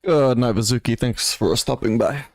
Good night, Bazuki. Thanks for stopping by.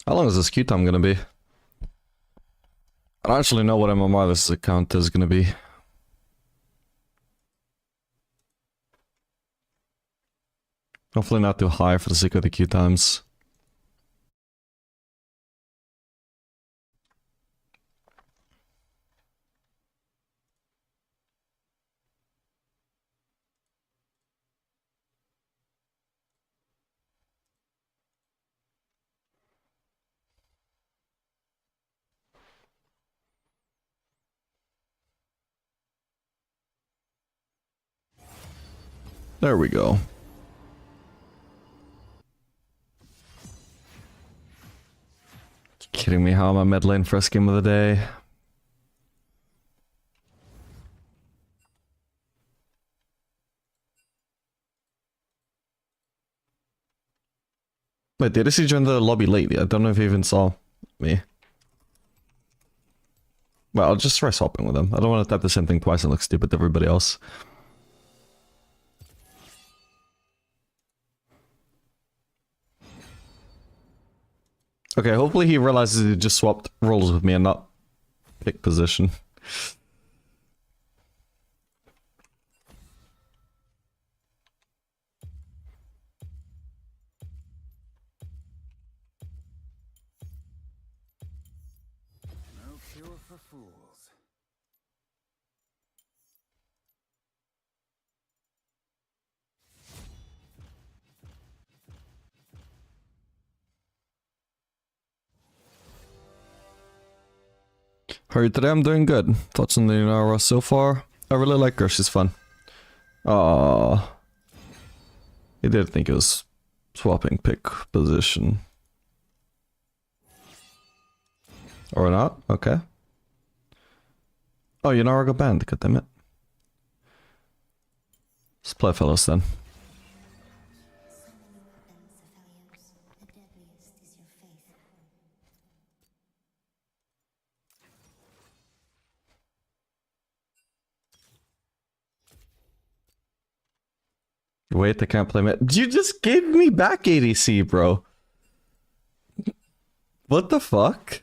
How long is this queue time gonna be? I don't actually know what MMR this account is gonna be. Hopefully not too high for the sake of the queue times. There we go. Kidding me? How am I mid lane first game of the day? Wait, did I see you join the lobby late? I don't know if you even saw me. Well, I'll just try swapping with him. I don't want to tap the same thing twice and look stupid to everybody else. Okay, hopefully he realizes he just swapped roles with me and not pick position. No cure for fools. How are you today? I'm doing good. Thoughts on the Yunara so far? I really like her, she's fun. Aww. He did think it was swapping pick position. Or not? Okay. Oh, Yunara got banned, goddammit. Let's play fellows then. Wait, I can't play me. You just gave me back ADC, bro. What the fuck?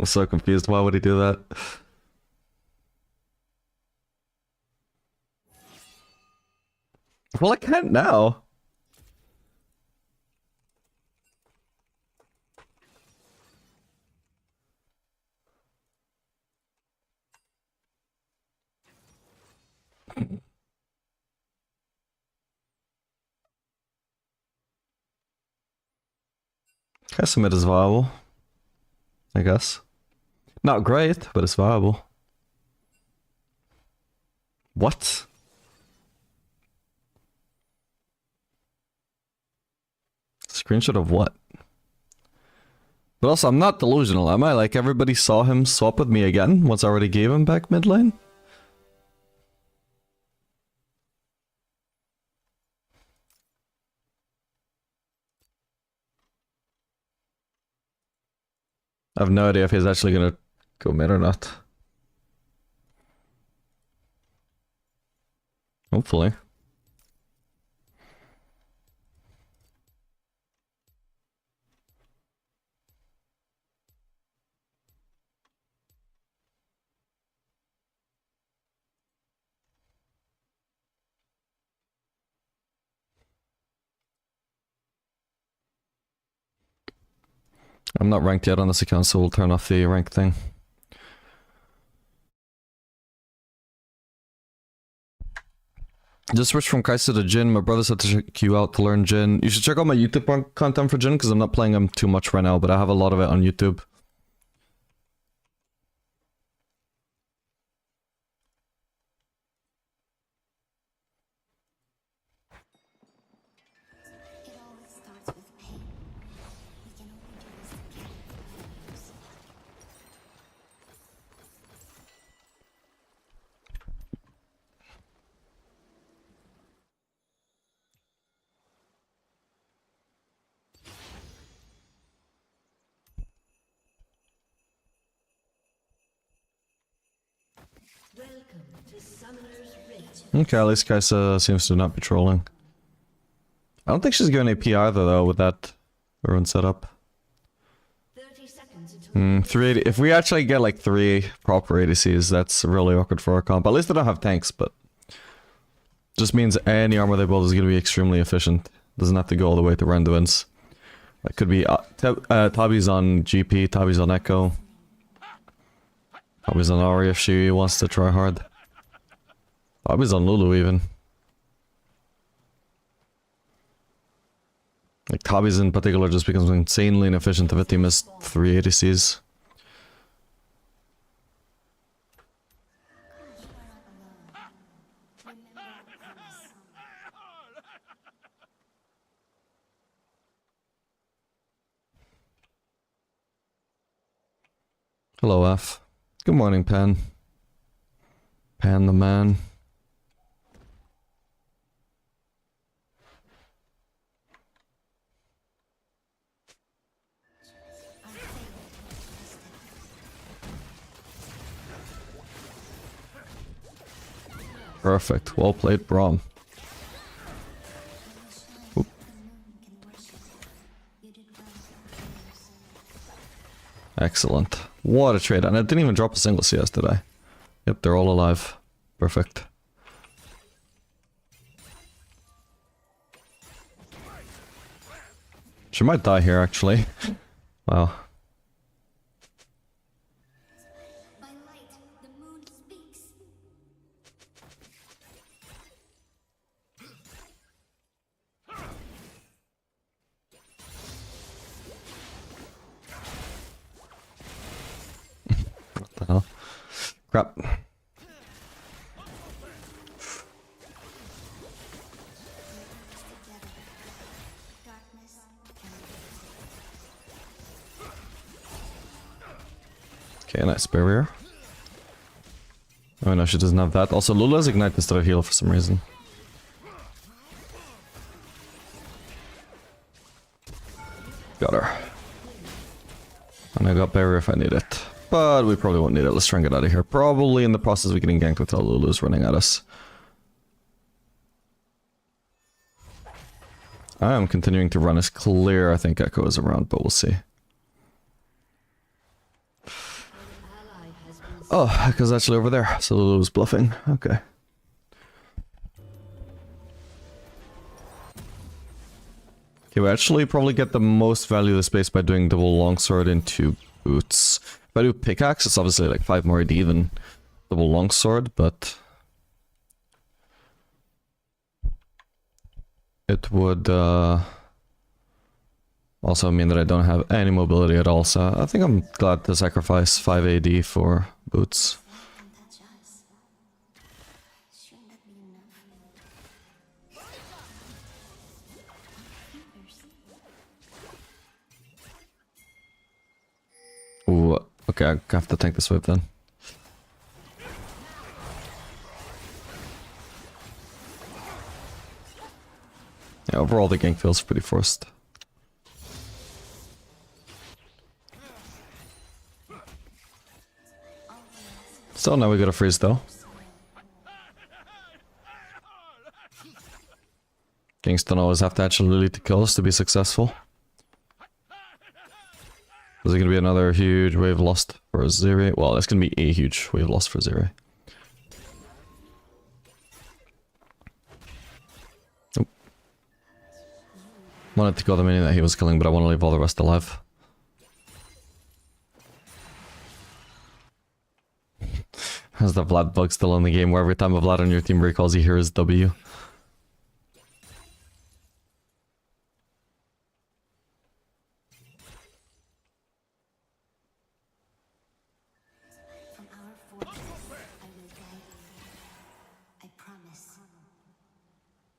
I'm so confused. Why would he do that? Well, I can't now. Submit is viable, I guess. Not great, but it's viable. What? Screenshot of what? But also, I'm not delusional, am I? Like, everybody saw him swap with me again once I already gave him back mid lane? I have no idea if he's actually gonna go mid or not. Hopefully. I'm not ranked yet on this account, so we'll turn off the rank thing. Just switched from Kai'Sa to Jhin. My brother said to check you out to learn Jhin. You should check out my YouTube content for Jhin, because I'm not playing him too much right now, but I have a lot of it on YouTube. Okay, at least Kai'Sa seems to not be trolling. I don't think she's giving AP either, though, with that ruin setup. 380. If we actually get like 3 proper ADCs, that's really awkward for our comp. At least they don't have tanks, but just means any armor they build is going to be extremely efficient. Doesn't have to go all the way to Randuin's. That could be Tabi's on GP, Tabi's on Echo. Tabi's on Ahri if she wants to try hard. Tabi's on Lulu even. Like Tabi's in particular just becomes insanely inefficient if a team has 3 ADCs. Hello F. Good morning Pan. Pan the man. Perfect. Well played, Braum. Oop. Excellent. What a trade. And I didn't even drop a single CS, did I? Yep, they're all alive. Perfect. She might die here, actually. Wow. What the hell? Crap. Okay, nice barrier. Oh no, she doesn't have that. Also, Lulu has Ignite instead of heal for some reason. Got her. And I got barrier if I need it. But we probably won't need it. Let's try and get out of here. Probably in the process of getting ganked without Lulu's running at us. I am continuing to run as clear. I think Echo is around, but we'll see. Oh, Heka's actually over there, so Lulu was bluffing. Okay. Okay, we actually probably get the most value of the space by doing double longsword into boots. If I do pickaxe, it's obviously like 5 more AD than double longsword, but it would also mean that I don't have any mobility at all, so I think I'm glad to sacrifice 5 AD for boots. Ooh, okay, I have to tank this wave then. Yeah, overall the gank feels pretty forced. Still, now we got a freeze though. Ganks don't always have to actually lead to kills to be successful. Is it gonna be another huge wave lost for Zeri? Well, it's gonna be a huge wave lost for Zeri. Nope. Wanted to kill the minion that he was killing, but I want to leave all the rest alive. Is the Vlad bug still in the game where every time a Vlad on your team recalls you hear his W?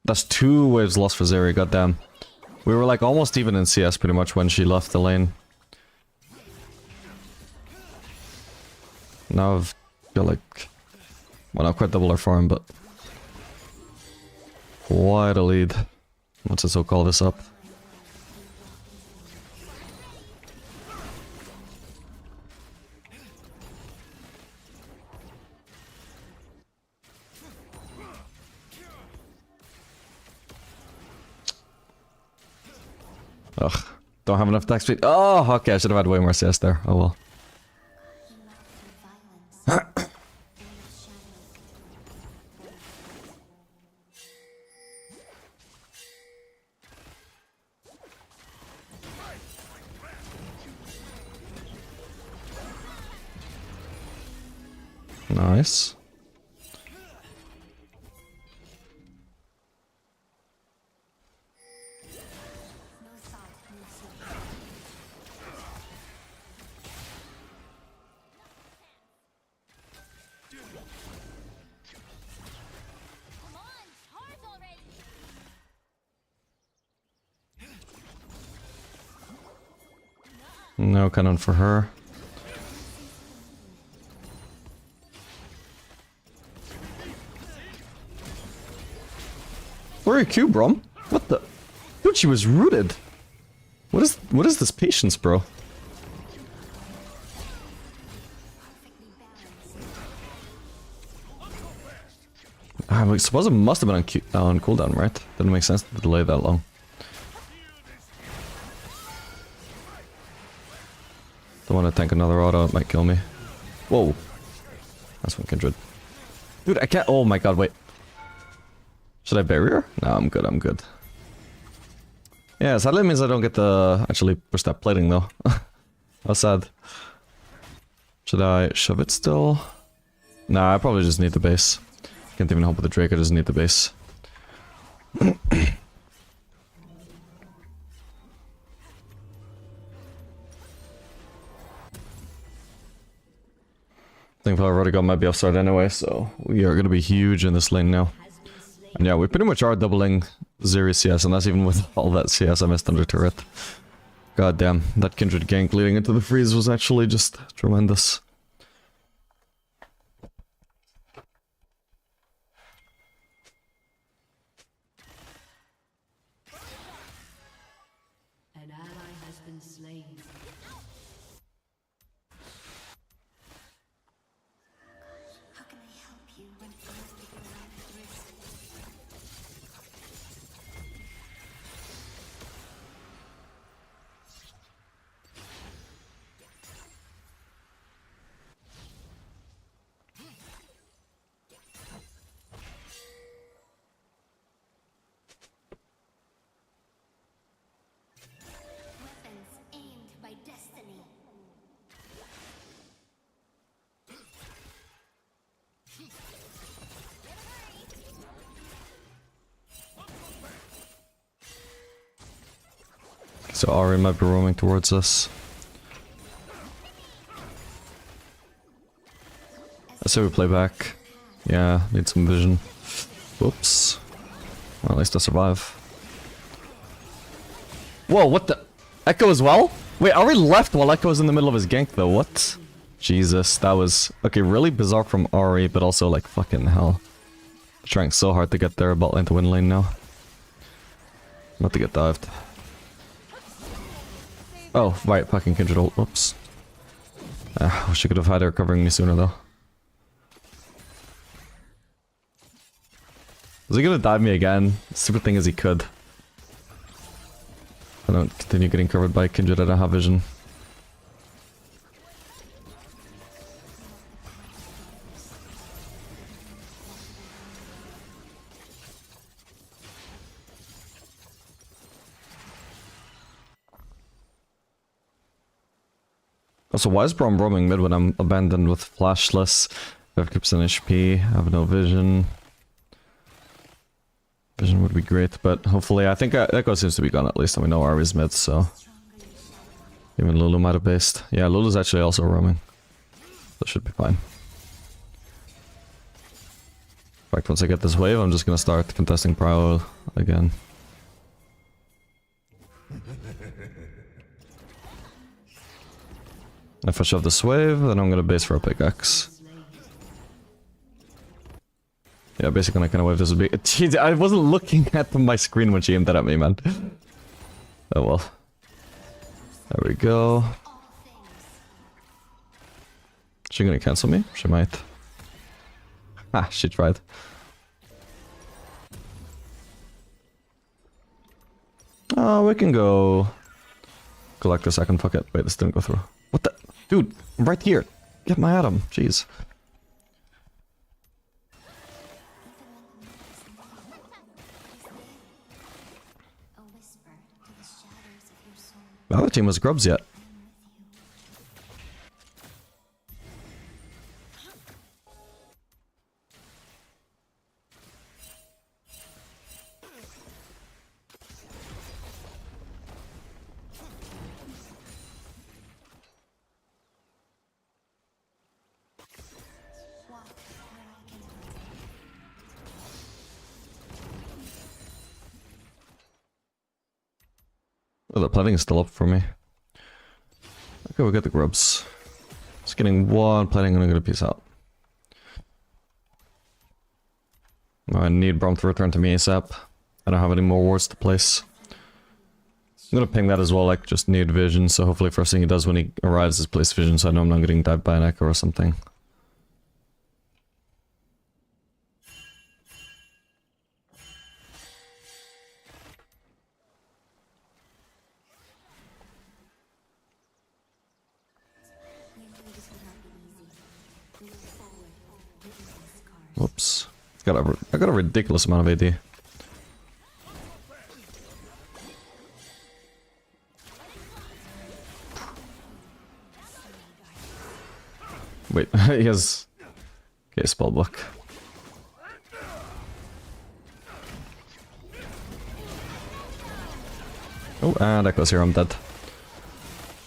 That's 2 waves lost for Zeri, goddamn. We were like almost even in CS pretty much when she left the lane. Now I've got like... well, not quite double our farm, but... quite a lead. Let's just so call this up. Ugh, don't have enough attack speed. Oh, okay, I should have had way more CS there. Oh well. Nice. No cannon for her. Where are you, Q, bro? What the? Dude, she was rooted. What is this patience, bro? I suppose it must have been on cooldown, right? Didn't make sense to delay that long. Don't want to tank another auto, it might kill me. Whoa. That's one kindred. Dude, I can't. Oh my god, wait. Should I bury her? No, I'm good, I'm good. Yeah, sadly it means I don't get to actually push that plating though. How sad. Should I shove it still? Nah, I probably just need the base. Can't even help with the Drake, I just need the base. I think I've already got my BF started anyway, so we are gonna be huge in this lane now. And yeah, we pretty much are doubling Zeri CS, and that's even with all that CS I missed under turret. God damn, that Kindred gank leading into the freeze was actually just tremendous. An ally has been slain. How can I help you when feels like your life is risk? So Ari might be roaming towards us. I say we play back. Yeah, need some vision. Whoops. Well, at least I survive. Whoa, what the? Echo as well? Wait, Ari left while Echo was in the middle of his gank though, what? Jesus, that was... Okay, really bizarre from Ari, but also like fucking hell. Trying so hard to get their bot lane to win lane now. About to get dived. Oh, right, fucking Kindred ult, whoops. Wish I could have had her covering me sooner though. Was he gonna dive me again? Stupid thing is he could. I don't continue getting covered by Kindred, I don't have vision. Also, why is Braum roaming mid when I'm abandoned with flashless? 50% HP, I have no vision. Vision would be great, but hopefully, I think Echo seems to be gone at least, and we know Ari's mid, so... Even Lulu might have based. Yeah, Lulu's actually also roaming. That should be fine. In fact, once I get this wave, I'm just gonna start contesting Prowl again. If I shove this wave, then I'm gonna base for a pickaxe. Yeah, basically I kind of wave this would be... Jeez, I wasn't looking at my screen when she aimed that at me, man. Oh well. There we go. Is she gonna cancel me? She might. Ah, she tried. Oh, we can go... collect a second, fuck it. Wait, this didn't go through. What the? Dude, I'm right here. Get my Atom, jeez. The other team was grubs yet. Oh, the planning is still up for me. Okay, we'll get the grubs. Just getting one planning and I'm gonna peace out. I need Braum to return to me ASAP. I don't have any more wards to place. I'm gonna ping that as well, like just need vision, so hopefully first thing he does when he arrives is place vision so I know I'm not getting dived by an echo or something. Whoops. I got a ridiculous amount of AD. Wait, he has... Okay, spell block. Oh, and Echo's here, I'm dead.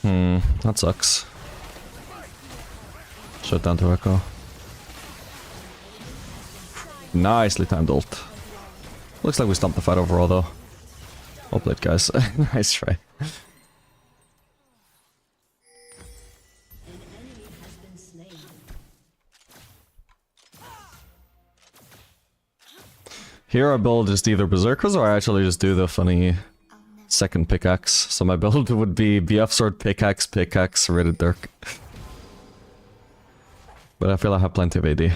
That sucks. Shut down to Echo. Nicely timed ult. Looks like we stomped the fight overall though. Well played, guys. Nice try. Here I build just either berserkers or I actually just do the funny second pickaxe. So my build would be BF sword, pickaxe, rated dirk. But I feel I have plenty of AD.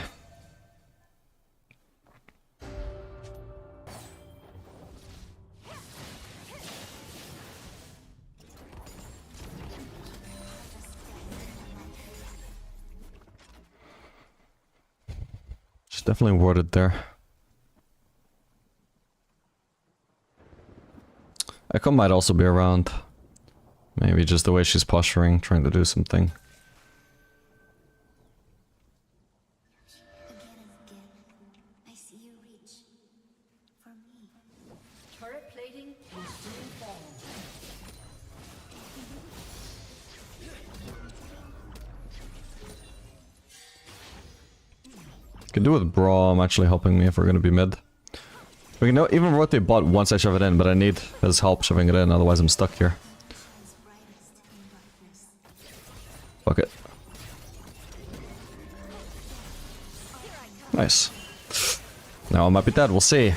She's definitely warded there. Echo might also be around. Maybe just the way she's posturing, trying to do something. Again and again, I see you reach for me. Turret plating will soon fall. Can do with Braum actually helping me if we're gonna be mid. We can even rotate bot once I shove it in, but I need his help shoving it in, otherwise I'm stuck here. Fuck it. Nice. Now I might be dead, we'll see.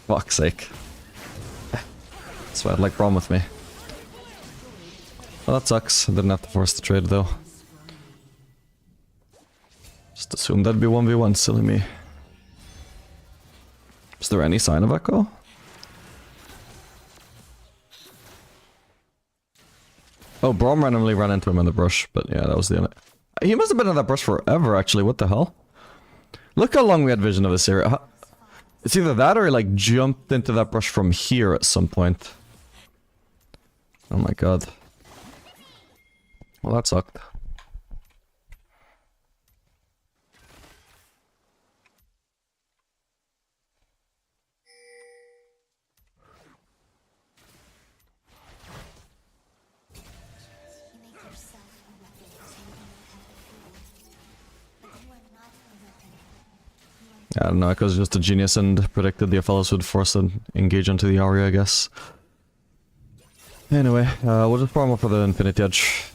Fuck's sake. That's why I'd like Braum with me. Well, that sucks. I didn't have to force the trade though. Just assume that'd be 1v1, silly me. Is there any sign of Echo? Oh, Braum randomly ran into him in the brush, but yeah, that was the end. He must have been in that brush forever, actually. What the hell? Look how long we had vision of this area. It's either that or he like jumped into that brush from here at some point. Oh my god. Well, that sucked. I don't know, Echo's just a genius and predicted the Ophelos would force an engage onto the Aria, I guess. Anyway, we'll just farm up for the Infinity Edge.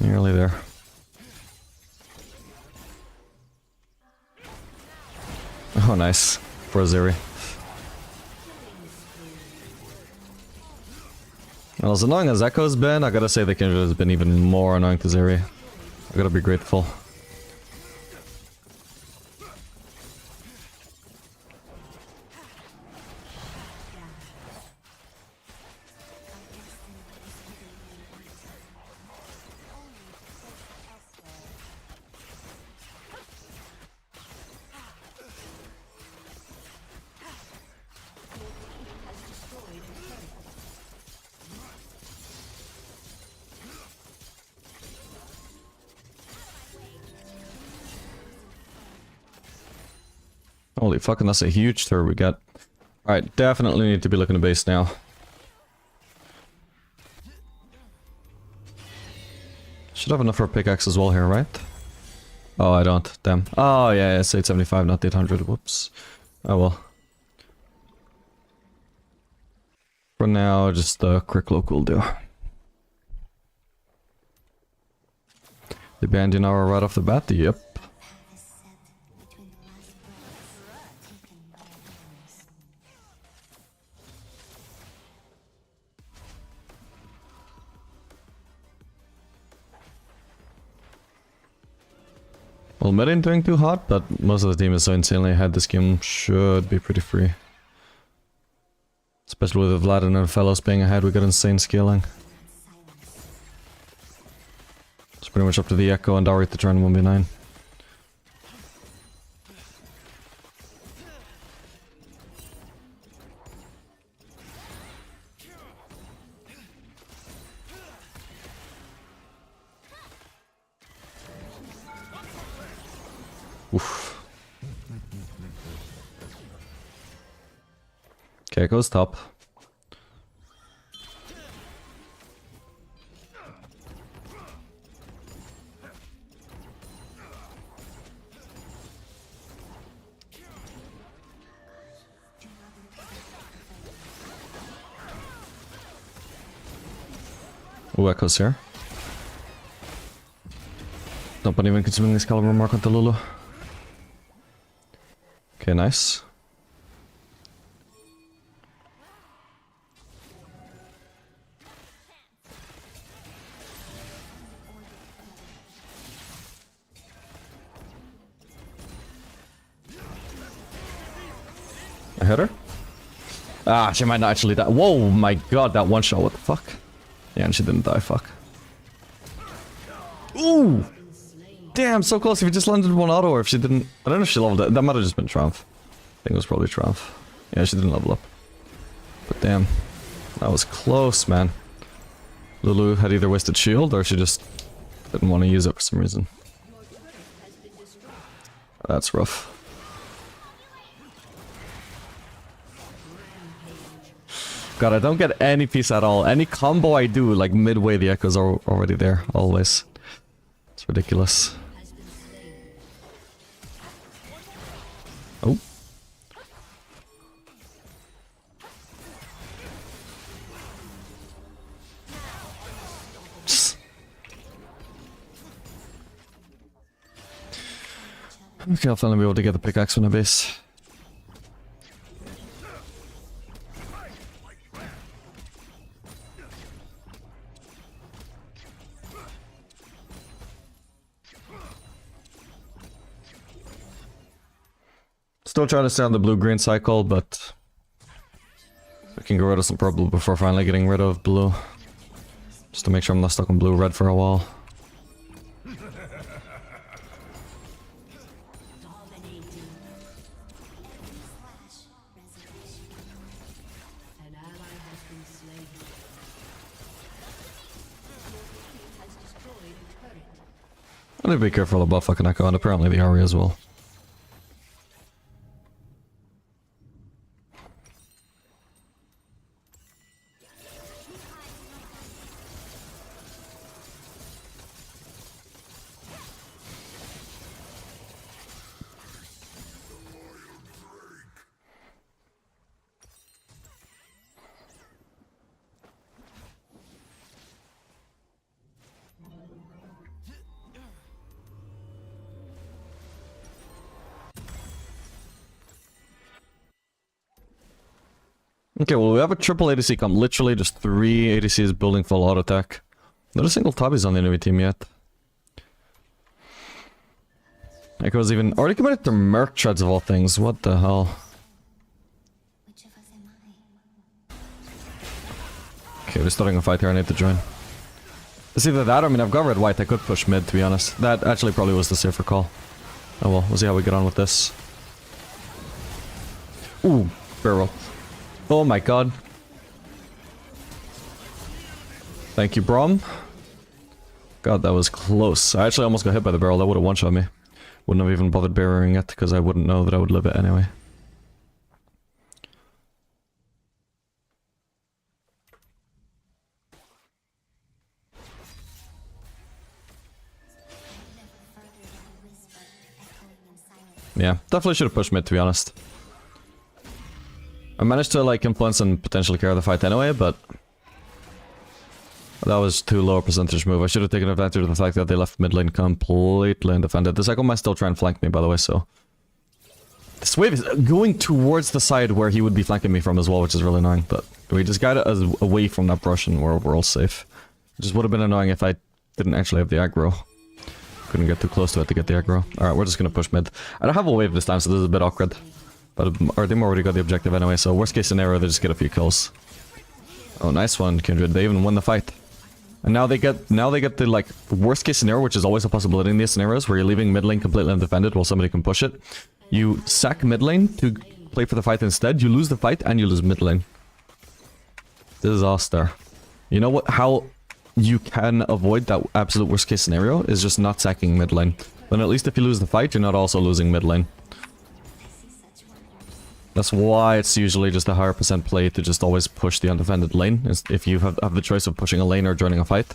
Nearly there. Oh, nice. For Aziri. Well, as annoying as Echo's been, I gotta say the Kindred has been even more annoying to Aziri. I gotta be grateful. Holy fucking, that's a huge turret we got. Alright, definitely need to be looking to base now. Should have enough for a pickaxe as well here, right? Oh, I don't. Damn. Oh, yeah, it's 875, not 800. Whoops. Oh well. For now, just the quick look will do. The band Yunara right off the bat? Yep. Well, mid ain't doing too hot, but most of the team is so insanely ahead, this game should be pretty free. Especially with Vlad and Fellows being ahead, we got insane scaling. It's pretty much up to the Echo and Dari to turn 1v9. Oof. Okay, goes top. Ooh, Echo's here. Not even consuming this caliber mark onto Lulu. Okay, nice. I hit her? Ah, she might not actually die. Whoa, my god, that one shot, what the fuck? Yeah, and she didn't die, fuck. Ooh! Damn, so close if you just landed one auto or if she didn't... I don't know if she leveled it. That might have just been Triumph. I think it was probably Triumph. Yeah, she didn't level up. But damn. That was close, man. Lulu had either wasted shield or she just didn't want to use it for some reason. That's rough. God, I don't get any peace at all. Any combo I do, like midway, the echoes are already there, always. It's ridiculous. Oh. Okay, I'll finally be able to get the pickaxe from the base. Still trying to stay on the blue-green cycle, but I can get rid of some purple before finally getting rid of blue. Just to make sure I'm not stuck on blue-red for a while. An ally has been slain. Has destroyed a turret. I need to be careful about fucking Echo, and apparently the Ari as well. Okay, well we have a triple ADC comp, literally just 3 ADCs building full auto attack. Not a single Tabby's on the enemy team yet. Echo's even already committed to Merc Treads of all things, what the hell. Which of us am I? Okay, we're starting a fight here, I need to join. It's either that or, I mean, I've got red white, I could push mid to be honest. That actually probably was the safer call. Oh well, we'll see how we get on with this. Ooh, barrel. Oh my god. Thank you, Brom. God, that was close. I actually almost got hit by the barrel, that would have one-shot me. Wouldn't have even bothered burying it, because I wouldn't know that I would live it anyway. Yeah, definitely should have pushed mid to be honest. I managed to like influence and potentially carry the fight anyway, but that was too low a percentage move. I should have taken advantage of the fact that they left mid lane completely undefended. The cycle might still try and flank me, by the way, so... This wave is going towards the side where he would be flanking me from as well, which is really annoying, but we just got us away from that brush and we're all safe. It just would have been annoying if I didn't actually have the aggro. Couldn't get too close to it to get the aggro. Alright, we're just gonna push mid. I don't have a wave this time, so this is a bit awkward. But our team already got the objective anyway, so worst case scenario, they just get a few kills. Oh, nice one, Kindred. They even won the fight. And now they get the, like, worst case scenario, which is always a possibility in these scenarios, where you're leaving mid lane completely undefended while somebody can push it. You sack mid lane to play for the fight instead, you lose the fight, and you lose mid lane. Disaster. You know what? How you can avoid that absolute worst case scenario is just not sacking mid lane. Then at least if you lose the fight, you're not also losing mid lane. That's why it's usually just a higher percent play to just always push the undefended lane, if you have the choice of pushing a lane or joining a fight.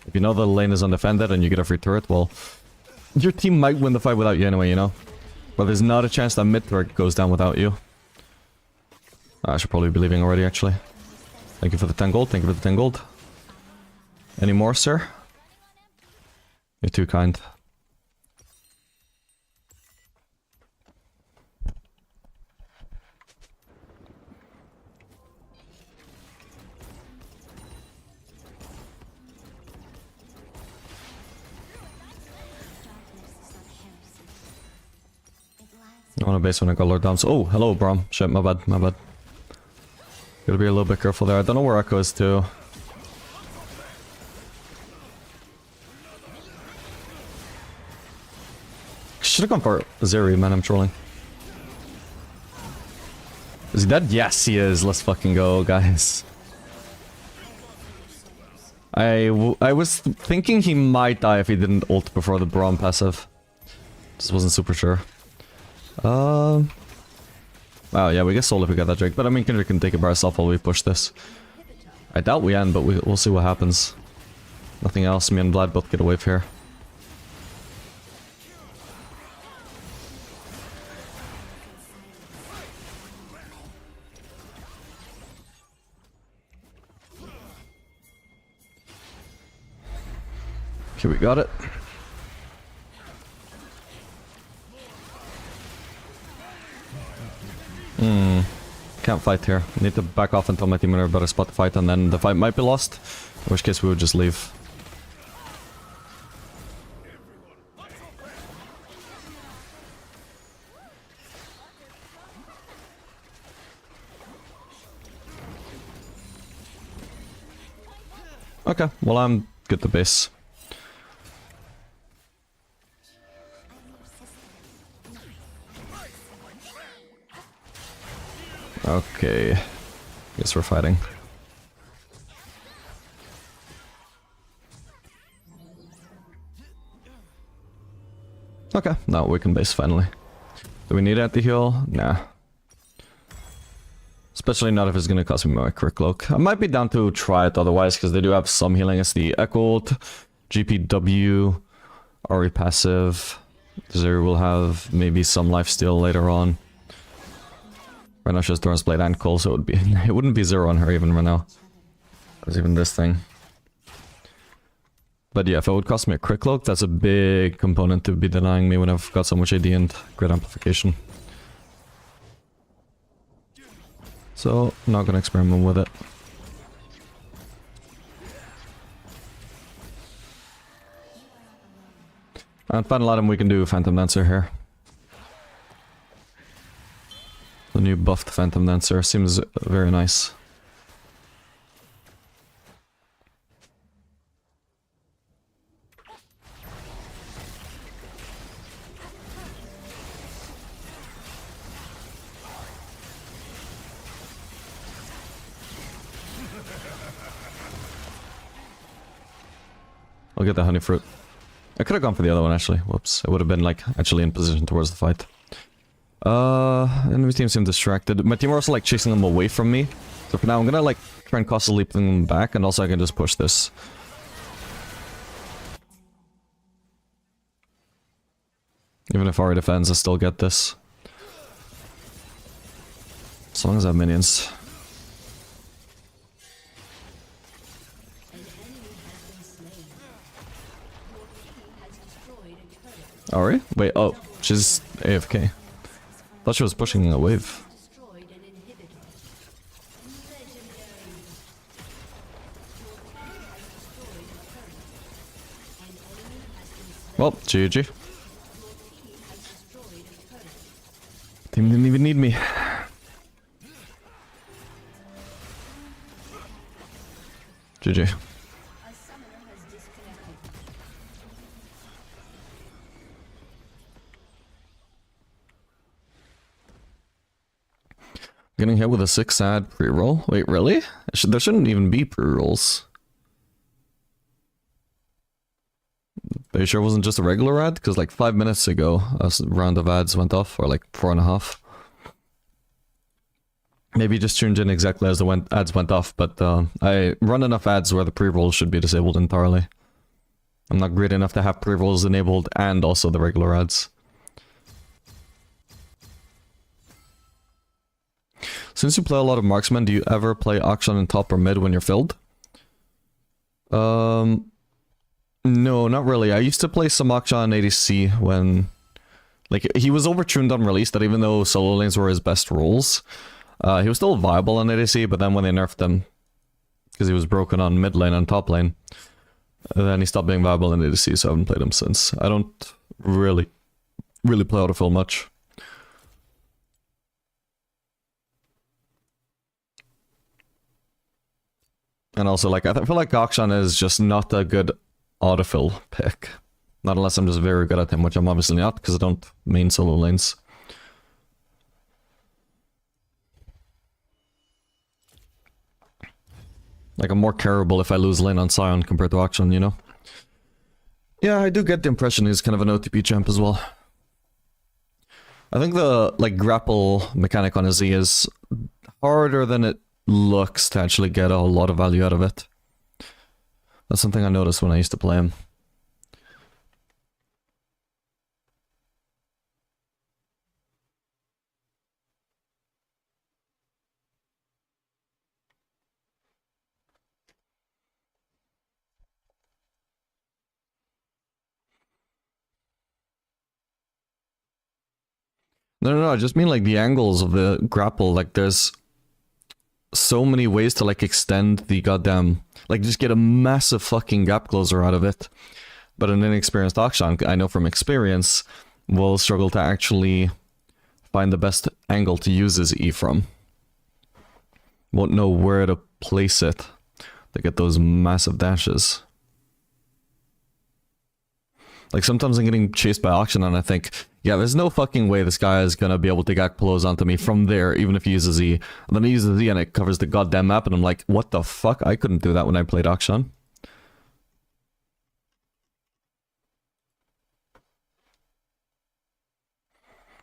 If you know the lane is undefended and you get a free turret, well, your team might win the fight without you anyway, you know? But there's not a chance that mid turret goes down without you. I should probably be leaving already, actually. Thank you for the 10 gold, thank you for the 10 gold. Any more, sir? You're too kind. I want to base when I got Lord Dams. Oh, hello, Brom. Shit, my bad, my bad. Gotta be a little bit careful there. I don't know where Echo is, too. Should have gone for Zeri, man. I'm trolling. Is he dead? Yes, he is. Let's fucking go, guys. I was thinking he might die if he didn't ult before the Braum passive. Just wasn't super sure. Oh yeah, we get sold if we get that Drake, but I mean Kindred can take it by herself while we push this. I doubt we end, but we'll see what happens. Nothing else, me and Vlad both get a wave here. Okay, we got it. Can't fight here. Need to back off until my team are in a better spot to fight, and then the fight might be lost. In which case we would just leave. Okay, well I'm good to base. Okay, guess we're fighting. Okay, now we can base finally. Do we need anti-heal? Nah. Especially not if it's gonna cost me my crit cloak. I might be down to try it otherwise, because they do have some healing as the Echo, GPW, RE passive. Zero will have maybe some lifesteal later on. Right now she has Thorn's Blade and Cole, so it wouldn't be zero on her even right now. There's even this thing. But yeah, if it would cost me a crit cloak, that's a big component to be denying me when I've got so much AD and grid amplification. So, not gonna experiment with it. And final item we can do Phantom Dancer here. The new buffed Phantom Dancer seems very nice. I'll get the honey fruit. I could have gone for the other one actually. Whoops. I would have been like actually in position towards the fight. Enemy team seem distracted. My team are also like chasing them away from me. So for now I'm gonna like try and cost leap them back, and also I can just push this. Even if Ari defends, I still get this. As long as I have minions. Ari? Wait, oh, she's AFK. Thought she was pushing a wave. Well, GG. Team didn't even need me. GG. Getting hit with a 6 ad pre-roll? Wait, really? There shouldn't even be pre-rolls. Are you sure it wasn't just a regular ad? Because like 5 minutes ago, a round of ads went off, or like 4.5. Maybe just tuned in exactly as the ads went off, but I run enough ads where the pre-rolls should be disabled entirely. I'm not great enough to have pre-rolls enabled and also the regular ads. Since you play a lot of marksman, do you ever play auction in top or mid when you're filled? No, not really. I used to play some auction in ADC when... Like, he was overtuned on release that even though solo lanes were his best roles, he was still viable on ADC, but then when they nerfed him, because he was broken on mid lane and top lane, then he stopped being viable in ADC, so I haven't played him since. I don't really play autofill much. And also, like, I feel like Akshan is just not a good autofill pick. Not unless I'm just very good at him, which I'm obviously not, because I don't main solo lanes. Like, I'm more carryable if I lose lane on Sion compared to Akshan, you know? Yeah, I do get the impression he's kind of an OTP champ as well. I think the like grapple mechanic on a Z is harder than it looks to actually get a lot of value out of it. That's something I noticed when I used to play him. No, I just mean like the angles of the grapple, like there's so many ways to like extend the goddamn, like just get a massive fucking gap closer out of it. But an inexperienced Akshan, I know from experience, will struggle to actually find the best angle to use his E from. Won't know where to place it to get those massive dashes. Like sometimes I'm getting chased by Akshan and I think, yeah, there's no fucking way this guy is gonna be able to get close onto me from there, even if he uses E. And then he uses E and it covers the goddamn map and I'm like, what the fuck? I couldn't do that when I played Akshan.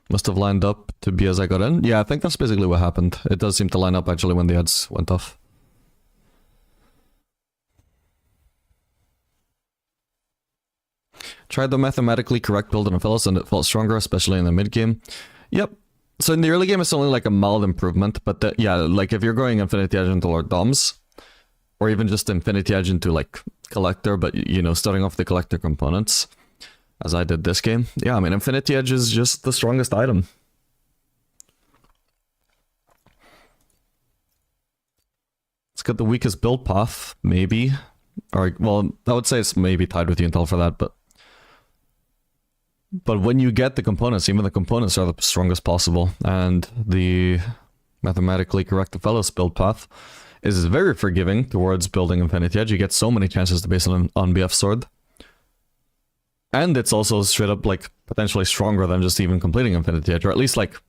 Must have lined up to be as I got in. Yeah, I think that's basically what happened. It does seem to line up actually when the ads went off. Tried the mathematically correct build on Aphelis and it felt stronger, especially in the mid game. Yep. So in the early game it's only like a mild improvement, but yeah, like if you're going Infinity Edge into Lord Doms, or even just Infinity Edge into like Collector, but you know, starting off the Collector components, as I did this game. Yeah, I mean, Infinity Edge is just the strongest item. It's got the weakest build path, maybe. Or, well, I would say it's maybe tied with Intel for that, but when you get the components, even the components are the strongest possible, and the mathematically correct Aphelis build path is very forgiving towards building Infinity Edge. You get so many chances to base it on BF Sword. And it's also straight up, like, potentially stronger than just even completing Infinity Edge, or at least, like,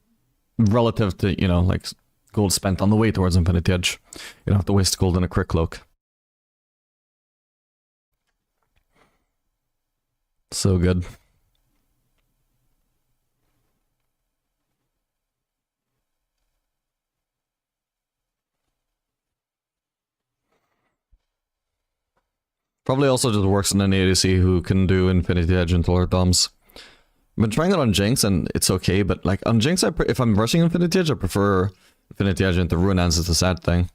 relative to, you know, like, gold spent on the way towards Infinity Edge. You don't have to waste gold in a Crit Cloak. So good. Probably also just works on any ADC who can do Infinity Edge into Lord Doms. I've been trying it on Jinx and it's okay, but like on Jinx, if I'm rushing Infinity Edge, I prefer Infinity Edge into Ruinance. It's a sad thing.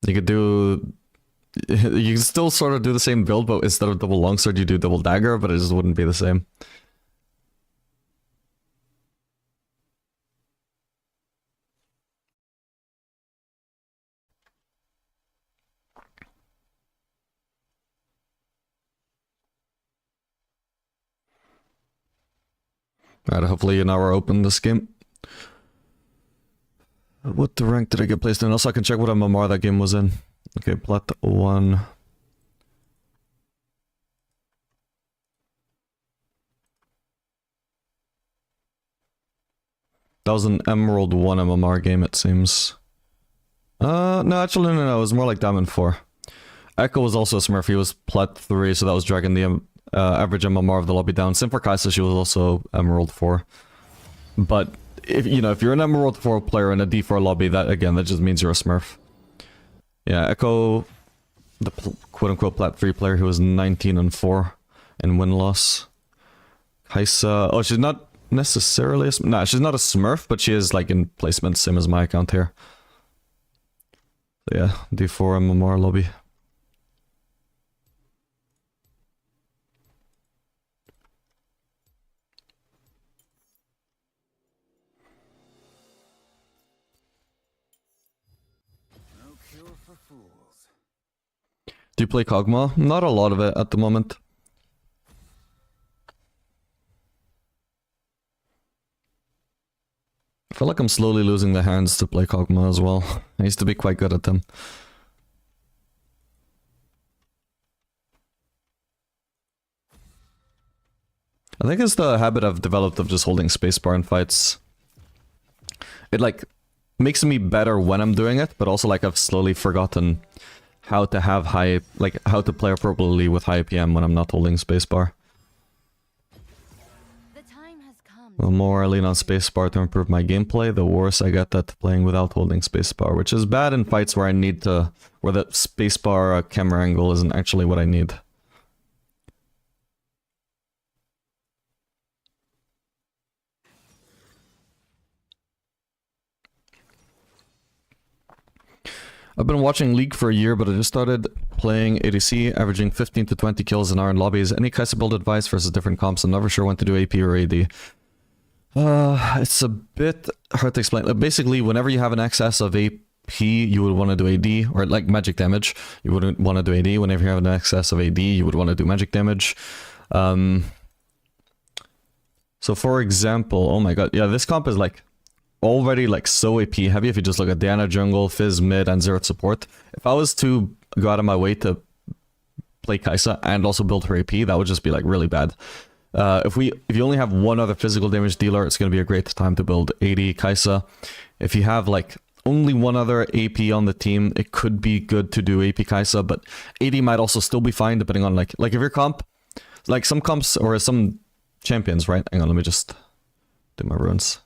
You could do... You can still sort of do the same build, but instead of double longsword, you do double dagger, but it just wouldn't be the same. Alright, hopefully Yunara open this game. What the rank did I get placed in? Also, I can check what MMR that game was in. Okay, Plat 1. That was an Emerald 1 MMR game, it seems. No, actually, no, it was more like Diamond 4. Echo was also a Smurf, he was Plat 3, so that was dragging the average MMR of the lobby down. Same for Kaisa, she was also Emerald 4. But, if you know, if you're an Emerald 4 player in a D4 lobby, that, again, that just means you're a Smurf. Yeah, Echo, the quote-unquote Plat 3 player who was 19-4 in win-loss. Kaisa, oh, she's not necessarily a... Nah, she's not a Smurf, but she is, like, in placement, same as my account here. So yeah, D4 MMR lobby. No cure for fools. Do you play Kog'Maw? Not a lot of it at the moment. I feel like I'm slowly losing the hands to play Kog'Maw as well. I used to be quite good at them. I think it's the habit I've developed of just holding spacebar in fights. It like makes me better when I'm doing it, but also like I've slowly forgotten how to have high, like how to play appropriately with high PM when I'm not holding spacebar. The more I lean on spacebar to improve my gameplay, the worse I get at playing without holding spacebar, which is bad in fights where I need to, where the spacebar camera angle isn't actually what I need. I've been watching League for a year, but I just started playing ADC, averaging 15 to 20 kills an hour in lobbies. Any Kai'Sa build advice versus different comps? I'm never sure when to do AP or AD. It's a bit hard to explain. Basically, whenever you have an excess of AP, you would want to do AD, or like magic damage, you wouldn't want to do AD. Whenever you have an excess of AD, you would want to do magic damage. So for example, oh my god, yeah, this comp is like already like so AP heavy if you just look at Diana jungle, Fizz mid, and Xerath support. If I was to go out of my way to play Kai'Sa and also build her AP, that would just be like really bad. If you only have one other physical damage dealer, it's going to be a great time to build AD Kai'Sa. If you have like only one other AP on the team, it could be good to do AP Kai'Sa, but AD might also still be fine depending on like if your comp, like some comps or some champions, right? Hang on, let me just do my runes.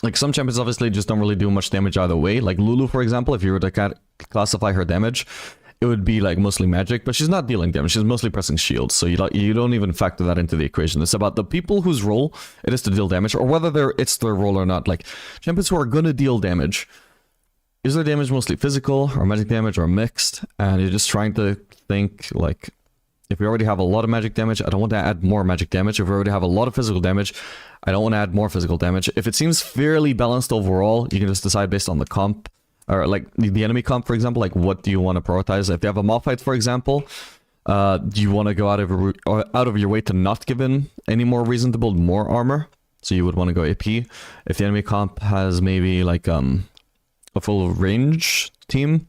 Like some champions obviously just don't really do much damage either way. Like Lulu, for example, if you were to classify her damage, it would be like mostly magic, but she's not dealing damage. She's mostly pressing shields, so you don't even factor that into the equation. It's about the people whose role it is to deal damage, or whether it's their role or not. Like champions who are gonna deal damage, is their damage mostly physical or magic damage or mixed? And you're just trying to think like, if we already have a lot of magic damage, I don't want to add more magic damage. If we already have a lot of physical damage, I don't want to add more physical damage. If it seems fairly balanced overall, you can just decide based on the comp, or like the enemy comp, for example, like what do you want to prioritize? If you have a Malphite, for example, do you want to go out of your way to not give in any more reason to build more armor? So you would want to go AP. If the enemy comp has maybe like a full range team,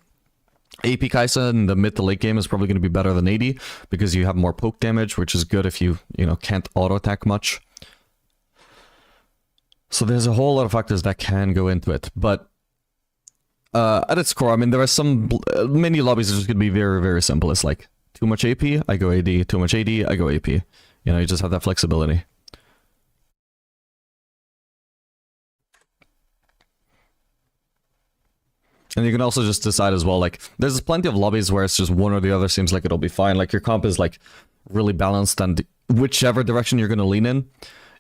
AP Kai'Sa in the mid to late game is probably going to be better than AD because you have more poke damage, which is good if you can't auto attack much. So there's a whole lot of factors that can go into it, but at its core, I mean, there are many lobbies that just could be very, very simple. It's like too much AP, I go AD. Too much AD, I go AP. You just have that flexibility. And you can also just decide as well, like, there's plenty of lobbies where it's just one or the other seems like it'll be fine. Like, your comp is, like, really balanced, and whichever direction you're going to lean in,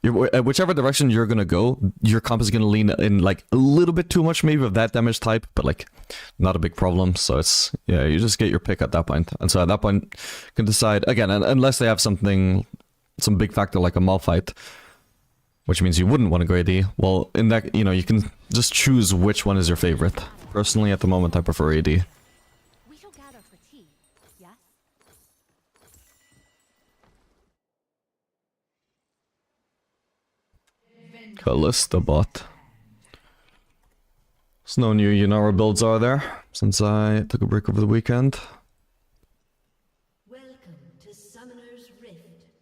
whichever direction you're going to go, your comp is going to lean in, like, a little bit too much maybe of that damage type, but, like, not a big problem. So it's, yeah, you just get your pick at that point. And so at that point, you can decide, again, unless they have some big factor like a Malphite, which means you wouldn't want to go AD. Well, in that, you can just choose which one is your favorite. Personally, at the moment, I prefer AD. We shall gather for tea, yes? Callista bot. There's no new Yunara builds, are there? Since I took a break over the weekend. Welcome to Summoner's Rift.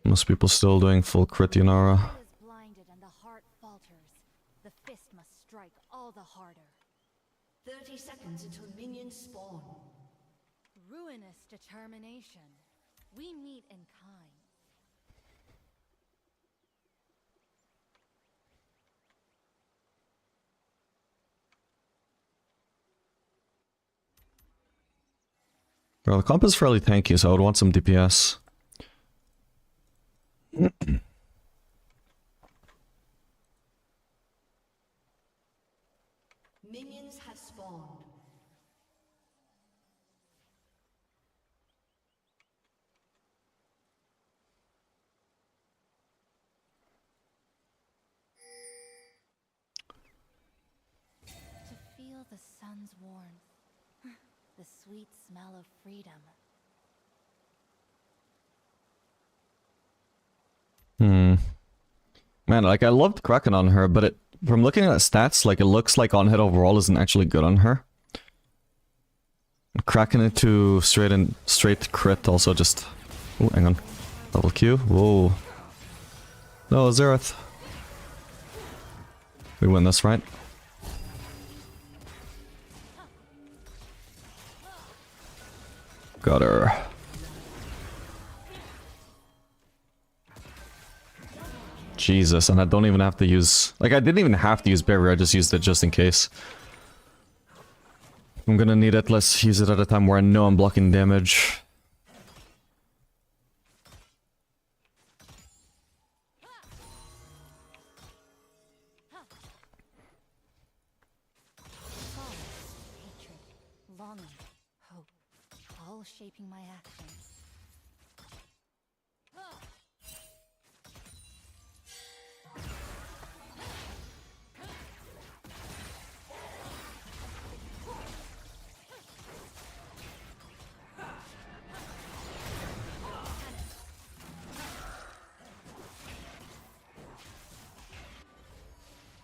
Most people still doing full crit Yunara. Is blinded and the heart falters. The fist must strike all the harder. 30 seconds until minions spawn. Ruinous determination. We meet in kind. Well, the comp is fairly tanky, so I would want some DPS. Minions have spawned. To feel the sun's warmth. The sweet smell of freedom. Man, like, I loved Kraken on her, but from looking at stats, like, it looks like on-hit overall isn't actually good on her. Kraken into straight crit also just... Oh, hang on. Double Q. Whoa. No, Xerath. We win this, right? Got her. Jesus, and I don't even have to use... Like, I didn't even have to use barrier, I just used it just in case. I'm gonna need it, let's use it at a time where I know I'm blocking damage. Hatred, longing, hope, all shaping my actions.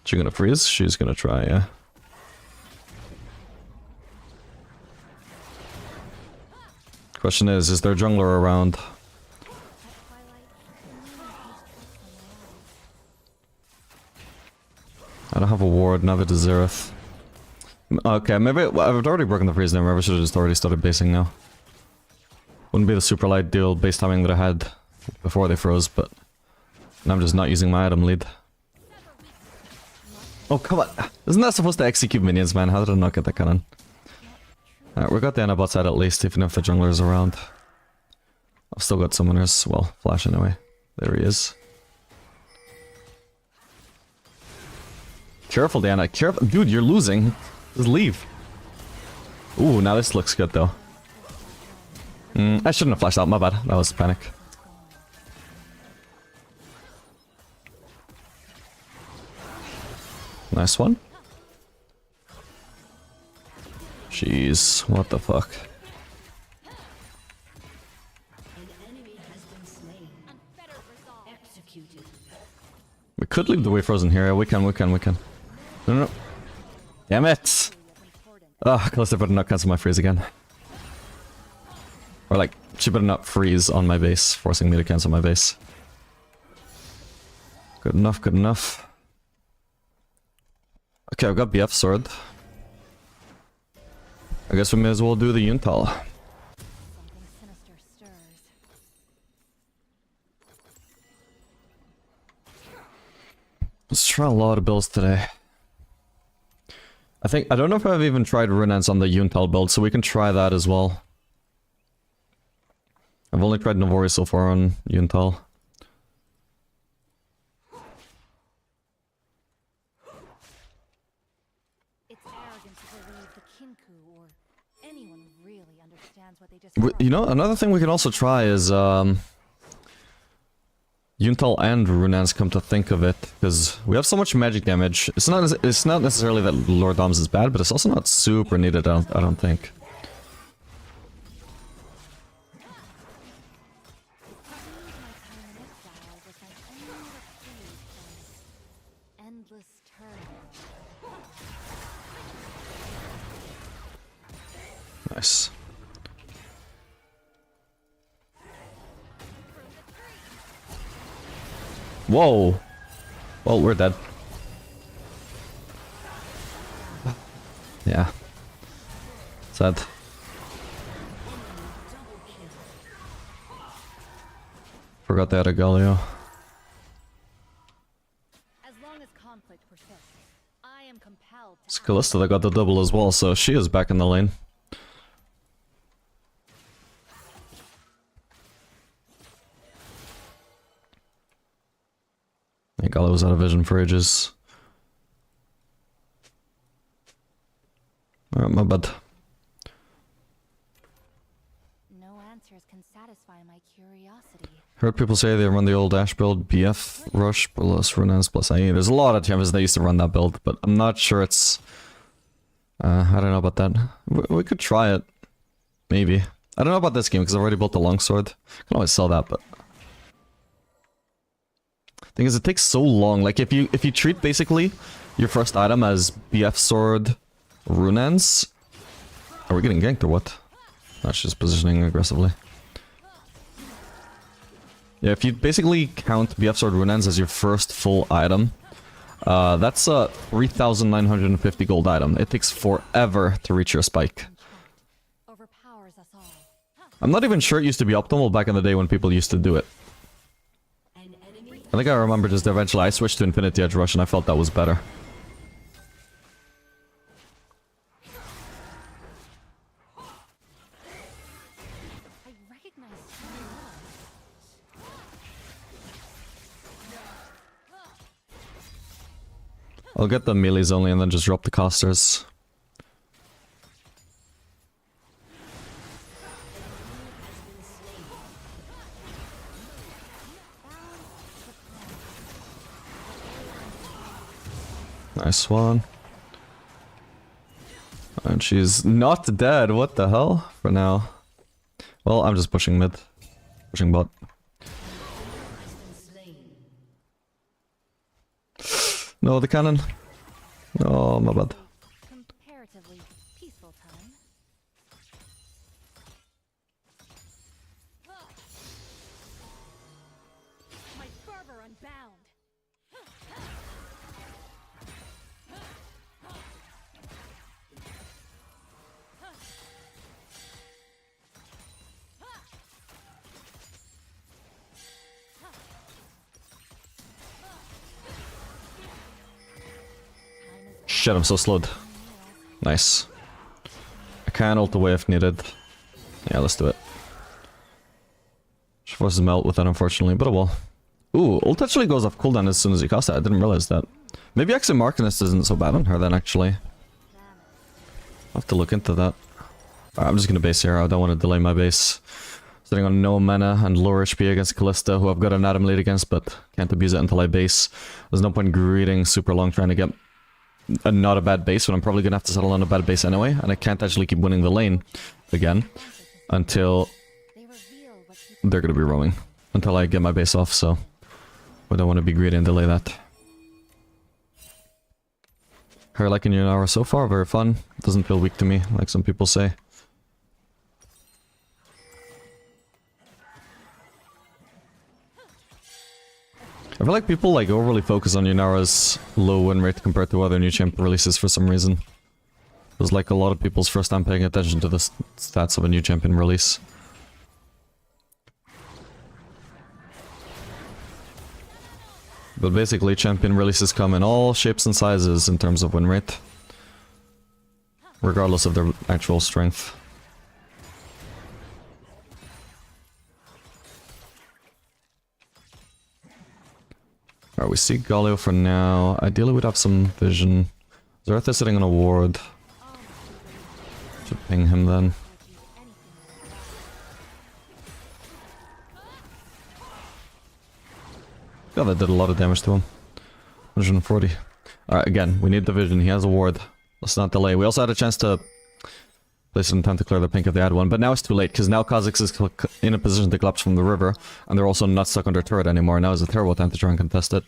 She gonna freeze? She's gonna try, yeah. Question is there a jungler around? I don't have a ward, neither does Xerath. Okay, maybe I've already broken the freeze there, maybe I should have just already started basing now. Wouldn't be the super light deal base timing that I had before they froze, but now I'm just not using my item lead. Oh, come on. Isn't that supposed to execute minions, man? How did I not get that cannon? Alright, we got the Ana bot side at least, even if the jungler's around. I've still got summoners. Well, Flash anyway. There he is. Careful, Diana. Careful. Dude, you're losing. Just leave. Ooh, now this looks good, though. I shouldn't have flashed out. My bad. That was panic. Nice one. Jeez, what the fuck? An enemy has been slain. Executed. We could leave the way frozen here. We can. No. Damn it! Ah, Calista better not cancel my freeze again. Or like, she better not freeze on my base, forcing me to cancel my base. Good enough. Okay, I've got BF sword. I guess we may as well do the Yuntal. Something sinister stirs. Let's try a lot of builds today. I don't know if I've even tried Runeance on the Yuntal build, so we can try that as well. I've only tried Navori so far on Yuntal. It's arrogant to believe the Kinku or anyone really understands what they just You know, another thing we can also try is Yuntal and Runeance, come to think of it, because we have so much magic damage. It's not necessarily that Lord Doms is bad, but it's also not super needed, I don't think. endless turn. Nice. Whoa! Well, we're dead. Yeah. Sad. Forgot they had a Galio. As long as conflict persists, I am compelled to It's Calista that got the double as well, so she is back in the lane. I think Galio was out of vision for ages. Alright, my bad. No answers can satisfy my curiosity. Heard people say they run the old Ash build, BF, Rush, plus Runeance, plus IE. There's a lot of champions that used to run that build, but I'm not sure it's... I don't know about that. We could try it. Maybe. I don't know about this game, because I've already built the longsword. I can always sell that, but... Thing is, it takes so long. Like, if you treat, basically, your first item as BF sword, Runeance... Are we getting ganked or what? That's just positioning aggressively. Yeah, if you basically count BF Sword Runeance as your first full item, that's a 3,950 gold item. It takes forever to reach your spike. Overpowers us all. I'm not even sure it used to be optimal back in the day when people used to do it. An enemy I think I remember just eventually I switched to Infinity Edge Rush and I felt that was better. I recognize I'll get the melees only and then just drop the casters. Nice one. And she's not dead, what the hell? For now. Well, I'm just pushing mid. Pushing bot. No, the cannon. Oh, my bad. comparatively peaceful time. My fervor unbound. Shit, I'm so slowed. Nice. I can ult away if needed. Yeah, let's do it. She forces melt with that, unfortunately, but oh well. Ooh, ult actually goes off cooldown as soon as you cast it. I didn't realize that. Maybe actually Markinist isn't so bad on her then, actually. I'll have to look into that. Alright, I'm just gonna base here. I don't want to delay my base. Sitting on no mana and lower HP against Callista, who I've got an Atom lead against, but can't abuse it until I base. There's no point greeting super long trying to get not a bad base, but I'm probably gonna have to settle on a bad base anyway, and I can't actually keep winning the lane again until They reveal what people they're gonna be roaming. Until I get my base off, so I don't want to be greedy and delay that. Her liking Yunara so far, very fun. Doesn't feel weak to me, like some people say. I feel like people like overly focus on Yunara's low win rate compared to other new champion releases for some reason. There's like a lot of people's first time paying attention to the stats of a new champion release. But basically champion releases come in all shapes and sizes in terms of win rate. Regardless of their actual strength. Alright, we see Galio for now. Ideally we'd have some vision. Zareth is sitting on a ward. Should ping him then. God, that did a lot of damage to him. 140. Alright, again, we need the vision. He has a ward. Let's not delay. We also had a chance to place it in time to clear the pink if they had one, but now it's too late, because now Kha'Zix is in a position to collapse from the river, and they're also not stuck under turret anymore. Now is a terrible time to try and contest it.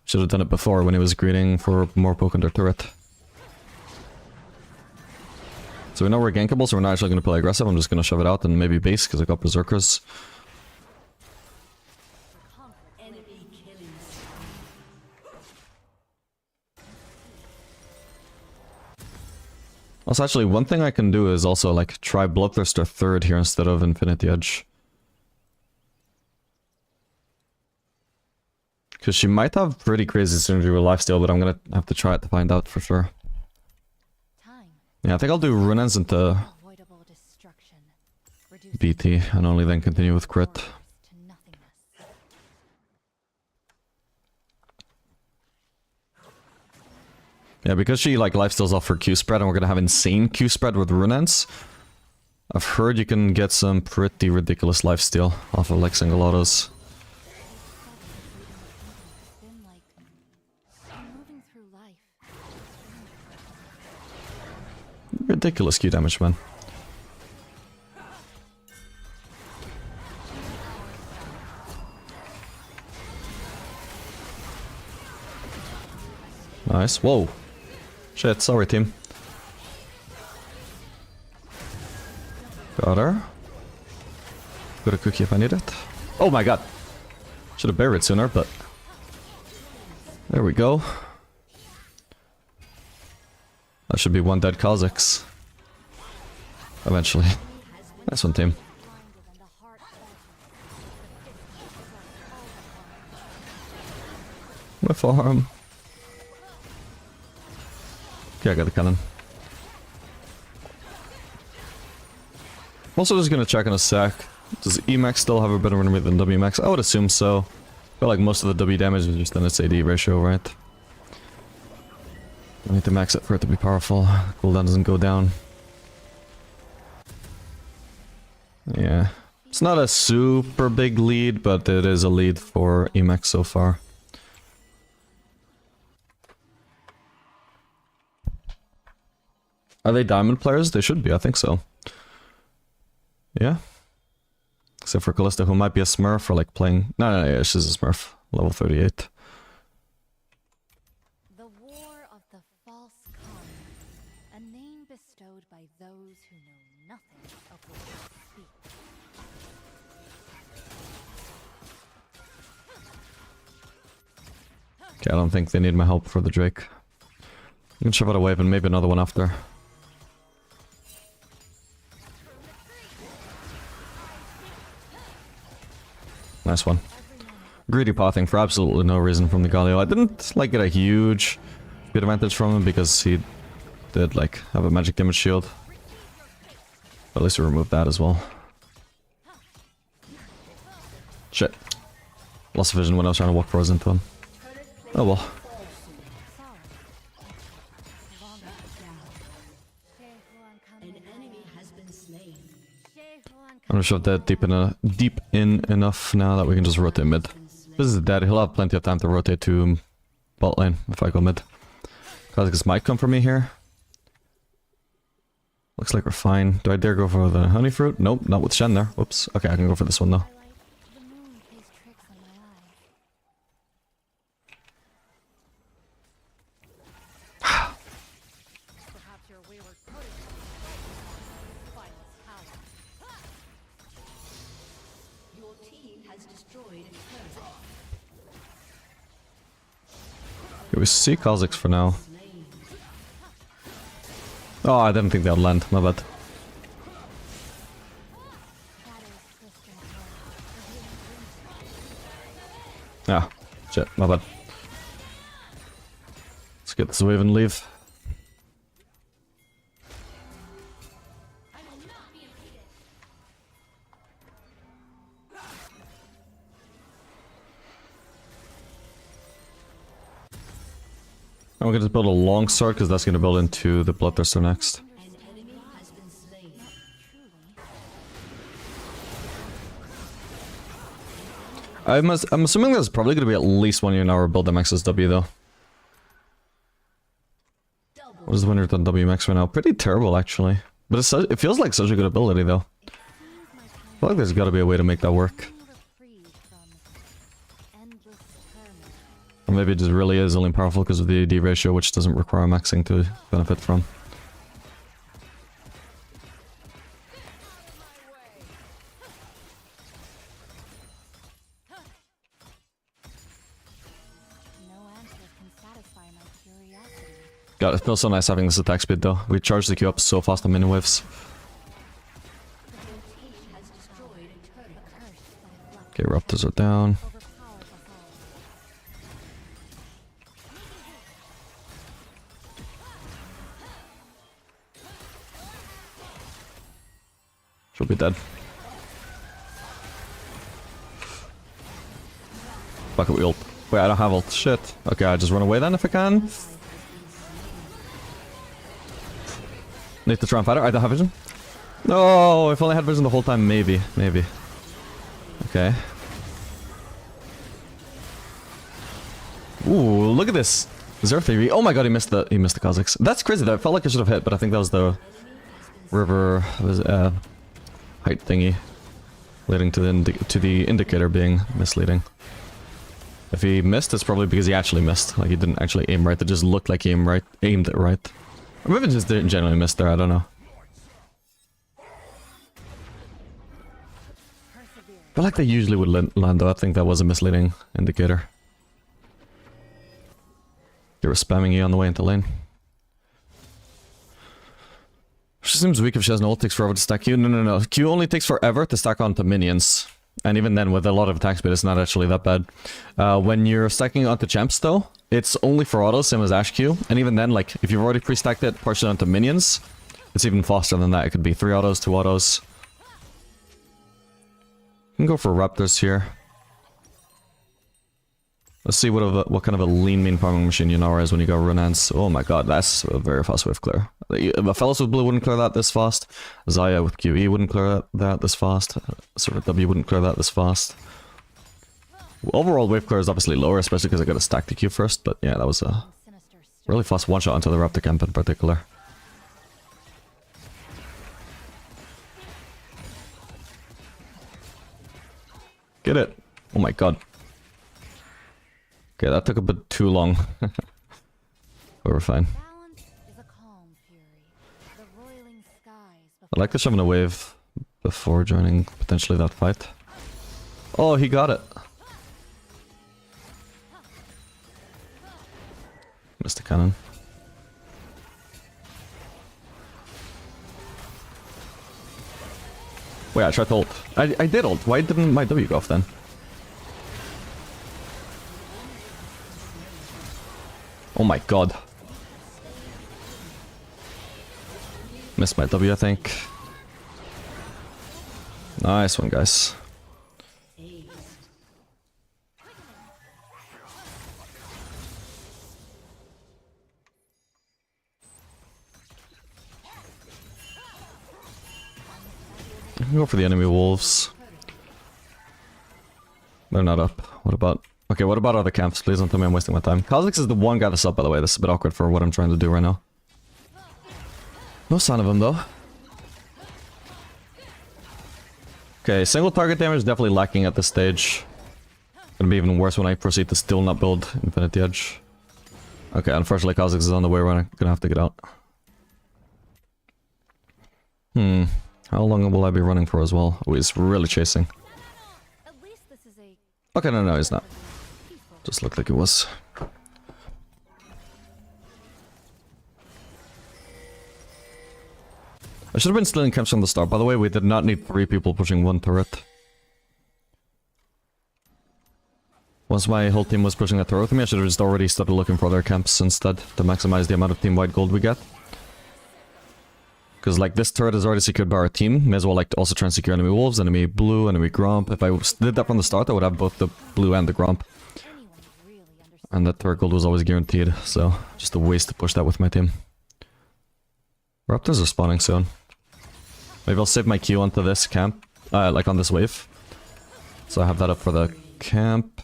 Should have done it before when he was greeting for more poke under turret. So we know we're gankable, so we're not actually going to play aggressive. I'm just going to shove it out and maybe base, because I got berserkers. Also, actually, one thing I can do is also, like, try Bloodthirster third here instead of Infinity Edge. Because she might have pretty crazy synergy with lifesteal, but I'm gonna have to try it to find out for sure. time. Yeah, I think I'll do Runes into Avoidable destruction. Reduce BT, and only then continue with crit. to nothingness. Yeah, because she, like, lifesteals off her Q spread, and we're gonna have insane Q spread with Runes. I've heard you can get some pretty ridiculous lifesteal off of, like, single autos. Been like moving through life. Ridiculous Q damage, man. Nice. Whoa. Shit, sorry team. Got her. Got a cookie if I need it. Oh my god. Should have buried sooner, but... There we go. That should be one dead Kha'Zix. Eventually. Nice one, team. My farm. Okay, I got the cannon. I'm also just gonna check in a sec. Does Emax still have a better run rate than WMax? I would assume so. I feel like most of the W damage is just in its AD ratio, right? I need to max it for it to be powerful. Cooldown doesn't go down. Yeah. It's not a super big lead, but it is a lead for Emax so far. Are they diamond players? They should be, I think so. Yeah. Except for Callista, who might be a smurf or like playing... No, yeah, she's a smurf. Level 38. The War of the False Con, a name bestowed by those who know nothing of what they speak. Okay, I don't think they need my help for the Drake. I can shove out a wave and maybe another one after. Nice one. Greedy pathing for absolutely no reason from the Galio. I didn't like get a huge good advantage from him because he did like have a magic damage shield. But at least we removed that as well. Shit. Lost vision when I was trying to walk frozen into him. Oh well. An enemy has been slain. I'm gonna shove that deep in enough now that we can just rotate mid. This is dead. He'll have plenty of time to rotate to bot lane if I go mid. Kha'Zix might come for me here. Looks like we're fine. Do I dare go for the honey fruit? Nope, not with Shen there. Whoops. Okay, I can go for this one though. The moon plays tricks on my eyes. Perhaps your wayward protege finds power. Your team has destroyed a turret. Okay, we see Kha'Zix for now. Oh, I didn't think that would land. My bad. Ah, shit. My bad. Let's get this wave and leave. I'm gonna just build a long sword because that's gonna build into the Bloodthirster next. An enemy has been slain. I'm assuming there's probably gonna be at least one Yunara build that maxes W though. What is the winner on WMax right now? Pretty terrible actually. But it's it feels like such a good ability though. I feel like there's gotta be a way to make that work. Or maybe it just really is only powerful because of the AD ratio, which doesn't require maxing to benefit from. God, it feels so nice having this attack speed though. We charge the Q up so fast on mini waves. Okay, Raptors are down. She'll be dead. Fuck it, we ult. Wait, I don't have ult. Shit. Okay, I just run away then if I can. Need to try and fight her. I don't have vision. No, if only I had vision the whole time, maybe. Maybe. Okay. Ooh, look at this. Zero theory. Oh my god, he missed the Kha'Zix. That's crazy though. I felt like I should have hit, but I think that was the river height thingy leading to the indicator being misleading. If he missed, it's probably because he actually missed. Like he didn't actually aim right. It just looked like he aimed it right. Or maybe it just didn't generally miss there. I don't know. I feel like they usually would land though. I think that was a misleading indicator. They were spamming you on the way into lane. She seems weak if she has no ult. Takes forever to stack Q. No. Q only takes forever to stack onto minions. And even then, with a lot of attack speed, it's not actually that bad. When you're stacking onto champs, though, it's only for autos, same as Ash Q. And even then, like, if you've already pre-stacked it, partially onto minions, it's even faster than that. It could be 3 autos, 2 autos. You can go for Raptors here. Let's see what kind of a lean mean farming machine Yunara is when you go Runans. Oh my god, that's a very fast wave clear. Fellas with blue wouldn't clear that this fast. Zaya with QE wouldn't clear that this fast. Sort of W wouldn't clear that this fast. Overall wave clear is obviously lower, especially because I got to stack the Q first. But yeah, that was a really fast one shot onto the Raptor camp in particular. Get it! Oh my god. Okay, that took a bit too long. But we're fine. I like to shove in a wave before joining potentially that fight. Oh, he got it. Missed the cannon. Wait, I tried to ult. I did ult. Why didn't my W go off then? Oh my god. Missed my W, I think. Nice one, guys. I can go for the enemy wolves. They're not up. What about... Okay, what about other camps? Please don't tell me I'm wasting my time. Kha'Zix is the one guy that's up, by the way. This is a bit awkward for what I'm trying to do right now. No sign of him, though. Okay, single target damage is definitely lacking at this stage. Gonna be even worse when I proceed to still not build Infinity Edge. Okay, unfortunately Kha'Zix is on the way. We're gonna have to get out. How long will I be running for as well? Oh, he's really chasing. Okay, no, he's not. Just looked like it was. I should have been stealing camps from the start. By the way, we did not need 3 people pushing 1 turret. Once my whole team was pushing that turret with me, I should have just already started looking for other camps instead to maximize the amount of team-wide gold we get. Because, like, this turret is already secured by our team. May as well, like, also try and secure enemy wolves, enemy blue, enemy gromp. If I did that from the start, I would have both the blue and the gromp. And that turret gold was always guaranteed, so just a waste to push that with my team. Raptors are spawning soon. Maybe I'll save my Q onto this camp, like on this wave. So I have that up for the camp.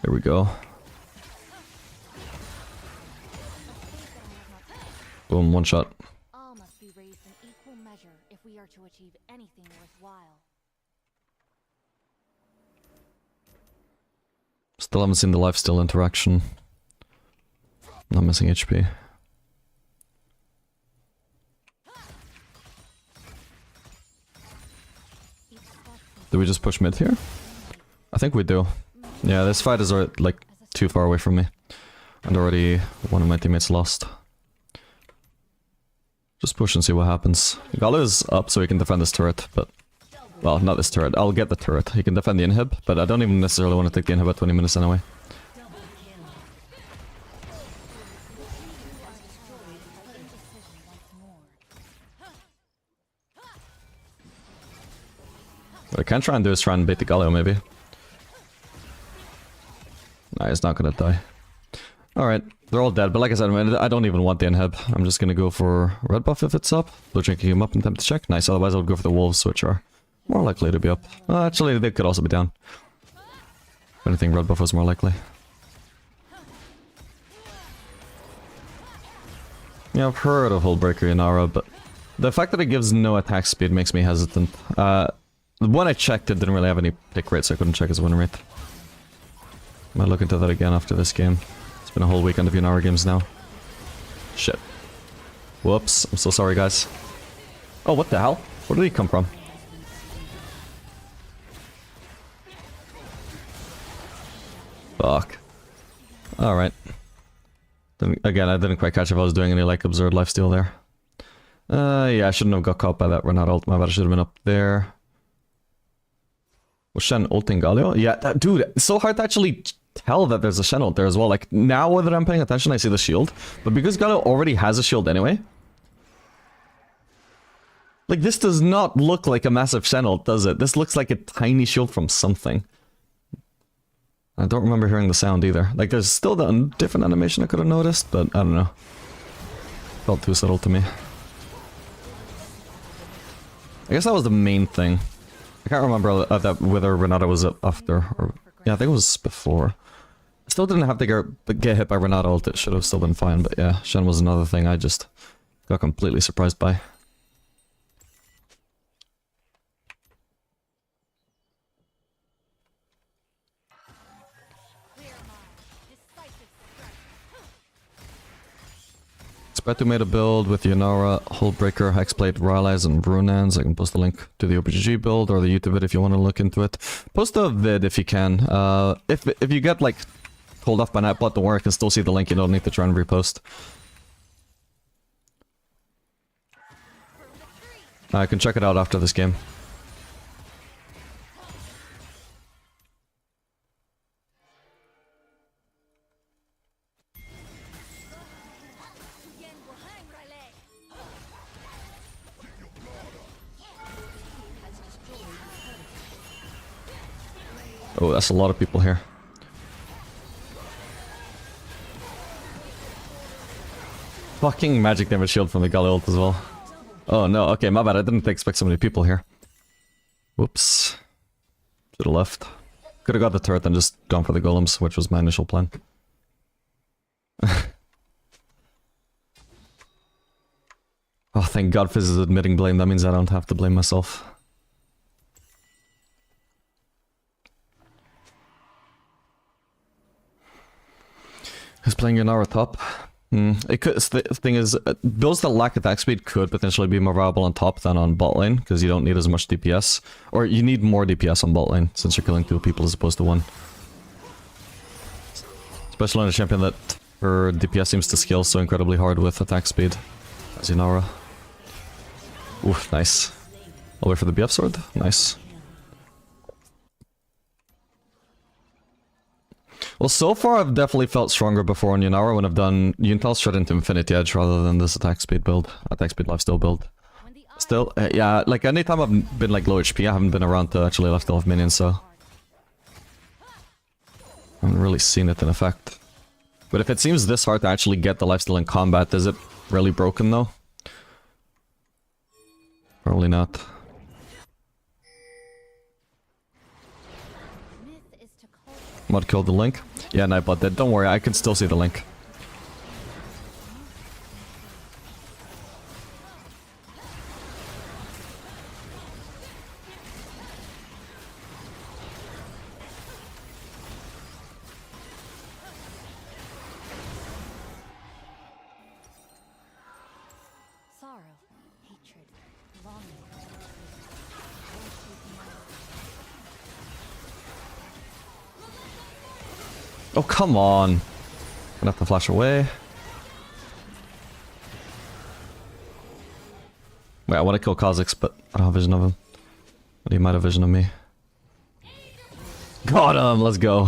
Here we go. Boom, one shot. All must be raised in equal measure if we are to achieve anything worthwhile. Still haven't seen the lifesteal interaction. Not missing HP. Do we just push mid here? I think we do. Yeah, this fight is like too far away from me. And already one of my teammates lost. Just push and see what happens. Gallo is up so he can defend this turret, but... Well, not this turret. I'll get the turret. He can defend the inhib, but I don't even necessarily want to take the inhib at 20 minutes anyway. What I can try and do is try and bait the Galio, maybe. Nah, he's not gonna die. Alright, they're all dead, but like I said, I don't even want the inhib. I'm just gonna go for red buff if it's up. Blue drinking him up in time to check. Nice, otherwise I would go for the wolves, which are more likely to be up. Actually, they could also be down. If anything, red buff was more likely. Yeah, I've heard of Hullbreaker Yunara, but the fact that it gives no attack speed makes me hesitant. When I checked, it didn't really have any pick rate, so I couldn't check his win rate. Might look into that again after this game. It's been a whole weekend of Yunara games now. Shit. Whoops, I'm so sorry, guys. Oh, what the hell? Where did he come from? Fuck. Alright. Again, I didn't quite catch if I was doing any, like, absurd lifesteal there. Yeah, I shouldn't have got caught by that Renata ult. My bad, I should have been up there. Was Shen ulting Galio? Yeah, dude, it's so hard to actually tell that there's a Shen ult there as well. Like, now whether I'm paying attention, I see the shield. But because Galio already has a shield anyway... Like, this does not look like a massive Shen ult, does it? This looks like a tiny shield from something. I don't remember hearing the sound either. Like, there's still the different animation I could have noticed, but I don't know. Felt too subtle to me. I guess that was the main thing. I can't remember that whether Renata was after or... Yeah, I think it was before. I still didn't have to get hit by Renata ult. It should have still been fine, but yeah, Shen was another thing I just got completely surprised by. Spetu made a build with Yunara, Hullbreaker, Hexblade, Rylai's, and Runans. I can post a link to the OPGG build or the YouTube vid if you want to look into it. Post a vid if you can. If you get like told off by Nightbot, don't worry, I can still see the link. You don't need to try and repost. I can check it out after this game. Oh, that's a lot of people here. Fucking magic damage shield from the Galio ult as well. Oh no, okay, my bad, I didn't expect so many people here. Whoops. Should've left. Could've got the turret and just gone for the golems, which was my initial plan. Oh, thank God Fizz is admitting blame, that means I don't have to blame myself. Who's playing Yunara top? It could. The thing is, builds that lack attack speed could potentially be more viable on top than on bot lane, because you don't need as much DPS. Or you need more DPS on bot lane, since you're killing 2 people as opposed to 1. Especially on a champion that her DPS seems to scale so incredibly hard with attack speed. As Yunara. Oof, nice. I'll wait for the BF sword. Nice. Well, so far I've definitely felt stronger before on Yunara when I've done Yuntal straight into Infinity Edge rather than this attack speed build. Attack speed lifesteal build. Still, yeah, like anytime I've been like low HP, I haven't been around to actually lifesteal off minions, so... I haven't really seen it in effect. But if it seems this hard to actually get the lifesteal in combat, is it really broken though? Probably not. Mod killed the link. Yeah, Nightbot did. Don't worry, I can still see the link. Sorrow, hatred, longing. Oh, come on. Gonna have to flash away. Wait, I want to kill Kha'Zix, but I don't have vision of him. But he might have vision of me. Got him! Let's go.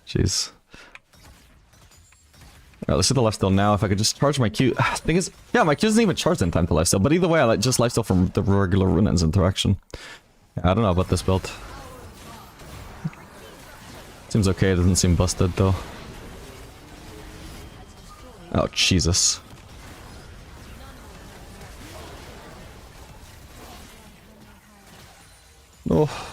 Jeez. Alright, let's do the lifesteal now. If I could just charge my Q. Thing is, yeah, my Q doesn't even charge in time to lifesteal. But either way, I like just lifesteal from the regular Rune's interaction. Yeah, I don't know about this build. Seems okay, it doesn't seem busted though. Oh, Jesus. Oh.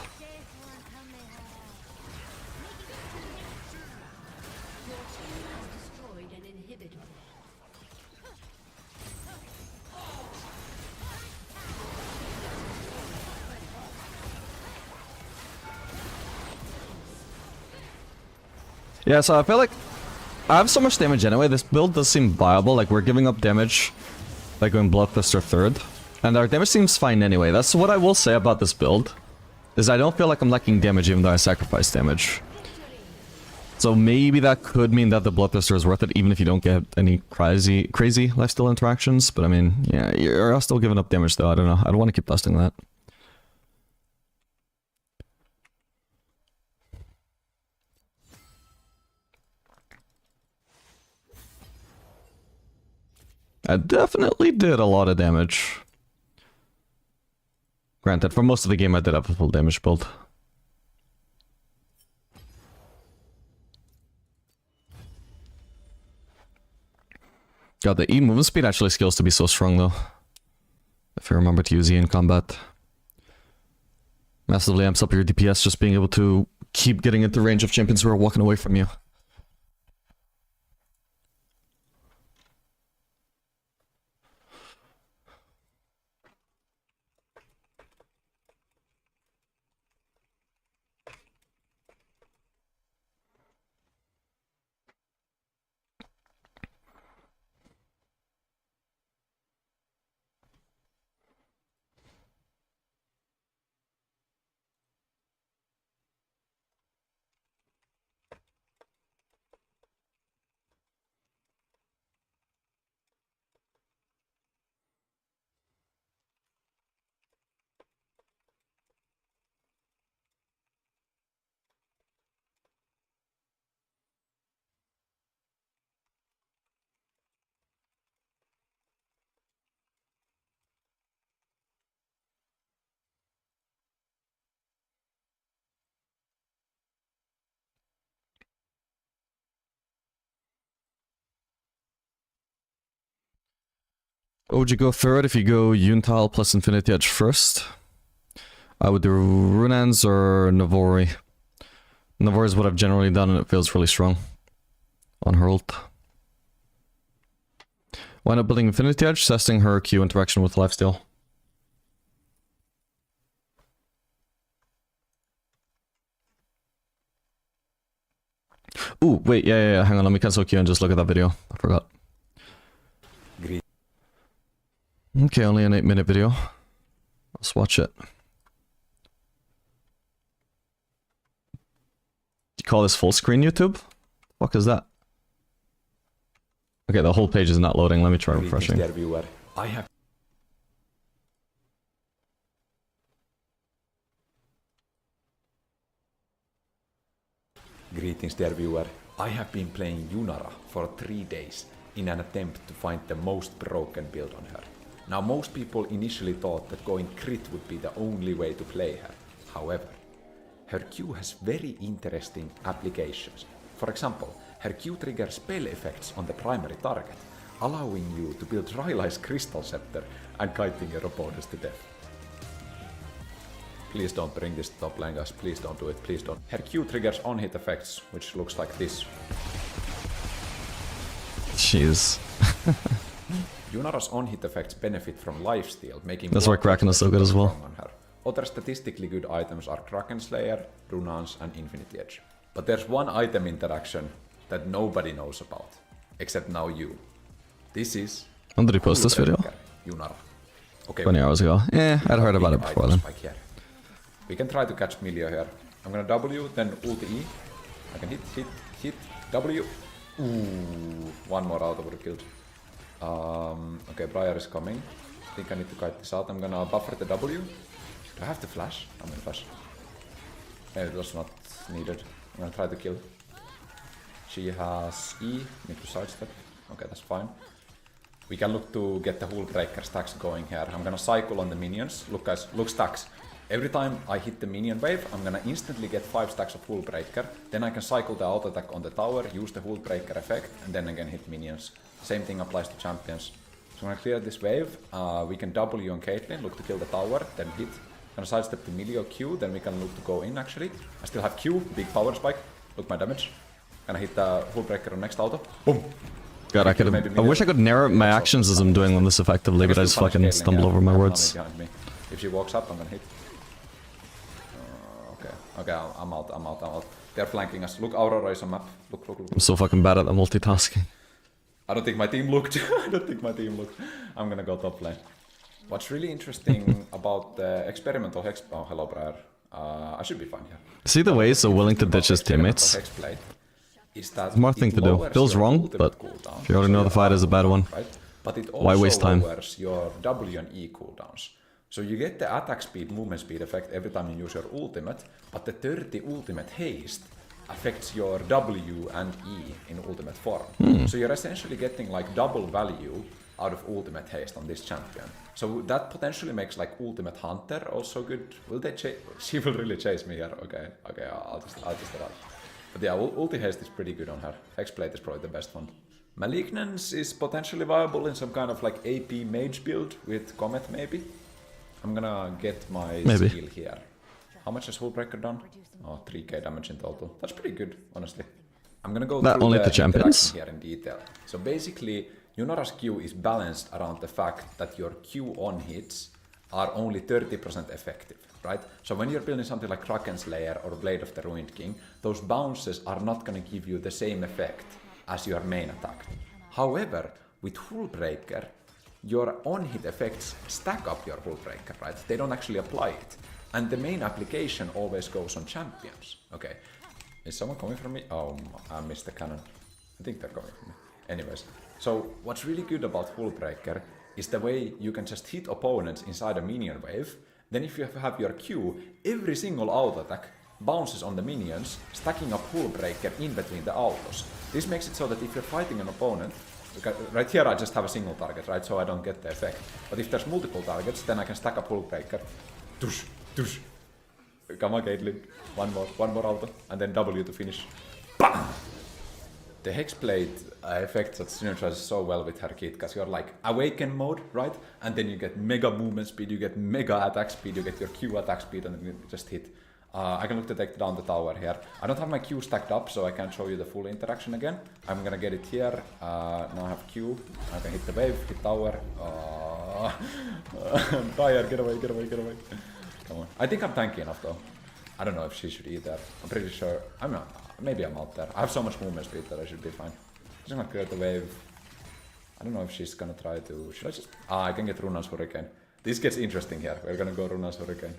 Yeah, so I feel like I have so much damage anyway. This build does seem viable. Like, we're giving up damage by going Bloodthirster third. And our damage seems fine anyway. That's what I will say about this build. Is I don't feel like I'm lacking damage even though I sacrifice damage. So maybe that could mean that the Bloodthirster is worth it even if you don't get any crazy lifesteal interactions. But I mean, yeah, you're still giving up damage though. I don't know. I don't want to keep busting that. I definitely did a lot of damage. Granted, for most of the game I did have a full damage build. God, the E movement speed actually skills to be so strong though. If you remember to use E in combat. Massively amps up your DPS just being able to keep getting into range of champions who are walking away from you. What would you go for it if you go Yuntal plus Infinity Edge first? I would do Runans or Navori. Navori is what I've generally done and it feels really strong on her ult. Why not building Infinity Edge, testing her Q interaction with lifesteal? Ooh, wait, yeah, hang on, let me cancel Q and just look at that video. I forgot. Okay, only an 8-minute video. Let's watch it. You call this full screen YouTube? What is that? Okay, the whole page is not loading. Let me try refreshing. Greetings dear viewer. I have been playing Yunara for 3 days in an attempt to find the most broken build on her. Now most people initially thought that going crit would be the only way to play her. However, her Q has very interesting applications. For example, her Q triggers spell effects on the primary target, allowing you to build Rylai's Crystal Scepter and kiting your opponents to death. Please don't bring this to top lane guys, please don't do it, please don't. Her Q triggers on-hit effects, which looks like this. Jeez. Yunara's on-hit effects benefit from lifesteal, making... That's why Kraken is so good as well. On her. Other statistically good items are Kraken Slayer, Runans and Infinity Edge. But there's one item interaction that nobody knows about, except now you. This is... When did he post this video? Yunara. Okay, 20 hours ago. Yeah, I'd heard about it before then. We can try to catch Milio here. I'm gonna W, then ult E. I can hit, W. Ooh, one more auto would have killed. Okay, Briar is coming. I think I need to kite this out. I'm gonna buffer the W. Do I have to flash? I'm gonna flash. It was not needed. I'm gonna try to kill. She has E, need to sidestep. Okay, that's fine. We can look to get the Hull Breaker stacks going here. I'm gonna cycle on the minions. Look guys, look stacks. Every time I hit the minion wave, I'm gonna instantly get 5 stacks of Hull Breaker. Then I can cycle the auto attack on the tower, use the Hull Breaker effect, and then again hit minions. Same thing applies to champions. So I'm gonna clear this wave. We can W on Caitlyn, look to kill the tower, then hit. Gonna sidestep the Milio Q, then we can look to go in actually. I still have Q, big power spike. Look my damage. Gonna hit the Hull Breaker on next auto. Boom! God, I wish I could narrate my actions as I'm doing them this effectively, but I just fucking stumble over my words. If she walks up, I'm gonna hit. Okay, I'm out. They're flanking us. Look, Aurora is on map. Look. I'm so fucking bad at the multitasking. I don't think my team looked. I'm gonna go top lane. What's really interesting about the experimental hex... Oh, hello, Briar. I should be fine here. See the way he's so willing to ditch his teammates? Smart thing to do. Feels wrong, but if you already know the fight is a bad one, right? But it why waste time? Lowers your W and E cooldowns. So you get the attack speed, movement speed effect every time you use your ultimate, but the 30 ultimate haste affects your W and E in ultimate form. So you're essentially getting like double value out of ultimate haste on this champion. So that potentially makes like ultimate hunter also good. Will they chase? She will really chase me here. Okay, I'll just run. But yeah, ulti haste is pretty good on her. Hexblade is probably the best one. Malignance is potentially viable in some kind of like AP mage build with Comet maybe. I'm gonna get my skill here. How much has Hullbreaker done? Oh, 3k damage in total. That's pretty good, honestly. I'm gonna go through only the champions here in detail. So basically, Yunara's Q is balanced around the fact that your Q on hits are only 30% effective, right? So when you're building something like Kraken Slayer or Blade of the Ruined King, those bounces are not gonna give you the same effect as your main attack. However, with Hullbreaker, your on-hit effects stack up your Hullbreaker, right? They don't actually apply it. And the main application always goes on champions. Okay, is someone coming from me? Oh, I missed the cannon. I think they're coming from me. Anyways, so what's really good about Hullbreaker is the way you can just hit opponents inside a minion wave. Then if you have your Q, every single auto attack bounces on the minions, stacking up Hullbreaker in between the autos. This makes it so that if you're fighting an opponent, right here I just have a single target, right, so I don't get the effect. But if there's multiple targets, then I can stack up Hullbreaker. Tush, tush. Come on, Caitlyn. One more auto, and then W to finish. Bam! The Hexblade effect that synergizes so well with her kit, because you're like awaken mode, right? And then you get mega movement speed, you get mega attack speed, you get your Q attack speed, and then you just hit. I can look to take down the tower here. I don't have my Q stacked up, so I can't show you the full interaction again. I'm gonna get it here. Now I have Q. I can hit the wave, hit tower. I'm tired. Get away. Come on. I think I'm tanky enough though. I don't know if she should either. I'm pretty sure. I'm not. Maybe I'm out there. I have so much movement speed that I should be fine. Just gonna clear the wave. I don't know if she's gonna try to. Should I just? I can get Runan's Hurricane. This gets interesting here. We're gonna go Runan's Hurricane.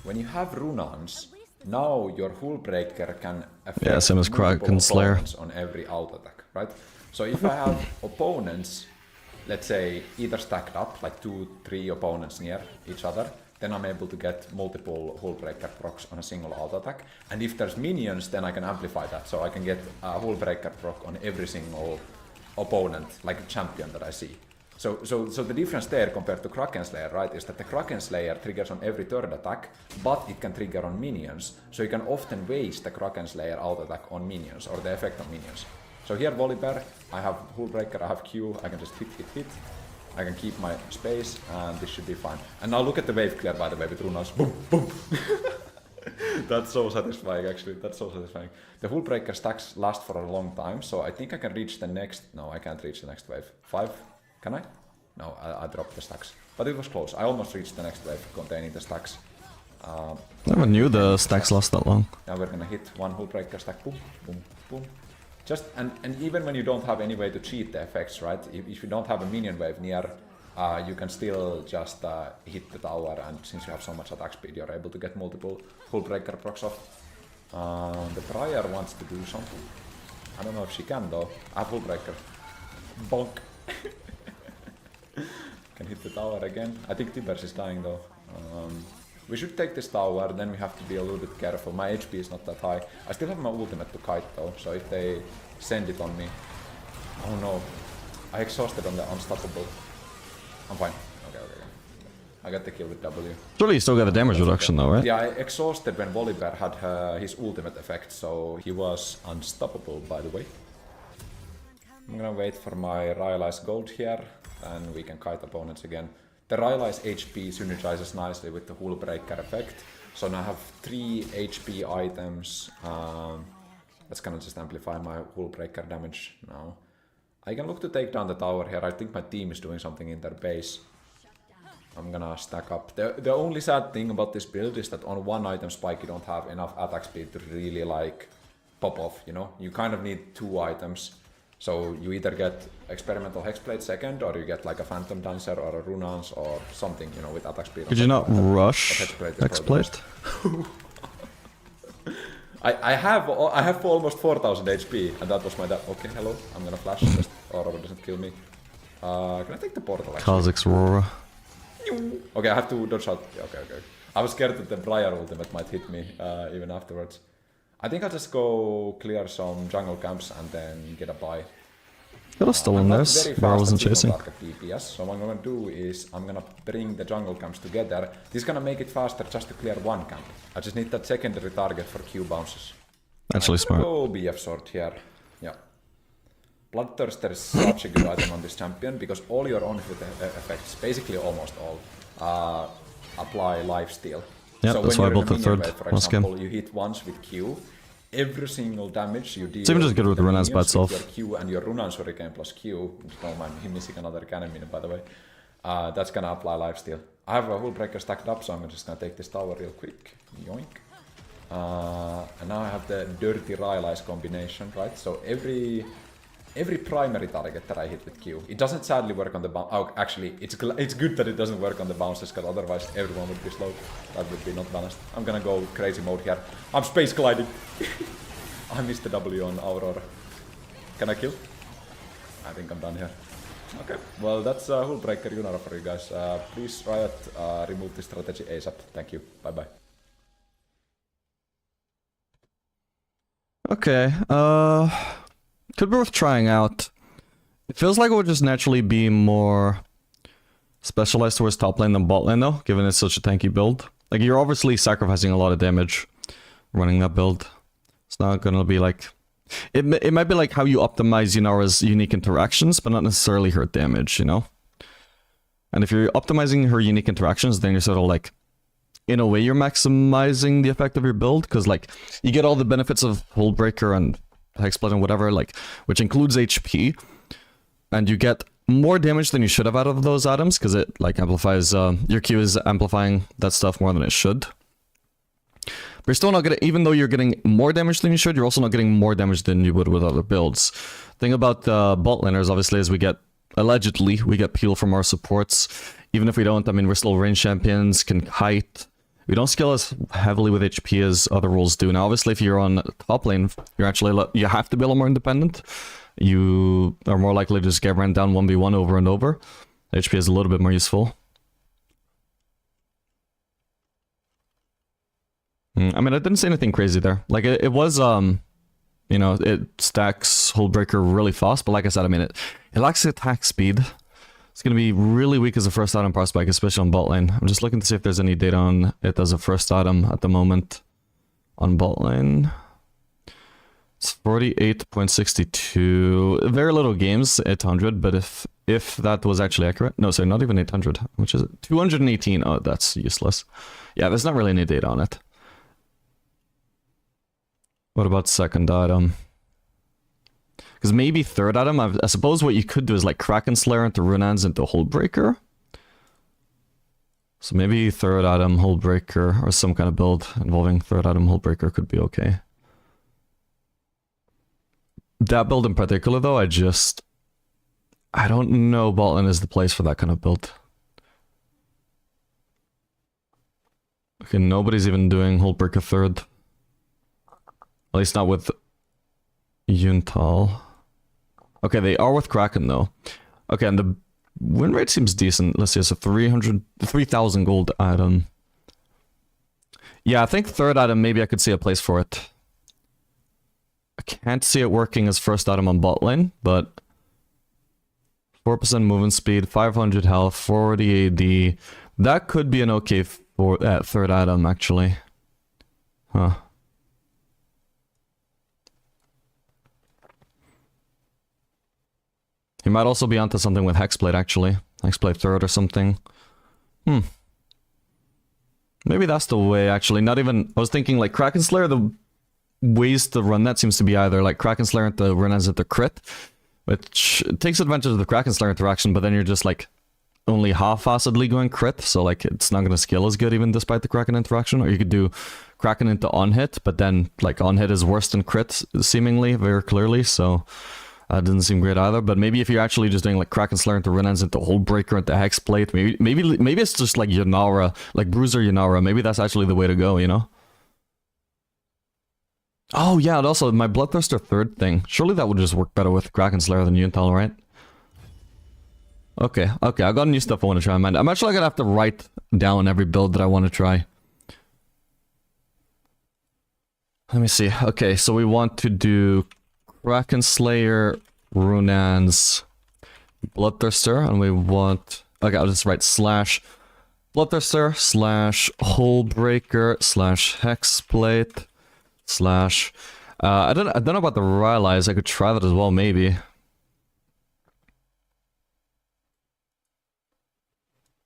When you have Runans, now your Hullbreaker can affect same as Kraken Slayer on every auto attack, right? So if I have opponents, let's say either stacked up, like 2-3 opponents near each other, then I'm able to get multiple Hullbreaker procs on a single auto attack. And if there's minions, then I can amplify that, so I can get a Hullbreaker proc on every single opponent, like a champion that I see. So the difference there compared to Kraken Slayer, right, is that the Kraken Slayer triggers on every third attack, but it can trigger on minions. So you can often waste the Kraken Slayer auto attack on minions, or the effect on minions. So here Volibear, I have Hullbreaker, I have Q, I can just hit. I can keep my space, and this should be fine. And now look at the wave clear, by the way, with Runans. Boom, boom. That's so satisfying, actually. That's so satisfying. The Hullbreaker stacks last for a long time, so I think I can reach the next... No, I can't reach the next wave. 5? Can I? No, I dropped the stacks. But it was close. I almost reached the next wave containing the stacks. Never knew the stacks last that long. Now we're gonna hit one Hullbreaker stack. Boom, boom, boom. Just and even when you don't have any way to cheat the effects, right? If you don't have a minion wave near, you can still just hit the tower, and since you have so much attack speed, you're able to get multiple Hullbreaker procs off. The Briar wants to do something. I don't know if she can though. I have Hullbreaker. Bonk. Can hit the tower again. I think Tibers is dying though. We should take this tower, then we have to be a little bit careful. My HP is not that high. I still have my ultimate to kite though, so if they send it on me... Oh no. I exhausted on the unstoppable. I'm fine. Okay. I got the kill with W. Surely you still got the damage reduction though, right? Yeah, I exhausted when Volibear had his ultimate effect, so he was unstoppable, by the way. I'm gonna wait for my Rylai's gold here, and we can kite opponents again. The Rylai's HP synergizes nicely with the Hullbreaker effect, so now I have 3 HP items. That's gonna just amplify my Hullbreaker damage now. I can look to take down the tower here. I think my team is doing something in their base. I'm gonna stack up. The only sad thing about this build is that on one item spike you don't have enough attack speed to really like pop off, you know? You kind of need 2 items. So you either get Experimental Hexblade second, or you get like a Phantom Dancer or a Runans or something, you know, with attack speed. Could you not rush Hexblade? I have almost 4000 HP, and that was my okay, hello, I'm gonna flash, just Aurora doesn't kill me. Can I take the portal actually? Kha'Zix Aurora. Okay, I have to dodge out. Okay. I was scared that the Briar ultimate might hit me even afterwards. I think I'll just go clear some jungle camps and then get a buy. Got a still in I'm not this, very where I fast wasn't at chasing. single target DPS, so what I'm gonna do is I'm gonna bring the jungle camps together. This is gonna make it faster just to clear one camp. I just need that secondary target for Q bounces. Actually smart. Oh, BF sword here. Yeah. Bloodthirster is such a good item on this champion because all your own effects, basically almost all, apply lifesteal. Yeah, so that's when why I you're in built a the minion third wave, for last game. example, you hit once with Q, every single damage you deal It's even just good with the Runans by minions itself. with your Q and your Runan Shuriken plus Q, don't mind me missing another cannon minion by the way, that's gonna apply lifesteal. I have a Hullbreaker stacked up, so I'm just gonna take this tower real quick. Yoink. And now I have the Dirty Rylai's combination, right? So every primary target that I hit with Q, it doesn't sadly work on the bounce. Oh, actually, it's good that it doesn't work on the bounces, because otherwise everyone would be slow. That would be not balanced. I'm gonna go crazy mode here. I'm space gliding. I missed the W on Aurora. Can I kill? I think I'm done here. Okay, well that's Hullbreaker Yunara for you guys. Please Riot, remove this strategy ASAP. Thank you. Bye bye. Okay, could be worth trying out. It feels like it would just naturally be more specialized towards top lane than bot lane though, given it's such a tanky build. Like, you're obviously sacrificing a lot of damage running that build. It's not gonna be like... It might be like how you optimize Yunara's unique interactions, but not necessarily her damage, you know? And if you're optimizing her unique interactions, then you're sort of like... In a way, you're maximizing the effect of your build, because like, you get all the benefits of Hullbreaker and Hexblade and whatever, like, which includes HP, and you get more damage than you should have out of those items, because it like amplifies, your Q is amplifying that stuff more than it should. But you're still not getting, even though you're getting more damage than you should, you're also not getting more damage than you would with other builds. Thing about bot laners, obviously, is we get, allegedly, we get peel from our supports. Even if we don't, I mean, we're still range champions, can kite. We don't scale as heavily with HP as other roles do. Now, obviously, if you're on top lane, you're actually, you have to be a little more independent. You are more likely to just get ran down 1v1 over and over. HP is a little bit more useful. I mean, I didn't say anything crazy there. Like, it was, you know, it stacks Hullbreaker really fast, but like I said, I mean, it lacks attack speed. It's going to be really weak as a first item prospect, especially on bot lane. I'm just looking to see if there's any data on it as a first item at the moment on bot lane. It's 48.62. Very little games, 800, but if that was actually accurate... No, sorry, not even 800. Which is it? 218. Oh, that's useless. Yeah, there's not really any data on it. What about second item? Because maybe third item, I suppose what you could do is like Kraken Slayer into Runans into Hullbreaker. So maybe third item Hullbreaker or some kind of build involving third item Hullbreaker could be okay. That build in particular though, I don't know bot lane is the place for that kind of build. Okay, nobody's even doing Hullbreaker third. At least not with Yuntal. Okay, they are with Kraken though. Okay, and the win rate seems decent. Let's see, it's a 3,000 gold item. Yeah, I think third item, maybe I could see a place for it. I can't see it working as first item on bot lane, but 4% movement speed, 500 health, 40 AD. That could be an okay for third item, actually. Huh. He might also be onto something with Hexblade, actually. Hexblade third or something. Maybe that's the way, actually. Not even... I was thinking, like, Kraken Slayer, the ways to run that seems to be either, like, Kraken Slayer into Runans into crit, which takes advantage of the Kraken Slayer interaction, but then you're just, like, only half-assedly going crit, so, like, it's not going to scale as good even despite the Kraken interaction. Or you could do Kraken into on-hit, but then, like, on-hit is worse than crit, seemingly, very clearly, so... That doesn't seem great either, but maybe if you're actually just doing like Kraken Slayer into Runans into Hullbreaker into Hexblade, maybe it's just like Yunara, like Bruiser Yunara, maybe that's actually the way to go, you know? Oh yeah, and also my Bloodthirster third thing, surely that would just work better with Kraken Slayer than Yuntal, right? Okay, I got new stuff I want to try, man. I'm actually gonna have to write down every build that I want to try. Let me see, okay, so we want to do... Kraken Slayer, Runan's Bloodthirster, and we want... Okay, I'll just write slash Bloodthirster slash Hullbreaker slash Hexplate slash... I don't know about the Rylai's. I could try that as well, maybe.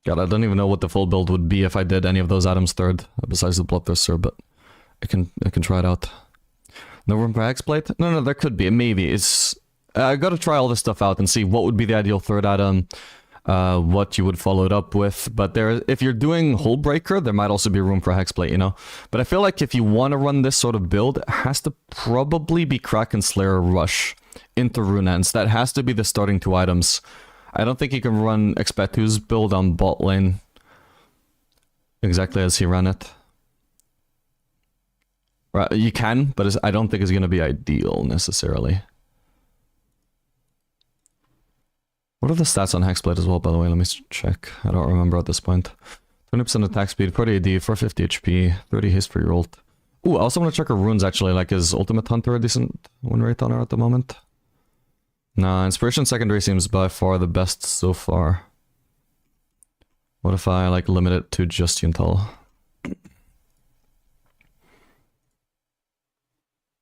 God, I don't even know what the full build would be if I did any of those items third, besides the Bloodthirster, but I can try it out. No room for Hexplate? No, there could be. Maybe. It's... I gotta try all this stuff out and see what would be the ideal third item, what you would follow it up with. But if you're doing Hullbreaker, there might also be room for Hexplate, you know? But I feel like if you want to run this sort of build, it has to probably be Kraken Slayer Rush into Runans. That has to be the starting two items. I don't think you can run Expetu's build on bot lane exactly as he ran it. Right, you can, but I don't think it's going to be ideal necessarily. What are the stats on Hexblade as well, by the way? Let me check. I don't remember at this point. 20% attack speed, 40 AD, 450 HP, 30 haste for your ult. Ooh, I also want to check her runes actually. Like, is Ultimate Hunter a decent win rate on her at the moment? Nah, Inspiration Secondary seems by far the best so far. What if I, like, limit it to just Yuntal?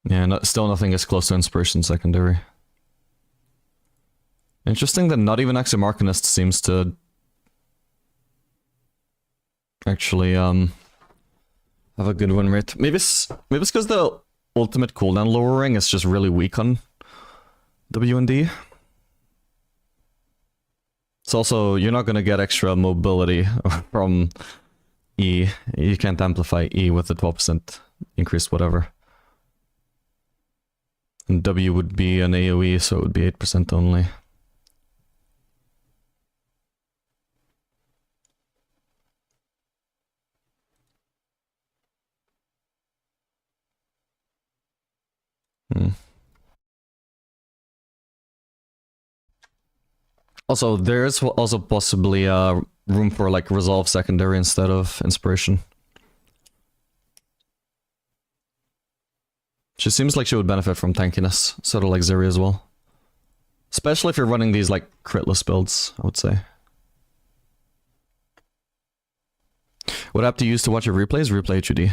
Yeah, still nothing is close to Inspiration Secondary. Interesting that not even Aximarcanist seems to actually have a good win rate. Maybe it's because the ultimate cooldown lowering is just really weak on W and D. It's also, you're not gonna get extra mobility from E. You can't amplify E with the 12% increase whatever. And W would be an AoE, so it would be 8% only. Also, there is also possibly room for like Resolve Secondary instead of Inspiration. She seems like she would benefit from tankiness, sort of like Zeri as well. Especially if you're running these like critless builds, I would say. What app do you use to watch your replays? Replay HUD.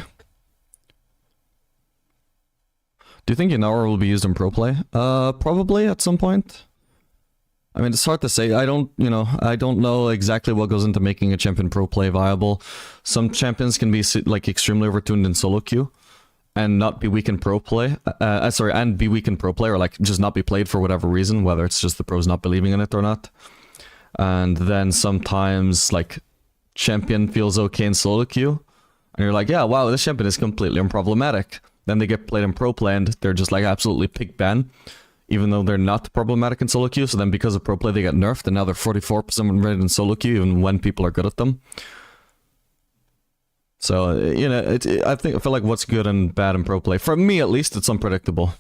Do you think Yunara will be used in pro play? Probably at some point. I mean, it's hard to say. I don't know exactly what goes into making a champion pro play viable. Some champions can be like extremely overtuned in solo queue and not be weak in pro play. And be weak in pro play or like just not be played for whatever reason, whether it's just the pros not believing in it or not. And then sometimes like champion feels okay in solo queue and you're like, yeah, wow, this champion is completely unproblematic. Then they get played in pro play and they're just like absolutely pig ban, even though they're not problematic in solo queue. So then because of pro play they get nerfed and now they're 44% win rate in solo queue even when people are good at them. So, you know, I feel like what's good and bad in pro play, for me at least, it's unpredictable.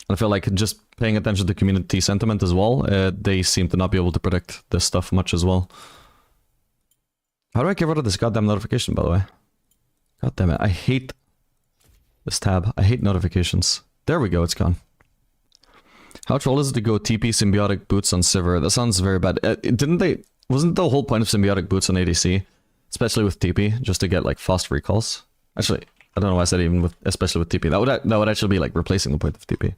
I feel like just paying attention to community sentiment as well, they seem to not be able to predict this stuff much as well. How do I get rid of this goddamn notification, by the way? God damn it, I hate this tab. I hate notifications. There we go, it's gone. How troll is it to go TP symbiotic boots on Sivir? That sounds very bad. Wasn't the whole point of symbiotic boots on ADC, especially with TP, just to get like fast recalls? Actually, I don't know why I said even with, especially with TP. That would actually be like replacing the point of TP.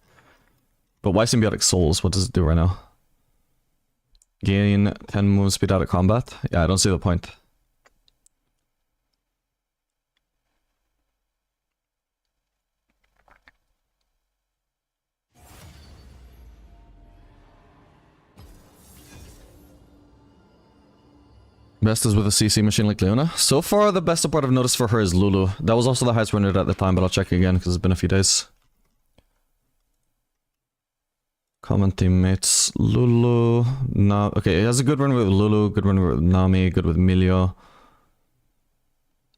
But why symbiotic souls? What does it do right now? Gain 10 move speed out of combat? Yeah, I don't see the point. Best is with a CC machine like Leona. So far, the best support I've noticed for her is Lulu. That was also the highest win rate at the time, but I'll check again because it's been a few days. Common teammates. Lulu. No. Okay, it has a good run with Lulu, good run with Nami, good with Milio.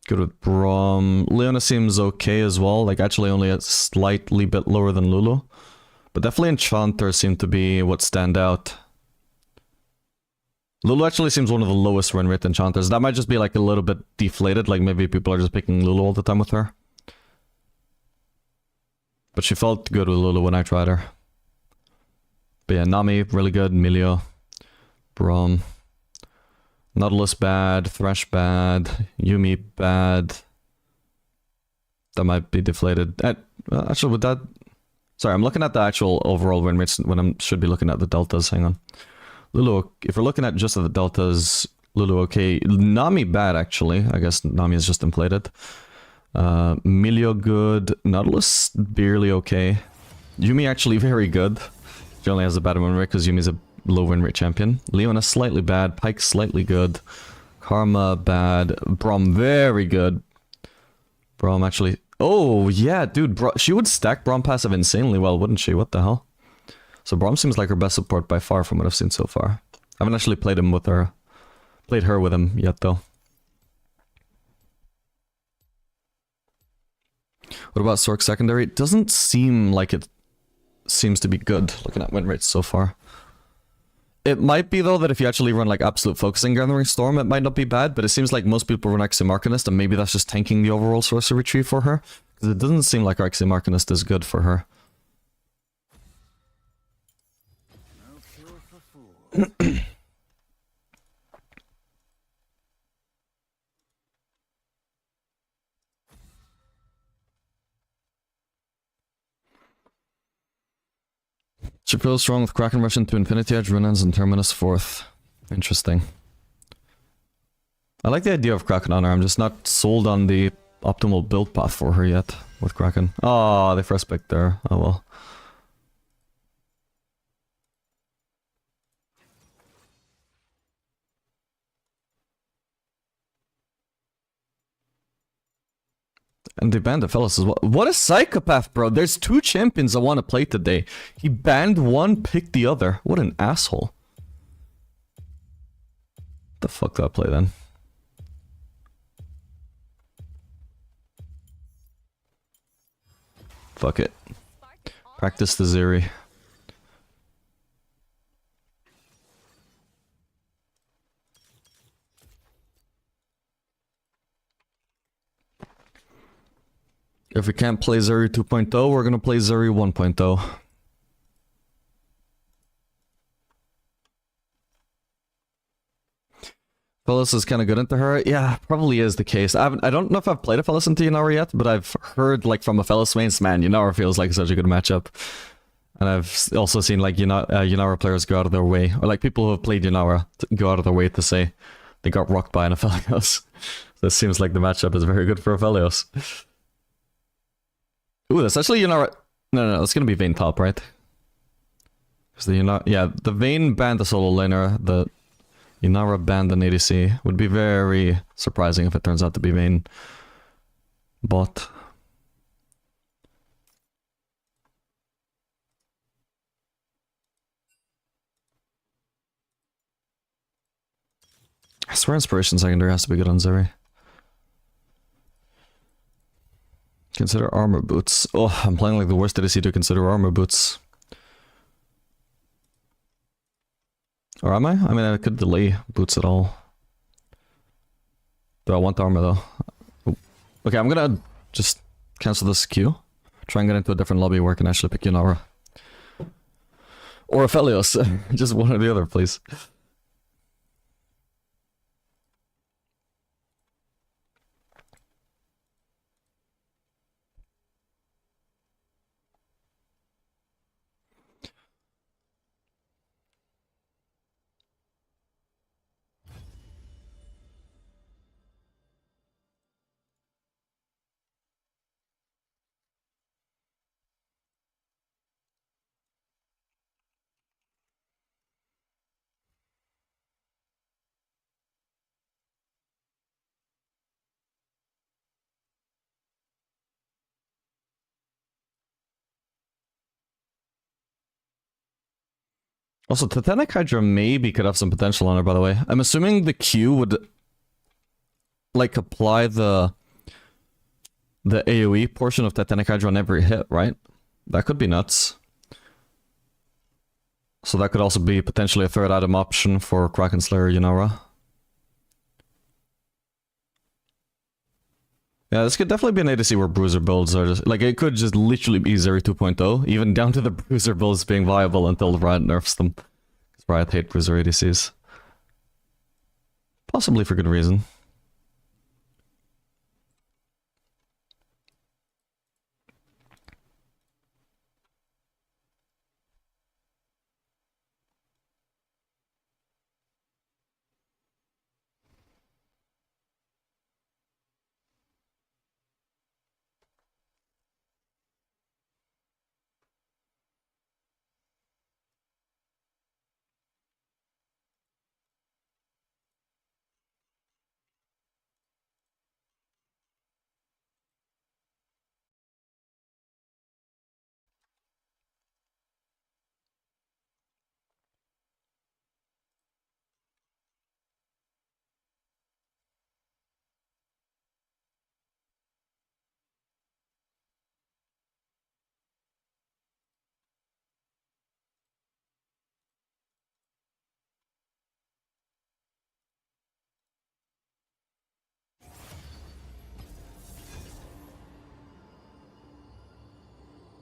Good with Braum. Leona seems okay as well, like actually only a slightly bit lower than Lulu. But definitely Enchanter seem to be what stand out. Lulu actually seems one of the lowest win rate enchanters. That might just be like a little bit deflated, like maybe people are just picking Lulu all the time with her. But she felt good with Lulu when I tried her. But yeah, Nami, really good. Milio. Braum. Nautilus bad. Thresh bad. Yumi bad. That might be deflated. Actually, would that... Sorry, I'm looking at the actual overall win rates when I should be looking at the deltas. Hang on. Lulu, if we're looking at just the deltas, Lulu okay. Nami bad, actually. I guess Nami is just inflated. Milio good. Nautilus barely okay. Yumi actually very good. She only has a bad win rate because Yumi's a low win rate champion. Leona slightly bad. Pyke slightly good. Karma bad. Braum very good. Braum actually... Oh, yeah, dude. She would stack Braum passive insanely well, wouldn't she? What the hell? So Braum seems like her best support by far from what I've seen so far. I haven't actually played him with her. Played her with him yet, though. What about Sork secondary? It doesn't seem like it seems to be good, looking at win rates so far. It might be, though, that if you actually run, like, Absolute Focusing Gathering Storm, it might not be bad, but it seems like most people run Axiom Arcanist, and maybe that's just tanking the overall sorcery tree for her. Because it doesn't seem like Axiom Arcanist is good for her. No cure for fools. She feels strong with Kraken Rush into Infinity Edge, Runaan's, and Terminus 4th. Interesting. I like the idea of Kraken on her, I'm just not sold on the optimal build path for her yet with Kraken. Oh, they first picked there. Oh well. And they banned the fellas as well. What a psychopath, bro. There's two champions I want to play today. He banned one, picked the other. What an asshole. The fuck do I play then? Fuck it. Practice the Zeri. If we can't play Zeri 2.0, we're gonna play Zeri 1.0. Fellas is kind of good into her. Yeah, probably is the case. I don't know if I've played a Fellas into Yunara yet, but I've heard like from a Fellas mains, man, Yunara feels like such a good matchup. And I've also seen like Yunara players go out of their way, or like people who have played Yunara go out of their way to say they got rocked by an Aphelios. So it seems like the matchup is very good for Aphelios. Ooh, that's actually Yunara. No, that's gonna be Vayne top, right? Because the Yunara, yeah, the Vayne banned the solo laner, the Yunara banned an ADC. Would be very surprising if it turns out to be Vayne bot. I swear Inspiration Secondary has to be good on Zeri. Consider armor boots. Oh, I'm playing like the worst ADC to consider armor boots. Or am I? I mean, I could delay boots at all. Do I want armor though? Okay, I'm gonna just cancel this queue. Try and get into a different lobby where I can actually pick Yunara. Or Aphelios. Just one or the other, please. Also, Titanic Hydra maybe could have some potential on her, by the way. I'm assuming the Q would, like, apply the AoE portion of Titanic Hydra on every hit, right? That could be nuts. So that could also be potentially a third item option for Kraken Slayer Yunara. Yeah, this could definitely be an ADC where bruiser builds are just... Like, it could just literally be Zeri 2.0, even down to the bruiser builds being viable until Riot nerfs them. Because Riot hate bruiser ADCs. Possibly for good reason.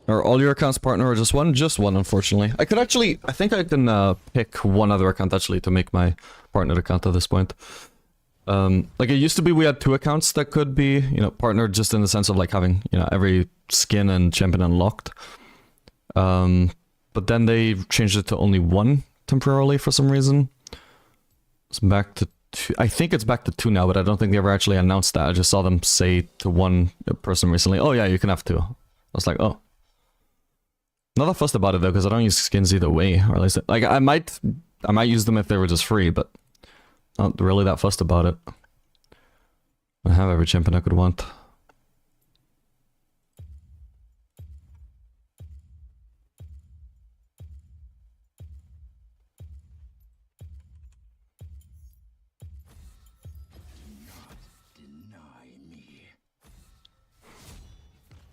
Are all your accounts partner or just one? Just one, unfortunately. I could actually... I think I can pick one other account, actually, to make my partnered account at this point. Like, it used to be we had 2 accounts that could be, you know, partnered just in the sense of, like, having, you know, every skin and champion unlocked. But then they changed it to only 1 temporarily for some reason. It's back to 2. I think it's back to 2 now, but I don't think they ever actually announced that. I just saw them say to one person recently, oh yeah, you can have 2. I was like, oh. Not that fussed about it though, because I don't use skins either way, or at least like I might use them if they were just free, but not really that fussed about it. I have every champion I could want.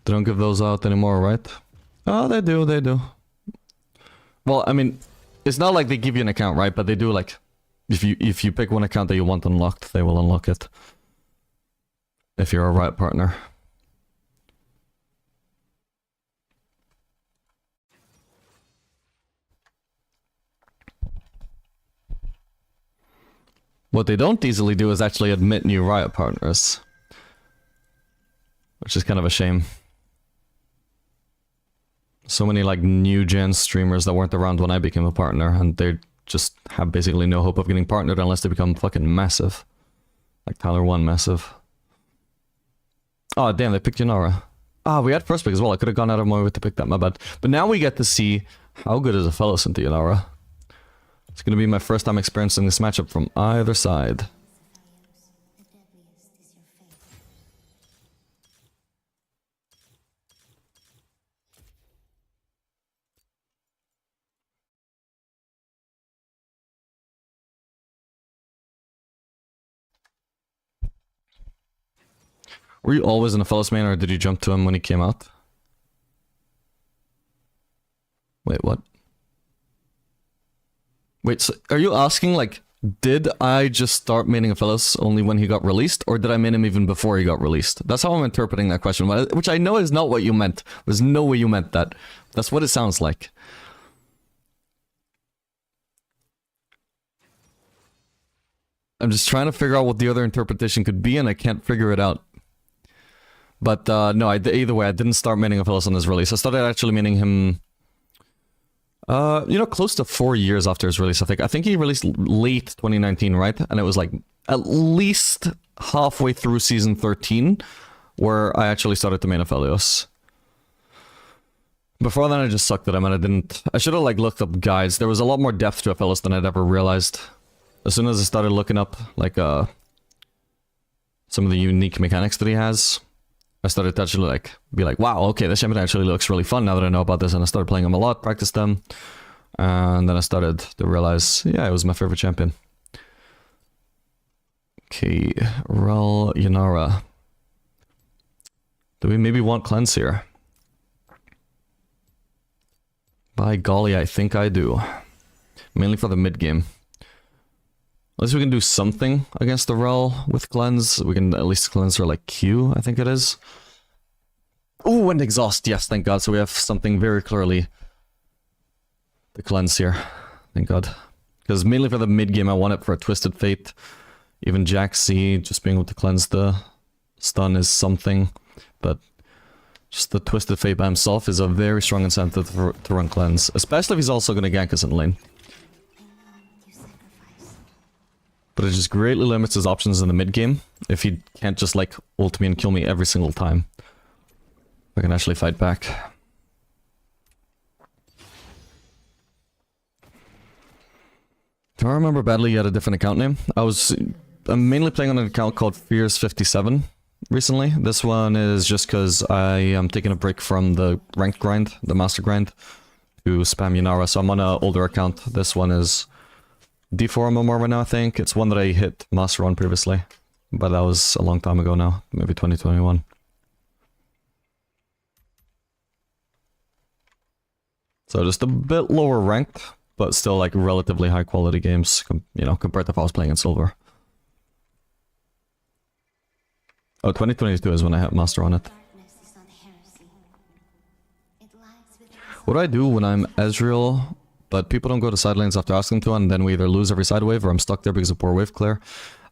They don't give those out anymore, right? Oh, they do, they do. Well, I mean, it's not like they give you an account, right? But they do, like, if you pick one account that you want unlocked, they will unlock it. If you're a Riot partner. What they don't easily do is actually admit new Riot partners. Which is kind of a shame. So many like new gen streamers that weren't around when I became a partner, and they just have basically no hope of getting partnered unless they become fucking massive. Like Tyler 1 massive. Oh damn, they picked Yunara. Ah, we had first pick as well. I could have gone out of my way to pick that, my bad. But now we get to see how good is a fellow into Yunara. It's gonna be my first time experiencing this matchup from either side. Were you always in a Fellas main, or did you jump to him when he came out? Wait, what? Wait, so are you asking, like, did I just start maining a Fellas only when he got released, or did I main him even before he got released? That's how I'm interpreting that question, which I know is not what you meant. There's no way you meant that. That's what it sounds like. I'm just trying to figure out what the other interpretation could be, and I can't figure it out. But no, either way, I didn't start maining a Fellas on his release. I started actually maining him, you know, close to 4 years after his release, I think. I think he released late 2019, right? And it was like at least halfway through season 13 where I actually started to main Aphelios. Before then, I just sucked at him, and I should have like looked up guides. There was a lot more depth to Aphelios than I'd ever realized. As soon as I started looking up like some of the unique mechanics that he has, I started to actually like be like, wow, okay, this champion actually looks really fun now that I know about this, and I started playing him a lot, practiced them, and then I started to realize, yeah, it was my favorite champion. Okay, Ral Yunara. Do we maybe want cleanse here? By golly, I think I do. Mainly for the mid game. Unless we can do something against the Rel with cleanse. We can at least cleanse her like Q, I think it is. Ooh, and exhaust, yes, thank god. So we have something very clearly to cleanse here. Thank god. Because mainly for the mid game I want it for a Twisted Fate. Even Jack C, just being able to cleanse the stun is something. But just the Twisted Fate by himself is a very strong incentive to run cleanse. Especially if he's also going to gank us in lane. But it just greatly limits his options in the mid game if he can't just like ult me and kill me every single time. I can actually fight back. Do I remember badly you had a different account name? I'm mainly playing on an account called Fears57 recently. This one is just because I am taking a break from the ranked grind, the master grind, to spam Yunara, so I'm on an older account. This one is D4 MMR right now, I think. It's one that I hit master on previously, but that was a long time ago now, maybe 2021. So just a bit lower ranked, but still like relatively high quality games, you know, compared to if I was playing in silver. Oh, 2022 is when I hit master on it. What do I do when I'm Ezreal, but people don't go to side lanes after asking to, and then we either lose every side wave or I'm stuck there because of poor wave clear?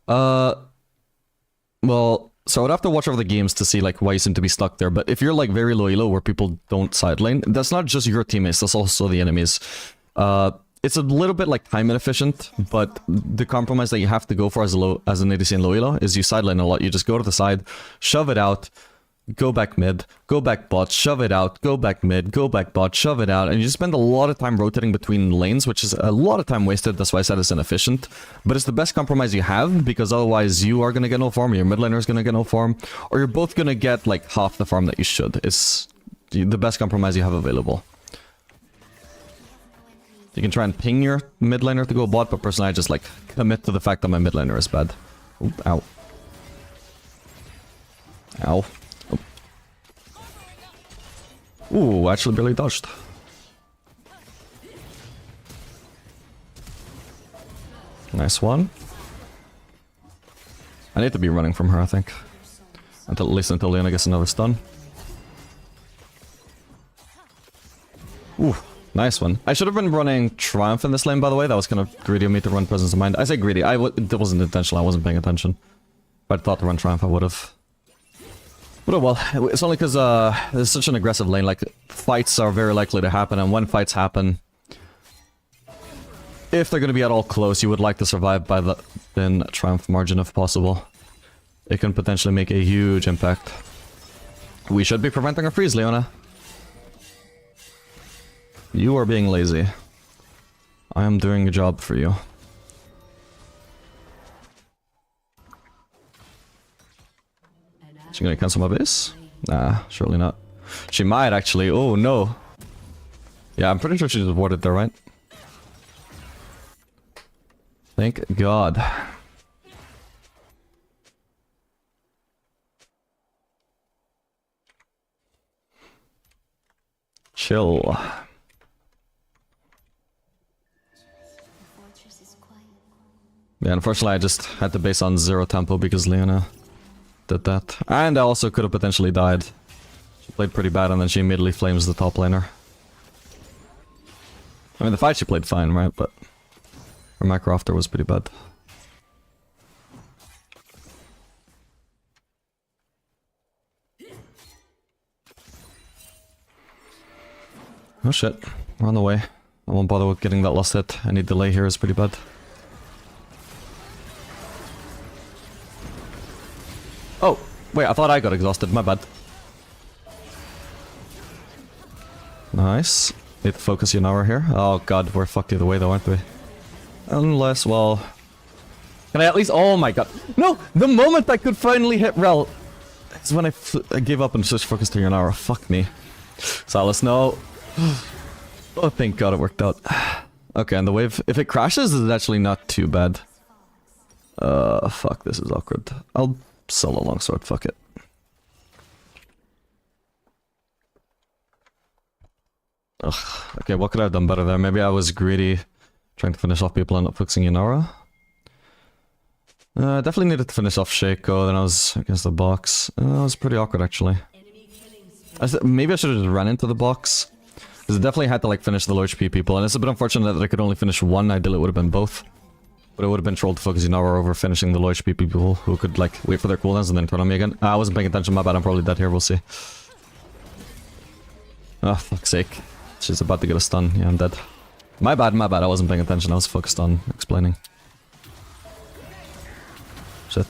Well, so I would have to watch over the games to see like why you seem to be stuck there, but if you're like very low elo where people don't side lane, that's not just your teammates, that's also the enemies. It's a little bit like time inefficient, but the compromise that you have to go for as an ADC in low elo is you side lane a lot. You just go to the side, shove it out, go back mid, go back bot, shove it out, go back mid, go back bot, shove it out, and you just spend a lot of time rotating between lanes, which is a lot of time wasted. That's why I said it's inefficient. But it's the best compromise you have, because otherwise you are going to get no farm, your mid laner is going to get no farm, or you're both going to get like half the farm that you should. It's the best compromise you have available. You can try and ping your mid laner to go bot, but personally I just like commit to the fact that my mid laner is bad. Ooh, ow. Ow. Ooh, actually barely dodged. Nice one. I need to be running from her, I think. At least until Leona gets another stun. Ooh, nice one. I should have been running Triumph in this lane, by the way. That was kind of greedy of me to run Presence of Mind. I say greedy. It wasn't intentional. I wasn't paying attention. If I'd thought to run Triumph, I would have. But oh well, it's only because there's such an aggressive lane, like, fights are very likely to happen, and when fights happen, if they're going to be at all close, you would like to survive by the thin Triumph margin if possible. It can potentially make a huge impact. We should be preventing a freeze, Leona. You are being lazy. I am doing a job for you. She gonna cancel my base? Nah, surely not. She might actually. Oh no. Yeah, I'm pretty sure she just warded there, right? Thank God. Chill. Yeah, unfortunately I just had to base on 0 tempo because Leona did that. And I also could have potentially died. She played pretty bad and then she immediately flames the top laner. I mean, the fight she played fine, right? But her macro after was pretty bad. Oh shit, we're on the way. I won't bother with getting that last hit. Any delay here is pretty bad. Oh, wait, I thought I got exhausted, my bad. Nice. Need to focus Yunara here. Oh god, we're fucked either way though, aren't we? Unless, well... Can I at least... Oh my god. No! The moment I could finally hit Rel is when I gave up and just focused to Yunara. Fuck me. Silas, no. Oh, thank god it worked out. Okay, and the wave... If it crashes, it's actually not too bad. Fuck, this is awkward. I'll solo longsword, fuck it. Ugh, okay, what could I have done better there? Maybe I was greedy, trying to finish off people and not fixing Yunara. Definitely needed to finish off Shaco, then I was against the box. It was pretty awkward, actually. Maybe I should have just run into the box. Because I definitely had to, like, finish the low HP people, and it's a bit unfortunate that I could only finish one. Ideally, it would have been both. But it would have been trolled to focus Yunara over finishing the low HP people who could, like, wait for their cooldowns and then turn on me again. I wasn't paying attention, my bad, I'm probably dead here, we'll see. Oh, fuck's sake. She's about to get a stun. Yeah, I'm dead. My bad, I wasn't paying attention, I was focused on explaining. Shit.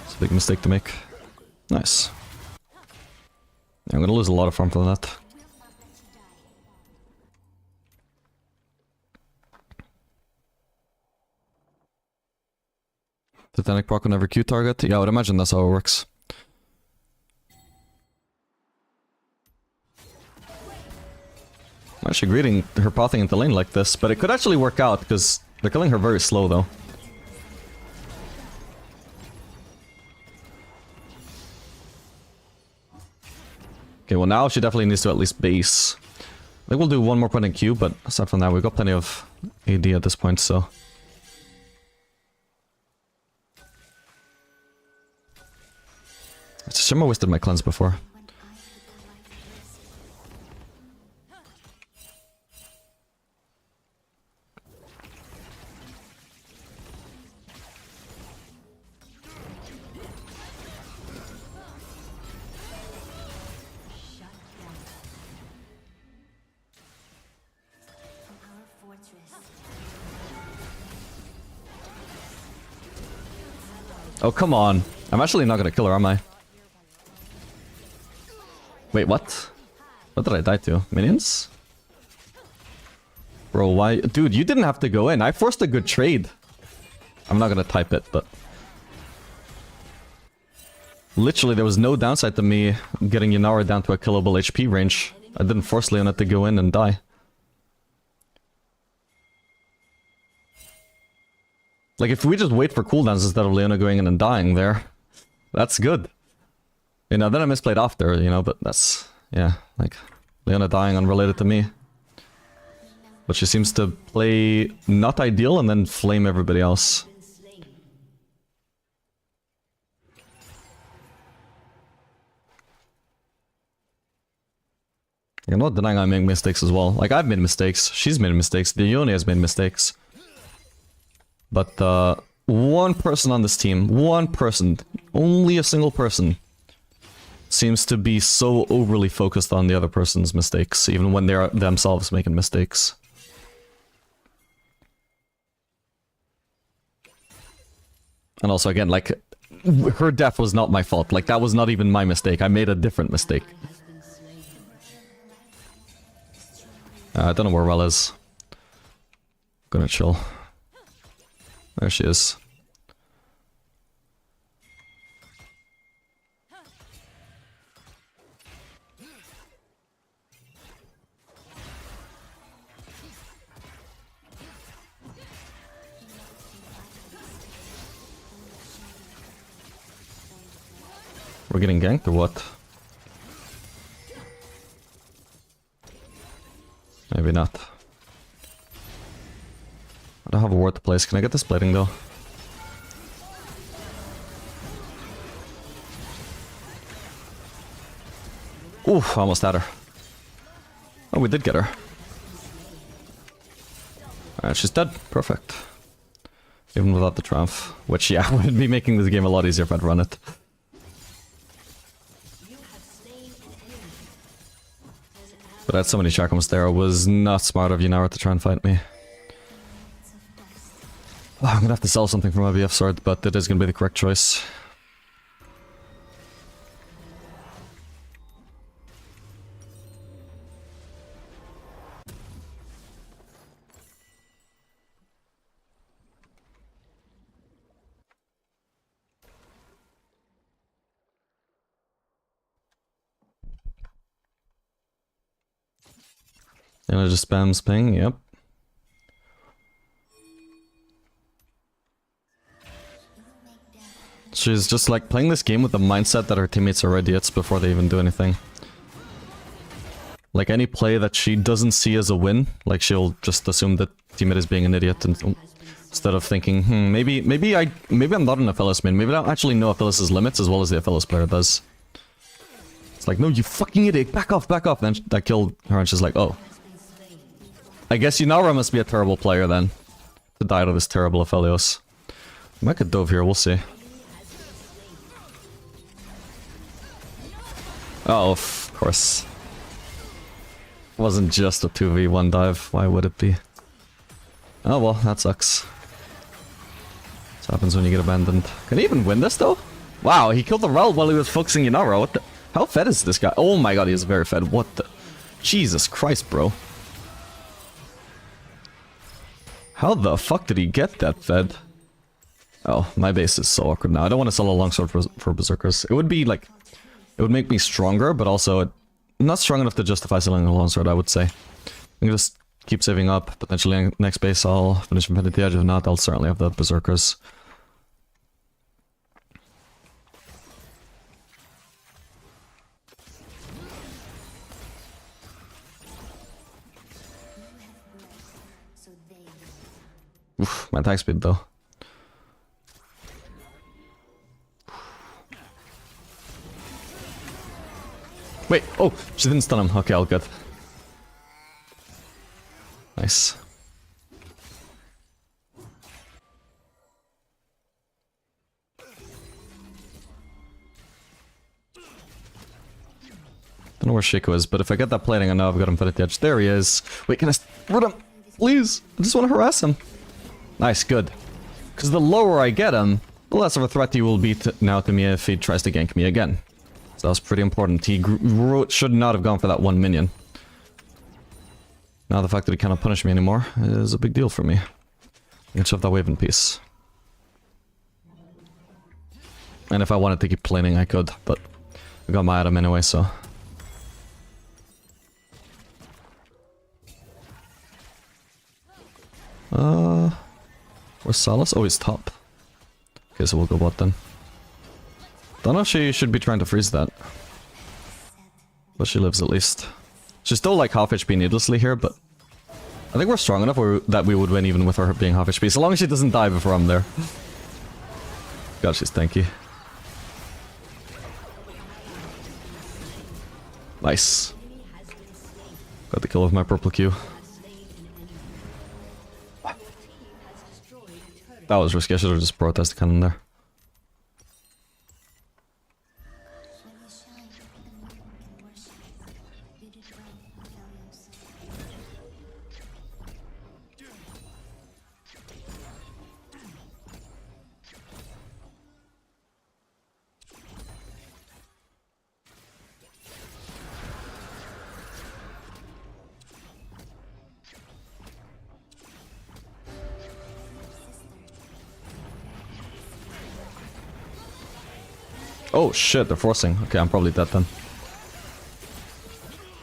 It's a big mistake to make. Nice. Yeah, I'm gonna lose a lot of farm from that. Titanic proc whenever Q target? Yeah, I would imagine that's how it works. I'm actually greeting her pathing into lane like this, but it could actually work out, because they're killing her very slow though. Okay, well now she definitely needs to at least base. I think we'll do one more point in Q, but aside from that, we've got plenty of AD at this point, so... It's a shame I wasted my cleanse before. Oh, come on. I'm actually not gonna kill her, am I? Wait, what? What did I die to? Minions? Bro, why? Dude, you didn't have to go in. I forced a good trade. I'm not gonna type it, but... Literally, there was no downside to me getting Yunara down to a killable HP range. I didn't force Leona to go in and die. Like, if we just wait for cooldowns instead of Leona going in and dying there, that's good. You know, then I misplayed after, you know, but that's... Yeah, like, Leona dying unrelated to me. But she seems to play not ideal and then flame everybody else. You're not denying I make mistakes as well. Like, I've made mistakes, she's made mistakes, the Yone has made mistakes. But, one person on this team, one person, only a single person, seems to be so overly focused on the other person's mistakes, even when they're themselves making mistakes. And also, again, like, her death was not my fault. Like, that was not even my mistake. I made a different mistake. I don't know where Rel is. Gonna chill. There she is. We're getting ganked or what? Maybe not. I don't have a ward to place. Can I get this plating though? Oof, almost had her. Oh, we did get her. Alright, she's dead. Perfect. Even without the Triumph. Which, yeah, would be making this game a lot easier if I'd run it. But I had so many Shackles there, it was not smart of Yunara to try and fight me. Oh, I'm gonna have to sell something from my BF sword, but it is gonna be the correct choice. And I just spams ping, yep. She's just like playing this game with the mindset that her teammates are idiots before they even do anything. Like any play that she doesn't see as a win, like she'll just assume that teammate is being an idiot and Instead of thinking, maybe I'm not an Aphelios main. Maybe I don't actually know Aphelios' limits as well as the Aphelios player does. It's like, no, you fucking idiot, back off, back off. Then that killed her and she's like, oh. I guess Yunara must be a terrible player then. To die to this terrible Aphelios. Might get dove here, we'll see. Oh, of course. It wasn't just a 2v1 dive, why would it be? Oh well, that sucks. This happens when you get abandoned. Can he even win this though? Wow, he killed the Rel while he was focusing Yunara. What the? How fed is this guy? Oh my god, he is very fed. What the? Jesus Christ, bro. How the fuck did he get that fed? Oh, my base is so awkward now. I don't want to sell a longsword for berserkers. It would be like... It would make me stronger, but also... not strong enough to justify selling a longsword, I would say. I'm gonna just keep saving up. Potentially next base I'll finish Infinity Edge. If not, I'll certainly have the berserkers. Oof, my attack speed though. Wait, oh, she didn't stun him. Okay, all good. Nice. Don't know where Shaco is, but if I get that plating, I know I've got him fed at the edge. There he is. Wait, can I root him? Please, I just want to harass him. Nice, good. Because the lower I get him, the less of a threat he will be now to me if he tries to gank me again. So that was pretty important. He should not have gone for that one minion. Now the fact that he cannot punish me anymore is a big deal for me. I can shove that wave in peace. And if I wanted to keep planing, I could, but I got my item anyway, so... Where's Salas? Oh, he's top. Okay, so we'll go bot then. Don't know if she should be trying to freeze that. But she lives at least. She's still like half HP needlessly here, but... I think we're strong enough that we would win even with her being half HP, so long as she doesn't die before I'm there. God, she's tanky. Nice. Got the kill with my purple Q. That was risky, I should have just protested cannon there. Oh shit, they're forcing. Okay, I'm probably dead then.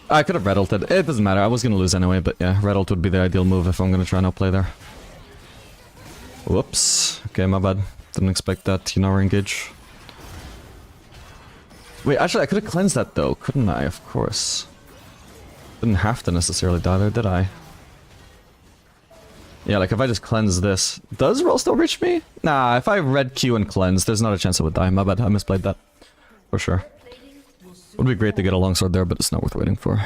I could have red ulted. It doesn't matter, I was gonna lose anyway, but yeah, red ult would be the ideal move if I'm gonna try and outplay there. Whoops. Okay, my bad. Didn't expect that Yunara engage. Wait, actually I could have cleansed that though, couldn't I? Of course. Didn't have to necessarily die there, did I? Yeah, like if I just cleanse this... Does roll still reach me? Nah, if I red Q and cleanse, there's not a chance I would die. My bad, I misplayed that. For sure. Would be great to get a longsword there, but it's not worth waiting for.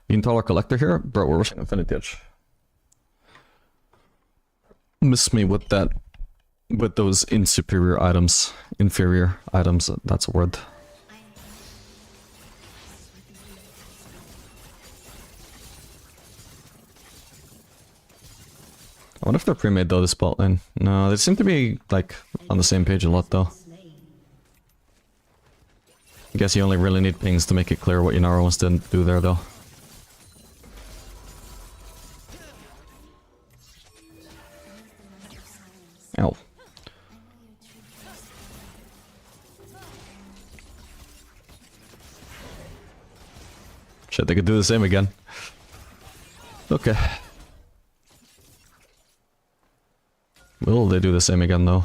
Taller Collector here? Bro, we're rushing Infinity Edge. Miss me with that... with those inferior items. Inferior items, that's a word. I wonder if they're pre-made though, this bot lane. No, they seem to be, like, on the same page a lot though. I guess you only really need pings to make it clear what Yunara wants to do there though. Ow. Shit, they could do the same again. Okay. Will they do the same again though?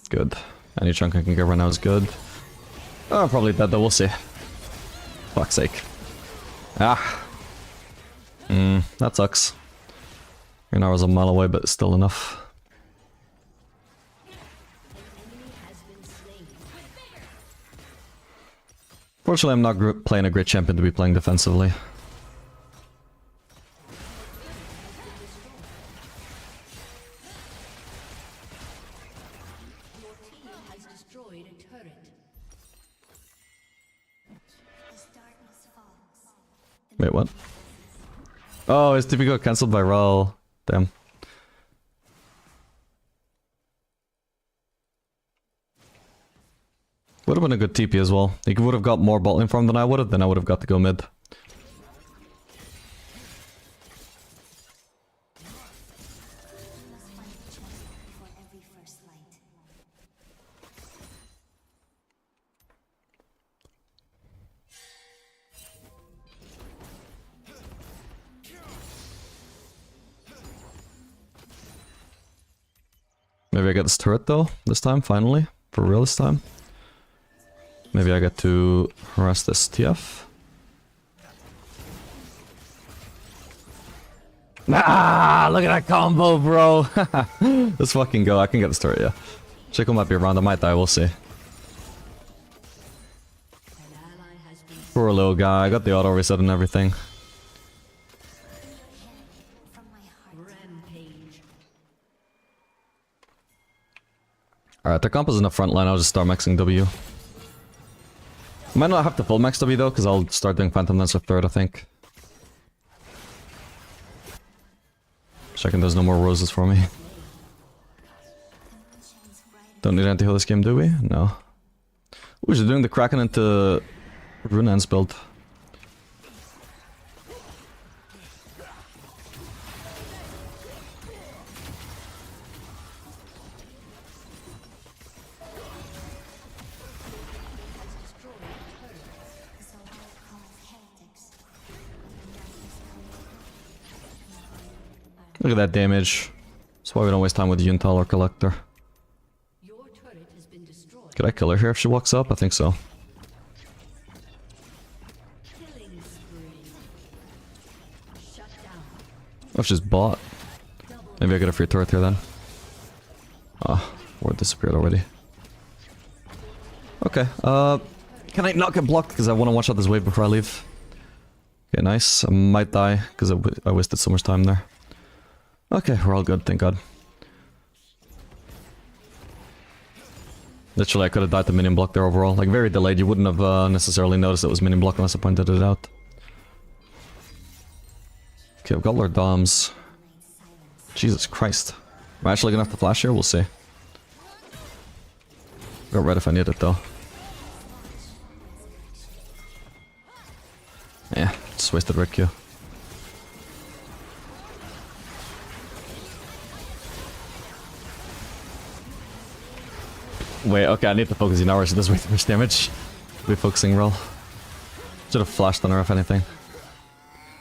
Good. Any chunk I can get right now is good. Oh, probably dead though, we'll see. Fuck's sake. Ah. That sucks. Yunara's a mile away, but still enough. Fortunately, I'm not playing a great champion to be playing defensively. Wait, what? Oh, his TP got cancelled by Raul. Damn. Would have been a good TP as well. He would have got more bot lane farm than I would have, then I would have got to go mid. Maybe I get this turret though, this time, finally. For real this time. Maybe I get to harass this TF. Ah, look at that combo, bro! Let's fucking go, I can get this turret, yeah. Chico might be around, I might die, we'll see. Poor little guy, I got the auto reset and everything. Alright, their comp is in the front line, I'll just start maxing W. Might not have to full max W though, because I'll start doing Phantom Dancer third, I think. Checking there's no more roses for me. Don't need anti-heal this game, do we? No. Ooh, she's doing the Kraken into Rune's build. Look at that damage. That's why we don't waste time with Yuntal or Collector. Could I kill her here if she walks up? I think so. Oh, she's bought. Maybe I get a free turret here then. Ah, ward disappeared already. Okay, can I not get blocked because I want to watch out this wave before I leave? Okay, nice. I might die because I wasted so much time there. Okay, we're all good, thank god. Literally, I could have died to minion block there overall. Like, very delayed. You wouldn't have necessarily noticed it was minion block unless I pointed it out. Okay, I've got Lord Doms. Jesus Christ. Am I actually gonna have to flash here? We'll see. Got red if I need it, though. Yeah, just wasted red Q. Wait, okay, I need to focus Yunara, she does way too much damage. Be focusing roll. Should have flashed on her if anything.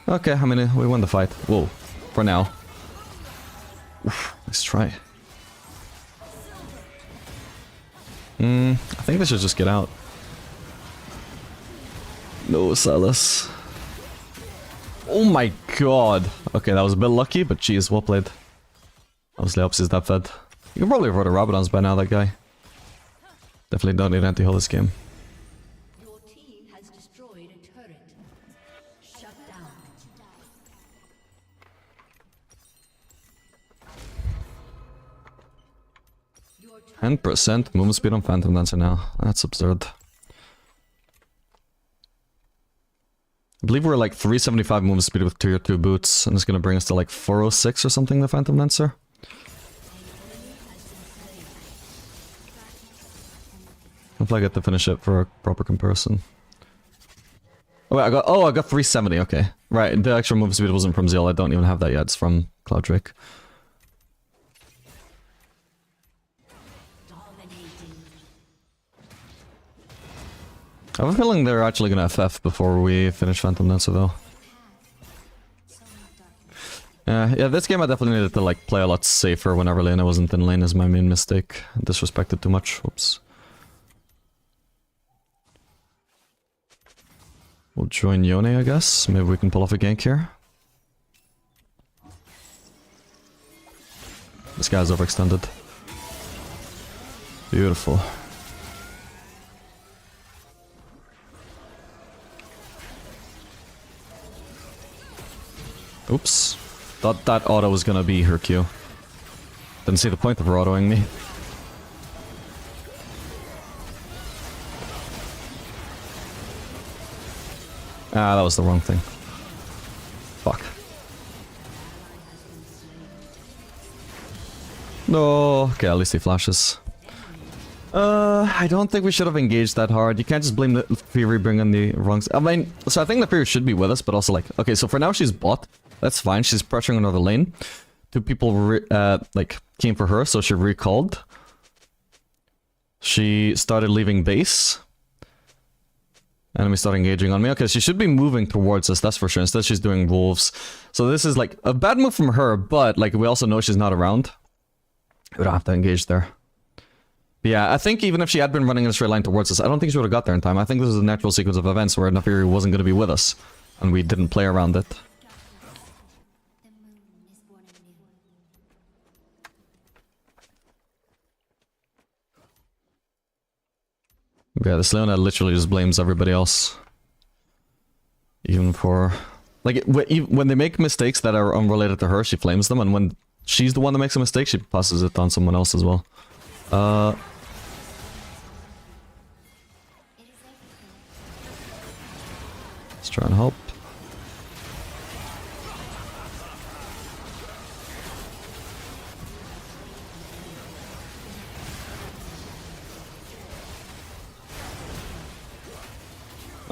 Okay, I mean, we won the fight. Whoa, for now. Oof, let's try. I think they should just get out. No, Silas. Oh my god. Okay, that was a bit lucky, but geez, well played. Obviously helps is that fed. You can probably avoid a Rabadons by now, that guy. Definitely don't need anti-heal this game. Your team has destroyed a turret. Shut down. 10% movement speed on Phantom Dancer now. That's absurd. I believe we're like 375 movement speed with tier 2 boots, and it's gonna bring us to like 406 or something, the Phantom Dancer. Hopefully I get to finish it for a proper comparison. Oh wait, I got 370, okay. Right, the extra movement speed wasn't from Zeal, I don't even have that yet, it's from Cloud Drake. I have a feeling they're actually gonna FF before we finish Phantom Dancer though. Yeah, this game I definitely needed to like play a lot safer whenever Lena wasn't in lane is my main mistake. Disrespected too much, whoops. We'll join Yone, I guess. Maybe we can pull off a gank here. This guy's overextended. Beautiful. Oops. Thought that auto was gonna be her Q. Didn't see the point of her autoing me. Ah, that was the wrong thing. Fuck. No. Okay, at least he flashes. I don't think we should have engaged that hard. You can't just blame the Fury bringing the wrongs. I mean, so I think the Fury should be with us, but also like, okay, so for now she's bot. That's fine. She's pressuring another lane. Two people like came for her, so she recalled. She started leaving base. Enemy started engaging on me. Okay, she should be moving towards us, that's for sure. Instead, she's doing wolves. So this is like a bad move from her, but like we also know she's not around. We don't have to engage there. But yeah, I think even if she had been running in a straight line towards us, I don't think she would have got there in time. I think this is a natural sequence of events where Nafiri wasn't going to be with us. And we didn't play around it. Yeah, this Leona literally just blames everybody else. Even for... Like, when they make mistakes that are unrelated to her, she flames them. And when she's the one that makes a mistake, she passes it on someone else as well. Let's try and help.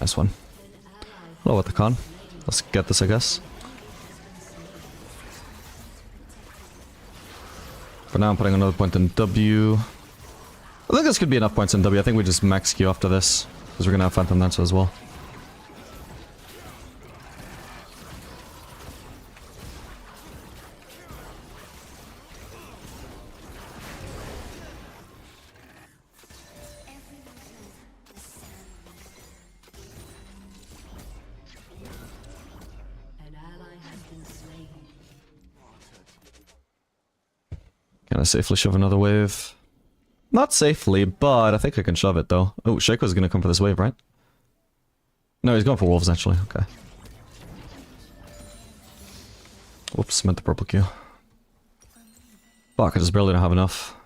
Nice one. Hello at the con. Let's get this, I guess. For now, I'm putting another point in W. I think this could be enough points in W. I think we just max Q after this. Because we're gonna have Phantom Dancer as well. Can I safely shove another wave? Not safely, but I think I can shove it though. Oh, Shaco's gonna come for this wave, right? No, he's going for wolves actually, okay. Whoops, meant the purple Q. Fuck, I just barely don't have enough.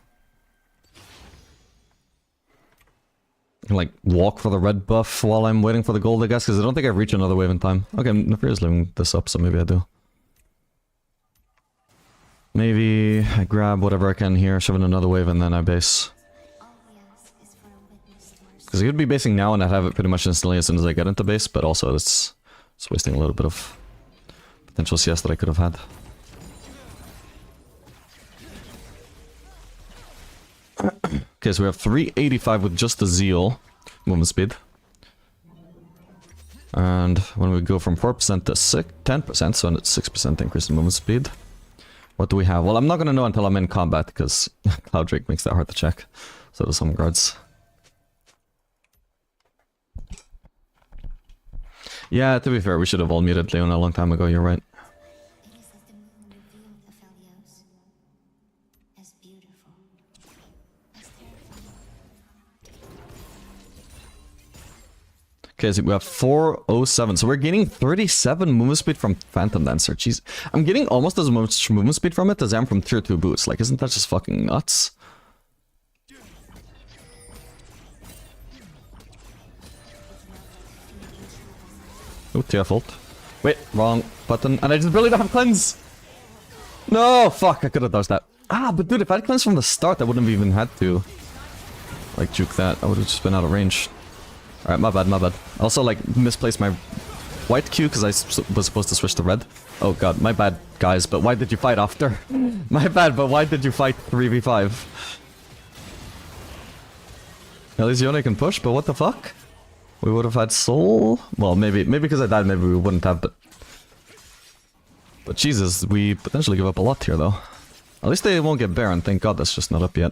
I can like walk for the red buff while I'm waiting for the gold, I guess, because I don't think I reach another wave in time. Okay, Nafir's leaving this up, so maybe I do. Maybe I grab whatever I can here, shove in another wave, and then I base. Because I could be basing now and I'd have it pretty much instantly as soon as I get into base, but also it's wasting a little bit of potential CS that I could have had. Okay, so we have 385 with just the Zeal movement speed. And when we go from 4% to 10%, so it's 6% increase in movement speed. What do we have? Well, I'm not gonna know until I'm in combat, because Cloud Drake makes that hard to check. So do some guards. Yeah, to be fair, we should have all muted Leona a long time ago, you're right. Okay, so we have 407. So we're gaining 37 movement speed from Phantom Dancer. Jeez. I'm getting almost as much movement speed from it as I am from tier 2 boots. Like, isn't that just fucking nuts? Oh, TF ult. Wait, wrong button. And I just barely don't have cleanse! No! Fuck, I could have dodged that. Ah, but dude, if I had cleanse from the start, I wouldn't have even had to, like, juke that. I would have just been out of range. Alright, my bad, my bad. I also, like, misplaced my white Q because I was supposed to switch to red. Oh god, my bad, guys, but why did you fight after? My bad, but why did you fight 3v5? At least Yone can push, but what the fuck? We would have had soul? Well, maybe because I died, maybe we wouldn't have, but... But Jesus, we potentially give up a lot here, though. At least they won't get Baron, thank god that's just not up yet.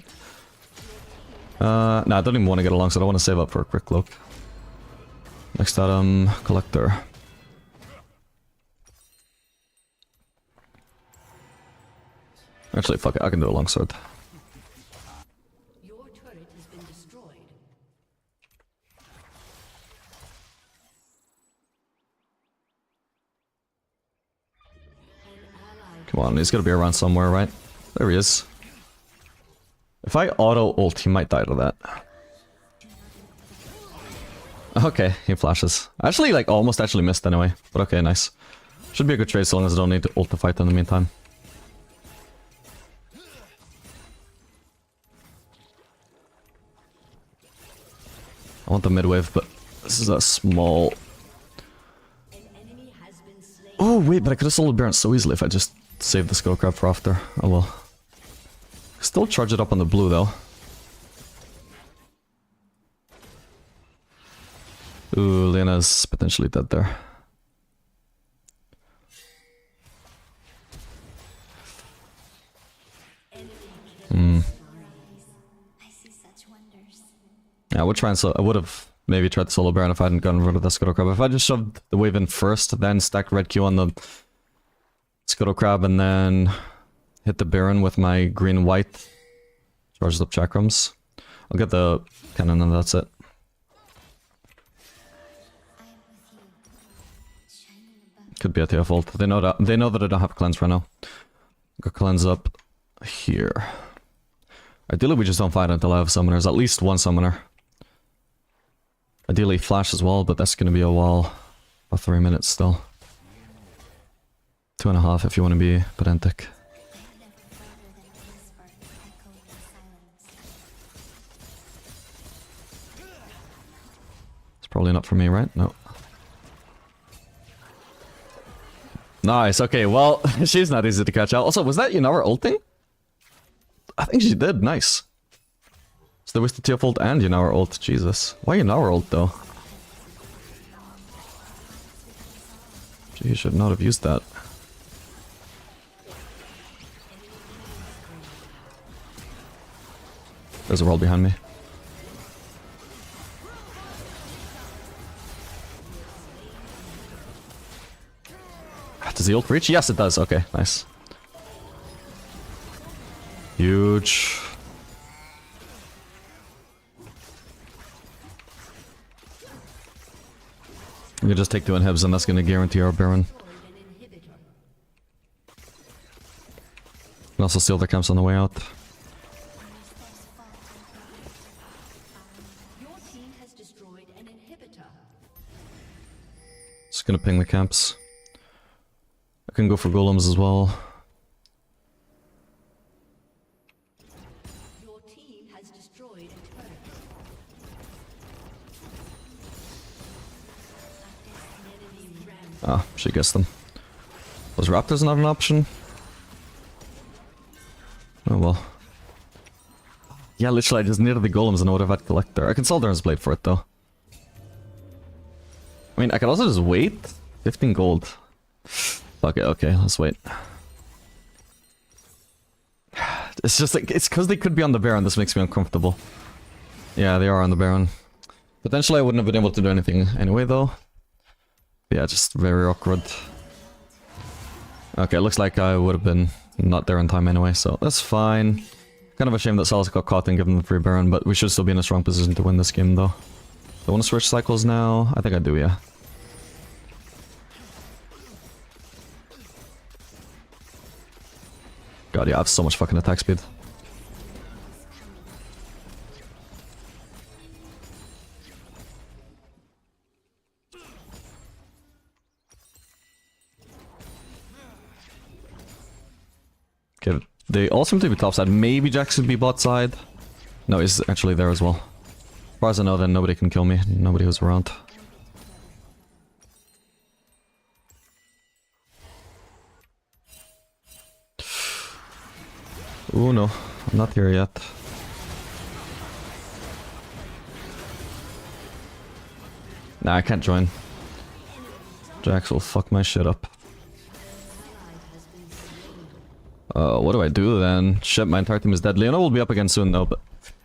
Nah, I don't even want to get along, so I don't want to save up for a quick cloak. I Next item, collector. Actually, fuck it, I can do a longsword. Your turret has been destroyed. Come on, he's gotta be around somewhere, right? There he is. If I auto ult, he might die to that. Okay, he flashes. Actually, like, almost actually missed anyway. But okay, nice. Should be a good trade so long as I don't need to ult the fight in the meantime. I want the mid wave, but this is a small... Oh wait, but I could have sold Baron so easily if I just saved the skull crab for after. Oh well. Still charge it up on the blue though. Ooh, Lena's potentially dead there. I see such wonders. Yeah, I would try and I would have maybe tried the solo Baron if I hadn't gotten rid of the Scuttle Crab. If I just shoved the wave in first, then stacked red Q on the Scuttle Crab, and then hit the Baron with my green-white, charges up chakrams. I'll get the cannon and that's it. I am with you, shining above. Could be a TF ult. They know that I don't have cleanse right now. Go cleanse up here. Ideally, we just don't fight until I have summoners. At least one summoner. Ideally, flash as well, but that's going to be a while. About 3 minutes still. 2.5 if you want to be pedantic. I have never farther than a whisper echoing in silence. It's probably not for me, right? No. Nice, okay, well, she's not easy to catch out. Also, was that Yunara ulting? I think she did, nice. So there was the TF ult and Yunara ult, Jesus. Why Yunara ult, though? Gee, you should not have used that. There's a world behind me. Does the ult reach? Yes, it does. Okay, nice. Huge. We can just take 2 inhibs and that's going to guarantee our Baron. We can also steal their camps on the way out. Your team has destroyed an inhibitor. Just gonna ping the camps. I can go for golems as well. Your team has destroyed a turret. Enemy rampage. Ah, she gets them. Was Raptors not an option? Oh well. Yeah, literally I just needed the golems and I would have had collector. I can sell Darren's Blade for it though. I mean, I could also just wait. 15 gold. Fuck it, okay, let's wait. It's just like, it's because they could be on the Baron, this makes me uncomfortable. Yeah, they are on the Baron. Potentially I wouldn't have been able to do anything anyway though. Yeah, just very awkward. Okay, it looks like I would have been not there in time anyway, so that's fine. Kind of a shame that Salas got caught and given the free Baron, but we should still be in a strong position to win this game though. Do I want to switch cycles now? I think I do, yeah. God, yeah, I have so much fucking attack speed. Okay, they all seem to be top side. Maybe Jackson be bot side. No, he's actually there as well. As far as I know, then nobody can kill me. Nobody was around. Oh no, I'm not here yet. Nah, I can't join. Jax will fuck my shit up. What do I do then? Shit, my entire team is dead. Leona will be up again soon though, but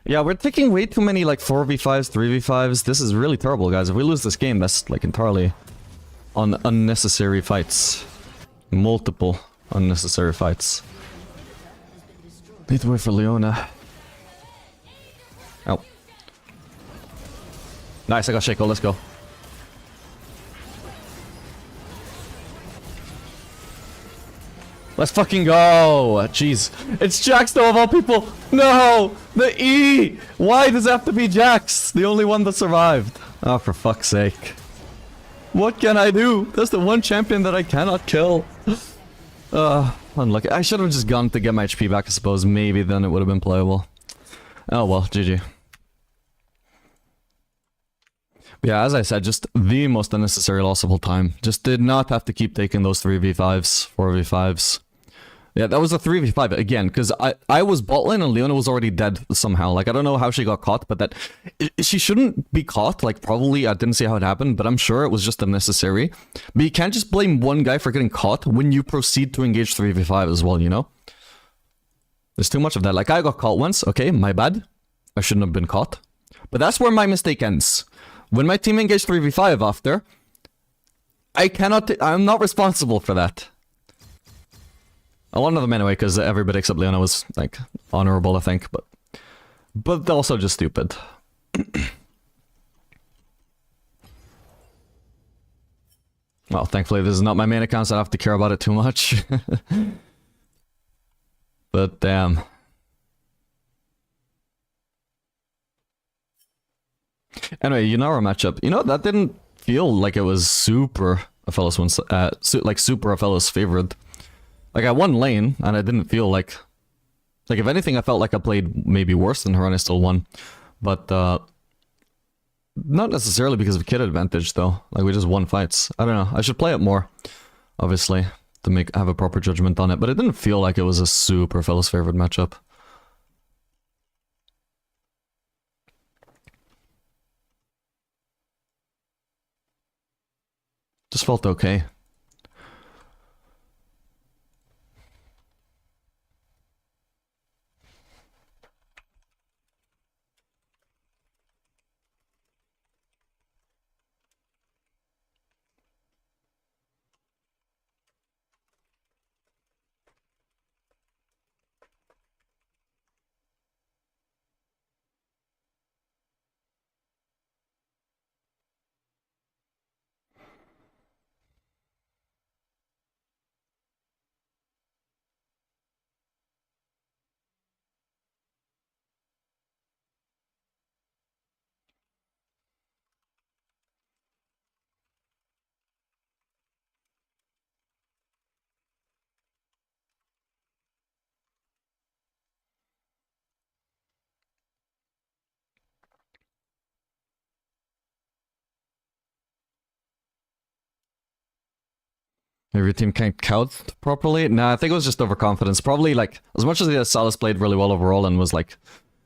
Yeah, we're taking way too many like 4v5s, 3v5s. This is really terrible, guys. If we lose this game, that's like entirely on unnecessary fights. Multiple unnecessary fights. Need to wait for Leona. Oh. Nice, I got Shaco, let's go. Let's fucking go! Jeez. It's Jax though, of all people! No! The E! Why does it have to be Jax? The only one that survived. Oh, for fuck's sake. What can I do? That's the one champion that I cannot kill. Unlucky. I should have just gone to get my HP back, I suppose. Maybe then it would have been playable. Oh well, GG. Yeah, as I said, just the most unnecessary loss of all time. Just did not have to keep taking those 3v5s, 4v5s. Yeah, that was a 3v5 again, because I was bot lane and Leona was already dead somehow. Like, I don't know how she got caught, but that... She shouldn't be caught, like, probably, I didn't see how it happened, but I'm sure it was just unnecessary. But you can't just blame one guy for getting caught when you proceed to engage 3v5 as well, you know? There's too much of that. Like, I got caught once, okay, my bad. I shouldn't have been caught. But that's where my mistake ends. When my team engaged 3v5 after, I'm not responsible for that. A lot of them anyway, because everybody except Leona was, like, honorable, I think, but also just stupid. Well, thankfully this is not my main account, so I don't have to care about it too much. But damn. Anyway, Yunara matchup. You know, that didn't feel like it was super Aphellos super Aphellos favored. Like, I won lane, and I didn't feel like... Like, if anything, I felt like I played maybe worse than her, and I still won. But, not necessarily because of kit advantage, though. Like, we just won fights. I don't know. I should play it more, obviously, to have a proper judgment on it. But it didn't feel like it was a super Aphellos favored matchup. Just felt okay. Maybe your team can't count properly? Nah, I think it was just overconfidence. Probably, like, as much as Salas played really well overall and was, like,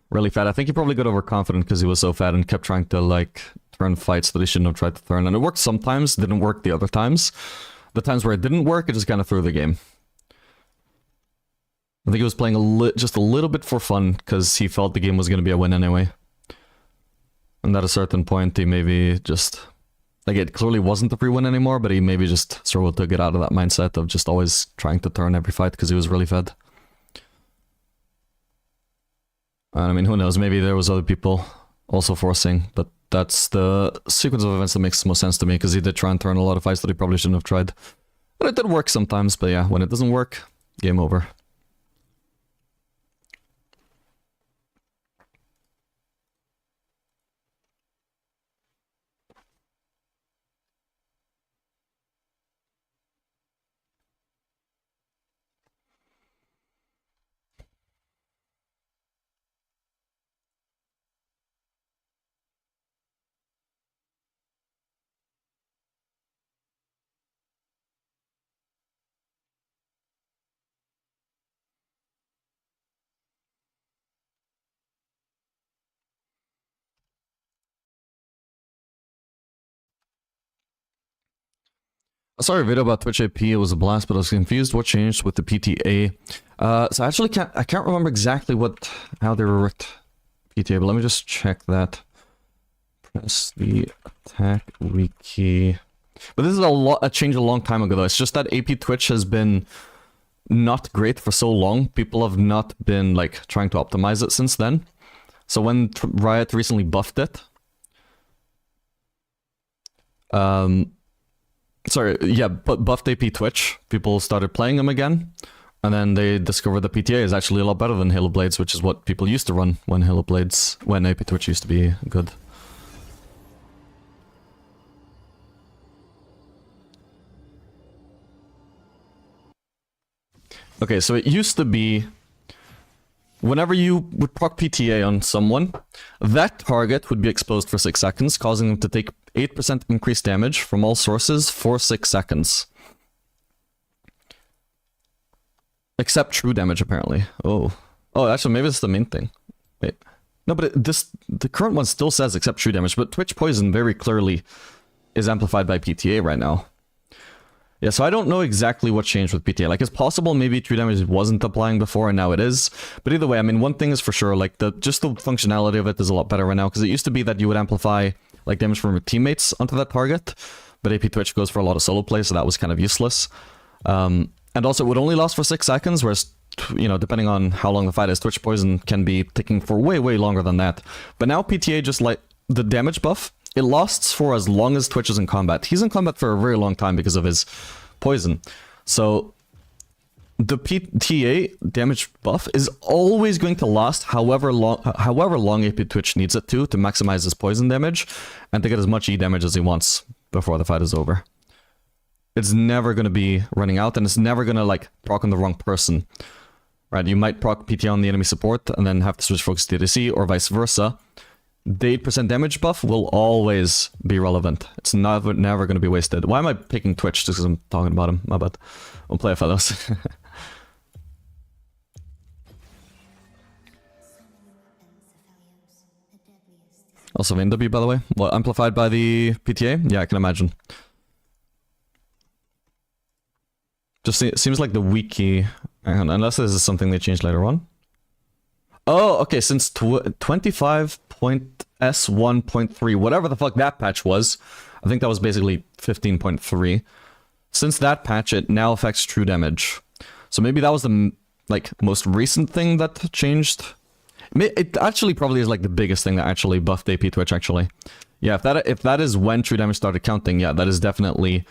really fat, I think he probably got overconfident because he was so fat and kept trying to, like, turn fights that he shouldn't have tried to turn. And it worked sometimes, didn't work the other times. The times where it didn't work, it just kind of threw the game. I think he was playing just a little bit for fun because he felt the game was going to be a win anyway. And at a certain point, he maybe just... Like, it clearly wasn't a free win anymore, but he maybe just struggled to get out of that mindset of just always trying to turn every fight because he was really fed. And I mean, who knows, maybe there was other people also forcing, but that's the sequence of events that makes the most sense to me, because he did try and turn a lot of fights that he probably shouldn't have tried. And it did work sometimes, but yeah, when it doesn't work, game over. I saw a video about Twitch AP, it was a blast, but I was confused what changed with the PTA. So I actually can't remember exactly how they were PTA, but let me just check that. Press the attack wiki. But this is a change a long time ago though. It's just that AP Twitch has been not great for so long. People have not been like trying to optimize it since then. So when Riot recently buffed it, buffed AP Twitch, people started playing them again, and then they discovered the PTA is actually a lot better than Halo Blades, which is what people used to run when when AP Twitch used to be good. Okay, so it used to be whenever you would proc PTA on someone, that target would be exposed for 6 seconds, causing them to take 8% increased damage from all sources for 6 seconds. Except true damage, apparently. Oh, actually, maybe it's the main thing. Wait. No, but the current one still says except true damage, but Twitch Poison very clearly is amplified by PTA right now. Yeah, so I don't know exactly what changed with PTA. Like, it's possible maybe true damage wasn't applying before and now it is. But either way, I mean, one thing is for sure, like, just the functionality of it is a lot better right now, because it used to be that you would amplify, like, damage from your teammates onto that target, but AP Twitch goes for a lot of solo play, so that was kind of useless. And also, it would only last for 6 seconds, whereas, you know, depending on how long the fight is, Twitch Poison can be ticking for way, way longer than that. But now PTA, just like, the damage buff, it lasts for as long as Twitch is in combat. He's in combat for a very long time because of his poison. So the PTA damage buff is always going to last however long AP Twitch needs it to maximize his poison damage and to get as much E damage as he wants before the fight is over. It's never going to be running out, and it's never going to like proc on the wrong person. Right? You might proc PTA on the enemy support and then have to switch focus to TDC or vice versa. The 8% damage buff will always be relevant. It's never going to be wasted. Why am I picking Twitch? Just because I'm talking about him. My bad. We'll play, fellows. Also Vayne W, by the way. What, amplified by the PTA? Yeah, I can imagine. Just seems like the wiki... Hang on, unless this is something they changed later on. Oh, okay, since 25.S1.3, whatever the fuck that patch was, I think that was basically 15.3. Since that patch, it now affects true damage. So maybe that was the like most recent thing that changed. It actually probably is like the biggest thing that actually buffed AP Twitch, actually. Yeah, if that is when true damage started counting, yeah, that is definitely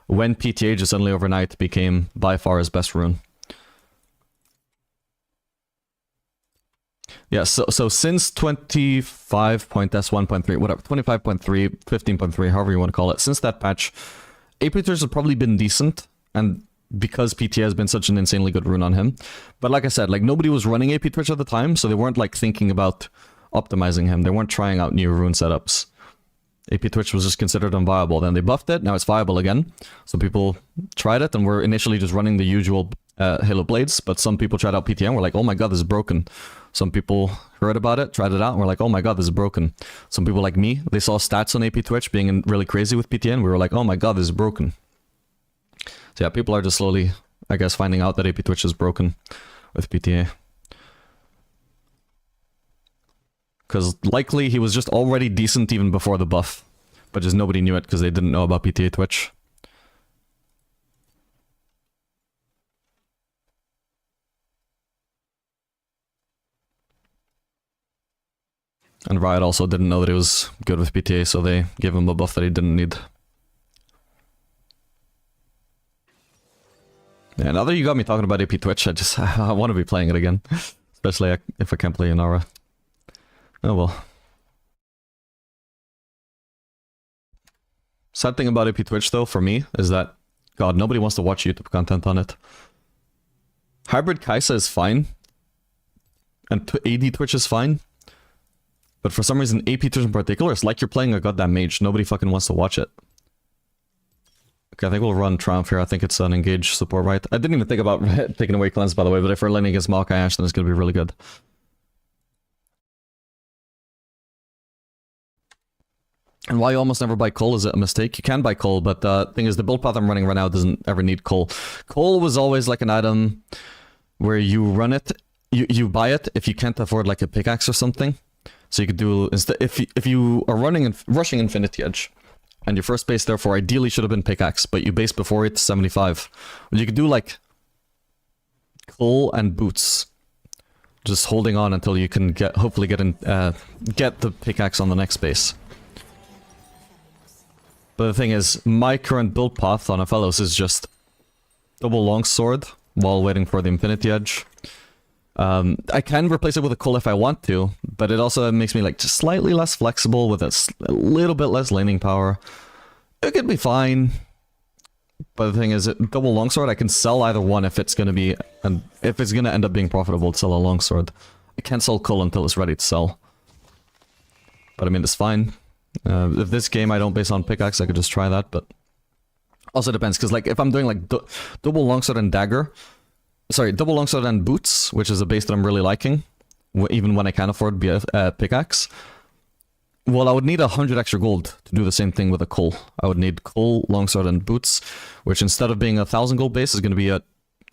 when PTA just suddenly overnight became by far his best rune. Yeah, so since 25.S1.3, whatever, 25.3, 15.3, however you want to call it, since that patch, AP Twitch has probably been decent, and because PTA has been such an insanely good rune on him. But like I said, like nobody was running AP Twitch at the time, so they weren't like thinking about optimizing him. They weren't trying out new rune setups. AP Twitch was just considered unviable. Then they buffed it, now it's viable again. So people tried it and were initially just running the usual Halo Blades, but some people tried out PTA and were like, oh my god, this is broken. Some people heard about it, tried it out, and were like, oh my god, this is broken. Some people like me, they saw stats on AP Twitch being really crazy with PTA, and we were like, oh my god, this is broken. So yeah, people are just slowly, I guess, finding out that AP Twitch is broken with PTA. Because likely he was just already decent even before the buff, but just nobody knew it because they didn't know about PTA Twitch. And Riot also didn't know that he was good with PTA, so they gave him a buff that he didn't need. Yeah, now that you got me talking about AP Twitch, I want to be playing it again. Especially if I can't play Yunara. Oh well. Sad thing about AP Twitch though, for me, is that, god, nobody wants to watch YouTube content on it. Hybrid Kaisa is fine. And AD Twitch is fine. But for some reason, AP Twitch in particular, it's like you're playing a goddamn mage. Nobody fucking wants to watch it. Okay, I think we'll run Triumph here. I think it's an engage support, right? I didn't even think about taking away Cleanse, by the way, but if we're laning against Maokai Ashe, then it's going to be really good. And why you almost never buy Cole is a mistake. You can buy Cole, but the thing is, the build path I'm running right now doesn't ever need Cole. Cole was always like an item where you run it, you buy it if you can't afford like a pickaxe or something. So you could do instead if you are rushing Infinity Edge, and your first base therefore ideally should have been pickaxe, but you base before it to 75. Well, you could do like Cole and Boots, just holding on until you can hopefully get the pickaxe on the next base. But the thing is, my current build path on a Fellows is just double longsword while waiting for the Infinity Edge. I can replace it with a Cole if I want to, but it also makes me like just slightly less flexible with a little bit less laning power. It could be fine, but the thing is, double longsword I can sell either one if it's gonna be, and if it's gonna end up being profitable to sell a longsword. I can't sell Cole until it's ready to sell. But I mean, it's fine. If this game I don't base on pickaxe, I could just try that, but also depends, because like if I'm doing like double longsword and dagger. Sorry, double longsword and boots, which is a base that I'm really liking, even when I can't afford pickaxe. Well, I would need 100 extra gold to do the same thing with a Cole. I would need Cole, longsword, and boots, which instead of being 1,000 gold base is going to be a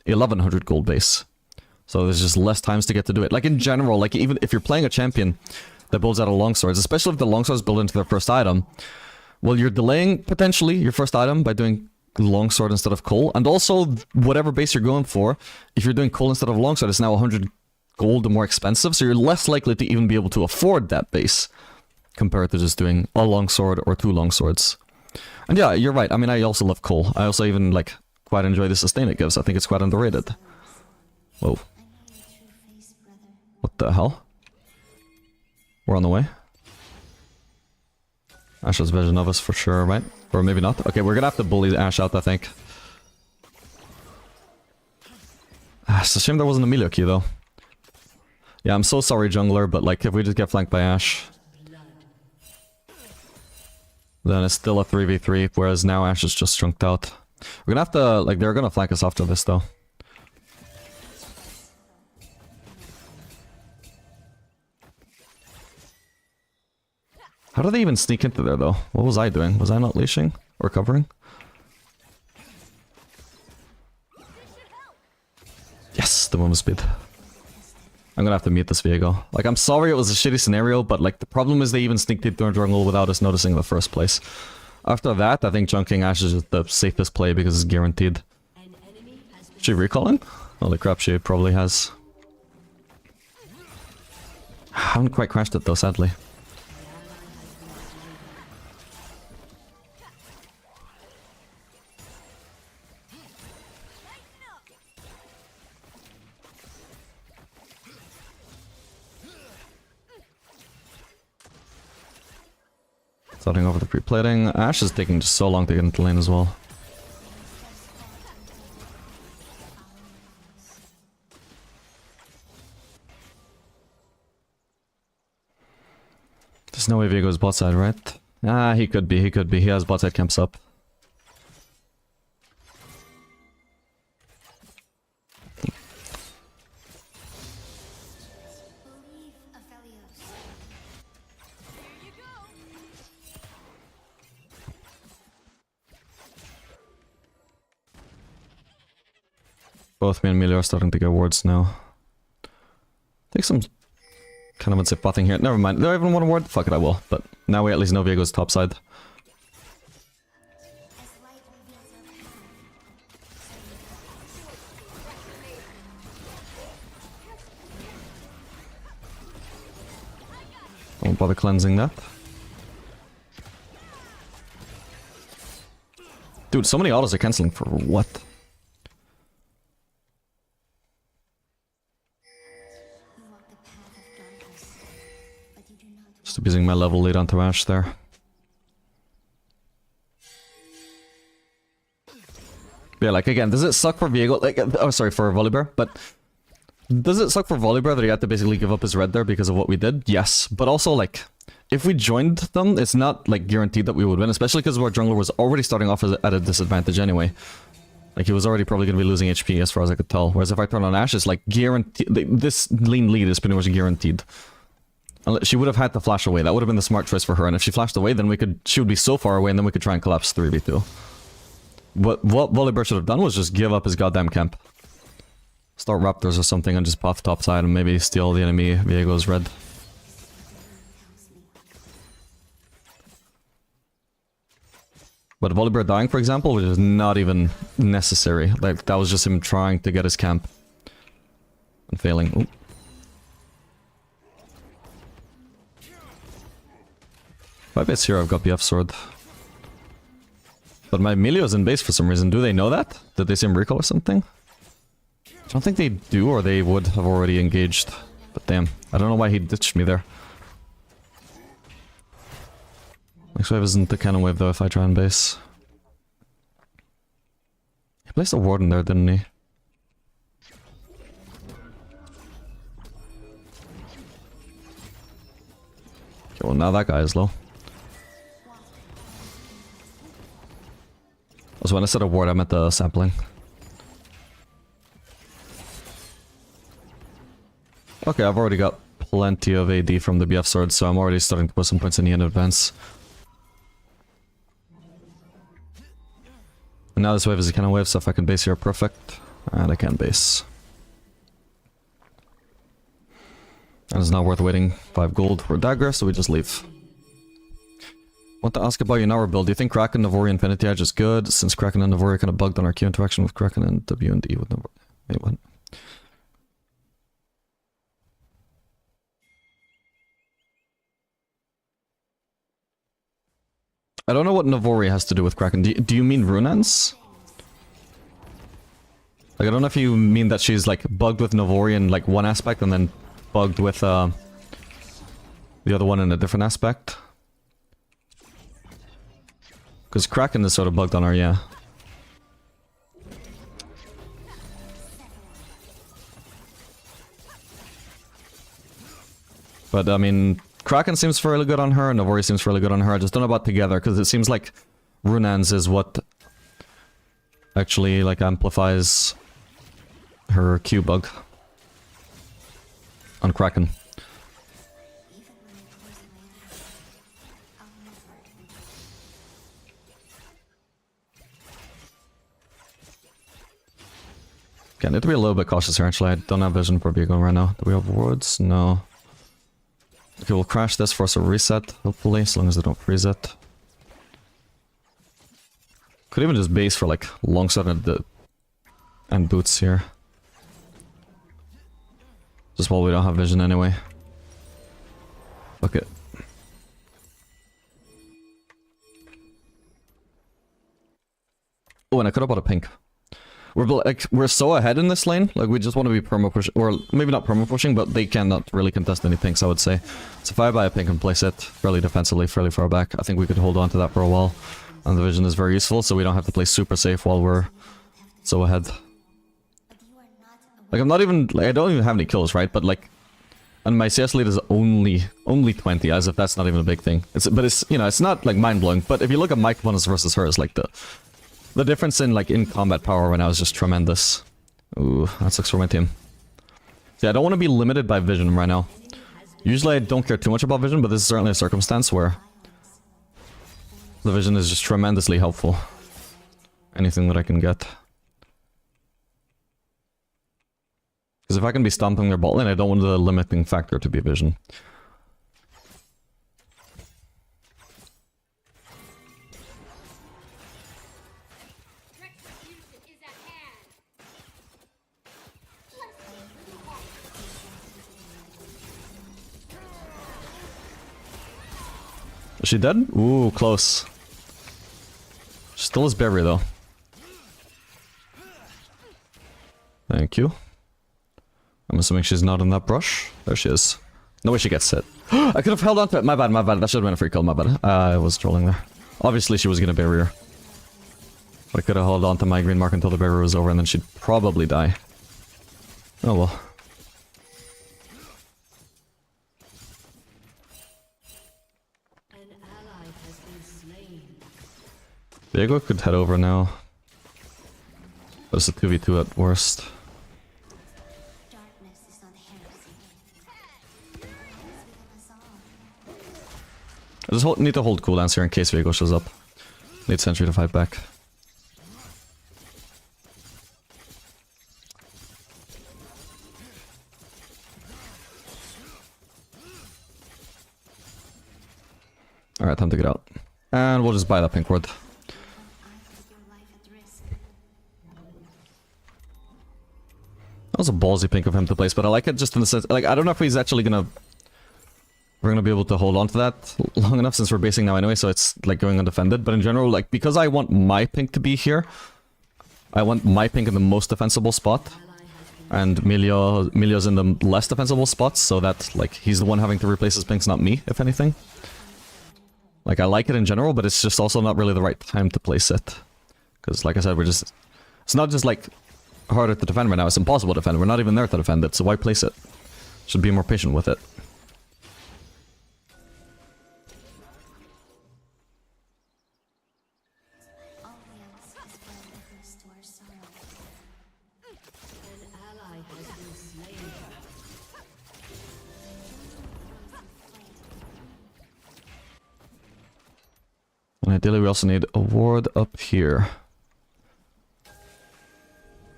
1,100 gold base. So there's just less times to get to do it. Like in general, like even if you're playing a champion that builds out of longswords, especially if the longswords build into their first item, well, you're delaying potentially your first item by doing longsword instead of Cole, and also whatever base you're going for, if you're doing Cole instead of longsword, it's now 100 gold more expensive, so you're less likely to even be able to afford that base compared to just doing a longsword or 2 longswords. And yeah, you're right. I mean, I also love Cole. I also even like quite enjoy the sustain it gives. I think it's quite underrated. Whoa. What the hell? We're on the way. Ash's vision of us for sure, right? Or maybe not. Okay, we're gonna have to bully Ash out, I think. It's a shame there wasn't a Emilio key, though. Yeah, I'm so sorry, jungler, but like, if we just get flanked by Ash, then it's still a 3v3, whereas now Ash is just strunked out. We're gonna have to, like, they're gonna flank us after this, though. How did they even sneak into there, though? What was I doing? Was I not leashing? Or covering? Yes, the movement speed. I'm gonna have to mute this Viego. Like, I'm sorry it was a shitty scenario, but like, the problem is they even sneaked into our jungle without us noticing in the first place. After that, I think junking Ash is just the safest play because it's guaranteed. Is she recalling? Holy crap, she probably has. I haven't quite crashed it though, sadly. Starting over the pre-plating. Ash is taking just so long to get into lane as well. There's no way Viego's bot side, right? Ah, he could be, he could be. He has bot side camps up. Both me and Emilio are starting to get wards now. Take some kind of unsafe botting here. Never mind. Do I even want a ward? Fuck it, I will. But now we at least know Viego's top side. Don't bother cleansing that. Dude, so many autos are cancelling for what? Just abusing my level lead onto Ash there. Yeah, like again, does it suck for Viego? Like, oh, sorry, for Volibear, but does it suck for Volibear that he had to basically give up his red there because of what we did? Yes, but also like, if we joined them, it's not like guaranteed that we would win, especially because our jungler was already starting off at a disadvantage anyway. Like, he was already probably going to be losing HP as far as I could tell. Whereas if I turn on Ash, it's like guaranteed. This lean lead is pretty much guaranteed. She would have had to flash away. That would have been the smart choice for her. And if she flashed away, then she would be so far away, and then we could try and collapse 3v2. What Volibear should have done was just give up his goddamn camp. Start Raptors or something and just path top side and maybe steal the enemy Viego's red. But Volibear dying, for example, which is not even necessary. Like, that was just him trying to get his camp. And failing. Ooh. If I base here, I've got BF Sword. But my Emilio's in base for some reason. Do they know that? Did they see him recall or something? I don't think they do, or they would have already engaged. But damn, I don't know why he ditched me there. Next wave isn't the cannon wave though if I try and base. He placed a warden there, didn't he? Okay, well now that guy is low. Also, when I said a ward, I meant the sampling. Okay, I've already got plenty of AD from the BF sword, so I'm already starting to put some points in the end advance. And now this wave is a cannon wave, so if I can base here, perfect. And I can base. And it's not worth waiting 5 gold for a dagger, so we just leave. Want to ask about Yunara build. Do you think Kraken, Navori, Infinity Edge is good? Since Kraken and Navori are kind of bugged on our Q interaction with Kraken and W and E with Navori. Wait, what? I don't know what Navori has to do with Kraken. Do you mean Runans? Like, I don't know if you mean that she's like bugged with Navori in like one aspect and then bugged with the other one in a different aspect. Because Kraken is sort of bugged on her, yeah. But I mean, Kraken seems fairly good on her, and Navori seems fairly good on her. I just don't know about together, because it seems like Runans is what actually like amplifies her Q bug on Kraken. Okay, I need to be a little bit cautious here actually. I don't have vision for Vigo right now. Do we have wards? No. Okay, we'll crash this, force a reset, hopefully, as long as they don't freeze it. Could even just base for like longsword and boots here. Just while we don't have vision anyway. Fuck it. Oh, and I could have bought a pink. We're so ahead in this lane, like we just want to be perma push, or maybe not perma pushing, but they cannot really contest any pinks, I would say. So if I buy a pink and place it fairly defensively, fairly far back, I think we could hold on to that for a while. And the vision is very useful, so we don't have to play super safe while we're so ahead. Like I'm not even, like I don't even have any kills, right? But like, and my CS lead is only 20, as if that's not even a big thing. But it's, you know, it's not like mind blowing. But if you look at my opponents versus hers, like the difference in like in combat power right now is just tremendous. Ooh, that sucks for my team. See, I don't want to be limited by vision right now. Usually I don't care too much about vision, but this is certainly a circumstance where the vision is just tremendously helpful. Anything that I can get. Because if I can be stomping their bot lane, I don't want the limiting factor to be vision. Is she dead? Ooh, close. She still is berry though. Thank you. I'm assuming she's not in that brush. There she is. No way she gets hit. I could have held on to it. My bad, my bad. That should have been a free kill, my bad. I was trolling there. Obviously she was gonna barrier. But I could have held on to my green mark until the barrier was over and then she'd probably die. Oh well. Diego could head over now. But it's a 2v2 at worst. I just need to hold cooldowns here in case Viego shows up. Need Sentry to fight back. Alright, time to get out. And we'll just buy that pink ward. was a ballsy pink of him to place, but I like it just in the sense... Like, I don't know if he's actually gonna... We're gonna be able to hold on to that long enough since we're basing now anyway, so it's, like, going undefended. But in general, like, because I want my pink to be here, I want my pink in the most defensible spot, and Milio's in the less defensible spots, so that, like, he's the one having to replace his pinks, not me, if anything. Like, I like it in general, but it's just also not really the right time to place it. Because, like I said, we're just... It's not just, like, harder to defend right now, it's impossible to defend. We're not even there to defend it, so why place it? Should be more patient with it. And ideally we also need a ward up here.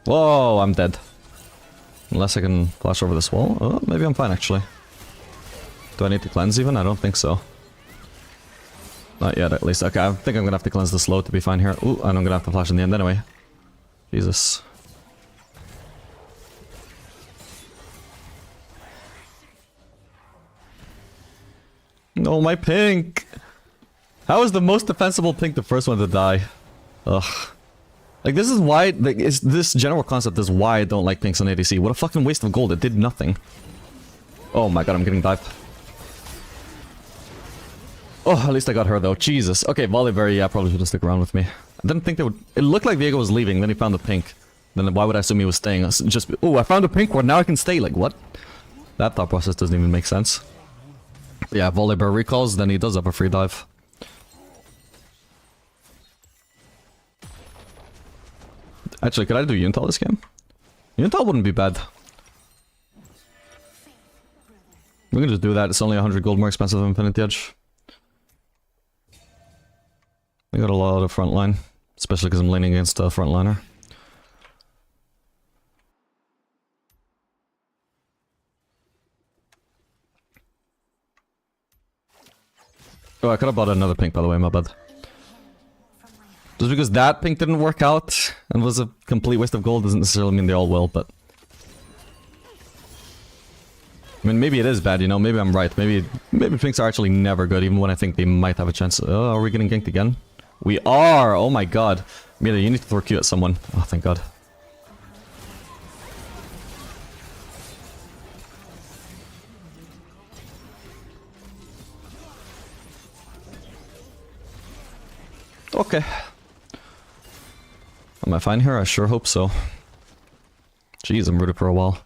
Whoa, I'm dead. Unless I can flash over this wall. Oh, maybe I'm fine actually. Do I need to cleanse even? I don't think so. Not yet at least. Okay, I think I'm gonna have to cleanse the slow to be fine here. Ooh, and I'm gonna have to flash in the end anyway. Jesus. No, my pink! How is the most defensible pink the first one to die? Ugh. Like, this is why, like, this general concept is why I don't like pinks on ADC. What a fucking waste of gold, it did nothing. Oh my god, I'm getting dived. Oh, at least I got her though, Jesus. Okay, Volibear, yeah, probably should have stuck around with me. I didn't think they would... It looked like Viego was leaving, then he found the pink. Then why would I assume he was staying? Just, oh, I found a pink one, now I can stay, like, what? That thought process doesn't even make sense. Yeah, Volibear recalls, then he does have a free dive. Actually, could I do Yuntal this game? Yuntal wouldn't be bad. We can just do that, it's only 100 gold more expensive than Infinity Edge. I got a lot of frontline, especially because I'm leaning against a frontliner. Oh, I could have bought another pink, by the way, my bad. Just because that pink didn't work out and was a complete waste of gold doesn't necessarily mean they all will, but... I mean, maybe it is bad, you know, maybe I'm right. Maybe pinks are actually never good, even when I think they might have a chance. Oh, are we getting ganked again? We are! Oh my god. Mila, you need to throw Q at someone. Oh, thank god. Okay. Am I fine here? I sure hope so. Jeez, I'm rooted for a while.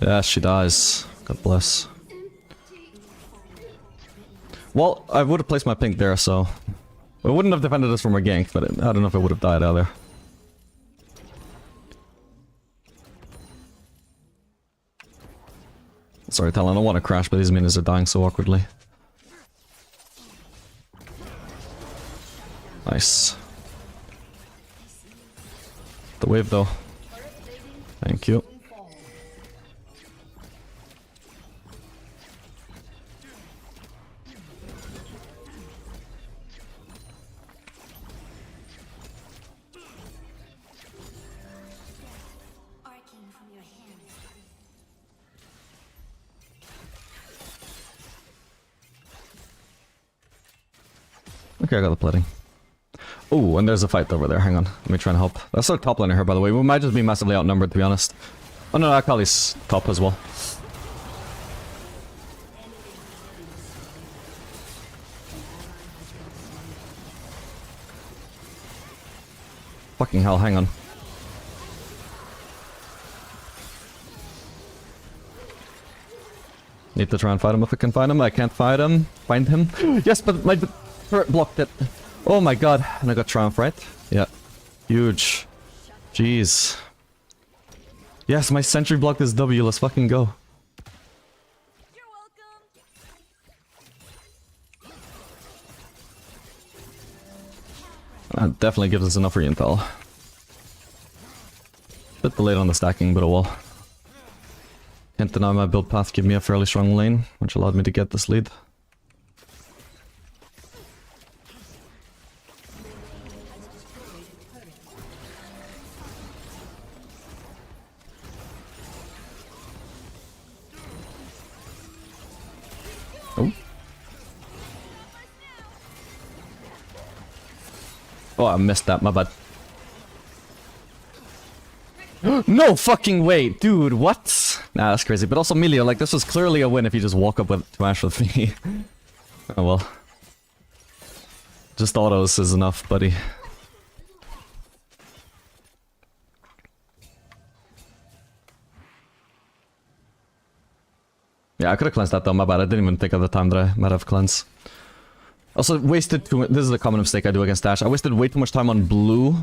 Yeah, she dies. God bless. Well, I would have placed my pink there, so... I wouldn't have defended us from a gank, but I don't know if I would have died either. Sorry, Talon, I don't want to crash, but these minions are dying so awkwardly. Nice. The wave though. Thank you. Okay, I got the plating. Oh, and there's a fight over there. Hang on. Let me try and help. That's our top laner here, by the way. We might just be massively outnumbered, to be honest. Oh no, Akali's top as well. Fucking hell, hang on. Need to try and fight him if I can find him. I can't fight him. Find him. Yes, but my turret blocked it. Oh my god. And I got Triumph, right? Yeah. Huge. Jeez. Yes, my sentry blocked this W. Let's fucking go. You're welcome. That definitely gives us enough for intel. Bit delayed on the stacking, but oh well. Can't deny my build path gave me a fairly strong lane, which allowed me to get this lead. Oh, I missed that, my bad. No fucking way, dude, what? Nah, that's crazy. But also, Milio, like, this was clearly a win if you just walk up with Smash with me. Oh well. Just autos is enough, buddy. Yeah, I could have cleansed that though, my bad. I didn't even think of the time that I might have cleansed. Also, wasted too much. This is a common mistake I do against Dash. I wasted way too much time on blue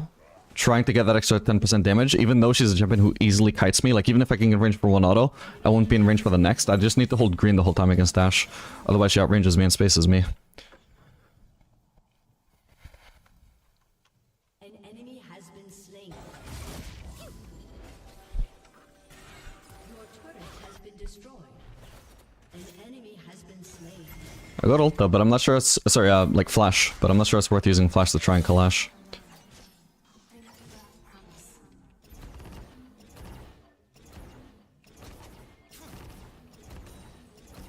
trying to get that extra 10% damage, even though she's a champion who easily kites me. Like, even if I can get range for one auto, I won't be in range for the next. I just need to hold green the whole time against Dash. Otherwise, she outranges me and spaces me. An enemy has been slain. Your turret has been destroyed. An enemy has been slain. I got ult though, but I'm not sure it's... Sorry, like flash. But I'm not sure it's worth using flash to try and Kalash.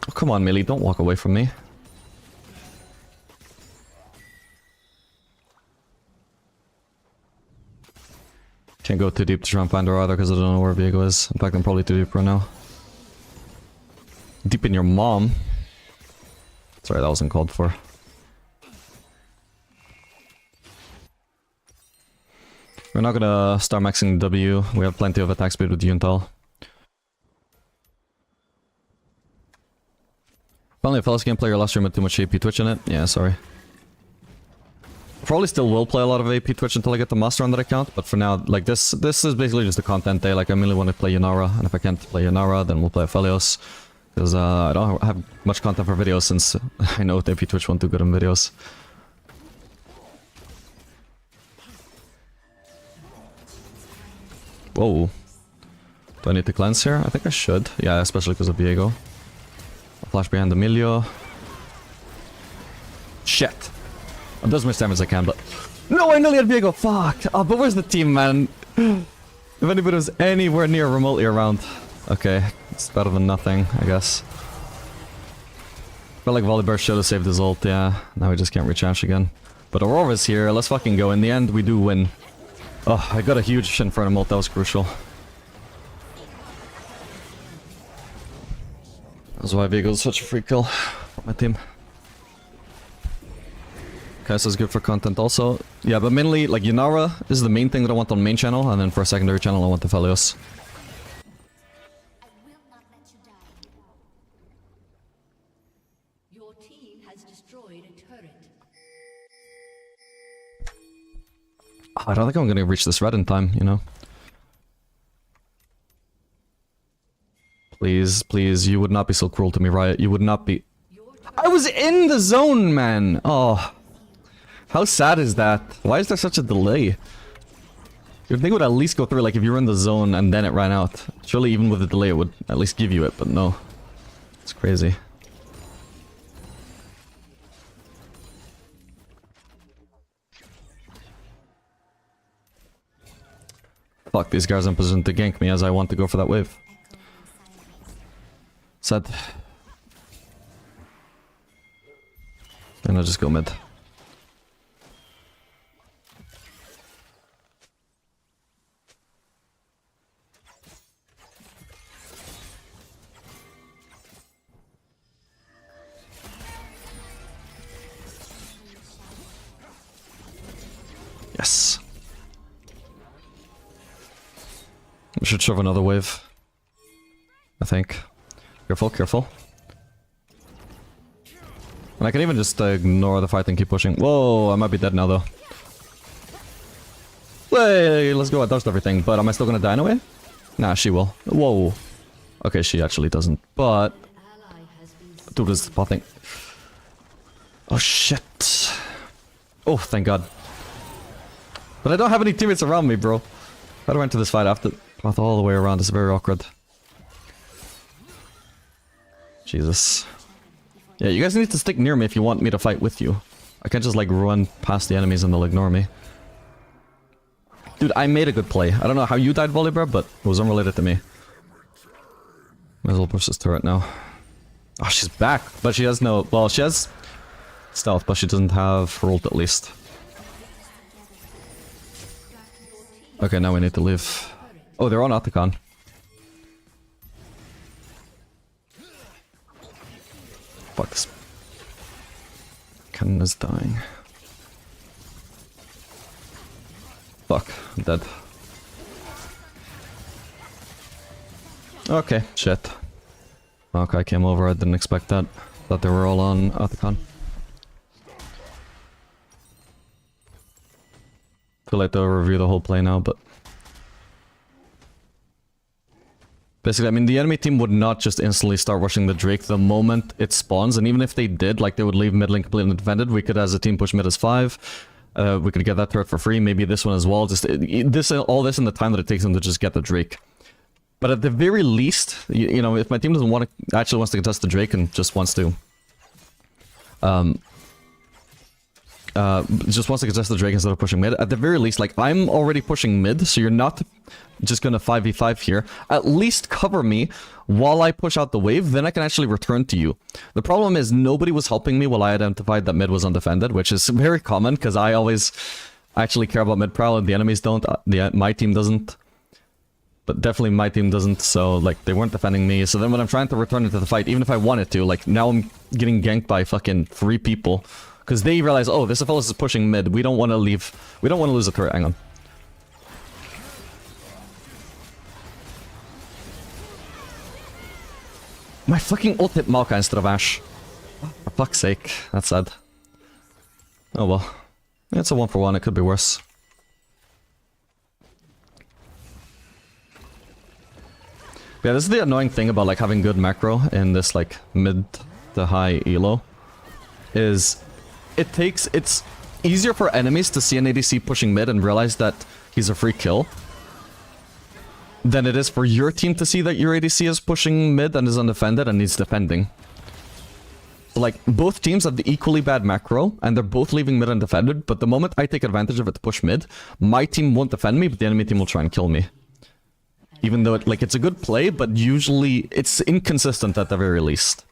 Oh, come on, Millie, don't walk away from me. Can't go too deep to try and find her either because I don't know where Viego is. In fact, I'm probably too deep right now. Deep in your mom. Sorry, that wasn't called for. We're not gonna start maxing W. We have plenty of attack speed with Yuntal. Finally, a fellas can't play your last stream with too much AP Twitch in it. Yeah, sorry. Probably still will play a lot of AP Twitch until I get the master on that account, but for now, like this is basically just a content day. Like, I mainly want to play Yunara, and if I can't play Yunara, then we'll play Aphelios. Because I don't have much content for videos since I know AP Twitch won't do good in videos. Whoa. Do I need to cleanse here? I think I should. Yeah, especially because of Viego. I'll flash behind Emilio. Shit. I'll do as much damage as I can, but... No, I nearly had Viego! Fuck! Oh, but where's the team, man? If anybody was anywhere near remotely around. Okay, it's better than nothing, I guess. Felt like Volibear should have saved his ult, yeah. Now we just can't reach Ash again. But Aurora's here, let's fucking go. In the end, we do win. Oh, I got a huge Inferno ult, that was crucial. That's why Viego's such a free kill for my team. Okay, so it's good for content also. Yeah, but mainly, like, Yunara is the main thing that I want on main channel, and then for a secondary channel I want the Aphelios. Your team has destroyed a turret. I don't think I'm gonna reach this red in time, you know? Please, please, you would not be so cruel to me, Riot. You would not be... I was in the zone, man! Oh. How sad is that? Why is there such a delay? You'd think it would at least go through, like, if you were in the zone and then it ran out. Surely even with the delay it would at least give you it, but no. It's crazy. Fuck, these guys are in position to gank me as I want to go for that wave. Sad. And I'll just go mid. Yes. We should shove another wave. I think. Careful, careful. And I can even just ignore the fight and keep pushing. Whoa, I might be dead now though. Hey, let's go. I dodged everything, but am I still gonna die anyway? Nah, she will. Whoa. Okay, she actually doesn't, but... Dude, this is popping. Oh shit. Oh, thank god. But I don't have any teammates around me, bro. How do I enter this fight? I have to path all the way around. It's very awkward. Jesus. Yeah, you guys need to stick near me if you want me to fight with you. I can't just, like, run past the enemies and they'll ignore me. Dude, I made a good play. I don't know how you died, Volibear, but it was unrelated to me. Might as well push this turret now. Oh, she's back. But she has no... Well, she has stealth, but she doesn't have her ult at least. Okay, now we need to leave. Oh, they're on Otacon. Fuck this. Cannon is dying. Fuck, I'm dead. Okay, shit. Okay, came over, I didn't expect that. Thought they were all on Otacon. Too late to review the whole play now, but... Basically, I mean, the enemy team would not just instantly start rushing the Drake the moment it spawns, and even if they did, like, they would leave mid lane completely undefended. We could, as a team, push mid as 5. We could get that turret for free, maybe this one as well. Just all this in the time that it takes them to just get the Drake. But at the very least, you know, if my team doesn't want to, actually wants to contest the Drake and just wants to... just wants to contest the Drake instead of pushing mid. At the very least, like, I'm already pushing mid, so you're not just gonna 5v5 here. At least cover me while I push out the wave, then I can actually return to you. The problem is nobody was helping me while I identified that mid was undefended, which is very common, because I always actually care about mid prowl and the enemies don't. My team doesn't. But definitely my team doesn't, so, like, they weren't defending me. So then when I'm trying to return into the fight, even if I wanted to, like, now I'm getting ganked by fucking 3 people. Because they realize, oh, this fellas is pushing mid. We don't want to leave. We don't want to lose a turret. Hang on. My fucking ult hit Maokai instead of Ashe. For fuck's sake. That's sad. Oh well. It's a 1-for-1. It could be worse. Yeah, this is the annoying thing about, like, having good macro in this, like, mid to high elo. Is... It's easier for enemies to see an ADC pushing mid and realize that he's a free kill than it is for your team to see that your ADC is pushing mid and is undefended and needs defending. So, like, both teams have the equally bad macro and they're both leaving mid undefended, but the moment I take advantage of it to push mid, my team won't defend me, but the enemy team will try and kill me. Even though, it's a good play, but usually it's inconsistent at the very least.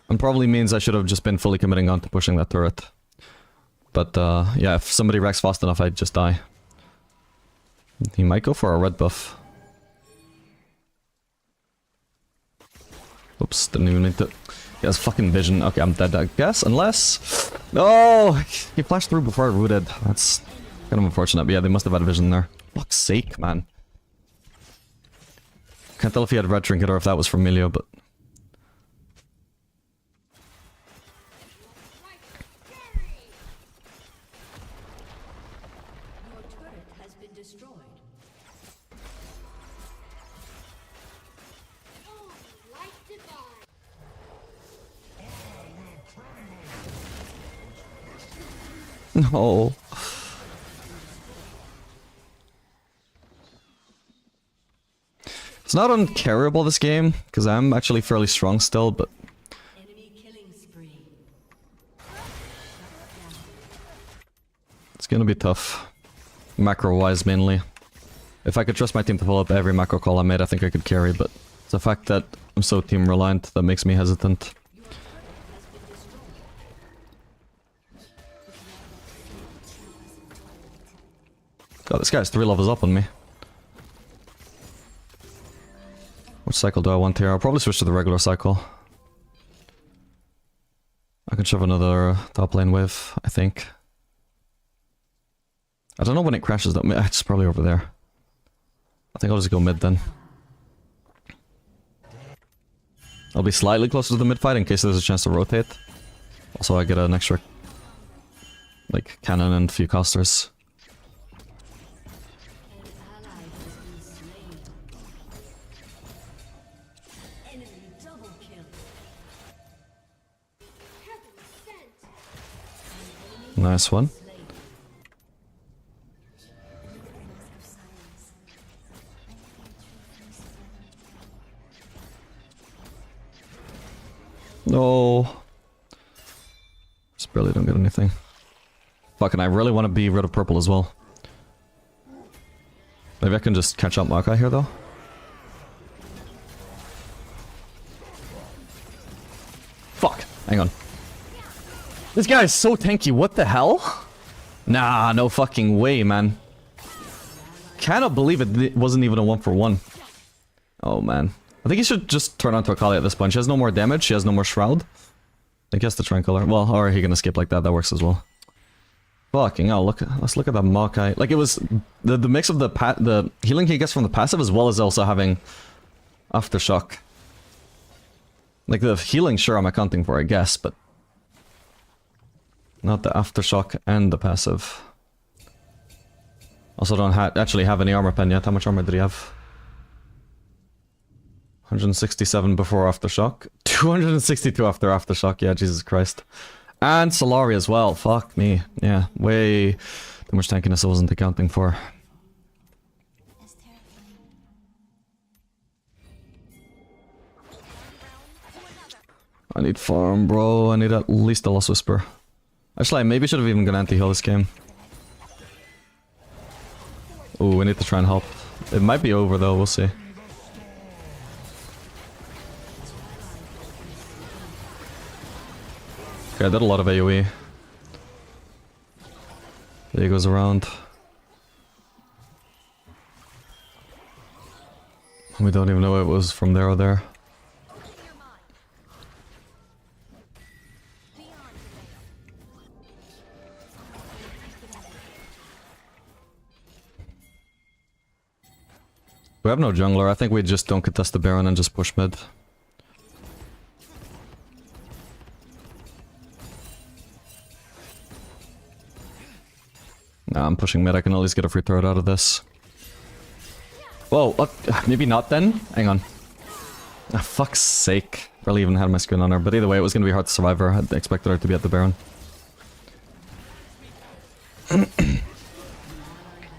And probably means I should have just been fully committing on to pushing that turret. But, yeah, if somebody wrecks fast enough, I'd just die. He might go for a red buff. Oops, didn't even need to... He has fucking vision. Okay, I'm dead, I guess, unless... No! He flashed through before I rooted. That's kind of unfortunate, but yeah, they must have had vision there. Fuck's sake, man. Can't tell if he had red trinket or if that was from Milio, but... Your turret has been destroyed. No. It's not uncarryable, this game, because I'm actually fairly strong still, but... Enemy killing spree. It's gonna be tough. Macro-wise, mainly. If I could trust my team to follow up every macro call I made, I think I could carry, but... It's the fact that I'm so team-reliant that makes me hesitant. God, this guy's 3 levels up on me. Which cycle do I want here? I'll probably switch to the regular cycle. I can shove another top lane wave, I think. I don't know when it crashes though. It's probably over there. I think I'll just go mid then. I'll be slightly closer to the mid fight in case there's a chance to rotate. Also, I get an extra, like, cannon and a few casters. Nice one. No. Just barely don't get anything. Fucking, I really want to be rid of purple as well. Maybe I can just catch up Maokai here though. Fuck. Hang on. This guy is so tanky, what the hell? Nah, no fucking way, man. Cannot believe it wasn't even a 1-for-1. Oh, man. I think he should just turn on to Akali at this point. She has no more damage. She has no more shroud. I guess the Tranquilor. Well, or he can escape like that. That works as well. Fucking hell, let's look at that Maokai. Like, it was the mix of the healing he gets from the passive as well as also having Aftershock. Like, the healing, sure, I'm accounting for, I guess, but not the Aftershock and the passive. Also don't actually have any armor pen yet. How much armor did he have? 167 before Aftershock. 262 after Aftershock. Yeah, Jesus Christ. And Solari as well. Fuck me. Yeah, way too much tankiness I wasn't accounting for. It's terrifying. I need farm, bro. I need at least a Lost Whisper. Actually, I maybe should have even gone anti-heal this game. Ooh, we need to try and help. It might be over though, we'll see. Okay, I did a lot of AoE. There he goes around. We don't even know if it was from there or there. We have no jungler. I think we just don't contest the Baron and just push mid. Nah, I'm pushing mid. I can at least get a free turret out of this. Whoa, what? Maybe not then? Hang on. Ah, fuck's sake. Barely even had my screen on her. But either way, it was gonna be hard to survive her. I expected her to be at the Baron.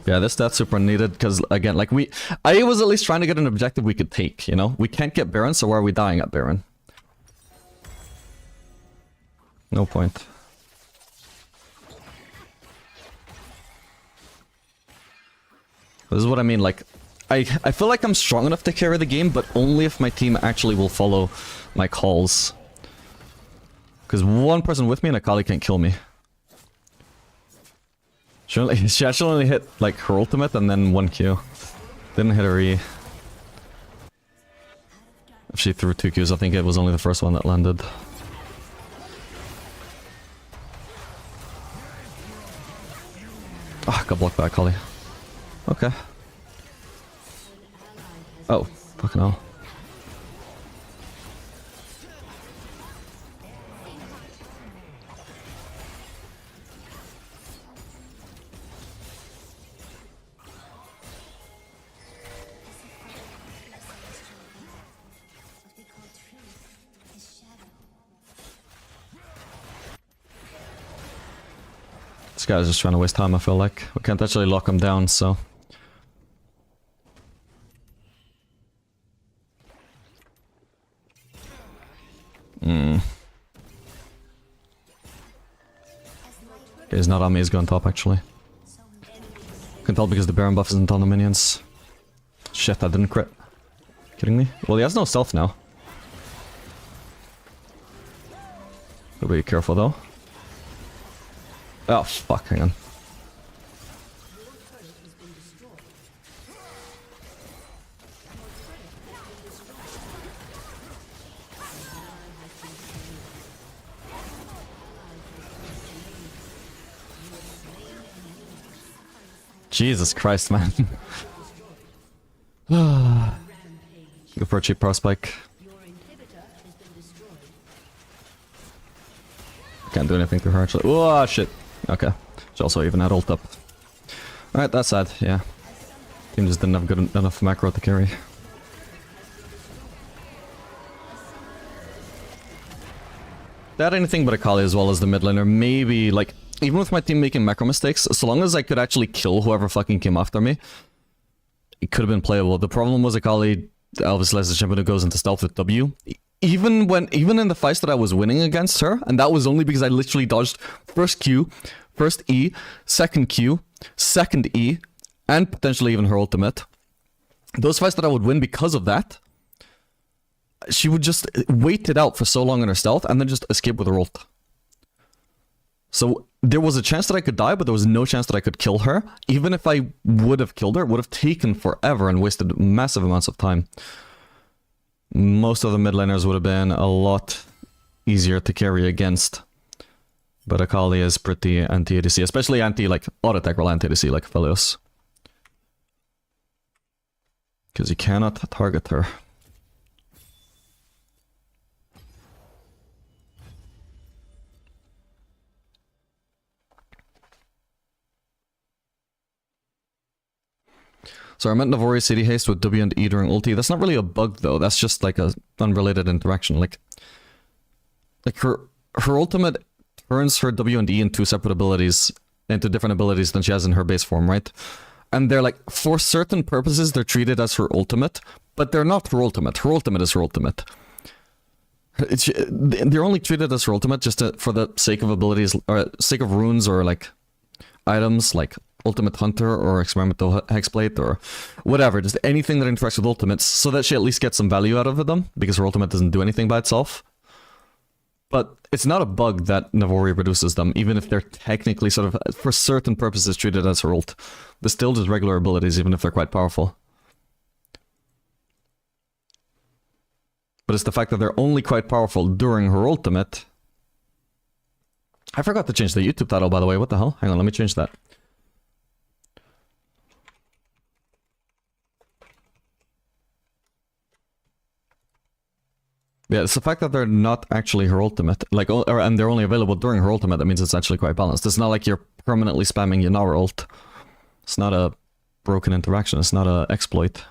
Yeah, this stats super needed, because again, like I was at least trying to get an objective we could take, you know? We can't get Baron, so why are we dying at Baron? No point. This is what I mean, like, I feel like I'm strong enough to carry the game, but only if my team actually will follow my calls. Because one person with me and Akali can't kill me. She actually only hit, like, her ultimate and then 1 Q. Didn't hit her E. If she threw 2 Qs, I think it was only the first one that landed. Ah, got blocked by Akali. Okay. Oh, fucking hell. What we call truth is shadow. This guy's just trying to waste time, I feel like. We can't actually lock him down, so... Okay, he's not on me, he's going top actually. Can tell because the Baron buff isn't on the minions. Shit, that didn't crit. Kidding me? Well, he has no stealth now. Gotta be careful though. Oh fuck, hang on. Jesus Christ, man. Go for a cheap power spike. Can't do anything to her actually. Oh shit. Okay. She also even had ult up. Alright, that's sad, yeah. Team just didn't have good enough macro to carry. They had anything but Akali as well as the mid laner. Maybe, like, even with my team making macro mistakes, so long as I could actually kill whoever fucking came after me, it could have been playable. The problem was Akali, obviously as a champion who goes into stealth with W. Even in the fights that I was winning against her, and that was only because I literally dodged first Q, first E, second Q, second E, and potentially even her ultimate. Those fights that I would win because of that, she would just wait it out for so long in her stealth and then just escape with her ult. So there was a chance that I could die, but there was no chance that I could kill her. Even if I would have killed her, it would have taken forever and wasted massive amounts of time. Most of the mid laners would have been a lot easier to carry against. But Akali is pretty anti-ADC, especially like, auto-attack while anti-ADC, like Phelios. Because you cannot target her. So I meant Navori City Haste with W and E during ulti. That's not really a bug though, that's just like a unrelated interaction. Like her ultimate turns her W and E into separate abilities, into different abilities than she has in her base form, right? And they're like, for certain purposes, they're treated as her ultimate, but they're not her ultimate. Her ultimate is her ultimate. They're only treated as her ultimate just for the sake of abilities, or sake of runes, or like items like Ultimate Hunter or Experimental Hexblade or whatever, just anything that interacts with ultimates, so that she at least gets some value out of them, because her ultimate doesn't do anything by itself. But it's not a bug that Navori reduces them, even if they're technically sort of, for certain purposes, treated as her ult. They're still just regular abilities, even if they're quite powerful. But it's the fact that they're only quite powerful during her ultimate. I forgot to change the YouTube title, by the way. What the hell? Hang on, let me change that. Yeah, it's the fact that they're not actually her ultimate, like, and they're only available during her ultimate. That means it's actually quite balanced. It's not like you're permanently spamming Yunara ult. It's not a broken interaction. It's not an exploit.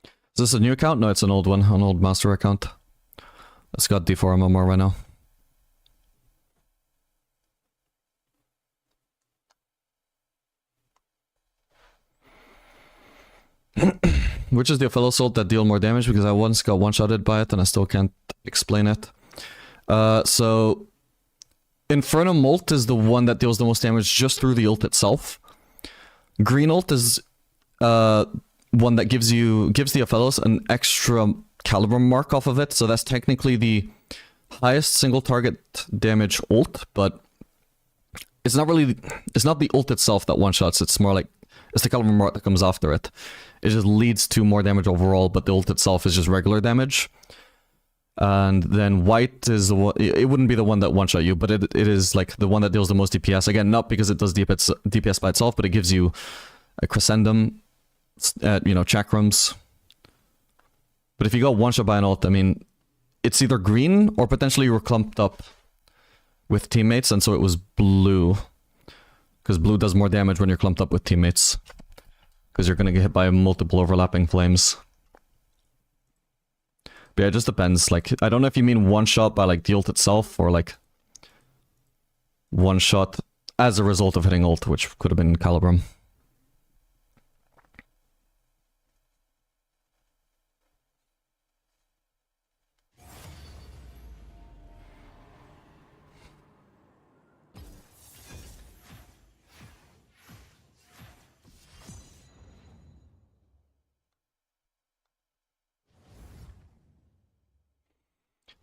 Is this a new account? No, it's an old one, an old master account. It's got D4 MMR right now. Which is the fellow ult that deal more damage, because I once got one-shotted by it and I still can't explain it. So Inferno ult is the one that deals the most damage just through the ult itself. Green ult is one that gives the Ophelos an extra caliber mark off of it, so that's technically the highest single target damage ult, but it's not the ult itself that one-shots, it's more like, it's the caliber mark that comes after it. It just leads to more damage overall, but the ult itself is just regular damage. And then white is the one, it wouldn't be the one that one-shot you, but it is like the one that deals the most DPS. Again, not because it does DPS by itself, but it gives you a crescendum, chakrams. But if you go one-shot by an ult, I mean, it's either green or potentially you were clumped up with teammates, and so it was blue. Because blue does more damage when you're clumped up with teammates. Because you're going to get hit by multiple overlapping flames. But yeah, it just depends. Like, I don't know if you mean one-shot by like the ult itself, or like one-shot as a result of hitting ult, which could have been Calibrum.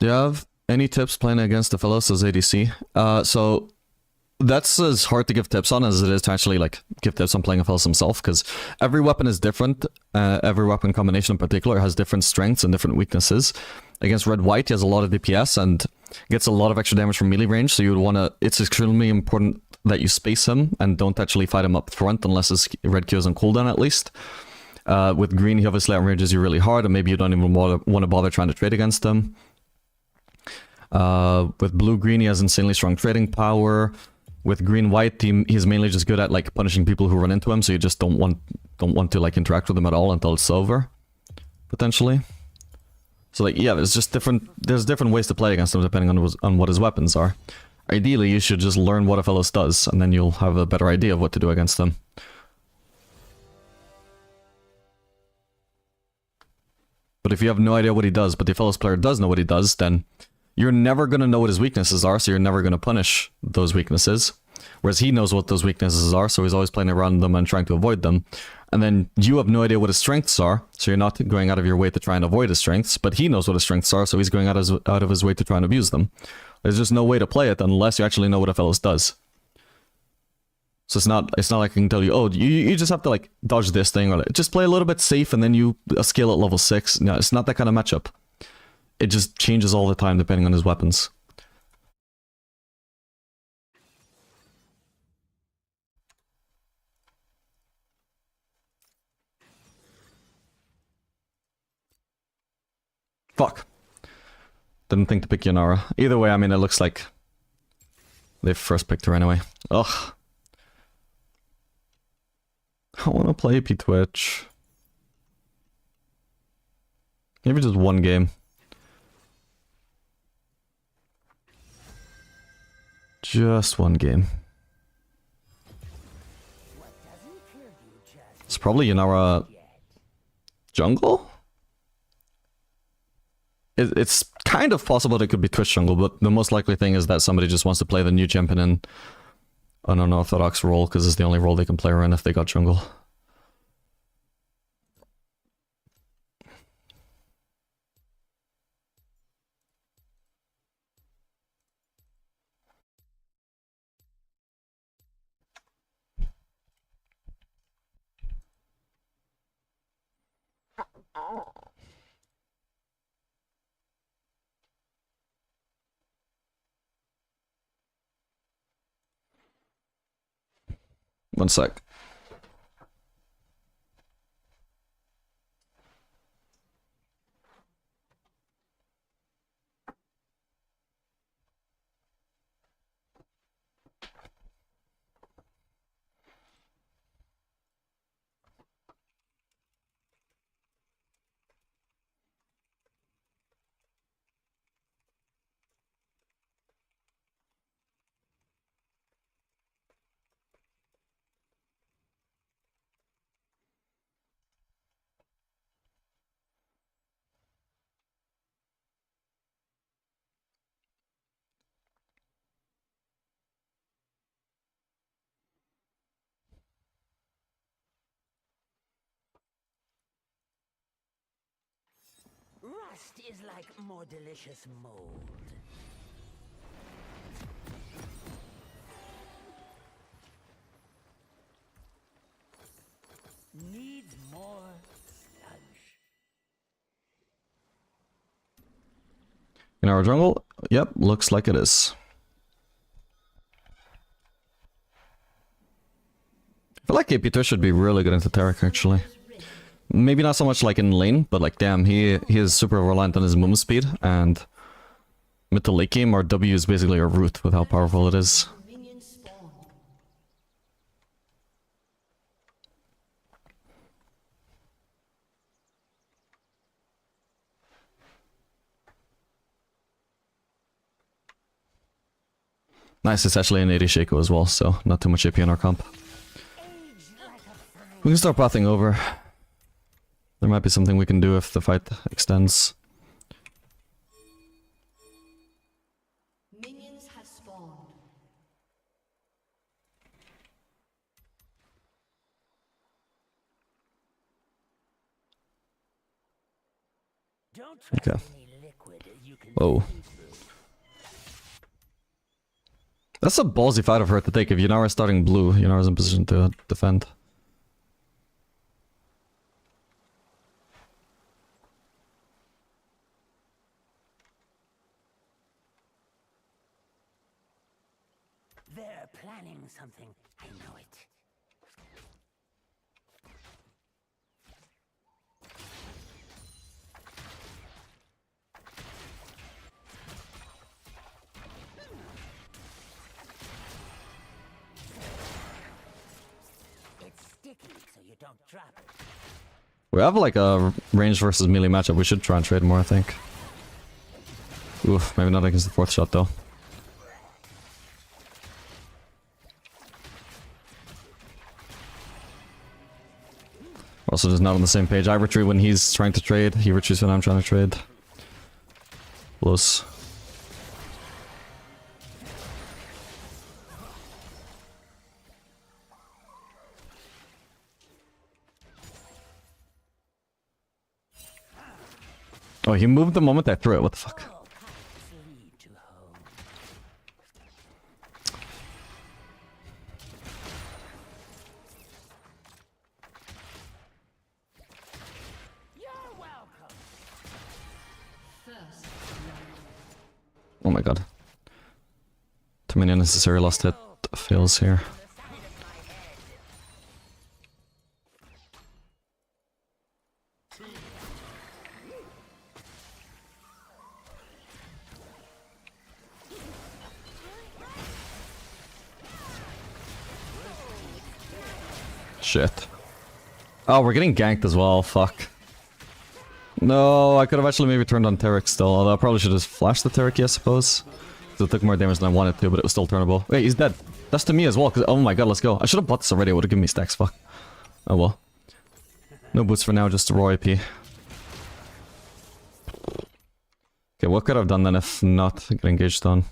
Do you have any tips playing against the fellows as ADC? So that's as hard to give tips on as it is to actually like give tips on playing a fellows himself, because every weapon is different. Every weapon combination in particular has different strengths and different weaknesses. Against red-white, he has a lot of DPS and gets a lot of extra damage from melee range, so you would want to... It's extremely important that you space him and don't actually fight him up front unless his red Q is on cooldown at least. With green, he obviously outranges you really hard, and maybe you don't even want to bother trying to trade against him. With blue-green, he has insanely strong trading power. With green-white, he's mainly just good at like punishing people who run into him, so you just don't want to like interact with him at all until it's over, potentially. So like, yeah, there's different ways to play against him depending on what his weapons are. Ideally, you should just learn what a fellow does, and then you'll have a better idea of what to do against them. But if you have no idea what he does, but the fellows player does know what he does, then you're never going to know what his weaknesses are, so you're never going to punish those weaknesses. Whereas he knows what those weaknesses are, so he's always playing around them and trying to avoid them. And then you have no idea what his strengths are, so you're not going out of your way to try and avoid his strengths, but he knows what his strengths are, so he's going out of his way to try and abuse them. There's just no way to play it unless you actually know what a fellow does. So it's not like I can tell you, oh, you just have to like dodge this thing, or like, just play a little bit safe and then you scale at level 6. No, it's not that kind of matchup. It just changes all the time depending on his weapons. Fuck. Didn't think to pick Yunara. Either way, I mean, it looks like they first picked her anyway. Ugh. I want to play P Twitch. Maybe just one game. Just one game. It's probably Yunara jungle? It's kind of possible that it could be Twitch jungle, but the most likely thing is that somebody just wants to play the new champion in an unorthodox role, because it's the only role they can play her in if they got jungle. One sec. Rust is like more delicious mold. Needs more sludge. In our jungle? Yep, looks like it is. I feel like AP Twitch should be really good into Taric, actually. Maybe not so much like in lane, but like damn, he is super reliant on his movement speed, and mid to late game, our W is basically a root with how powerful it is. Minions spawn. Nice, it's actually an 80 Shaco as well, so not too much AP in our comp. We can start pathing over. There might be something we can do if the fight extends. Minions have spawned. Don't trust Okay. any liquid you can Whoa. see through. That's a ballsy fight of her to take. If Yunara is starting blue, Yunara's in position to defend. They're planning something. I know it. It's sticky, so you don't drop it. We have like a range versus melee matchup. We should try and trade more, I think. Oof, maybe not against the fourth shot though. Also just not on the same page. I retreat when he's trying to trade. He retreats when I'm trying to trade. Close. Oh, he moved the moment I threw it. What the fuck? All paths lead to home. You're welcome. First, Oh my god. Too many unnecessary last hit fails here. Shit. Oh, we're getting ganked as well, fuck. No, I could have actually maybe turned on Taric still, although I probably should have flashed the Taric, I suppose. So it took more damage than I wanted to, but it was still turnable. Wait, he's dead. That's to me as well, because oh my god, let's go. I should have bought this already, it would have given me stacks, fuck. Oh well. No boots for now, just raw AP. Okay, what could I have done then if not get engaged on?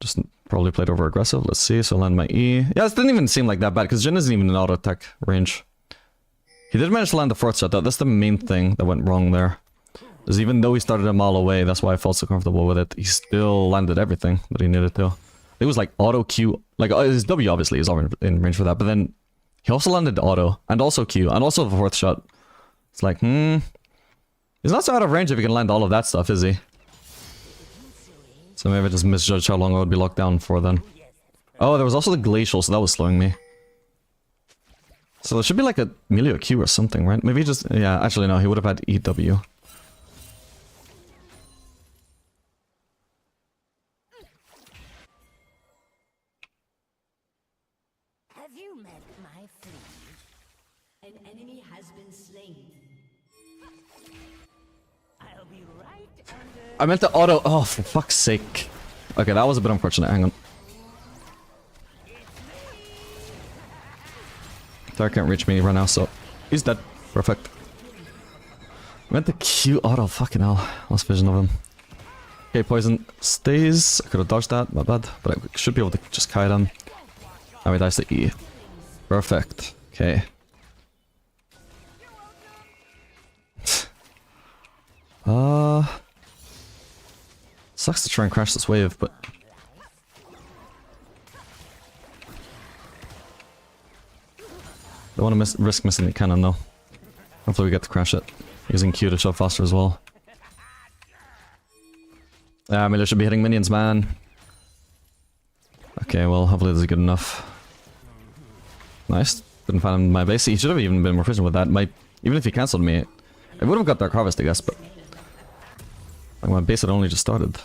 Just probably played over aggressive, let's see, so land my E. Yeah, this didn't even seem like that bad, because Jhin isn't even in auto attack range. He did manage to land the fourth shot though, that's the main thing that went wrong there. Is even though he started a mile away, that's why I felt so comfortable with it, he still landed everything that he needed to. It was like auto Q, like his W obviously is all in range for that, but then he also landed auto, and also Q, and also the fourth shot. It's like, he's not so out of range if he can land all of that stuff, is he? So maybe I just misjudged how long I would be locked down for then. Oh, there was also the glacial, so that was slowing me. So there should be like a melee Q or something, right? Maybe just, yeah, actually no, he would have had EW. Have you met my flea? an enemy has been slain. I'll be right under. I meant to auto, oh, for fuck's sake. Okay, that was a bit unfortunate, hang on. Taric can't reach me right now, so he's dead. Perfect. I meant to Q auto, fucking hell. Lost vision of him. Okay, poison stays. I could have dodged that, my bad. But I should be able to just kite him. Now he dies to E. Perfect. Okay. Sucks to try and crash this wave, but don't want to risk missing the cannon though. Hopefully we get to crash it. Using Q to shove faster as well. Yeah, Miller should be hitting minions, man. Okay, well, hopefully this is good enough. Nice. Didn't find him in my base. He should have even been more efficient with that. Even if he cancelled me, it would have got Dark Harvest, I guess, but like my base had only just started.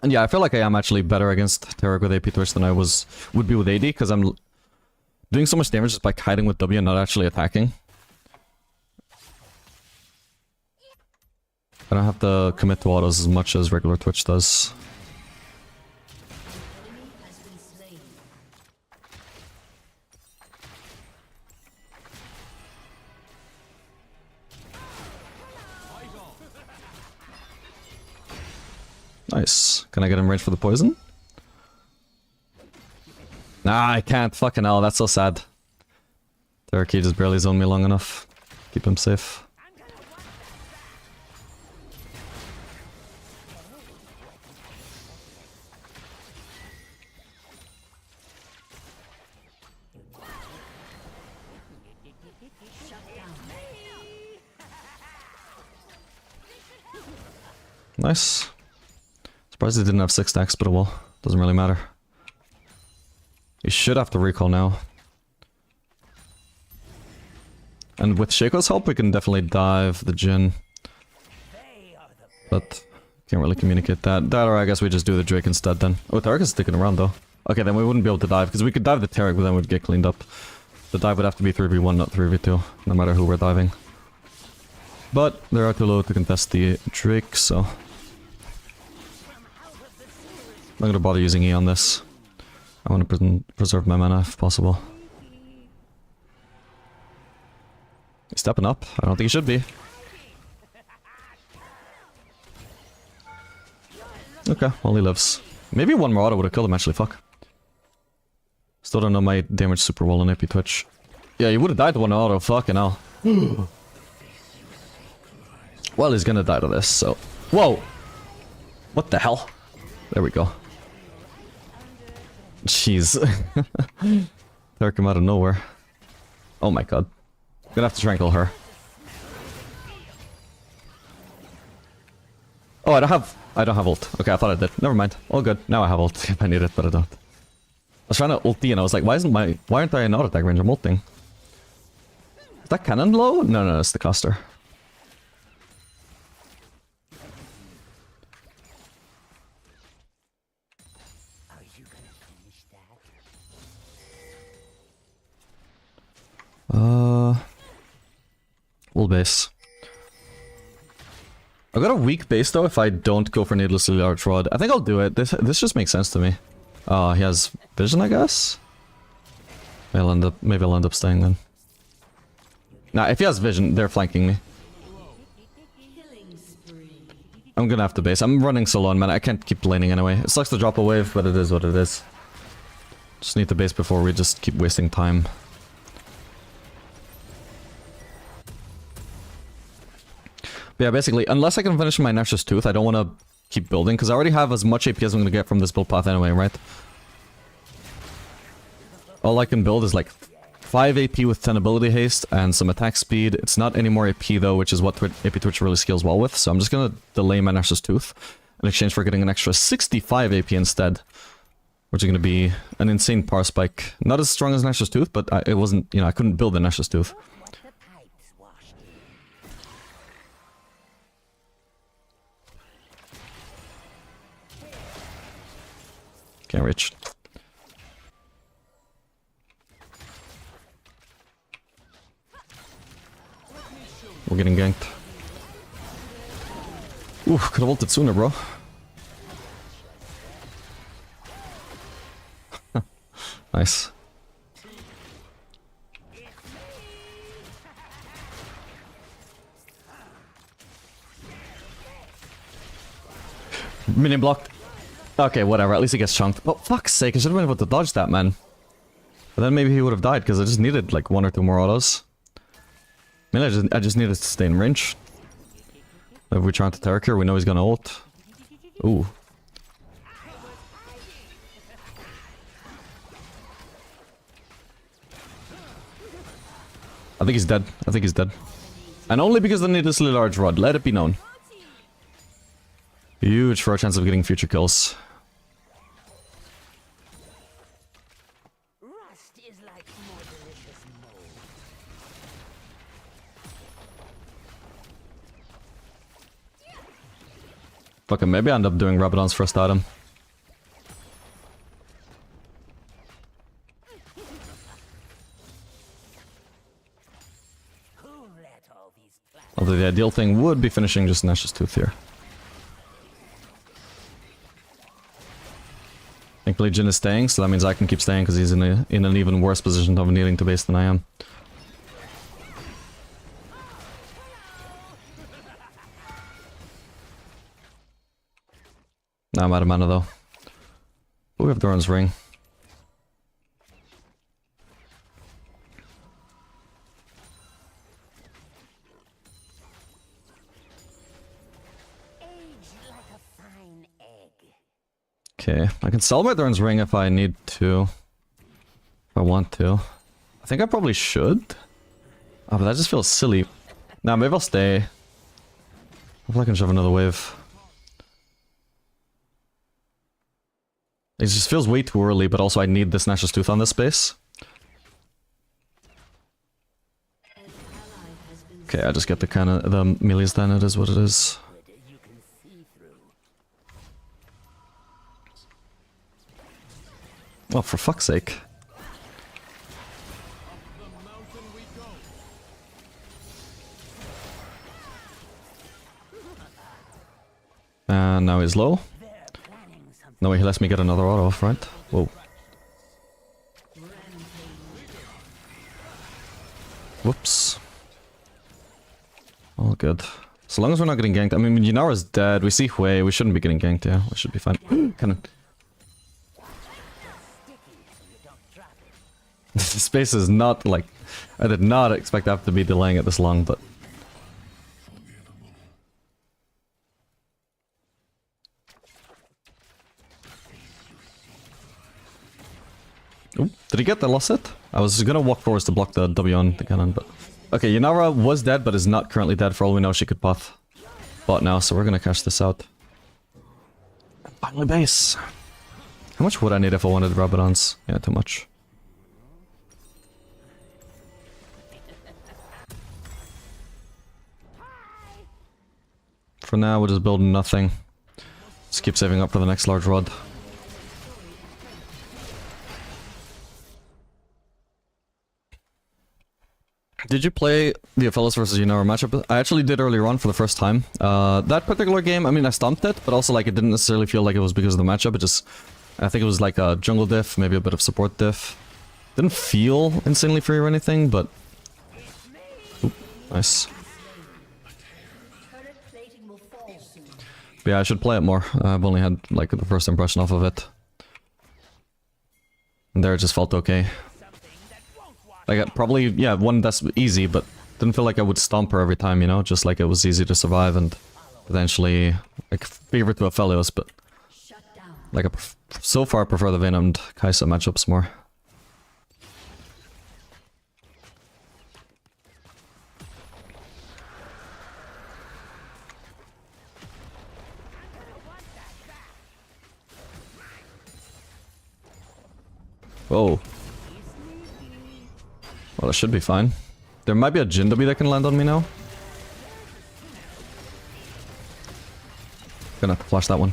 And yeah, I feel like I am actually better against Taric with AP Twitch than I would be with AD, because I'm doing so much damage just by kiting with W and not actually attacking. I don't have to commit to autos as much as regular Twitch does. Enemy has been slain. Nice. Can I get him range for the poison? Nah, I can't. Fucking hell, that's so sad. Taric just barely zoned me long enough. Keep him safe. Nice. Surprised he didn't have 6 stacks, but well, doesn't really matter. He should have to recall now. And with Shaco's help, we can definitely dive the Jhin. But can't really communicate that. That, or I guess we just do the Drake instead then. Oh, Taric is sticking around though. Okay, then we wouldn't be able to dive, because we could dive the Taric, but then we'd get cleaned up. The dive would have to be 3v1, not 3v2, no matter who we're diving. But they are too low to contest the Drake, so I'm not gonna bother using E on this. I want to preserve my mana if possible. He's stepping up. I don't think he should be. Okay, well he lives. Maybe one more auto would have killed him actually, fuck. Still don't know my damage super well on AP Twitch. Yeah, he would have died to one auto, fucking hell. Well, he's gonna die to this, so... Whoa! What the hell? There we go. Jeez. There come out of nowhere. Oh my god. Gonna have to tranquil her. Oh, I don't have ult. Okay, I thought I did. Never mind. All good. Now I have ult if I need it, but I don't. I was trying to ulti and I was like, why aren't I in auto attack range? I'm ulting. Is that cannon low? No, no, it's the caster. Are you gonna finish that? Full base. I got a weak base though if I don't go for needlessly large rod. I think I'll do it. This just makes sense to me. Oh, he has vision, I guess? Maybe I'll end up staying then. Nah, if he has vision, they're flanking me. I'm gonna have to base. I'm running solo on, man. I can't keep laning anyway. It sucks to drop a wave, but it is what it is. Just need to base before we just keep wasting time. But yeah, basically, unless I can finish my Nash's Tooth, I don't want to keep building, because I already have as much AP as I'm going to get from this build path anyway, right? All I can build is like 5 AP with 10 ability haste and some attack speed. It's not any more AP though, which is what AP Twitch really scales well with, so I'm just going to delay my Nash's Tooth in exchange for getting an extra 65 AP instead. Which is going to be an insane power spike. Not as strong as Nash's Tooth, but it wasn't, you know, I couldn't build the Nash's Tooth. Can't reach. We're getting ganked. Ooh, could've ulted sooner, bro. Nice. Minion blocked. Okay, whatever. At least he gets chunked. Oh, fuck's sake. I should have been able to dodge that, man. But then maybe he would have died, because I just needed, like, 1 or 2 more autos. I mean, I just needed to stay in range. If we're trying to Terror here, we know he's gonna ult. Ooh. I think he's dead. I think he's dead. And only because they need this little large rod. Let it be known. Huge for our chance of getting future kills. Rust is like more delicious mold. Fuck it, maybe I end up doing Rabadon's first item. Who let all these plans? Although the ideal thing would be finishing just Nash's Tooth here. Thankfully Jin is staying, so that means I can keep staying because he's in an even worse position of needing to base than I am. Nah, I'm out of mana though. But we have Doran's ring. Age like a fine egg. Okay, I can sell my Doran's ring if I need to. If I want to. I think I probably should. Oh, but that just feels silly. Nah, maybe I'll stay. Hopefully I can shove another wave. It just feels way too early, but also I need this Nash's Tooth on this space. Okay, I just get the kind of the melees then, it is what it is. You can see through. Oh, for fuck's sake. And now he's low. No way he lets me get another auto off, right? Whoa. Whoops. All good. So long as we're not getting ganked. I mean, Yunara's dead. We see Hui. We shouldn't be getting ganked, yeah. We should be fine. Cannon. This space is not like... I did not expect that to be delaying it this long, but... Oop, did he get the lost it? I was gonna walk forwards to block the W on the cannon, but... Okay, Yunara was dead, but is not currently dead. For all we know, she could path bot now, so we're gonna cash this out. Finally base! How much would I need if I wanted Rabadons? Yeah, too much. For now, we'll just build nothing. Just keep saving up for the next large rod. Did you play the Fellas versus Yunara matchup? I actually did earlier on for the first time. That particular game, I mean, I stomped it, but also like it didn't necessarily feel like it was because of the matchup. It just, I think it was like a jungle diff, maybe a bit of support diff. Didn't feel insanely free or anything, but... Oop, nice. But yeah, I should play it more. I've only had like the first impression off of it. And there it just felt okay. Like, probably, yeah, one that's easy, but didn't feel like I would stomp her every time, you know? Just like it was easy to survive and potentially, like, favorite to Aphelios, but... Like, so far I prefer the Vayne and Kai'Sa matchups more. Whoa. Well, it should be fine. There might be a Jin W that can land on me now. Gonna have to flash that one.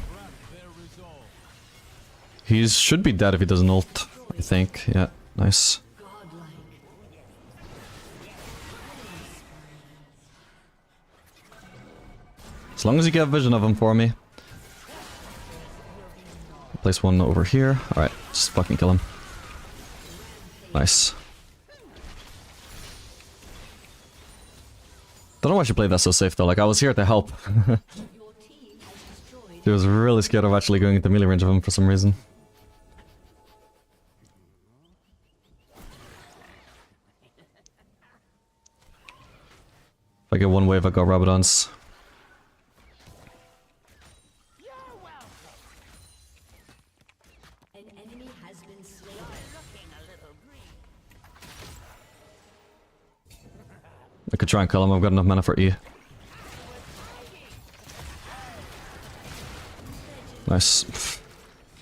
He should be dead if he doesn't ult, I think. Yeah, nice. As long as you get vision of him for me. Place one over here. Alright, just fucking kill him. Nice. Don't know why she played that so safe though, like I was here to help. She was really scared of actually going into melee range of him for some reason. If I get one wave, I got Rabadons. I could try and kill him, I've got enough mana for E. Nice.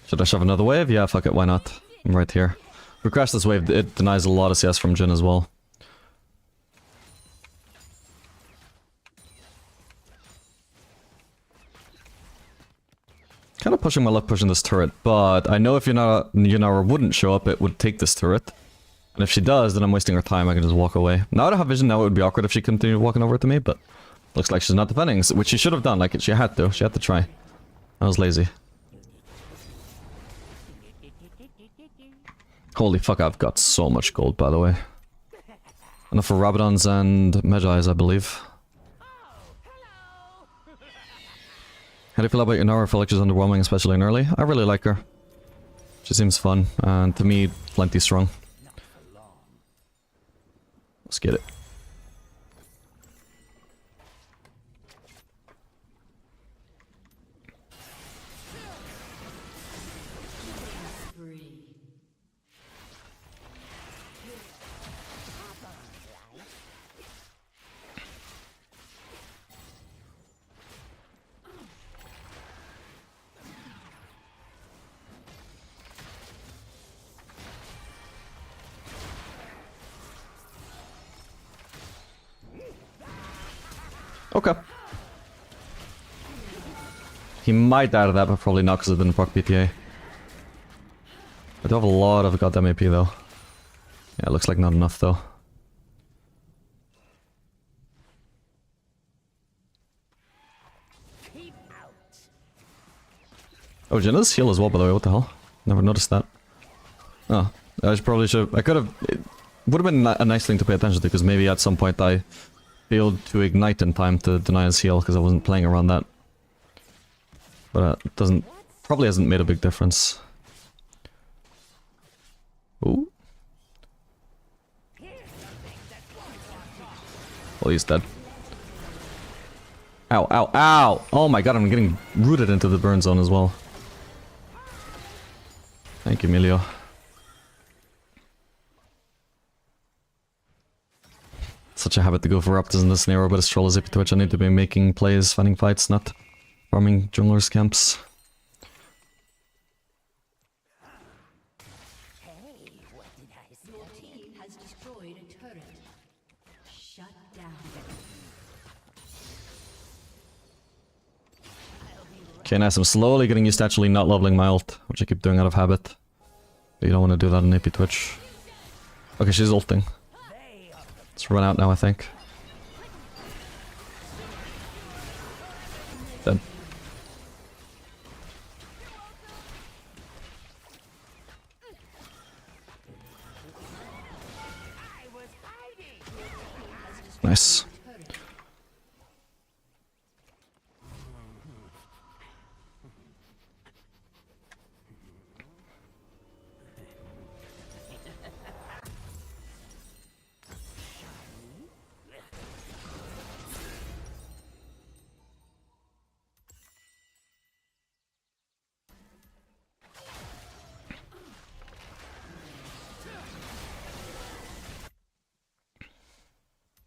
Should I shove another wave? Yeah, fuck it, why not? I'm right here. If we crash this wave, it denies a lot of CS from Jhin as well. Kind of pushing my luck pushing this turret, but I know if Yunara wouldn't show up, it would take this turret. And if she does, then I'm wasting her time, I can just walk away. Now I don't have vision, now it would be awkward if she continued walking over to me, but... Looks like she's not defending, which she should have done, like, she had to try. I was lazy. Holy fuck, I've got so much gold, by the way. Enough for Rabadons and Medjais, I believe. How do you feel about Yunara? I feel like she's underwhelming, especially in early. I really like her. She seems fun, and to me, plenty strong. Let's get it. Okay. He might die to that, but probably not because it didn't proc PTA. I do have a lot of goddamn AP though. Yeah, it looks like not enough though. Oh, Jhin has heal as well, by the way, what the hell? Never noticed that. Oh, I could have... It would have been a nice thing to pay attention to, because maybe at some point I failed to ignite in time to deny his heal, because I wasn't playing around that. But it doesn't... Probably hasn't made a big difference. Ooh. Well, he's dead. Ow, ow, ow! Oh my god, I'm getting rooted into the burn zone as well. Thank you, Emilio. such a habit to go for Raptors in this scenario, but as troll as AP Twitch, I need to be making plays, finding fights, not farming junglers camps. Your team has destroyed a turret. Shut down. Okay, nice. I'm slowly getting used to actually not leveling my ult, which I keep doing out of habit. But you don't want to do that on AP Twitch. Okay, she's ulting. Let's run out now, I think. Dead. Nice.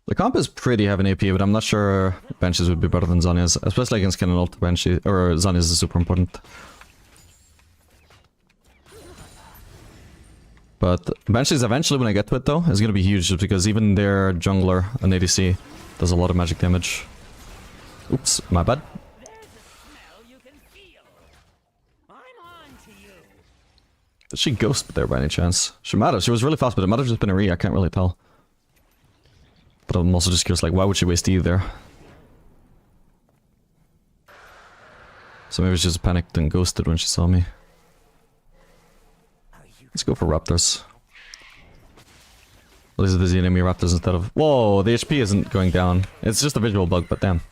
The comp is pretty heavy in AP, but I'm not sure benches would be better than Zhonya's, especially against Kennen ult. Benches or Zhonya's is super important. But benches eventually, when I get to it though, is going to be huge, just because even their jungler, an ADC, does a lot of magic damage. Oops, my bad. Did she ghost there by any chance? She might have. She was really fast, but it might have just been a re. I can't really tell. But I'm also just curious, like, why would she waste E there? So maybe she just panicked and ghosted when she saw me. Let's go for Raptors. At least there's the enemy Raptors instead of... Whoa, the HP isn't going down. It's just a visual bug, but damn.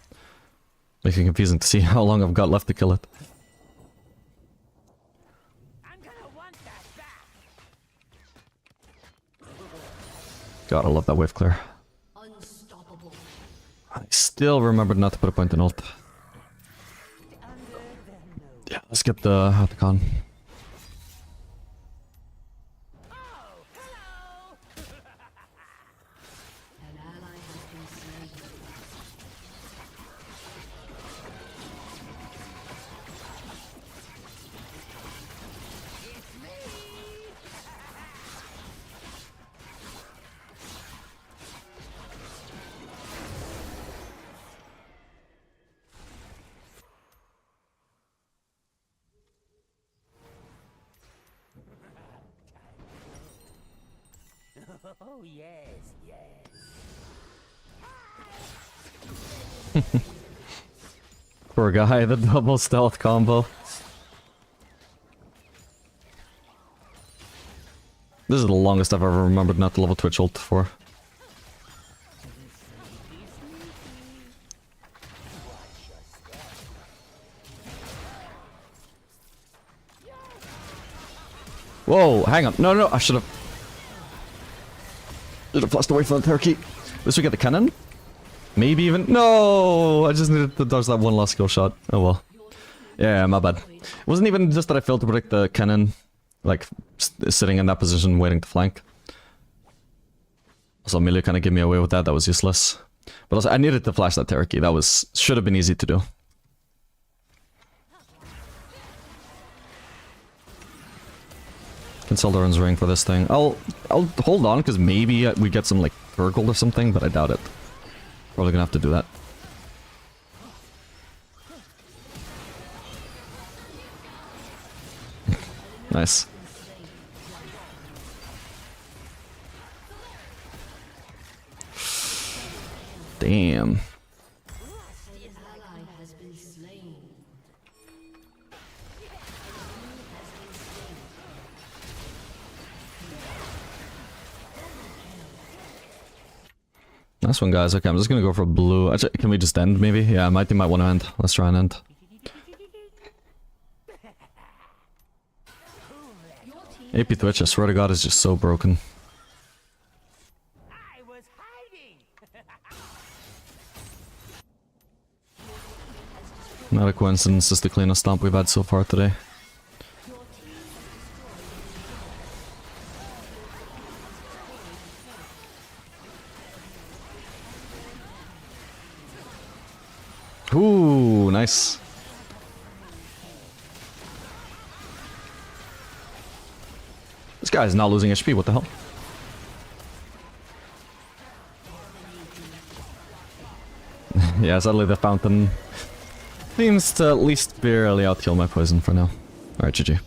Makes it confusing to see how long I've got left to kill it. God, I love that wave clear. I still remembered not to put a point in ult. Yeah, let's get the con. An ally has been slain. Oh, yes, yes. Poor guy, the double stealth combo. This is the longest I've ever remembered not to level Twitch ult for. Whoa, hang on. No, I should have... Should have flashed away from the turkey. This we get the cannon? Maybe even... No! I just needed to dodge that one last skill shot. Oh well. Yeah, my bad. It wasn't even just that I failed to predict the cannon, like, sitting in that position waiting to flank. Also, Amelia kind of gave me away with that. That was useless. But also, I needed to flash that turkey. That was... should have been easy to do. Can sell Doran's ring for this thing. I'll hold on, because maybe we get some, like, Urkel or something, but I doubt it. Probably gonna have to do that. Nice. Damn. Nice one, guys. Okay, I'm just gonna go for blue. Actually, can we just end, maybe? Yeah, my team might want to end. Let's try and end. AP Twitch, I swear to God, is just so broken. I was hiding. Not a coincidence, it's the cleanest stomp we've had so far today. Ooh, nice. This guy's not losing HP, what the hell? Yeah, sadly the fountain seems to at least barely out-heal my poison for now. Alright, GG.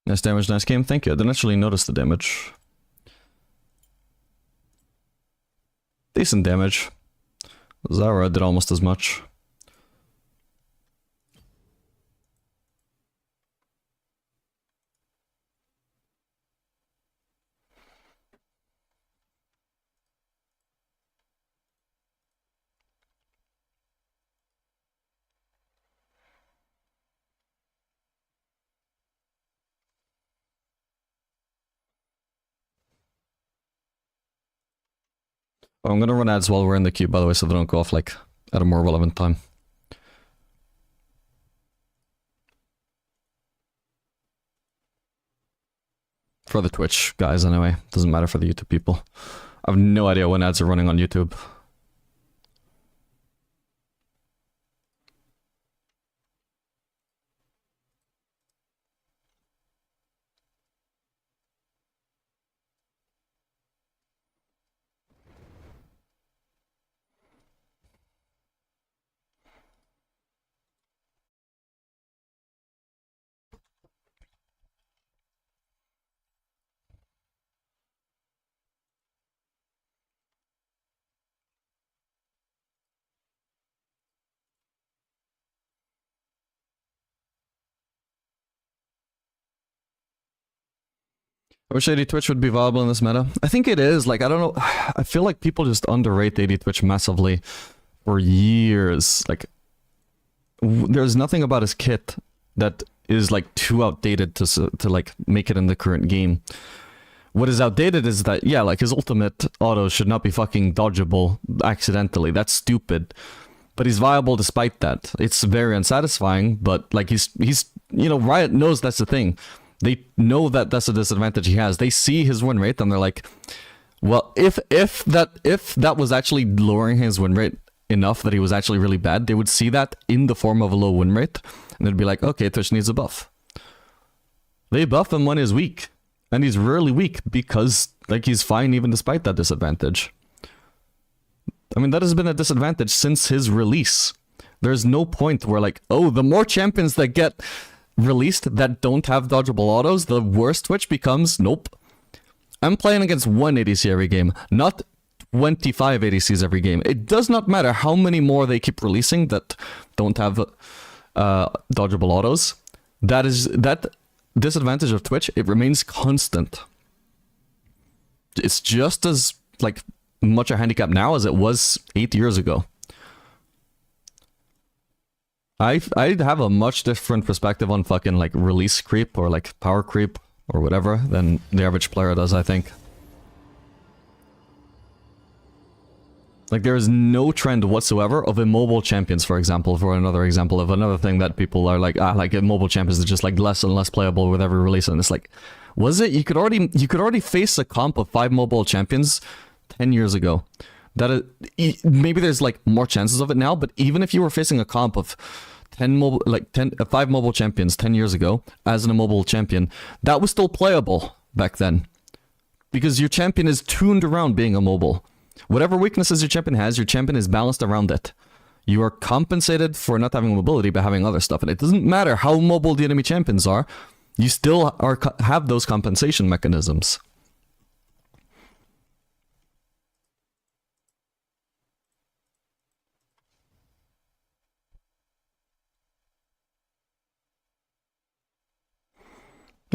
Nice damage, nice game. Thank you. I didn't actually notice the damage. Decent damage. Zara did almost as much. Oh, I'm gonna run ads while we're in the queue, by the way, so they don't go off, like, at a more relevant time. For the Twitch guys, anyway. Doesn't matter for the YouTube people. I have no idea when ads are running on YouTube. I wish AD Twitch would be viable in this meta. I think it is. Like, I don't know. I feel like people just underrate AD Twitch massively for years. Like, there's nothing about his kit that is, like, too outdated to like, make it in the current game. What is outdated is that, yeah, like, his ultimate auto should not be fucking dodgeable accidentally. That's stupid. But he's viable despite that. It's very unsatisfying, but, like, he's you know, Riot knows that's the thing. They know that that's a disadvantage he has. They see his win rate and they're like, well, if that was actually lowering his win rate enough that he was actually really bad, they would see that in the form of a low win rate, and they'd be like, okay, Twitch needs a buff. They buff him when he's weak, and he's rarely weak because, like, he's fine even despite that disadvantage. I mean, that has been a disadvantage since his release. There's no point where, like, oh, the more champions that get released that don't have dodgeable autos, the worse Twitch becomes. Nope. I'm playing against one ADC every game, not 25 ADCs every game. It does not matter how many more they keep releasing that don't have dodgeable autos. That disadvantage of Twitch, it remains constant. It's just as like much a handicap now as it was 8 years ago. I have a much different perspective on fucking like release creep or like power creep or whatever than the average player does, I think. Like, there is no trend whatsoever of immobile champions, for example, for another example of another thing that people are like, like immobile champions are just like less and less playable with every release, and it's like, was it? You could already face a comp of 5 mobile champions 10 years ago. That is, maybe there's like more chances of it now, but even if you were facing a comp of 5 mobile champions 10 years ago as an immobile champion, that was still playable back then, because your champion is tuned around being immobile. Whatever weaknesses your champion has, your champion is balanced around it. You are compensated for not having mobility by having other stuff, and it doesn't matter how mobile the enemy champions are, you still have those compensation mechanisms.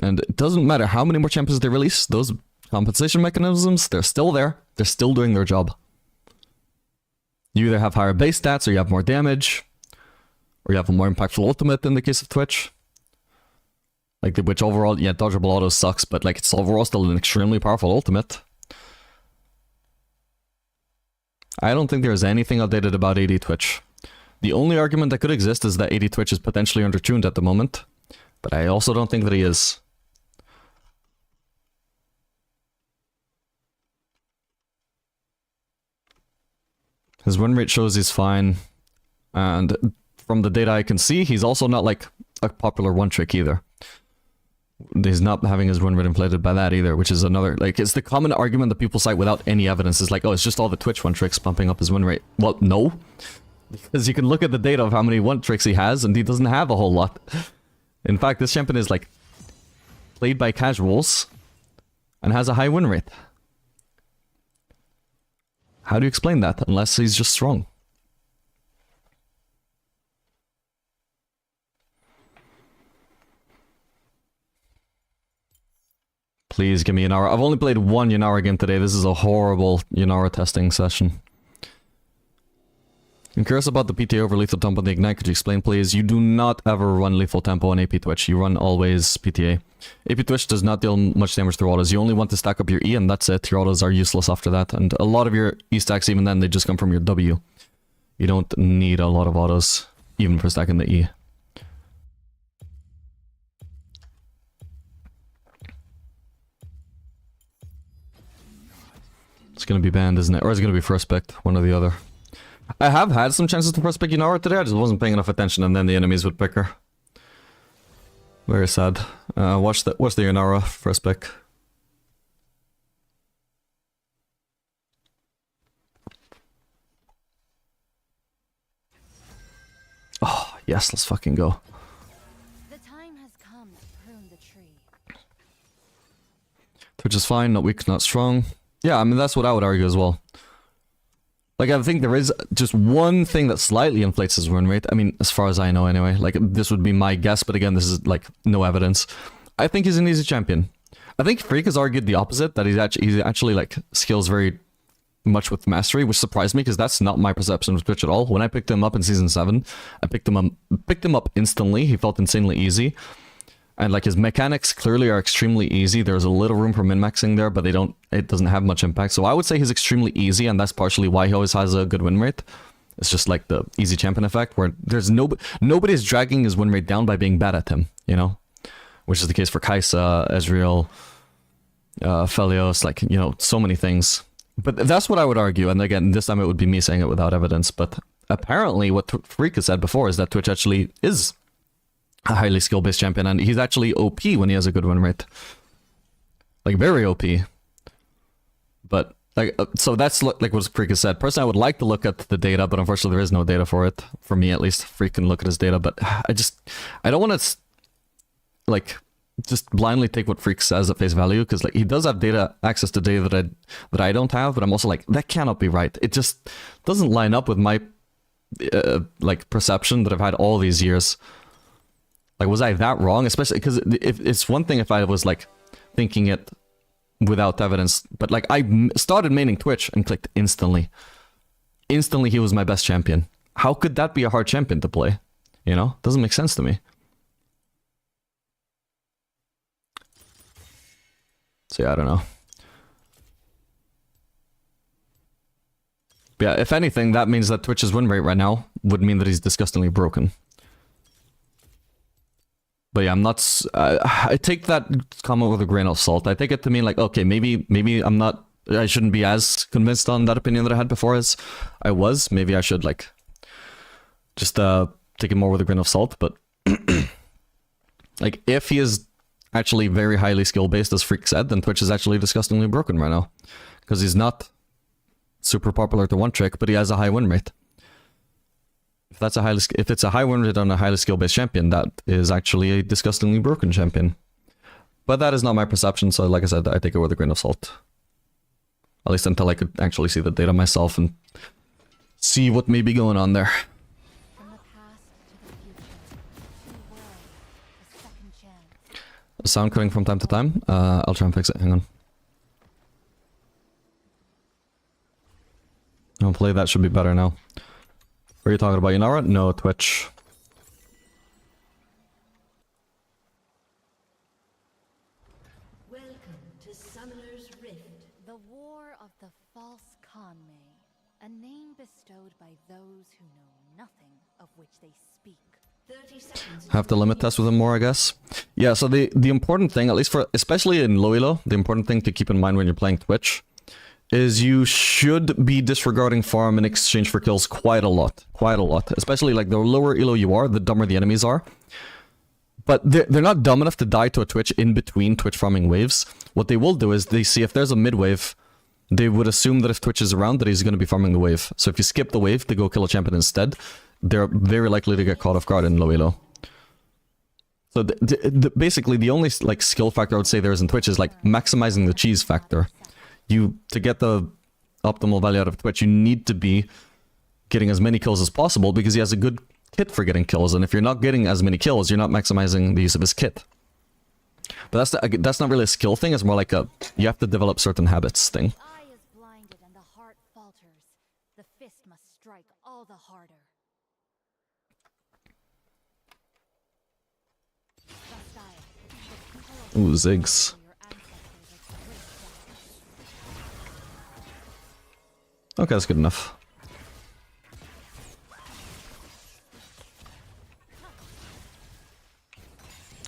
And it doesn't matter how many more champions they release, those compensation mechanisms, they're still there. They're still doing their job. You either have higher base stats, or you have more damage, or you have a more impactful ultimate in the case of Twitch. Like, which overall, yeah, dodgeable auto sucks, but like, it's overall still an extremely powerful ultimate. I don't think there's anything outdated about AD Twitch. The only argument that could exist is that AD Twitch is potentially undertuned at the moment, but I also don't think that he is. His win rate shows he's fine, and from the data I can see, he's also not like a popular one trick either. He's not having his win rate inflated by that either, which is another, like, it's the common argument that people cite without any evidence. It's like, oh, it's just all the Twitch one tricks pumping up his win rate. Well, no, because you can look at the data of how many one tricks he has, and he doesn't have a whole lot. In fact, this champion is like played by casuals and has a high win rate. How do you explain that, unless he's just strong? Please give me Yunara. I've only played one Yunara game today. This is a horrible Yunara testing session. I'm curious about the PTA over lethal tempo on the Ignite. Could you explain, please? You do not ever run lethal tempo on AP Twitch. You run always PTA. AP Twitch does not deal much damage through autos. You only want to stack up your E, and that's it. Your autos are useless after that. And a lot of your E stacks, even then, they just come from your W. You don't need a lot of autos, even for stacking the E. It's gonna be banned, isn't it? Or is it gonna be first picked? One or the other. I have had some chances to first pick Yunara today, I just wasn't paying enough attention, and then the enemies would pick her. Very sad. Watch the Yunara first pick. Oh, yes, let's fucking go. The time has come to prune the tree. Twitch is fine, not weak, not strong. Yeah, I mean, that's what I would argue as well. Like, I think there is just one thing that slightly inflates his win rate. I mean, as far as I know anyway. Like, this would be my guess, but again, this is, like, no evidence. I think he's an easy champion. I think Freak has argued the opposite, that he's actually like, skills very much with mastery, which surprised me, because that's not my perception of Twitch at all. When I picked him up in Season 7, I picked him up instantly. He felt insanely easy. And like, his mechanics clearly are extremely easy. There's a little room for min-maxing there, but it doesn't have much impact. So I would say he's extremely easy, and that's partially why he always has a good win rate. It's just like the easy champion effect, where there's nobody's dragging his win rate down by being bad at him, you know? Which is the case for Kai'Sa, Ezreal, Felios, like, you know, so many things. But that's what I would argue, and again, this time it would be me saying it without evidence, but apparently what Freak has said before is that Twitch actually is a highly skill-based champion, and he's actually OP when he has a good win rate. Like, very OP. But, like, so that's like what Freak has said. Personally, I would like to look at the data, but unfortunately there is no data for it. For me, at least. Freak can look at his data, but I don't want to, like, just blindly take what Freak says at face value, because like he does have access to data that I don't have, but I'm also like, that cannot be right. It just doesn't line up with my like perception that I've had all these years. Like, was I that wrong? Especially because if it's one thing if I was like thinking it without evidence, but like I started maining Twitch and clicked instantly. Instantly, he was my best champion. How could that be a hard champion to play? You know, doesn't make sense to me. So yeah, I don't know. But yeah, if anything, that means that Twitch's win rate right now would mean that he's disgustingly broken. But yeah, I'm not... I take that comment with a grain of salt. I take it to mean like, okay, maybe I'm not... I shouldn't be as convinced on that opinion that I had before as I was. Maybe I should like... just take it more with a grain of salt, but... like, if he is actually very highly skill-based, as Freak said, then Twitch is actually disgustingly broken right now. Because he's not super popular to one trick, but he has a high win rate. If it's a high win rate on a highly skill-based champion, that is actually a disgustingly broken champion. But that is not my perception, so like I said, I take it with a grain of salt. At least until I could actually see the data myself and see what may be going on there. From the past to the future, two worlds, a second chance. Sound cutting from time to time. I'll try and fix it. Hang on. Hopefully that should be better now. Were you talking about Yunara? No, Twitch. Welcome to Summoner's Rift. The War of the False Conmay, a name bestowed by those who know nothing of which they speak. 30 seconds. Have to limit test with him more, I guess. Yeah, so the important thing, at least for, especially in low elo, the important thing to keep in mind when you're playing Twitch is you should be disregarding farm in exchange for kills quite a lot. Quite a lot. Especially like the lower elo you are, the dumber the enemies are. But they're not dumb enough to die to a Twitch in between Twitch farming waves. What they will do is they see if there's a mid wave, they would assume that if Twitch is around that he's going to be farming the wave. So if you skip the wave to go kill a champion instead, they're very likely to get caught off guard in low elo. So basically the only like skill factor I would say there is in Twitch is like maximizing the cheese factor. To get the optimal value out of Twitch, you need to be getting as many kills as possible because he has a good kit for getting kills, and if you're not getting as many kills, you're not maximizing the use of his kit. But that's not really a skill thing, it's more like a you have to develop certain habits thing. The eye is blinded and the heart falters. The fist must strike all the harder. Ooh, Ziggs. Okay, that's good enough.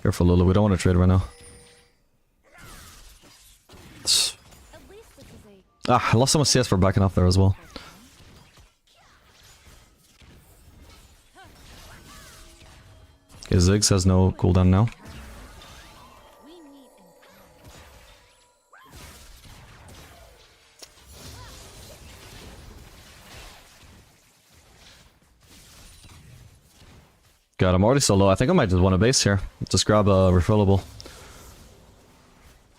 Careful, Lulu, we don't want to trade right now. Ah, I lost so much CS for backing off there as well. Okay, Ziggs has no cooldown now. God, I'm already so low. I think I might just want a base here. Just grab a refillable.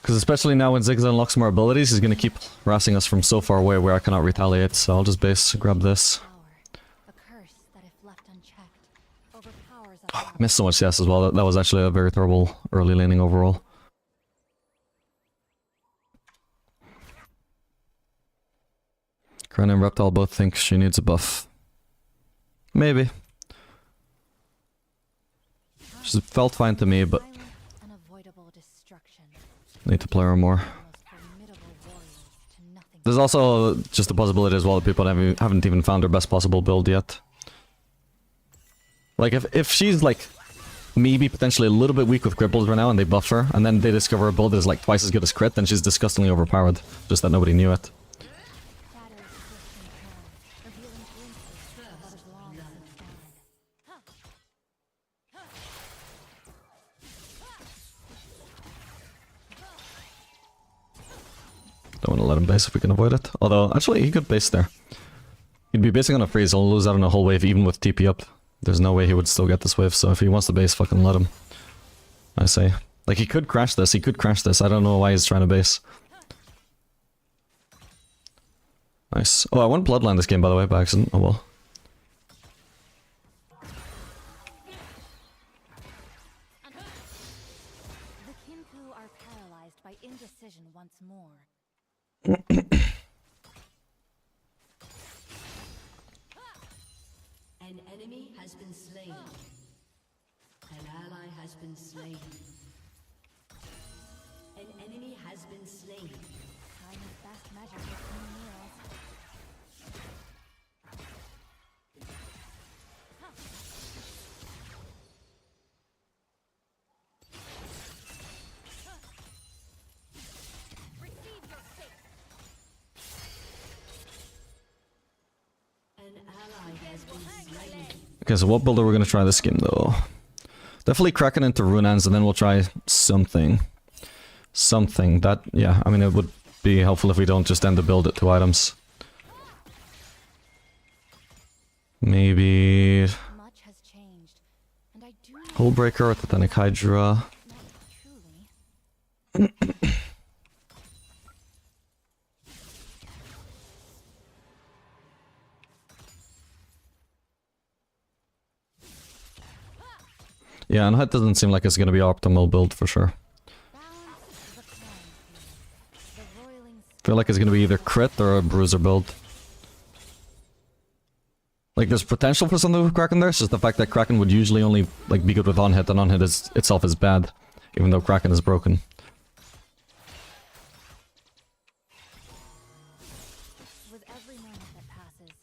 Because especially now when Ziggs unlocks more abilities, he's going to keep harassing us from so far away where I cannot retaliate. So I'll just base, grab this. Oh, I missed so much CS as well. That was actually a very terrible early laning overall. Karen and Reptile both think she needs a buff. Maybe. She felt fine to me, but need to play her more. There's also just the possibility as well that people haven't even found their best possible build yet. Like if she's like maybe potentially a little bit weak with cripples right now and they buff her and then they discover a build that is like twice as good as crit, then she's disgustingly overpowered. Just that nobody knew it. Don't want to let him base if we can avoid it. Although, actually, he could base there. He'd be basing on a freeze, he'll lose out on a whole wave even with TP up. There's no way he would still get this wave, so if he wants to base, fucking let him. I say. Like, he could crash this, I don't know why he's trying to base. Nice. Oh, I won Bloodline this game, by the way, by accident. Oh well. The Kinku are paralyzed by indecision once more. An enemy has been slain. An ally has been slain. An enemy has been slain. Time is best measured with new meals. An ally has been slain. Okay, so what build are we gonna try this game, though? Definitely Kraken into Runehands, and then we'll try something. Something. That, yeah, I mean, it would be helpful if we don't just end the build at 2 items. Maybe... Much has changed, and I do not Hullbreaker or Titanic Hydra. truly. Yeah, and that doesn't seem like it's gonna be optimal build for sure. Balance is a coin here. The roiling Feel like it's gonna be either crit or a bruiser build. Like, there's potential for something with Kraken there, it's just the fact that Kraken would usually only, like, be good with on-hit, and on-hit is, itself is bad. Even though Kraken is broken. With every moment that passes,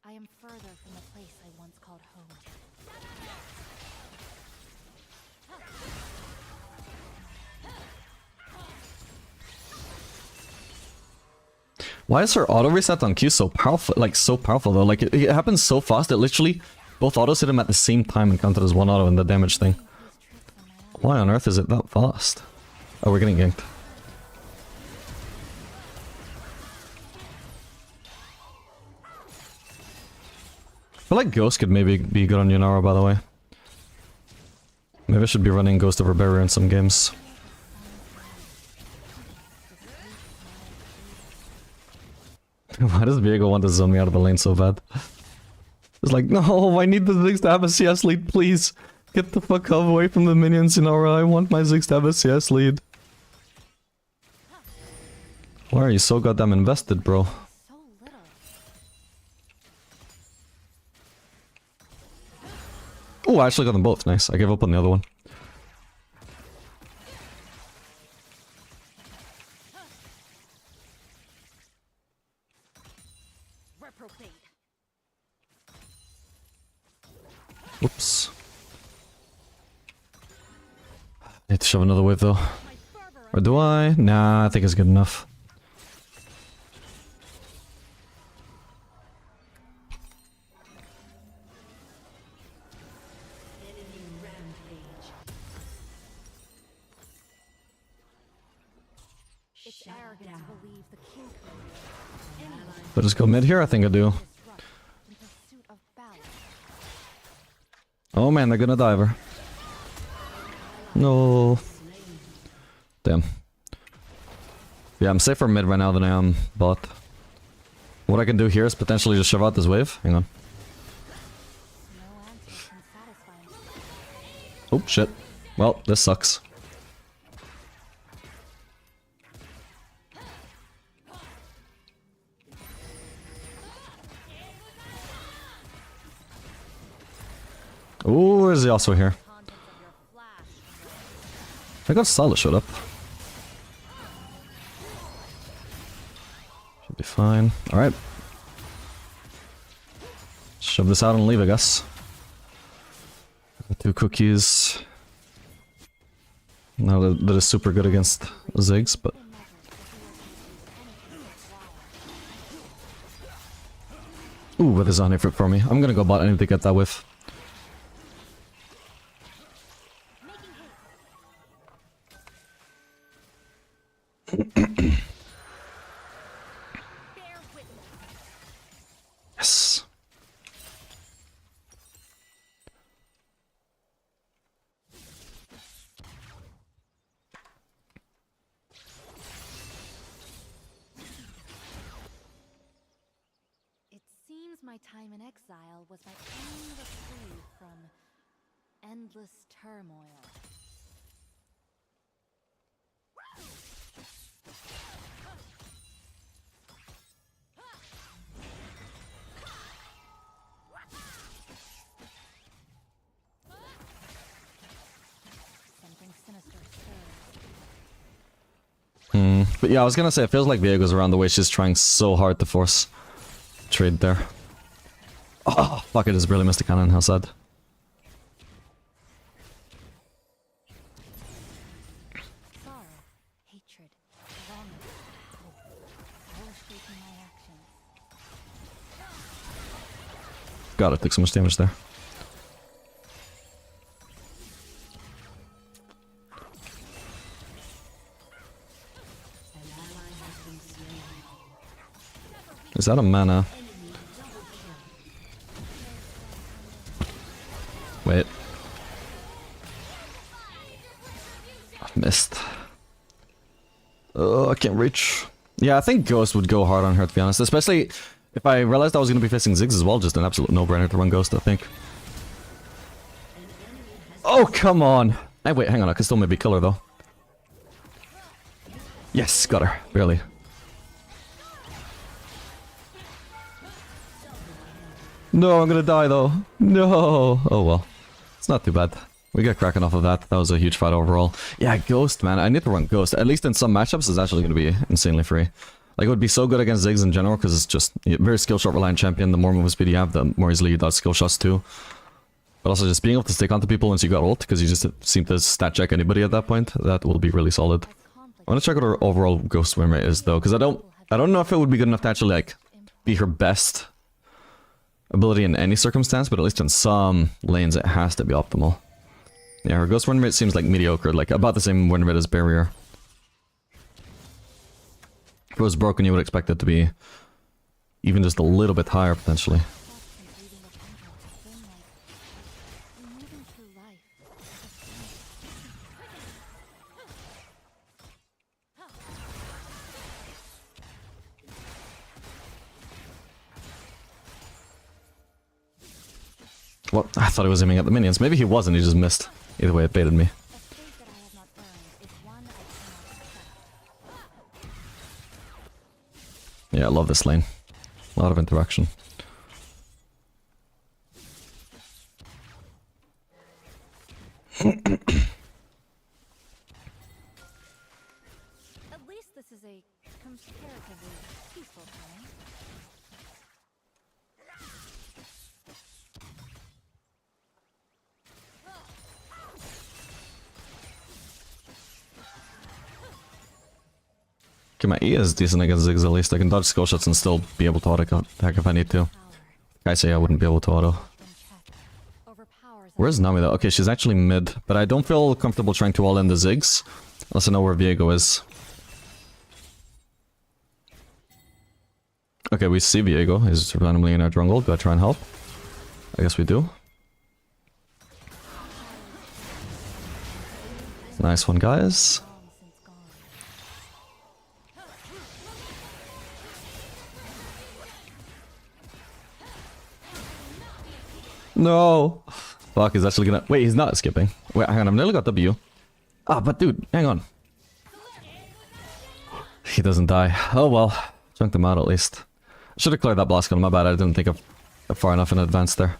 I am further from the place I once called home. Why is her auto reset on Q so powerful? Like, so powerful though. Like, it happens so fast, it literally... Both autos hit him at the same time and counted as one auto in the damage thing. These tricks on my own. Why on earth is it that fast? Oh, we're getting ganked. I feel like Ghost could maybe be good on Yunara, by the way. Maybe I should be running Ghost over Barrier in some games. Why does Viego want to zone me out of the lane so bad? It's like, no, I need the Ziggs to have a CS lead, please. Get the fuck away from the minions, Yunara. I want my Ziggs to have a CS lead. Why are you so goddamn invested, bro? So little. Oh, I actually got them both. Nice. I gave up on the other one. Reprobate. Oops. Need to shove another wave though. Or do I? Nah, I think it's good enough. Enemy rampage. It's arrogant to believe the Kinku But just go mid here? I think I do. disrupt in pursuit of balance. Oh man, they're gonna dive her. No. Damn. Yeah, I'm safer mid right now than I am bot. What I can do here is potentially just shove out this wave. Hang on. No answer can satisfy me. Oh, shit. Well, this sucks. Ooh, is he also here? Contents of your flash. I got Sala showed up. Should be fine. Alright. Shove this out and leave, I guess. 2 cookies. Now that is super good against Ziggs, but... Ooh, with his on-hit for me. I'm gonna go bot, I need to get that whiff. Yes. time in exile was my only reprieve from endless turmoil. Something sinister stirs. But yeah, I was gonna say, it feels like Viego's around the way. She's trying so hard to force trade there. Oh, fuck, I just really missed a cannon. How sad. Sorrow, hatred, longing, all shaping my actions. God, it took so much damage there. An ally has been slain. Is that a mana? Enemy double kill. Wait. I missed. Oh, I can't reach. Yeah, I think Ghost would go hard on her, to be honest. Especially if I realized I was going to be facing Ziggs as well. Just an absolute no-brainer to run Ghost, I think. Oh, come on. Hey, wait, hang on. I can still maybe kill her, though. Yes, got her. Barely. No, I'm gonna die, though. No. Oh, well. It's not too bad. We got cracking off of that. That was a huge fight overall. Yeah, Ghost, man. I need to run Ghost. At least in some matchups, it's actually going to be insanely free. Like, it would be so good against Ziggs in general, because it's just a very skill shot reliant champion. The more movement speed you have, the more easily you dodge skill shots too. But also just being able to stick onto people once you got ult, because you just seem to stat check anybody at that point, that will be really solid. I want to check what her overall Ghost win rate is, though, because I don't know if it would be good enough to actually, like, be her best ability in any circumstance, but at least in some lanes it has to be optimal. Yeah, her Ghost win rate seems like mediocre, like about the same win rate as Barrier. If it was broken, you would expect it to be even just a little bit higher, potentially. Moving through life. What? I thought he was aiming at the minions. Maybe he wasn't, he just missed. Either way, it baited me. A fate that I have not earned is one I cannot accept. Yeah, I love this lane. A lot of interaction. At least this is a comparatively peaceful time. Okay, my E is decent against Ziggs at least. I can dodge skill shots and still be able to auto attack if I need to. Power. I say I wouldn't be able to auto. Been checked. Overpowers. Where's Nami though? Okay, she's actually mid, but I don't feel comfortable trying to all in the Ziggs. Unless I know where Viego is. Okay, we see Viego. He's randomly in our jungle. Gotta try and help. I guess we do. Nice one, guys. Long since gone. No! Fuck, he's actually gonna... Wait, he's not skipping. Wait, hang on, I've nearly got W. Ah, but dude, hang on. He doesn't die. Oh well. Chunked him out at least. Should have cleared that blast gun, my bad. I didn't think of far enough in advance there.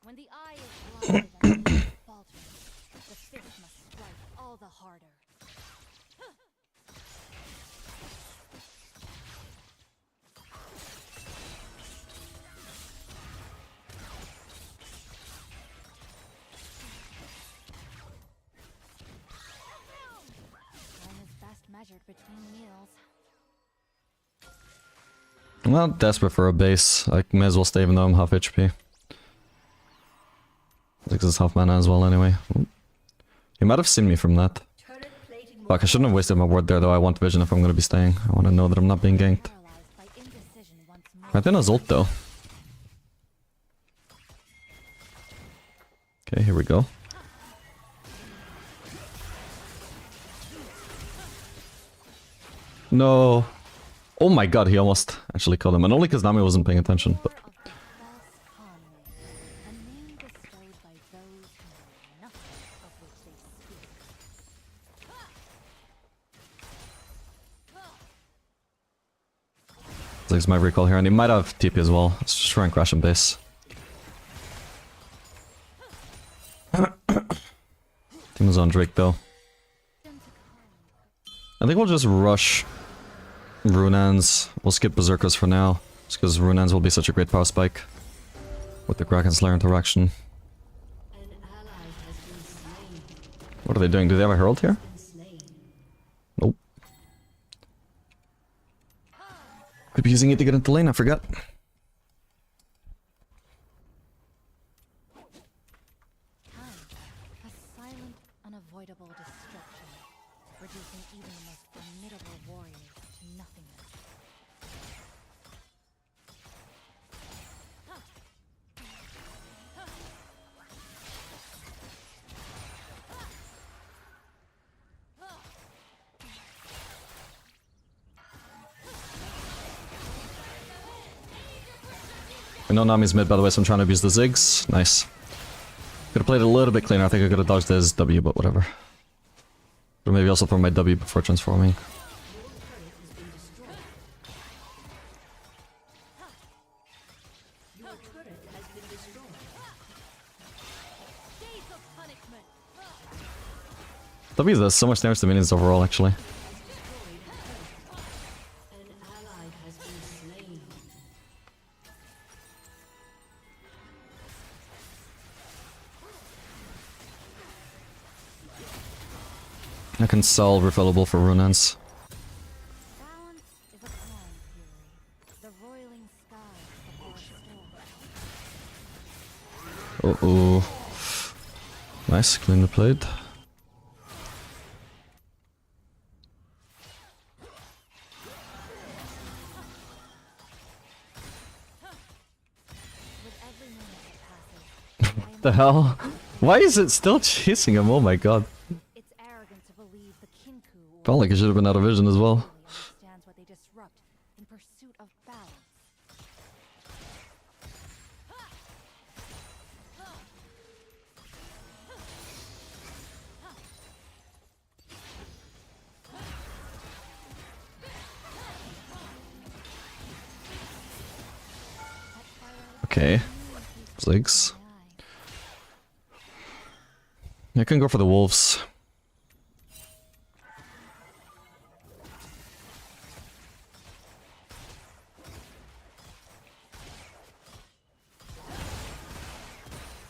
When the eye is blinded and the heart falters, the fist must strike all the harder. Time is best measured between meals. I'm not desperate for a base. I may as well stay even though I'm half HP. Ziggs is half mana as well anyway. He might have seen me from that. Turret plating will Fuck, I shouldn't have wasted my word there though. I want vision if I'm gonna be staying. I want to know that I'm not being ganked. Paralyzed by indecision once more. I think I ult though. Okay, here we go. No. Oh my god, he almost actually killed him. And only because Nami wasn't paying attention. But Of the false conway, a name bestowed by those who know nothing of which they speak. Ziggs might recall here, and he might have TP as well. Let's just try and crash him base. Team is on Drake though. I think we'll just rush Runans. We'll skip Berserkers for now, just because Runans will be such a great power spike with the Kraken Slayer interaction. An ally has been slain. What are they doing? Do they have a Herald here? Nope. Could be using it to get into lane, I forgot. A silent, unavoidable destruction, reducing even the most formidable warriors to nothingness. I know Nami's mid, by the way, so I'm trying to abuse the Ziggs. Nice. Could have played it a little bit cleaner. I think I could have dodged his W, but whatever. Or maybe also throw my W before transforming. Your turret has been destroyed. Days of punishment! W does so much damage to minions overall, actually. An ally has been slain. I can sell refillable for Runans. Balance is a calm fury, the roiling sky before a storm. Uh-oh. Nice, cleanly played. With every minute that passes, I am The hell? Why is it still chasing him? Oh my god. it's arrogant to believe the Kinku Felt like it should have been out of vision as well. understands what they disrupt in pursuit of balance. Okay. Ziggs. I can go for the wolves.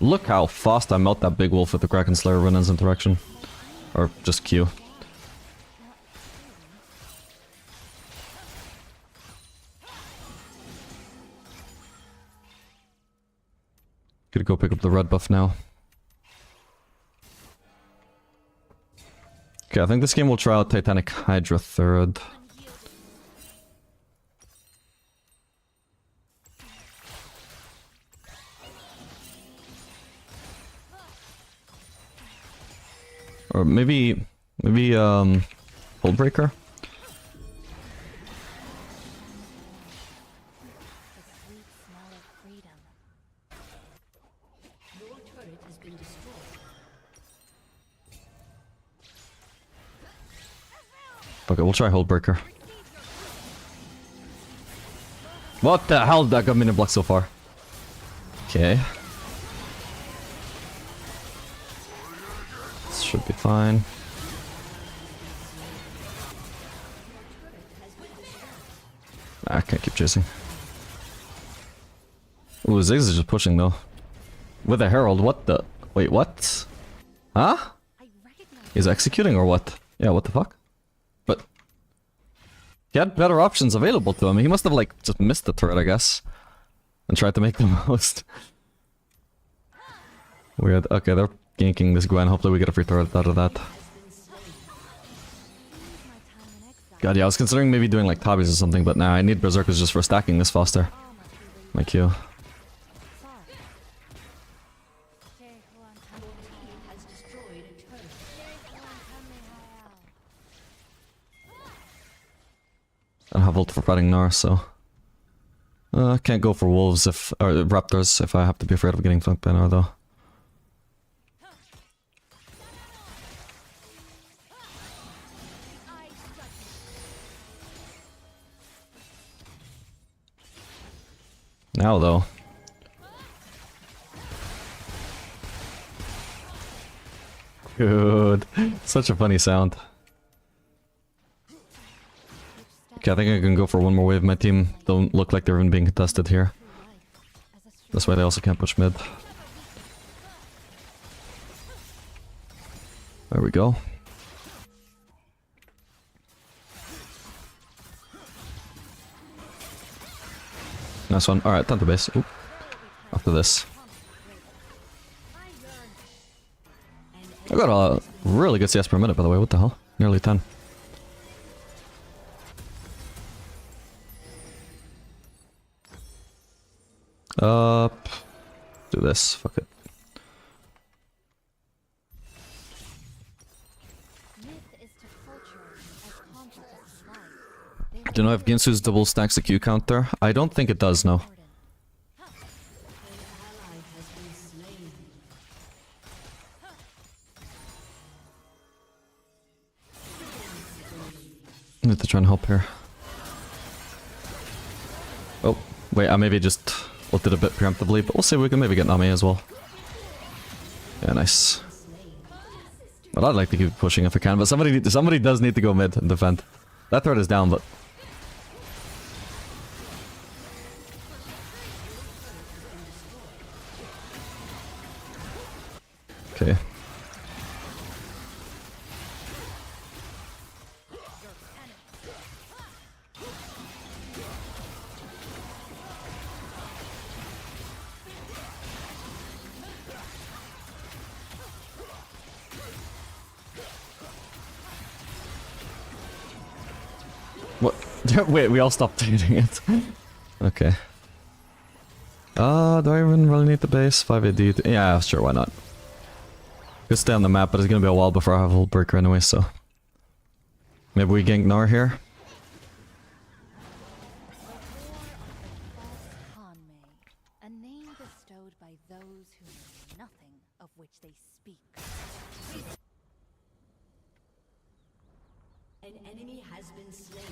Look how fast I melt that big wolf with the Kraken Slayer Runans interaction. Or just Q. Could go pick up the red buff now. Okay, I think this game will try out Titanic Hydra third. Or maybe Hold Breaker? The sweet smell of freedom. Your turret has been destroyed. Okay, we'll try Hold Breaker. What the hell? That got minion block so far. Okay. This should be fine. I can't keep chasing. Ooh, Ziggs is just pushing though. With a Herald, what the? Wait, what? Huh? I recognize He's executing or what? Yeah, what the fuck? But he had better options available to him. He must have like just missed the turret, I guess, and tried to make the most. Weird. Okay, they're ganking this Gwen. Hopefully we get a free turret out of that. my time in exile. God, yeah, I was considering maybe doing like Tabis or something, but nah, I need Berserkers just for stacking this faster. All must be read. My Q. Sorry. Has destroyed a turret. have ult for fighting Gnar, so... I can't go for wolves if... or raptors if I have to be afraid of getting flanked by Gnar, though. Now, though. Good. Such a funny sound. Okay, I think I can go for one more wave. My team don't look like they're even being contested here. That's why they also can't push mid. There we go. Nice one. Alright, time to base. Oop. After this. I got a really good CS per minute, by the way. What the hell? Nearly 10. Do this. Fuck it. Do you know if Ginsu's double stacks the Q counter? I don't think it does, no. I need to try and help here. Oh, wait, I maybe just ulted a bit preemptively, but we'll see, we can maybe get Nami as well. Yeah, nice. But I'd like to keep pushing if I can, but somebody does need to go mid and defend. That threat is down, but... Okay. What? Wait, we all stopped doing it. Okay. Do I even really need the base? 5 AD? Yeah, sure, why not? Could stay on the map, but it's gonna be a while before I have a whole breaker anyway, so... Maybe we gank Gnar here? A name bestowed by those who know nothing of which they speak. An enemy has been slain.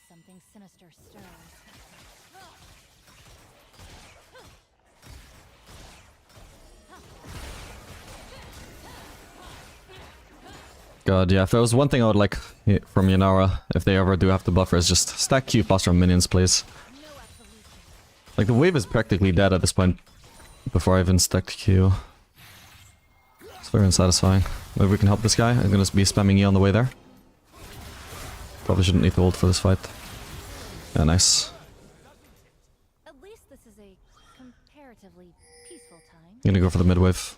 Something sinister stirs. God, yeah, if there was one thing I would like from Yunara, if they ever do have to buffer, is just stack Q faster on minions, please. Like, the wave is practically dead at this point, before I even stacked Q. It's very unsatisfying. Maybe we can help this guy. I'm gonna be spamming E on the way there. Probably shouldn't need to ult for this fight. Yeah, nice. At least this is a comparatively peaceful time. I'm gonna go for the mid wave.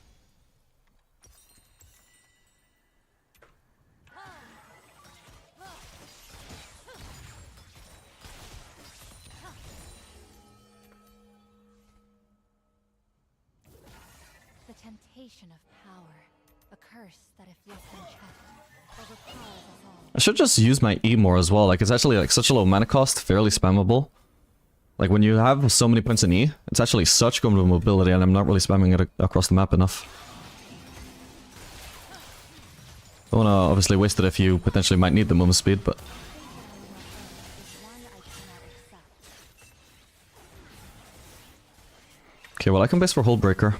The temptation of power, a curse that if left unchecked, overpowers us all. I should just use my E more as well. Like, it's actually like such a low mana cost, fairly spammable. Like, when you have so many points in E, it's actually such good mobility, and I'm not really spamming it across the map enough. Don't wanna obviously waste it if you potentially might need the movement speed, but... Okay, well I can base for Hold Breaker.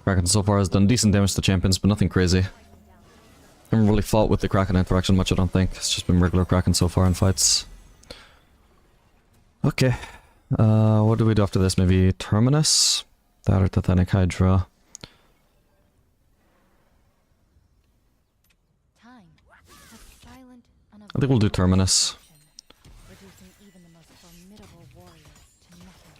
Kraken so far has done decent damage to champions, but nothing crazy. Haven't really fought with the Kraken interaction much, I don't think. It's just been regular Kraken so far in fights. Okay. What do we do after this? Maybe Terminus? That or Titanic Hydra? I think we'll do Terminus. Reducing even the most formidable warriors to nothing.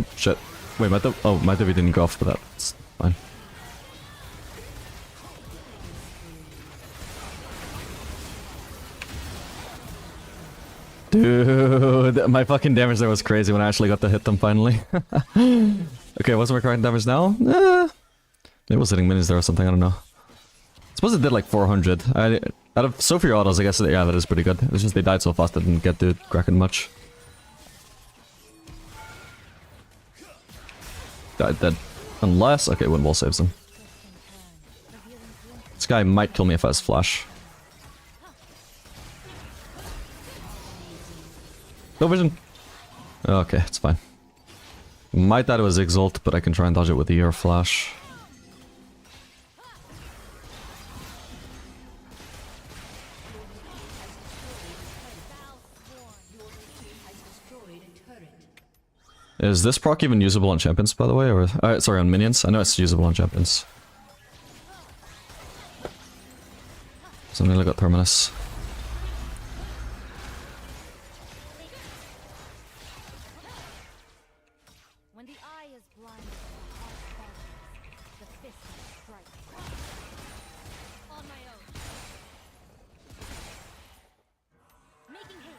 Oh, shit. Wait, my W didn't go off, but that's fine. Dude, my fucking damage there was crazy when I actually got to hit them finally. Okay, what's my current damage now? Maybe it was hitting minions there or something, I don't know. I suppose it did like 400. Out of Sophia autos, I guess, yeah, that is pretty good. It's just they died so fast I didn't get to Kraken much. Died dead. Unless... Okay, wind wall saves him. This guy might kill me if I has flash. No vision. Okay, it's fine. Might die to his Exalt, but I can try and dodge it with the Ear Flash. Is this proc even usable on champions, by the way? Or sorry, on minions? I know it's usable on champions. So I nearly got Terminus. When the eye is blinded, the heart falters. The fist strikes. On my own. Making haste.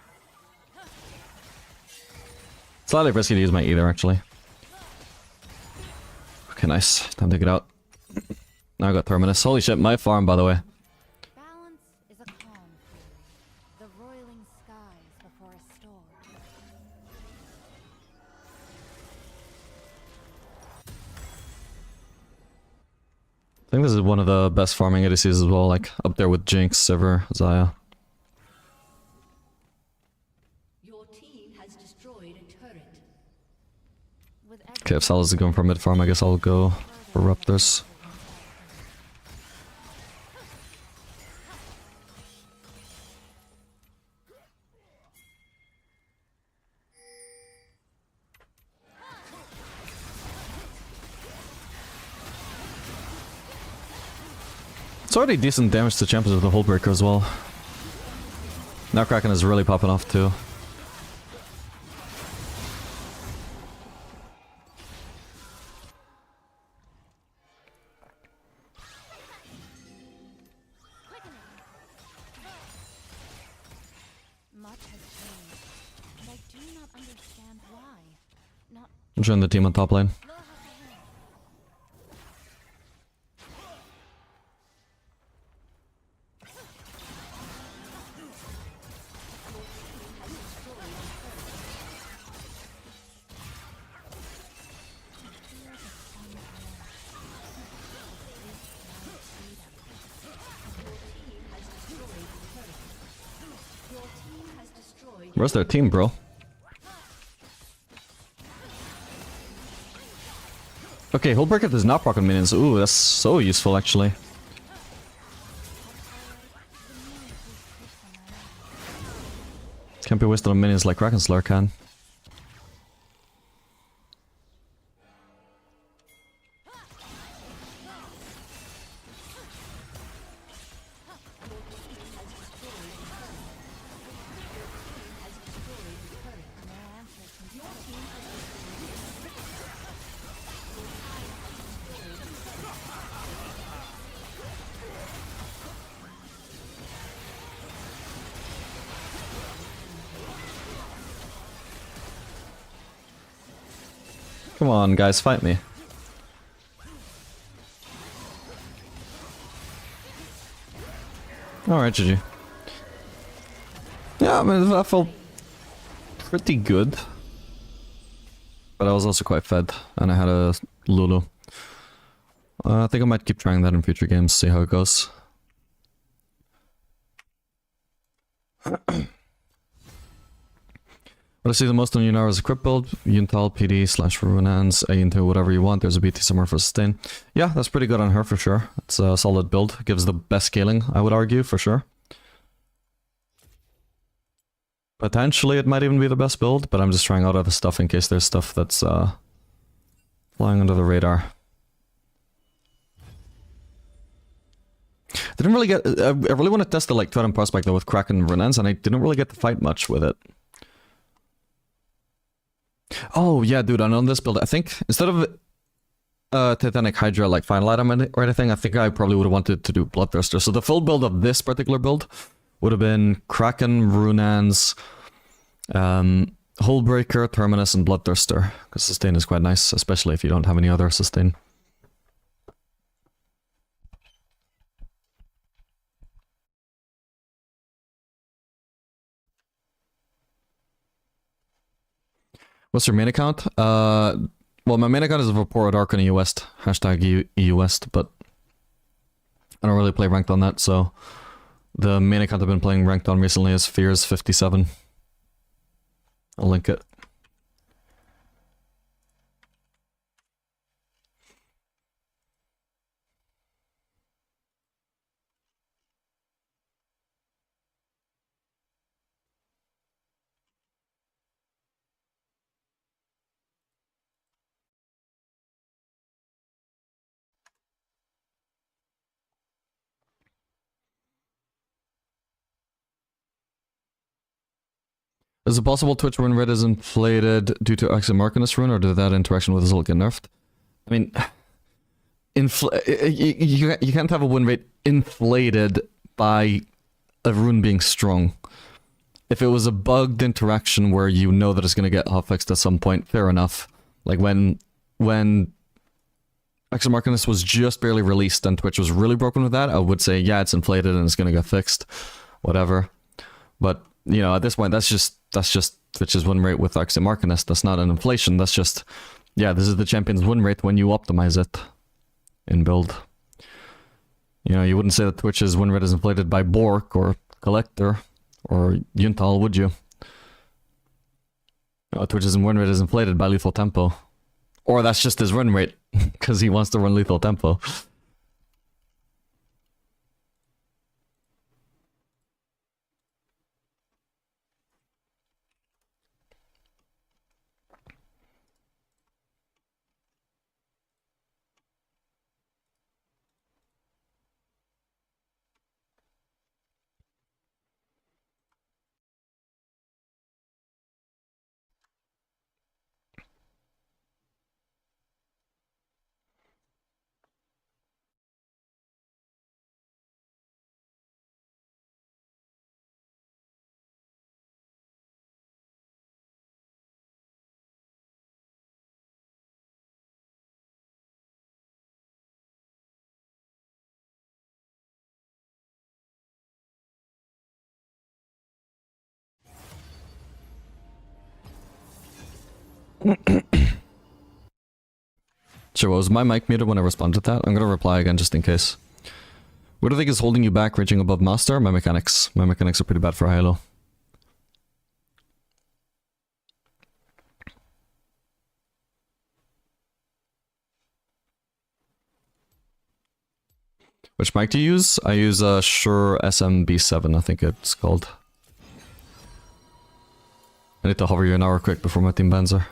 Slightly risky to use my either, actually. Okay, nice. Time to get out. Now I got Terminus. Holy shit, my farm, by the way. Balance is a calm fury. The roiling skies before a storm. I think this is one of the best farming ADCs as well, like up there with Jinx, Sivir, Xayah. Your team has destroyed a turret. With Okay, if Salas is going for mid farm, I guess I'll go for Raptors. It's already decent damage to champions with the Hullbreaker as well. Now Kraken is really popping off too. much has changed, and I do not understand why. Not Join the team on top lane. Where's their team, bro? Okay, Hullbreaker does not proc on minions. Ooh, that's so useful, actually. Can't be wasted on minions like Kraken Slayer can. Come on, guys, fight me. Alright, GG. Yeah, I mean, I felt pretty good. But I was also quite fed, and I had a Lulu. I think I might keep trying that in future games, see how it goes. What I see the most on Yunara is a crypt build, Yuntal, PD, / Ruinans, A into whatever you want, there's a BT somewhere for sustain. Yeah, that's pretty good on her for sure. It's a solid build, gives the best scaling, I would argue, for sure. Potentially it might even be the best build, but I'm just trying out other stuff in case there's stuff that's flying under the radar. Didn't really get... I really want to test the like Threat and Prospect though with Kraken and Ruinans, and I didn't really get to fight much with it. Oh, yeah, dude, and on this build, I think instead of Titanic Hydra, like final item or anything, I think I probably would have wanted to do Bloodthirster. So the full build of this particular build would have been Kraken, Runans, Hullbreaker, Terminus, and Bloodthirster. Because sustain is quite nice, especially if you don't have any other sustain. What's your main account? Well, my main account is Vaporid Arc on EU West. Hashtag EU West, but I don't really play ranked on that, so the main account I've been playing ranked on recently is Fears57. I'll link it. Is it possible Twitch win rate is inflated due to Exit Markinus rune, or did that interaction with Zilk get nerfed? I mean, you can't have a win rate inflated by a rune being strong. If it was a bugged interaction where you know that it's going to get hotfixed at some point, fair enough. Like when Exit Markinus was just barely released and Twitch was really broken with that, I would say, yeah, it's inflated and it's going to get fixed. Whatever. But, you know, at this point, that's just Twitch's win rate with Exit Markinus. That's not an inflation. That's just, yeah, this is the champion's win rate when you optimize it in build. You know, you wouldn't say that Twitch's win rate is inflated by Bork or Collector or Yuntal, would you? No, Twitch's win rate is inflated by Lethal Tempo. Or that's just his win rate, because he wants to run Lethal Tempo. Sure, was my mic muted when I responded to that? I'm gonna reply again just in case. What do you think is holding you back reaching above Master? My mechanics. My mechanics are pretty bad for Halo. Which mic do you use? I use a Shure SMB7, I think it's called. I need to hover you an hour quick before my team bans her.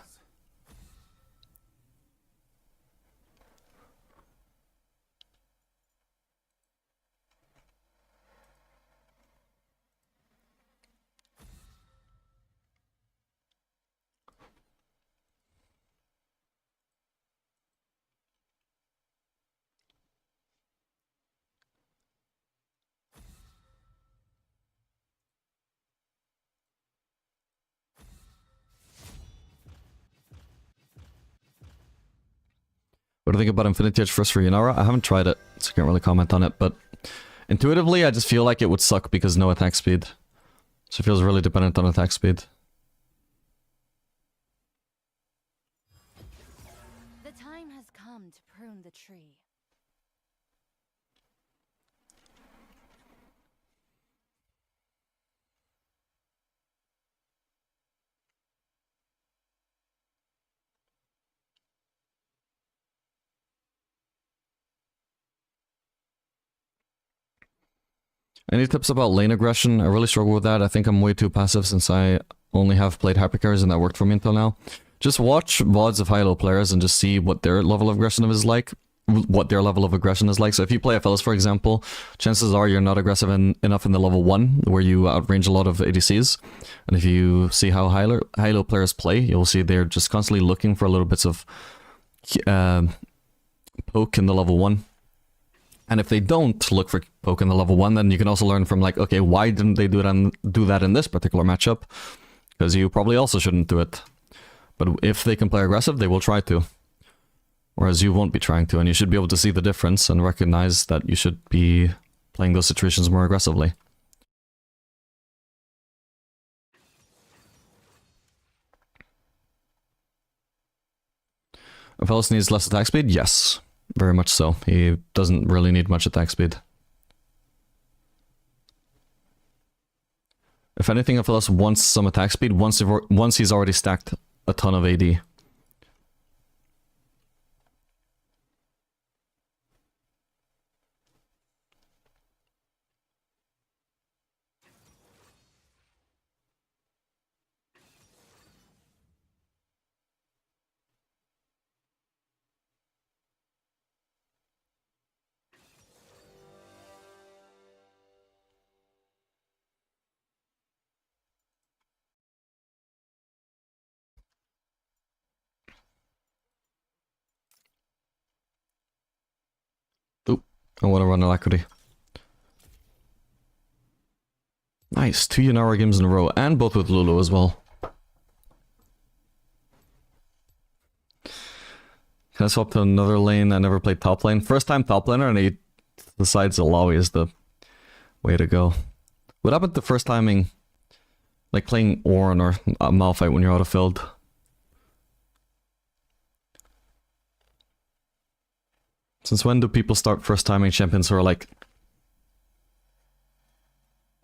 What do you think about Infinity Edge first for Yunara? I haven't tried it, so I can't really comment on it, but intuitively I just feel like it would suck because no attack speed. So it feels really dependent on attack speed. The time has come to prune the tree. Any tips about lane aggression? I really struggle with that. I think I'm way too passive since I only have played hypercarries and that worked for me until now. Just watch VODs of high-low players and just see what their level of aggression is like. what their level of aggression is like. So if you play FLS, for example, chances are you're not aggressive enough in the level 1, where you outrange a lot of ADCs. And if you see how high-low players play, you'll see they're just constantly looking for little bits of poke in the level 1. And if they don't look for poke in the level 1, then you can also learn from, like, okay, why didn't they do that in this particular matchup? Because you probably also shouldn't do it. But if they can play aggressive, they will try to. Whereas you won't be trying to, and you should be able to see the difference and recognize that you should be playing those situations more aggressively. Apellis needs less attack speed? Yes, very much so. He doesn't really need much attack speed. If anything, Apellis wants some attack speed once he's already stacked a ton of AD. Oop, I want to run alacrity. Nice, 2 Yunara games in a row, and both with Lulu as well. Can I swap to another lane? I never played top lane. First time top laner, and he decides Alawi is the way to go. What happened to first timing, like playing Ornn or Malphite when you're auto-filled? Since when do people start first timing champions who are like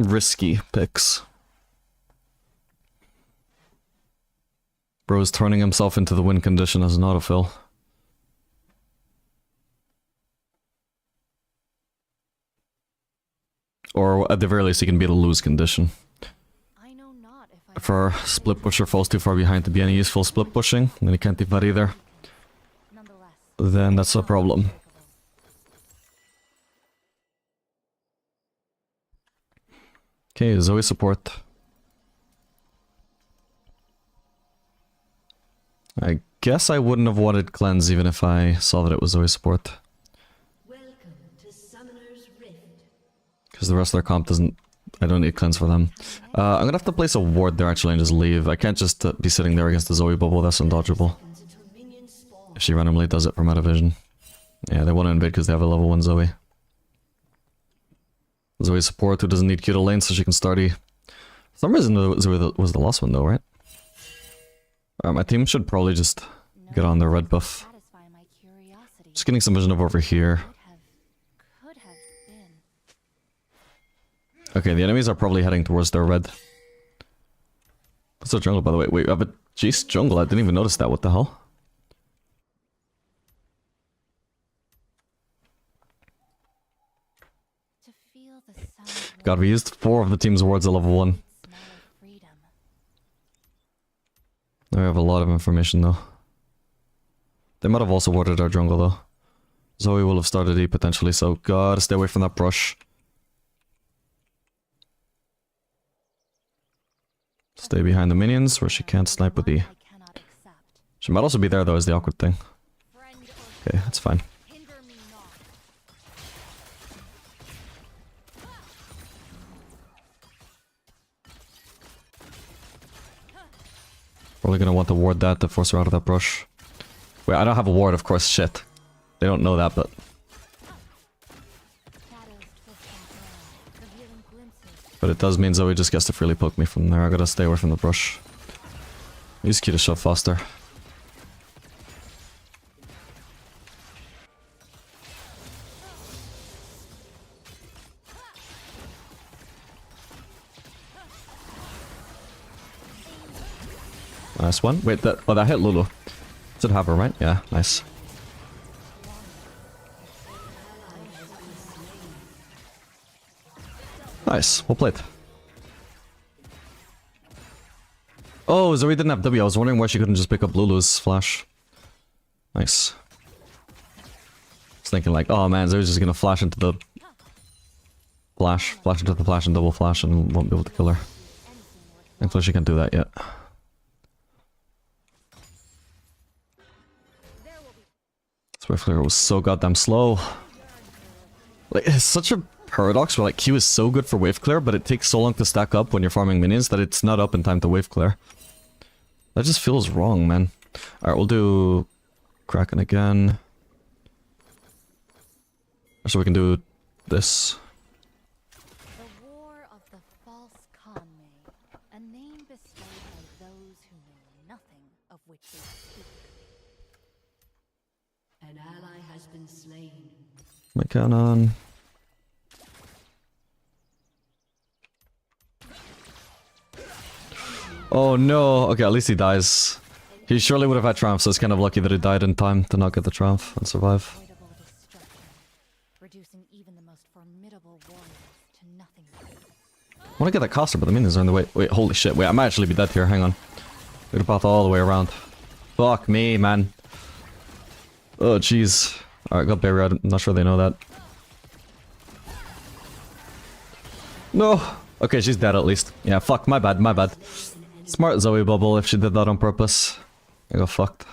risky picks? Bro's turning himself into the win condition as an autofill. Or at the very least he can be the lose condition. I know not if If our split pusher falls too far behind to be any useful split pushing, then he can't do that either. nonetheless. Then that's a problem. Okay, Zoe support. I guess I wouldn't have wanted cleanse even if I saw that it was Zoe support. Welcome to Summoner's Rift. Because the rest of their comp doesn't... I don't need cleanse for them. I'm gonna have to place a ward there actually and just leave. I can't just be sitting there against the Zoe bubble, that's undodgeable. Until minions spawn. If she randomly does it from out of vision. Yeah, they want to invade because they have a level 1 Zoe. Zoe support who doesn't need Q to lane so she can start E. For some reason Zoe was the last one though, right? My team should probably just get on their red buff. Satisfy my curiosity. Just getting some vision of over here. Could have been. Okay, the enemies are probably heading towards their red. What's our jungle by the way? Wait, we have a Jace jungle, I didn't even notice that, what the hell? To feel the sound of God, we used 4 of the team's wards at level 1. smell of freedom. Now we have a lot of information though. They might have also warded our jungle though. Zoe will have started E potentially, so gotta stay away from that brush. Stay behind the minions where she can't snipe with E. I cannot accept. She might also be there though, is the awkward thing. Friend or Okay, that's fine. hinder me not. Probably gonna want to ward that to force her out of that brush. Wait, I don't have a ward, of course, shit. They don't know that, but... Shadows twist and turn, revealing glimpses. But it does mean Zoe just gets to freely poke me from there. I gotta stay away from the brush. Use Q to shove faster. Nice one. Wait, that hit Lulu. Did have her, right? Yeah, nice. Nice, well played. Oh, Zoe didn't have W. I was wondering why she couldn't just pick up Lulu's flash. Nice. was thinking like, oh man, Zoe's just gonna flash into the flash into the flash and double flash and won't be able to kill her. Thankfully she can't do that yet. Swift clear was so goddamn slow. Like, it's such a paradox where like Q is so good for wave clear, but it takes so long to stack up when you're farming minions that it's not up in time to wave clear. That just feels wrong, man. Alright, we'll do Kraken again. So we can do this. The war of the false Conmay, a name bestowed by those who know nothing of which they speak. An ally has been slain. My cannon. Oh no, okay, at least he dies. He surely would have had Triumph, so it's kind of lucky that he died in time to not get the Triumph and survive. Avoidable destruction, reducing even the most formidable warriors to nothingness. I want to get that caster, but the minions are in the way. Wait, holy shit, wait, I might actually be dead here, hang on. We're path all the way around. Fuck me, man. Oh, jeez. Alright, got Barrier, I'm not sure they know that. No! Okay, she's dead at least. Yeah, fuck, my bad, my bad. Smart Zoe bubble if she did that on purpose. I got fucked.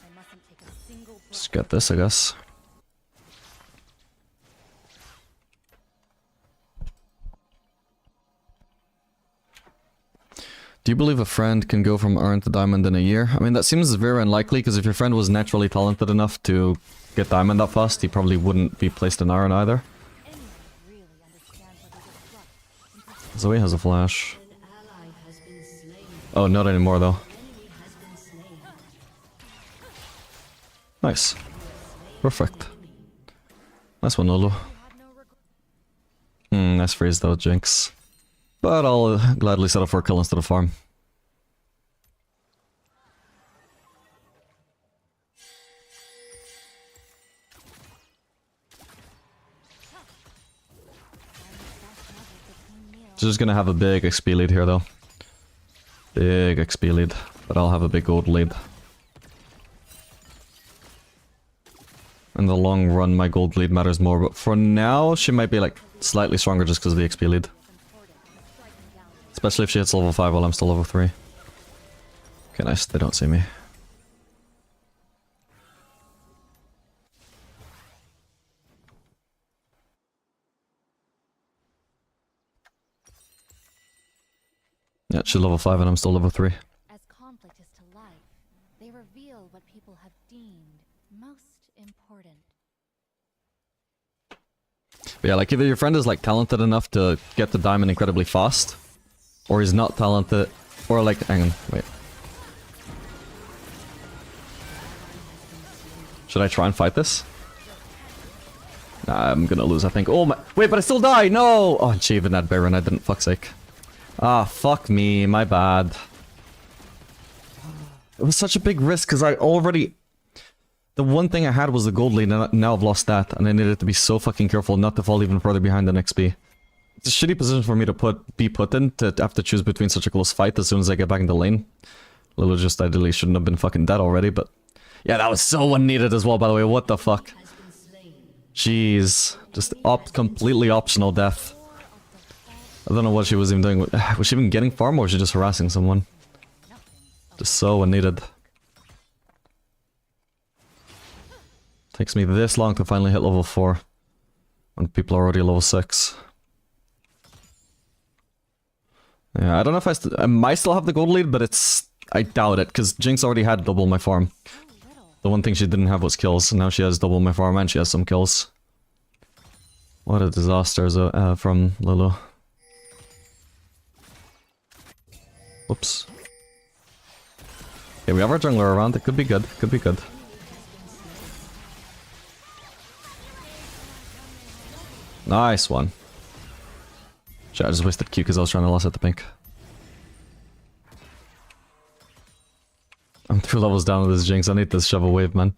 I mustn't take a single breath. Just get this, I guess. Do you believe a friend can go from Iron to Diamond in a year? I mean, that seems very unlikely, because if your friend was naturally talented enough to get Diamond that fast, he probably wouldn't be placed in Iron either. Anyone really understands what they disrupt. Zoe has a flash. An ally has been slain. Oh, not anymore though. Enemy has been slain. Nice. Perfect. Nice one, Lulu. Nice freeze though, Jinx. But I'll gladly settle for a kill instead of farm. Just gonna have a big XP lead here though. Big XP lead. But I'll have a big gold lead. In the long run, my gold lead matters more, but for now, she might be like slightly stronger just because of the XP lead. Especially if she hits level 5 while I'm still level 3. Okay, nice. They don't see me. Yeah, she's level 5 and I'm still level 3. As conflict is to life, they reveal what people have deemed most important. But yeah, like either your friend is like talented enough to get the diamond incredibly fast, or he's not talented, or like, hang on, wait. Should I try and fight this? Nah, I'm gonna lose, I think. Oh my, wait, but I still die, no! Oh, she even had Baron, I didn't, fuck's sake. Ah, fuck me, my bad. It was such a big risk, because I already... The one thing I had was the gold lead, and now I've lost that, and I needed to be so fucking careful not to fall even further behind the XP. It's a shitty position for me to be put in, to have to choose between such a close fight as soon as I get back in the lane. Lulu just ideally shouldn't have been fucking dead already, but... Yeah, that was so unneeded as well, by the way, what the fuck? Jeez. Just completely optional death. I don't know what she was even doing. Was she even getting farm, or was she just harassing someone? Just so unneeded. Takes me this long to finally hit level 4. When people are already level 6. Yeah, I don't know if I might still have the gold lead, but it's... I doubt it, because Jinx already had double my farm. The one thing she didn't have was kills, and now she has double my farm and she has some kills. What a disaster from Lulu. Whoops. Okay, we have our jungler around, it could be good, could be good. Nice one. Shit, I just wasted Q because I was trying to last at the pink. I'm 2 levels down with this Jinx, I need this shovel wave, man.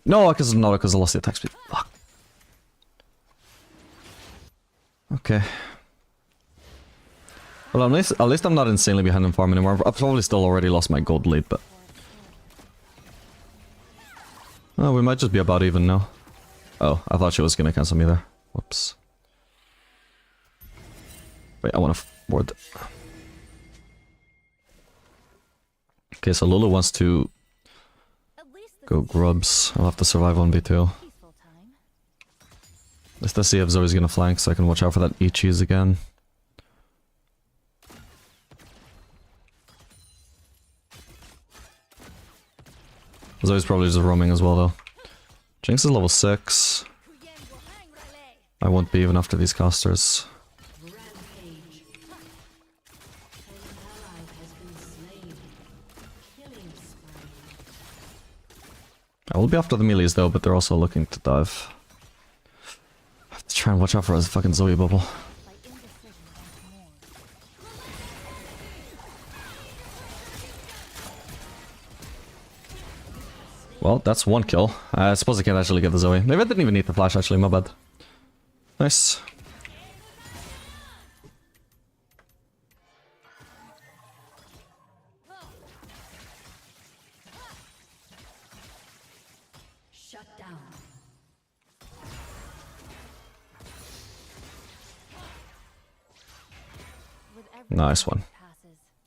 No, because I lost the attack speed. Fuck. Okay. Well, at least I'm not insanely behind in farm anymore. I've probably still already lost my gold lead, but... Oh, we might just be about even now. Oh, I thought she was gonna cancel me there. Whoops. Wait, I wanna ward. Okay, so Lulu wants to go grubs. I'll have to survive 1v2. Let's see if Zoe's gonna flank so I can watch out for that E-cheese again. Zoe's probably just roaming as well though. Jinx is level 6. I won't be even after these casters. I will be after the melees though, but they're also looking to dive. I have to try and watch out for a fucking Zoe bubble. Well, that's one kill. I suppose I can't actually get the Zoe. Maybe I didn't even need the flash actually, my bad. Nice. Shut down. Nice one.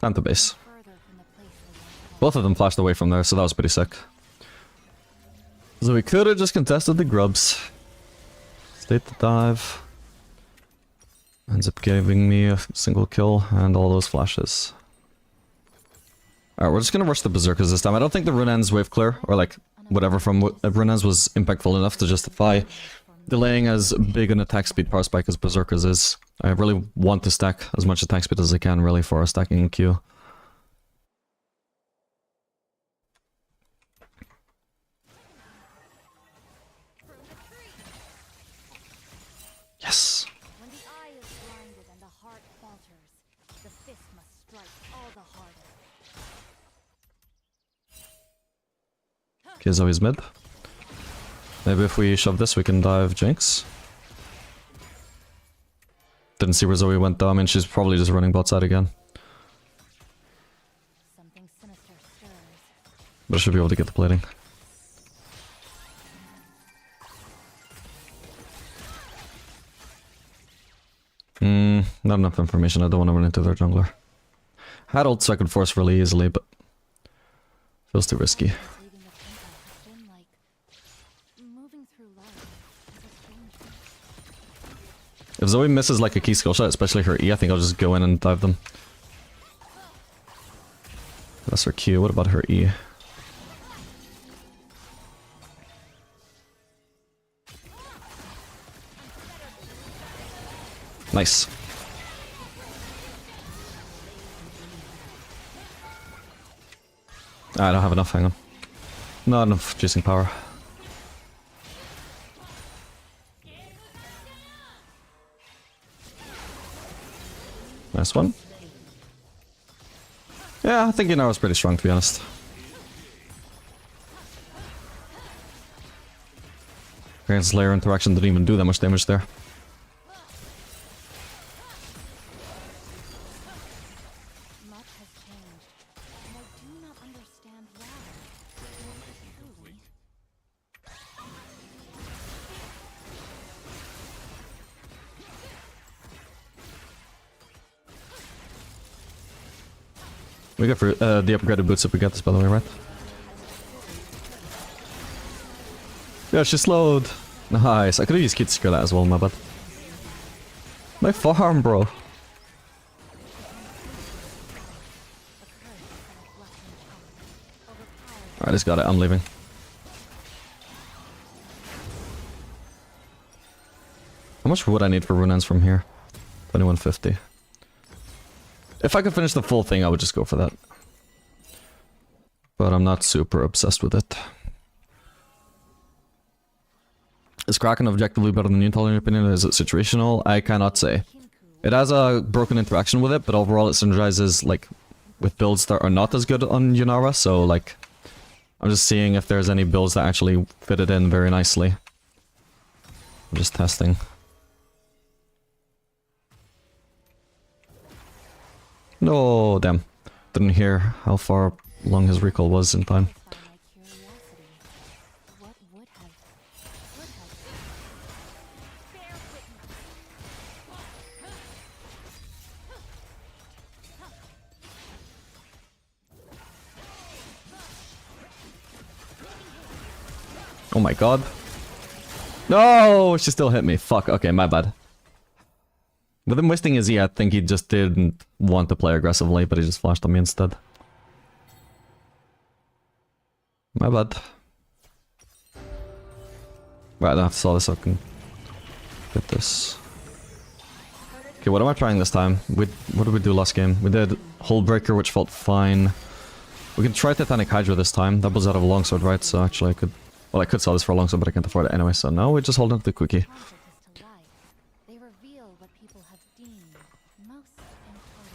Time to base. Both of them flashed away from there, so that was pretty sick. So we could have just contested the grubs. Stayed to dive. Ends up giving me a single kill and all those flashes. Alright, we're just gonna rush the berserkers this time. I don't think the Runen's wave clear, or like whatever from Runen's was impactful enough to justify delaying as big an attack speed power spike as berserkers is. I really want to stack as much attack speed as I can really for a stacking queue. Yes. When the eye is blinded and the heart falters, the fist must strike all the harder. Okay, Zoe's mid. Maybe if we shove this, we can dive Jinx. Didn't see where Zoe went though. I mean, she's probably just running bot side again. Something sinister stirs. But I should be able to get the plating. Not enough information. I don't want to run into their jungler. Had ult so I could force really easily, but feels too risky. Leaving the temple has been like moving through life as a stranger. If Zoe misses like a key skill shot, especially her E, I think I'll just go in and dive them. That's her Q. What about her E? Nice. I don't have enough, hang on. Not enough juicing power. Nice one. Yeah, I think Yunara was pretty strong to be honest. Grand Slayer interaction didn't even do that much damage there. Much has changed, and I do not understand why. Truly. We got for the upgraded boots if we get this, by the way, right? Yeah, she slowed. Nice. I could have used Kid Secure that as well, my bad. My farm, bro. Alright, I just got it. I'm leaving. How much wood I need for Runens from here? 2150. If I could finish the full thing, I would just go for that. But I'm not super obsessed with it. Is Kraken objectively better than Yuntal in your opinion? Is it situational? I cannot say. It has a broken interaction with it, but overall it synergizes like with builds that are not as good on Yunara, so like I'm just seeing if there's any builds that actually fit it in very nicely. I'm just testing. No, damn. Didn't hear how far long his recall was in time. What would have Oh my god. No, she still hit me. Fuck, okay, my bad. With him wasting his E, I think he just didn't want to play aggressively, but he just flashed on me instead. My bad. Right, I have to solve this so I can get this. Okay, what am I trying this time? What did we do last game? We did Hull Breaker, which felt fine. We can try Titanic Hydra this time. That was out of a longsword, right? So actually I could... Well, I could sell this for a longsword, but I can't afford it anyway, so no, we just hold on to the quickie. to life? They reveal what people have deemed most important.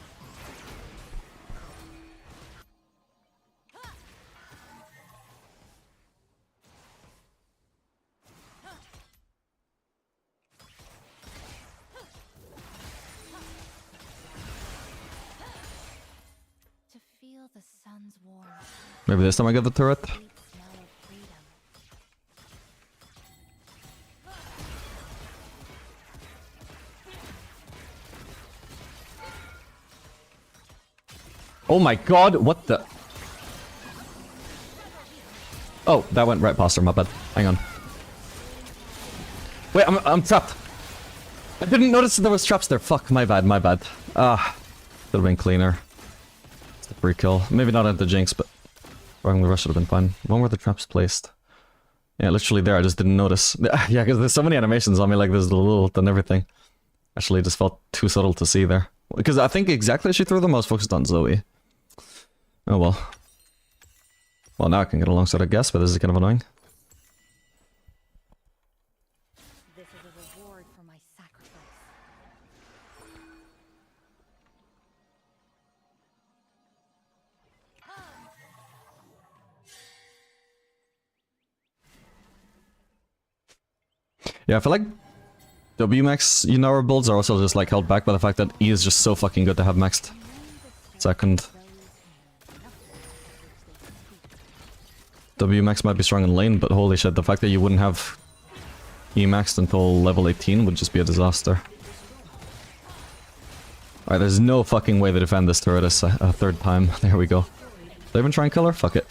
To feel the sun's warmth, Maybe this time I get the turret? sweet smell of freedom. Oh my god, what the... Oh, that went right past her, my bad. Hang on. Wait, I'm trapped. I didn't notice that there was traps there. Fuck, my bad, my bad. Ah, could have been cleaner. It's the free kill. Maybe not at the Jinx, but... Wrong, the rush should have been fine. When were the traps placed? Yeah, literally there, I just didn't notice. Yeah, because there's so many animations on me, like there's the little and everything. Actually, it just felt too subtle to see there. Because I think exactly as she threw them, I was focused on Zoe. Oh well. Well, now I can get alongside, I guess, but this is kind of annoying. This is a reward for my sacrifice. Yeah, I feel like W-max Yunara builds are also just like held back by the fact that E is just so fucking good to have maxed. Second. W-max might be strong in lane, but holy shit, the fact that you wouldn't have E maxed until level 18 would just be a disaster. Alright, there's no fucking way to defend this turret a third time. There we go. Did I even try and kill her? Fuck it.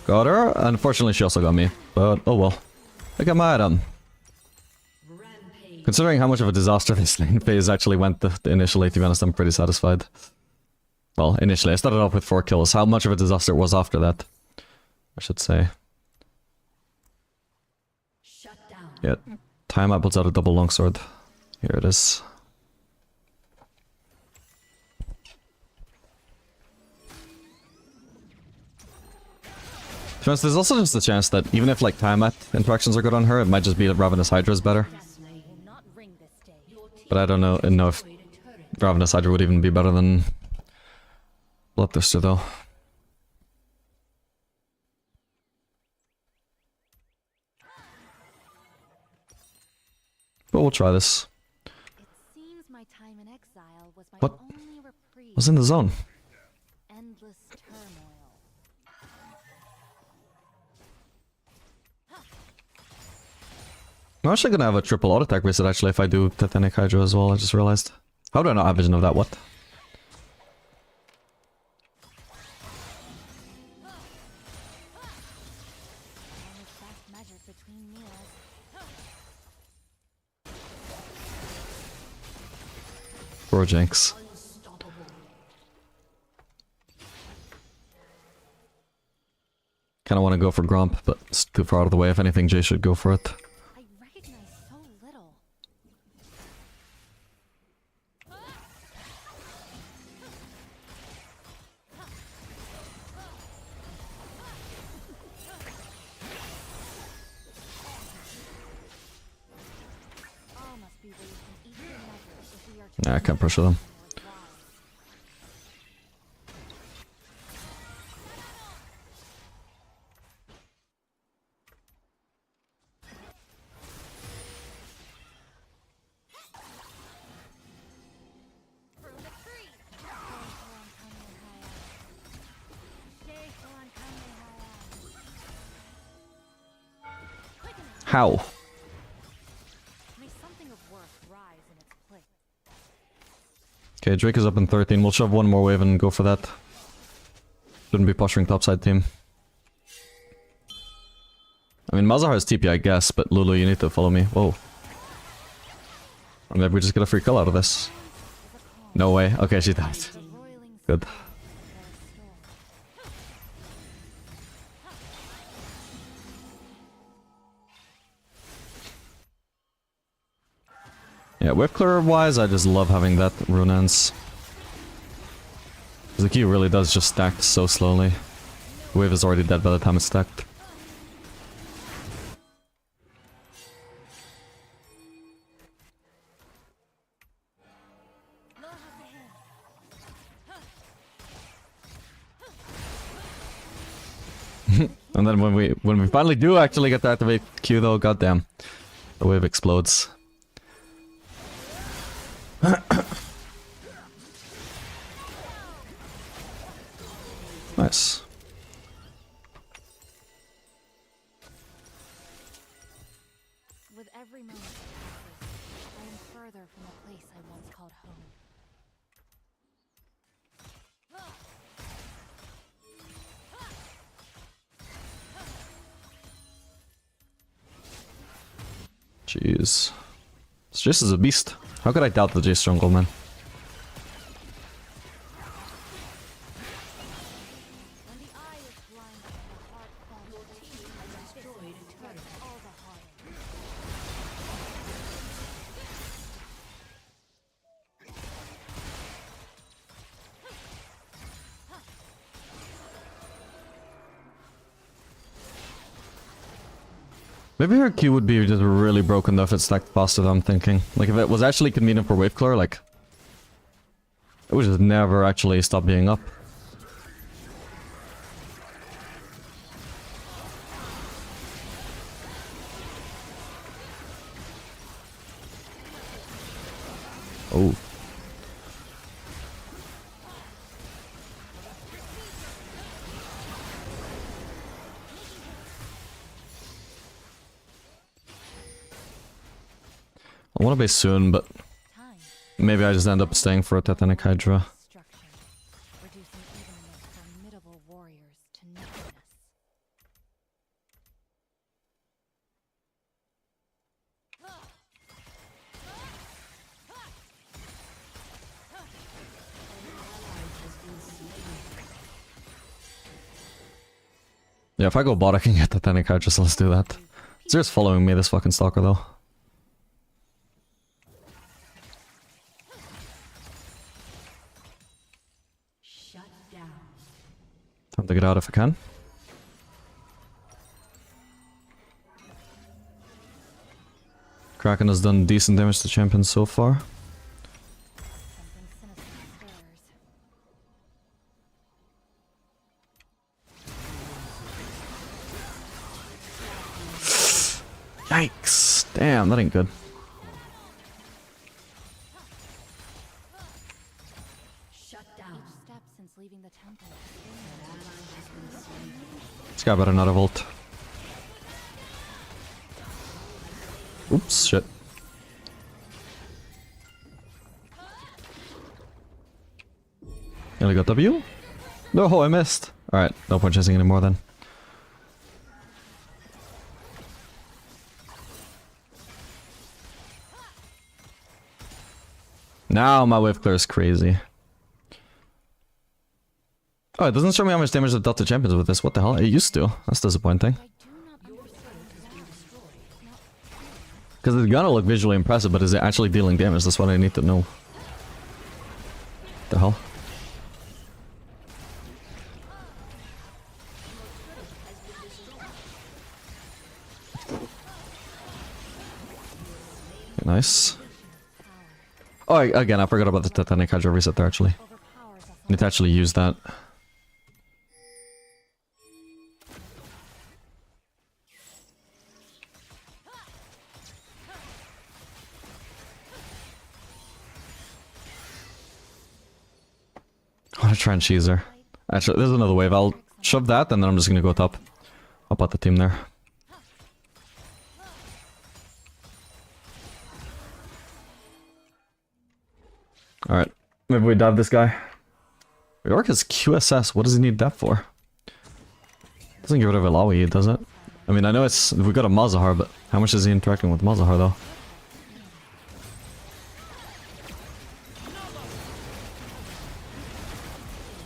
Got her. Unfortunately, she also got me. But, oh well. Look at my item. Considering how much of a disaster this lane phase actually went initially, to be honest, I'm pretty satisfied. Well, initially, I started off with 4 kills. How much of a disaster it was after that, I should say. Shut down. Yeah, timeout puts out a double longsword. Here it is. To be honest, there's also just a chance that even if like timeout interactions are good on her, it might just be that Ravenous Hydra is better. Will not ring this day. But I don't know if Ravenous Hydra would even be better than Bloodthirster though. But we'll try this. It seems my time in exile was my What? only reprieve. I was in the zone. Endless turmoil. I'm actually gonna have a triple auto attack reset actually if I do Titanic Hydra as well, I just realized. How do I not have vision of that? What? Almost fast magic between meals. Bro Jinx. Kinda wanna go for Gromp, but it's too far out of the way. If anything, Jay should go for it. I recognize so little. All must be raised in equal measure if we are to Nah, I can't pressure them. How? May something of worth rise in its place. Okay, Drake is up in 13. We'll shove one more wave and go for that. Shouldn't be posturing topside team. I mean, Malzahar has TP, I guess, but Lulu, you need to follow me. Whoa. Or maybe we just get a free kill out of this. No way. Okay, she died. The roiling Good. storm. Yeah, wave clearer wise, I just love having that Runeance. The key really does just stack so slowly. The wave is already dead by the time it's stacked. And then when we finally do actually get to activate Q though, goddamn, the wave explodes. Nice. With every moment that passes, I am further from the place I once called home. Jeez. This Jace is a beast. How could I doubt the Jace jungle, man? When the eye is blinded and the heart falls, the team has destroyed a turret. All the harder. Maybe her Q would be just really broken though if it stacked faster than I'm thinking. Like if it was actually convenient for wave clear, like it would just never actually stop being up. Oh. I want to base soon, but Time. maybe I just end up staying for a Titanic Hydra. Structure. Reducing even the most formidable warriors to nothingness. Yeah, if I go bot, I can get Titanic Hydra, so let's do that. Zere's following me, this fucking stalker though. Shut down. Time to get out if I can. Kraken has done decent damage to champions so far. Something sinister stirs. Yikes! Damn, that ain't good. Shut down. Steps since leaving the temple. This guy better not have ult. Oops, shit. Nearly got W? No, I missed. Alright, no point chasing anymore then. Now my wave clear is crazy. Oh, it doesn't show me how much damage it dealt to champions with this. What the hell? It used to. That's disappointing. I do not understand. Because it's gonna look visually impressive, but is it actually dealing damage? That's what I need to know. The hell? Nice. Oh, again, I forgot about the Titanic Hydra reset there, actually. Overpowers us Need to actually use that. I want to try and cheese her. Actually, there's another wave. I'll shove that, and then I'm just gonna go top. I'll put the team there. Alright, maybe we dive this guy. York has QSS, what does he need that for? Doesn't get rid of Ilawi, does it? I mean, I know it's... we got a Malzahar, but how much is he interacting with Malzahar, though?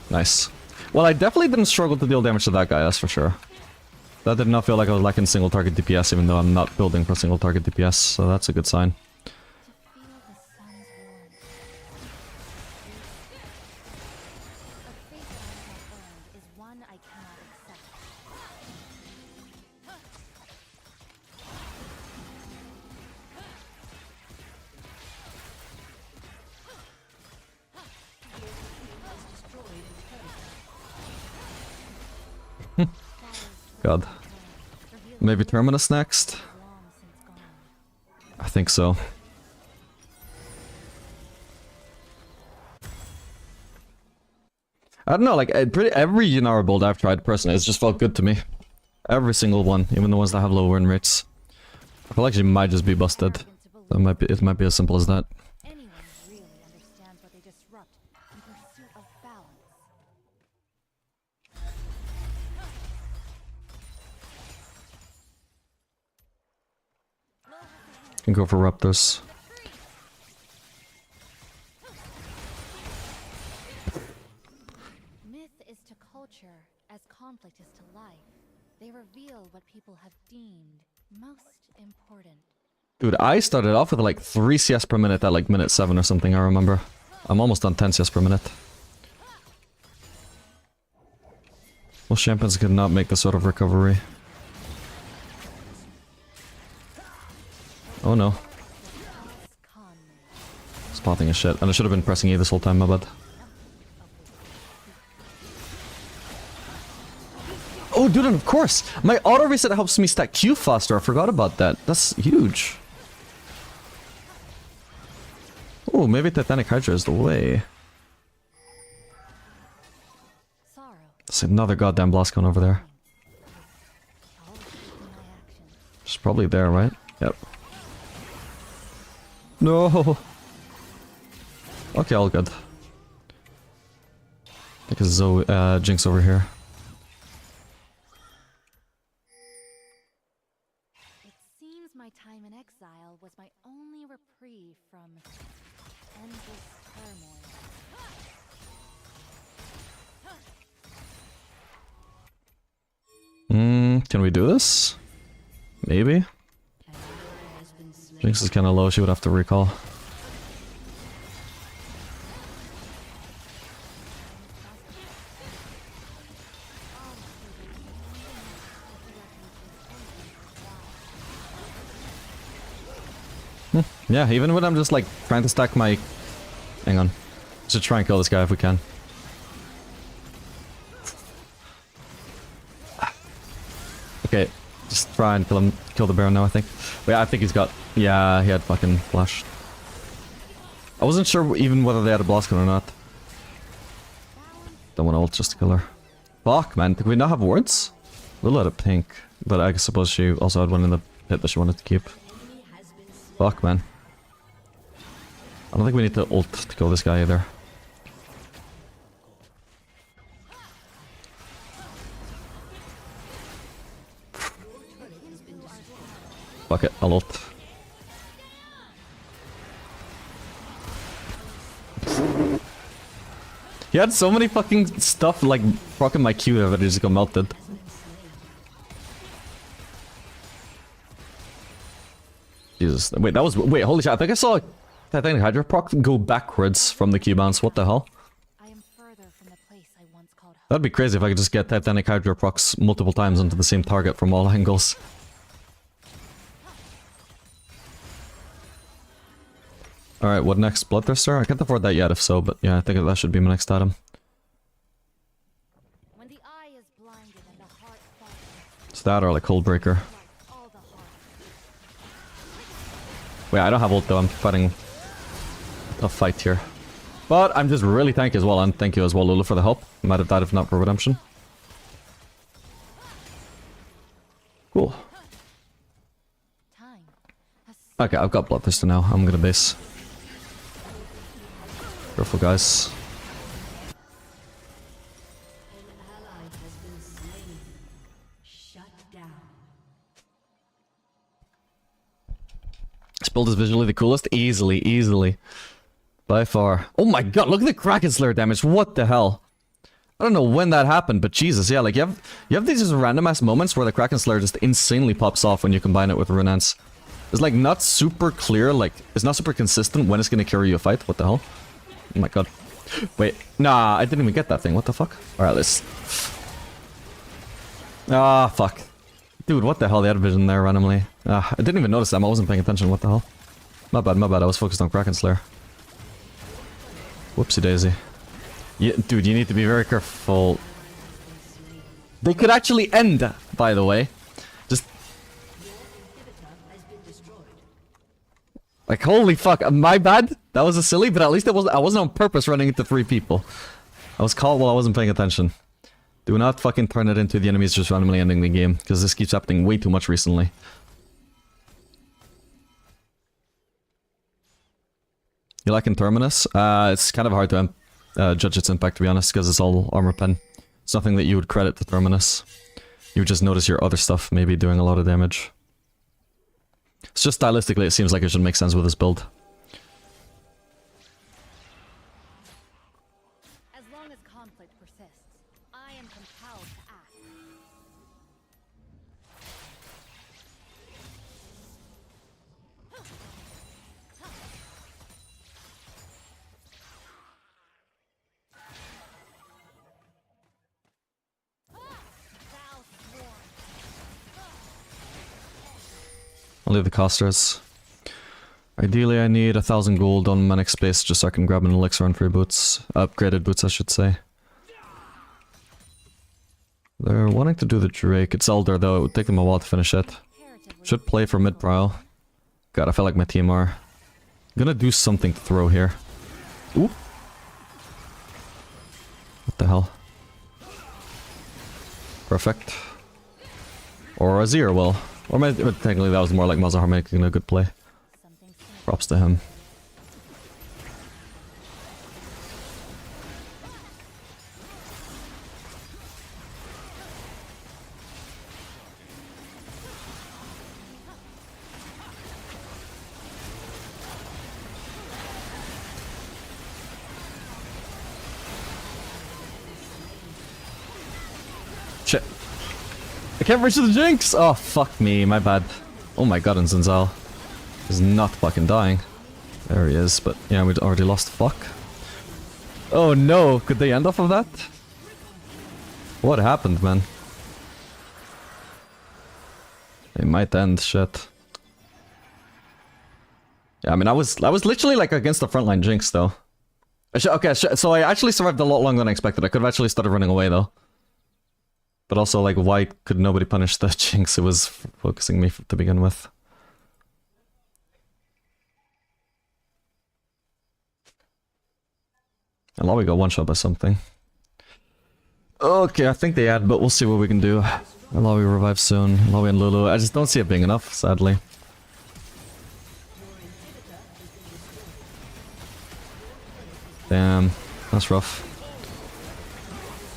Nice. Well, I definitely didn't struggle to deal damage to that guy, that's for sure. That did not feel like I was lacking single target DPS, even though I'm not building for single target DPS, so that's a good sign. To feel the sun's warmth. A fate I have not earned is one I cannot accept. God. Maybe Terminus next? Long since gone. I think so. I don't know, like, pretty every Yunara build I've tried personally, it's just felt good to me. Every single one, even the ones that have low win rates. I feel like she might just be busted. It might be as simple as that. Anyone really understands what they disrupt in pursuit of balance. Can go for Raptors. Myth is to culture as conflict is to life. They reveal what people have deemed most important. Dude, I started off with like 3 CS per minute at like minute 7 or something, I remember. I'm almost on 10 CS per minute. Most champions could not make this sort of recovery. Oh no. Con me. Spotting a shit. And I should have been pressing E this whole time, my bad. Oh, dude, and of course! My auto reset helps me stack Q faster. I forgot about that. That's huge. Oh, maybe Titanic Hydra is the way. Sorrow. There's another goddamn Blastcon over there. All in my actions. It's probably there, right? Yep. No! Okay, all good. I think it's Jinx over here. It seems my time in exile was my only reprieve from endless turmoil. Can we do this? Maybe? Jinx is kinda low, she would have to recall. Yeah, even when I'm just like trying to stack my... Hang on. Should try and kill this guy if we can. Okay, just try and kill the Baron now, I think. But yeah, I think he's got... Yeah, he had fucking flash. I wasn't sure even whether they had a Blastcon or not. Don't want to ult just to kill her. Fuck, man. Did we not have wards? We'll let it pink. But I suppose she also had one in the pit that she wanted to keep. Fuck, man. I don't think we need to ult to kill this guy either. Fuck it, I'll ult. He had so many fucking stuff like rocking my Q that it just got melted. Jesus. Wait, that was... Wait, holy shit. I think I saw Titanic Hydra proc go backwards from the Q bounce. What the hell? I am further from the place I once called home. That'd be crazy if I could just get Titanic Hydra procs multiple times onto the same target from all angles. Alright, what next? Bloodthirster? I can't afford that yet if so, but yeah, I think that should be my next item. When the eye is blinded and the heart falters, It's that or like Coldbreaker. like all the heart. Wait, I don't have ult though, I'm fighting a tough fight here. But I'm just really tanky as well, and thank you as well, Lulu, for the help. Might have died if not for redemption. Cool. Time has Okay, I've got Bloodthirster now. I'm gonna base. Careful, guys. An ally has been slain. Shut down. This build is visually the coolest. Easily, easily. By far. Oh my god, look at the Kraken Slayer damage. What the hell? I don't know when that happened, but Jesus, yeah, like you have these just random ass moments where the Kraken Slayer just insanely pops off when you combine it with Runance. It's like not super clear, like it's not super consistent when it's gonna carry you a fight. What the hell? Oh my god. Wait, nah, I didn't even get that thing. What the fuck? Alright, let's... Ah, fuck. Dude, what the hell? They had a vision there randomly. I didn't even notice them. I wasn't paying attention. What the hell? My bad, my bad. I was focused on Kraken Slayer. Whoopsie daisy. Yeah, dude, you need to be very careful. They could actually end, by the way. Just... Like, holy fuck, my bad? That was a silly, but at least I wasn't on purpose running into 3 people. I was caught while I wasn't paying attention. Do not fucking turn it into the enemies just randomly ending the game, because this keeps happening way too much recently. You liking Terminus? It's kind of hard to judge its impact, to be honest, because it's all armor pen. It's nothing that you would credit to Terminus. You would just notice your other stuff maybe doing a lot of damage. It's just stylistically, it seems like it should make sense with this build. As long as conflict persists, I am compelled to act. Thou sworn. I'll leave the costers. Ideally, I need 1,000 gold on Manic Space just so I can grab an elixir on free boots. Upgraded boots, I should say. They're wanting to do the Drake. It's Elder, though. It would take them a while to finish it. Should play for mid-prowl. God, I feel like my team are... gonna do something to throw here. Ooh. What the hell? Perfect. Or Azir will. Or technically that was more like Mazahar making a good play. Props to him. Shit. I can't reach the Jinx! Oh, fuck me, my bad. Oh my god, and Zinzal is not fucking dying. There he is, but yeah, we'd already lost. Fuck. Oh no, could they end off of that? What happened, man? They might end, shit. Yeah, I mean, I was literally like against the frontline Jinx, though. Okay, so I actually survived a lot longer than I expected. I could have actually started running away, though. But also, like, why could nobody punish the Jinx? It was focusing me to begin with. And now we got one shot by something. Okay, I think they add, but we'll see what we can do. Alawi revive soon. Alawi and Lulu. I just don't see it being enough, sadly. Damn, that's rough.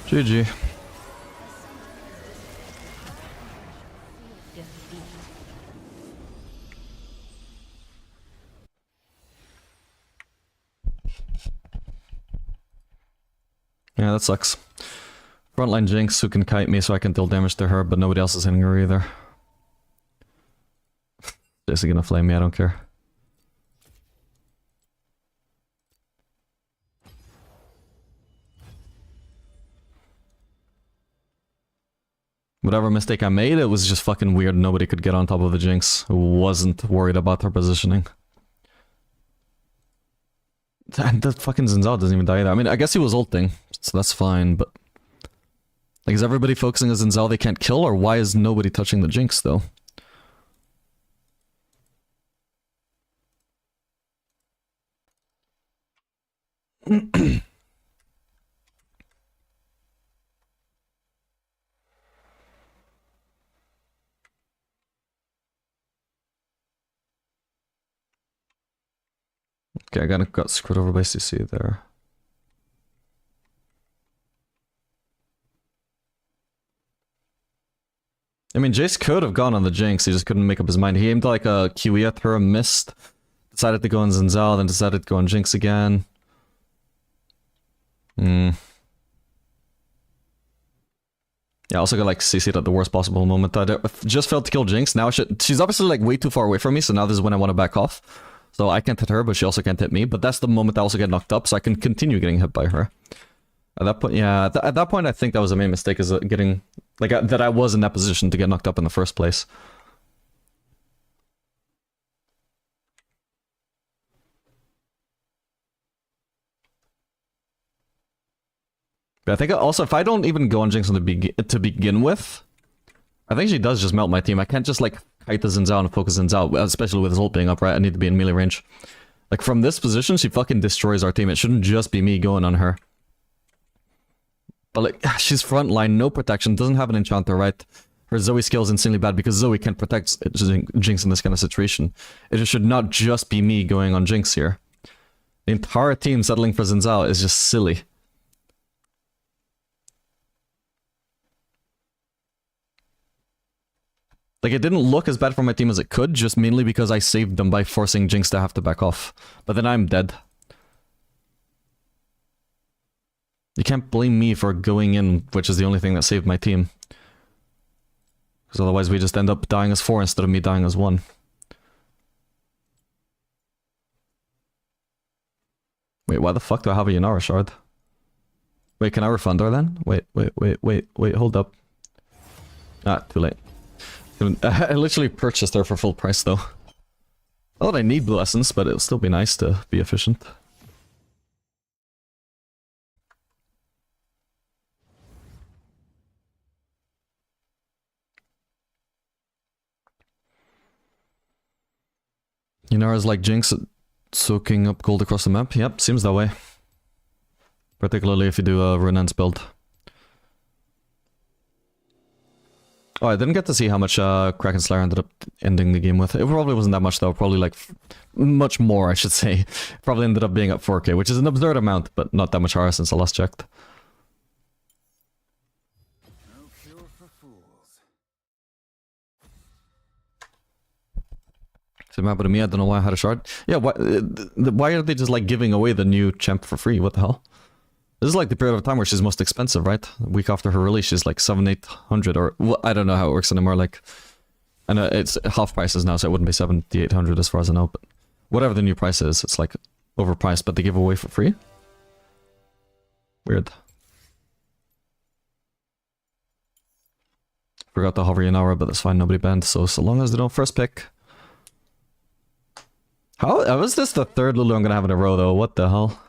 GG. Yeah, that sucks. Frontline Jinx who can kite me so I can deal damage to her, but nobody else is hitting her either. Basically gonna flame me, I don't care. Whatever mistake I made, it was just fucking weird nobody could get on top of the Jinx who wasn't worried about her positioning. And that fucking Zinzao doesn't even die either. I mean, I guess he was ulting, so that's fine, but... Like, is everybody focusing on Zinzao they can't kill, or why is nobody touching the Jinx, though? Okay, I got screwed over by CC there. I mean, Jace could have gone on the Jinx, he just couldn't make up his mind. He aimed like a QE at her, missed, decided to go on Xin Zhao, then decided to go on Jinx again. Yeah, also got like CC'd at the worst possible moment. I just failed to kill Jinx. Now she's obviously like way too far away from me, so now this is when I want to back off. So I can't hit her, but she also can't hit me. But that's the moment I also get knocked up, so I can continue getting hit by her. At that point, yeah, at that point I think that was a main mistake, is getting, like, that I was in that position to get knocked up in the first place. But I think also, if I don't even go on Jinx to begin with, I think she does just melt my team. I can't just, like, kite the Xin Zhao and focus Xin Zhao, especially with his ult being up, right? I need to be in melee range. Like, from this position, she fucking destroys our team. It shouldn't just be me going on her. But, like, she's frontline, no protection, doesn't have an enchanter, right? Her Zoe skill is insanely bad because Zoe can't protect Jinx in this kind of situation. It should not just be me going on Jinx here. The entire team settling for Xin Zhao is just silly. Like, it didn't look as bad for my team as it could, just mainly because I saved them by forcing Jinx to have to back off. But then I'm dead. You can't blame me for going in, which is the only thing that saved my team. Because otherwise we just end up dying as 4 instead of me dying as 1. Wait, why the fuck do I have a Yunara shard? Wait, can I refund her then? Wait, hold up. Ah, too late. I literally purchased her for full price though. Not that I need blue essence, but it'll still be nice to be efficient. Yunara's like Jinx, soaking up gold across the map. Yep, seems that way. Particularly if you do a Renan's build. Oh, I didn't get to see how much Kraken Slayer ended up ending the game with. It probably wasn't that much though, probably like much more I should say. Probably ended up being at 4k, which is an absurd amount, but not that much higher since I last checked. No cure for fools. Same happened to me, I don't know why I had a shard. Yeah, why are they just like giving away the new champ for free? What the hell? This is like the period of time where she's most expensive, right? A week after her release, she's like 700-800, or well, I don't know how it works anymore. Like, and it's half prices now, so it wouldn't be 7,800 as far as I know. But whatever the new price is, it's like overpriced, but they give away for free. Weird. Forgot to hover Yunara, but that's fine. Nobody banned, so long as they don't first pick. How is this the third Lulu I'm gonna have in a row though? What the hell?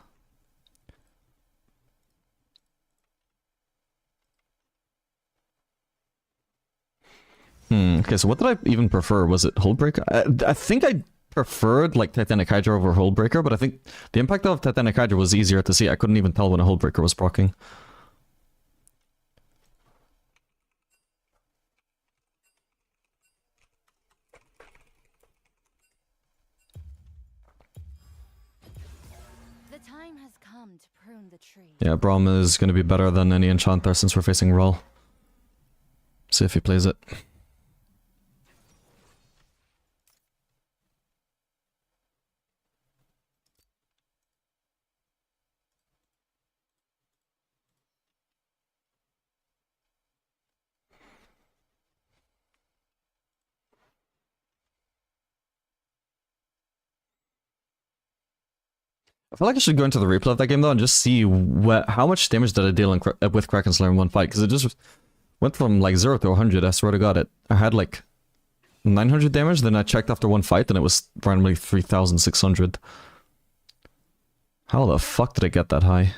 Okay, so what did I even prefer? Was it Hullbreaker? I think I preferred like Titanic Hydra over Hullbreaker, but I think the impact of Titanic Hydra was easier to see. I couldn't even tell when a Hullbreaker was proccing. The time has come to prune the tree. Yeah, Braum is going to be better than any Enchanter since we're facing Roll. See if he plays it. I feel like I should go into the replay of that game though and just see how much damage did I deal with Kraken Slayer in one fight, because it just went from like 0 to 100, I swear to god. I had like 900 damage, then I checked after one fight and it was randomly 3,600. How the fuck did it get that high?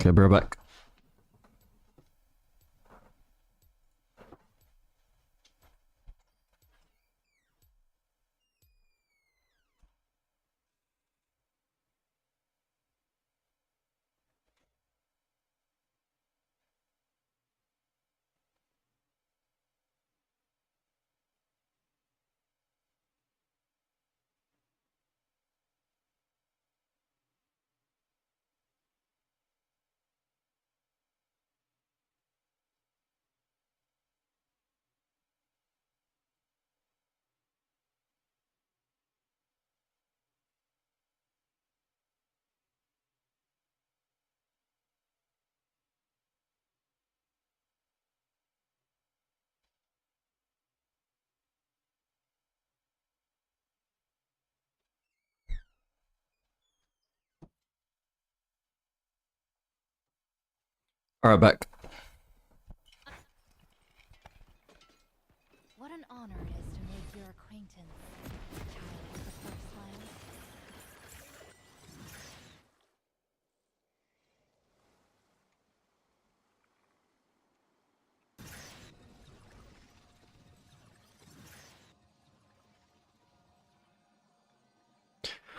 Okay, bear back. Alright, back. What an honor it is to make your acquaintance, child of the first line.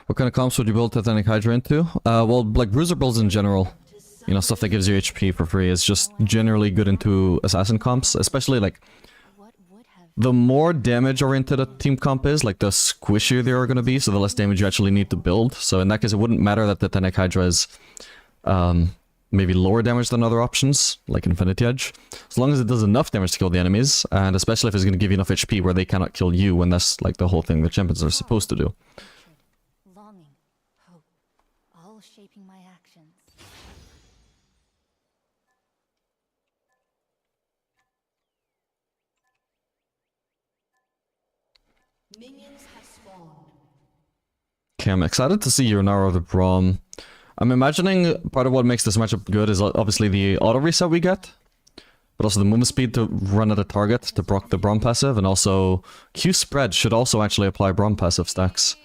What kind of comps would you build Titanic Hydra into? Well, like bruiser builds in general. You know, stuff that gives you HP for free is just generally good into assassin comps, especially like What would have the more damage oriented a team comp is, like the squishier they are going to be, so the less damage you actually need to build. So in that case, it wouldn't matter that the Titanic Hydra is maybe lower damage than other options, like Infinity Edge. As long as it does enough damage to kill the enemies, and especially if it's going to give you enough HP where they cannot kill you, when that's like the whole thing the champions are supposed to do. hatred, longing, hope, all shaping my actions. Minions have spawned. Okay, I'm excited to see Yunara the Braum. I'm imagining part of what makes this matchup good is obviously the auto reset we get, but also the movement speed to run at a target to proc the Braum passive, and also Q spread should also actually apply Braum passive stacks.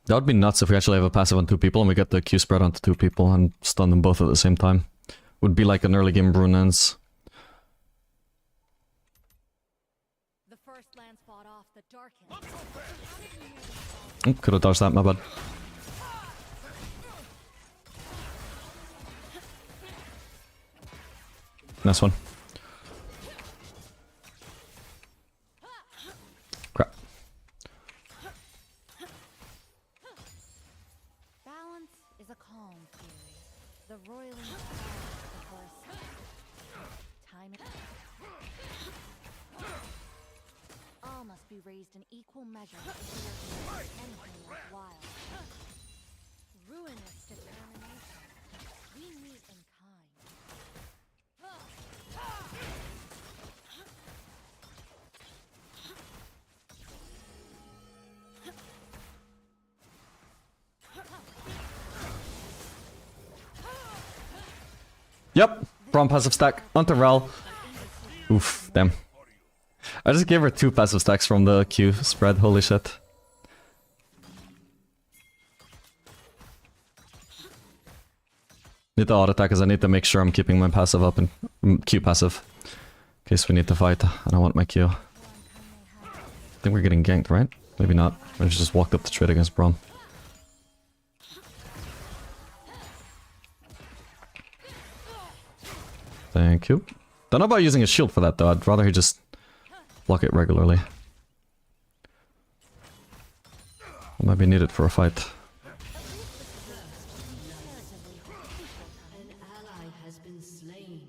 That would be nuts if we actually have a passive on 2 people and we get the Q spread onto 2 people and stun them both at the same time. Would be like an early game Brunens. The first land spot off the darkened. Oh, could have dodged that, my bad. Nice one. Crap. Balance is a calm theory. The roiling fire of the horse. Time it. All must be raised in equal measure if we are to make anything worthwhile. Ruinous determination. We meet in kind. Yep, Braum passive stack onto Ral. Oof, damn. I just gave her 2 passive stacks from the Q spread, holy shit. Need to auto attack because I need to make sure I'm keeping my passive up and Q passive. In case we need to fight. I don't want my Q. I think we're getting ganked, right? Maybe not. I just walked up to trade against Braum. Thank you. Don't know about using a shield for that though. I'd rather he just block it regularly. I might be needed for a fight. An ally has been slain.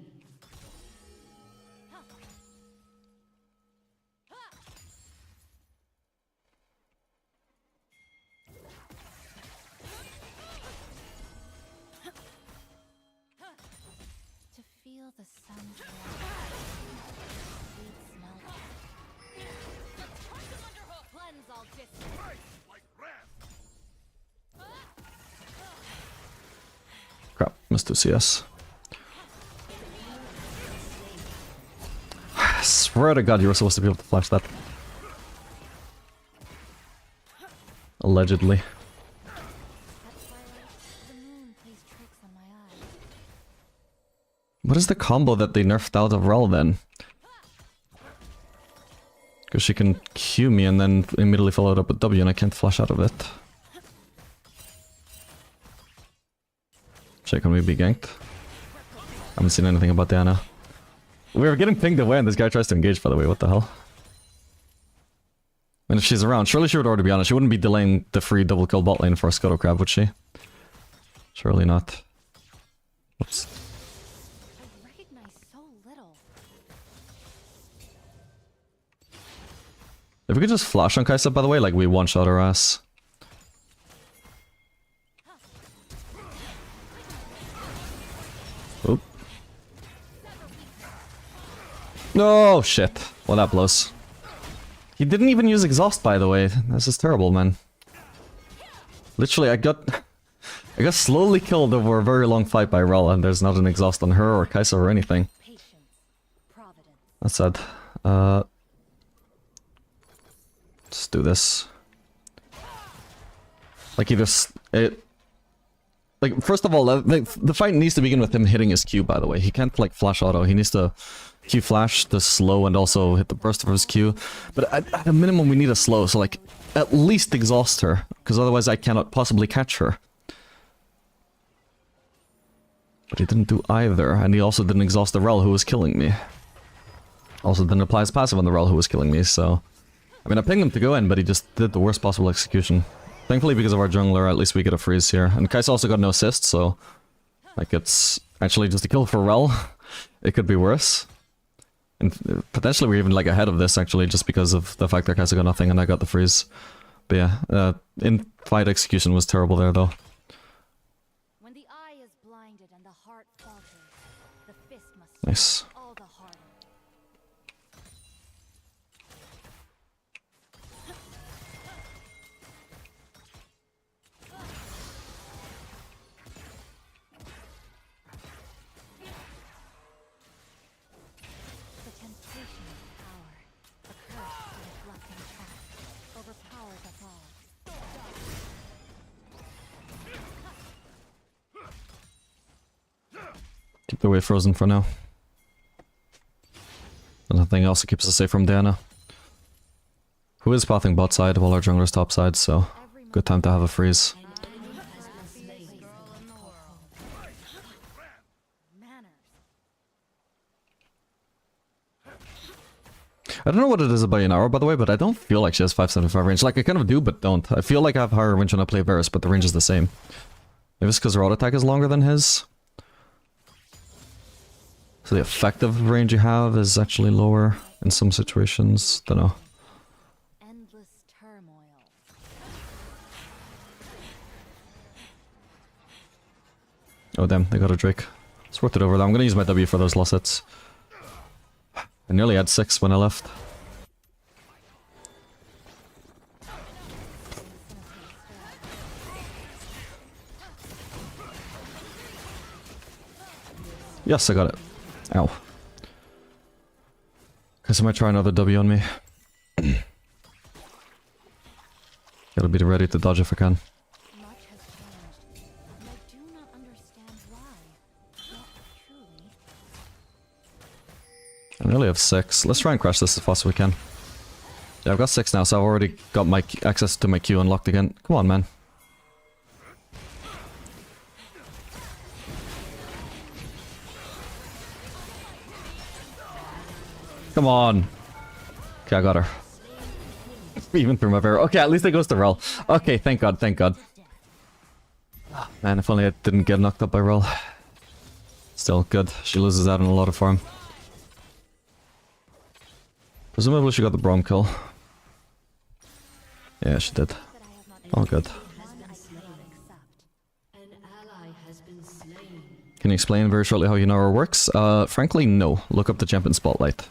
To feel the sun's warmth, sweet smell. Cleanse all distance. Crap, missed 2 CS. I swear to god you were supposed to be able to flash that. Allegedly. That twilight What is the combo that they nerfed out of Rel then? Because she can Q me and then immediately follow it up with W and I can't flash out of it. Check, can we be ganked? I haven't seen anything about Diana. We were getting pinged away and this guy tries to engage, by the way, what the hell? And if she's around, surely she would already be on it. She wouldn't be delaying the free double kill bot lane for a Scuttle Crab, would she? Surely not. Oops. I recognize so little. If we could just flash on Kaisa, by the way, like we one-shot her ass. Oop. No, shit. Well, that blows. He didn't even use exhaust, by the way. This is terrible, man. Literally, I got slowly killed over a very long fight by Rel, and there's not an exhaust on her or Kaisa or anything. Patience. Providence. That's sad. Let's do this. Like he just like first of all, the fight needs to begin with him hitting his Q. By the way, he can't like flash auto. He needs to Q flash the slow and also hit the burst of his Q. But at a minimum, we need a slow. So like at least exhaust her, because otherwise I cannot possibly catch her. But he didn't do either, and he also didn't exhaust the Rel who was killing me. Also didn't apply his passive on the Rel who was killing me, so... I mean, I pinged him to go in, but he just did the worst possible execution. Thankfully, because of our jungler, at least we get a freeze here. And Kaisa also got no assist, so... Like, it's actually just a kill for Rel. It could be worse. And potentially we're even, like, ahead of this, actually, just because of the fact that Kaisa got nothing and I got the freeze. But yeah, in-fight execution was terrible there, though. When the eye is blinded and the heart falters, the fist must Nice. strike all the harder. The temptation of power, a curse to the bluffing trap, overpowers us all. Keep the way frozen for now. And nothing else that keeps us safe from Diana. Who is pathing bot side while our jungler's top side, so good time to have a freeze. Manners. I don't know what it is about Yunara, by the way, but I don't feel like she has 575 range. Like, I kind of do, but don't. I feel like I have higher range when I play Varus, but the range is the same. Maybe it's because her auto attack is longer than his. So the effective range you have is actually lower in some situations. Don't know. Endless turmoil. Oh damn, they got a Drake. It's worth it over though. I'm gonna use my W for those lost hits. I nearly had 6 when I left. Yes, I got it. Ow. Guess I might try another W on me. Gotta be ready to dodge if I can. Much has changed, and I do not understand why. Not truly. I nearly have 6. Let's try and crash this as fast as we can. Yeah, I've got 6 now, so I've already got my access to my Q unlocked again. Come on, man. Come on. Okay, I got her. Even through my barrel. Okay, at least it goes to Rel. Okay, thank god, thank god. Oh, man, if only I didn't get knocked up by Rel. Still, good. She loses out on a lot of farm. Presumably she got the Braum kill. Yeah, she did. Oh, good. Can you explain very shortly how Yunara works? Frankly, no. Look up the champion spotlight.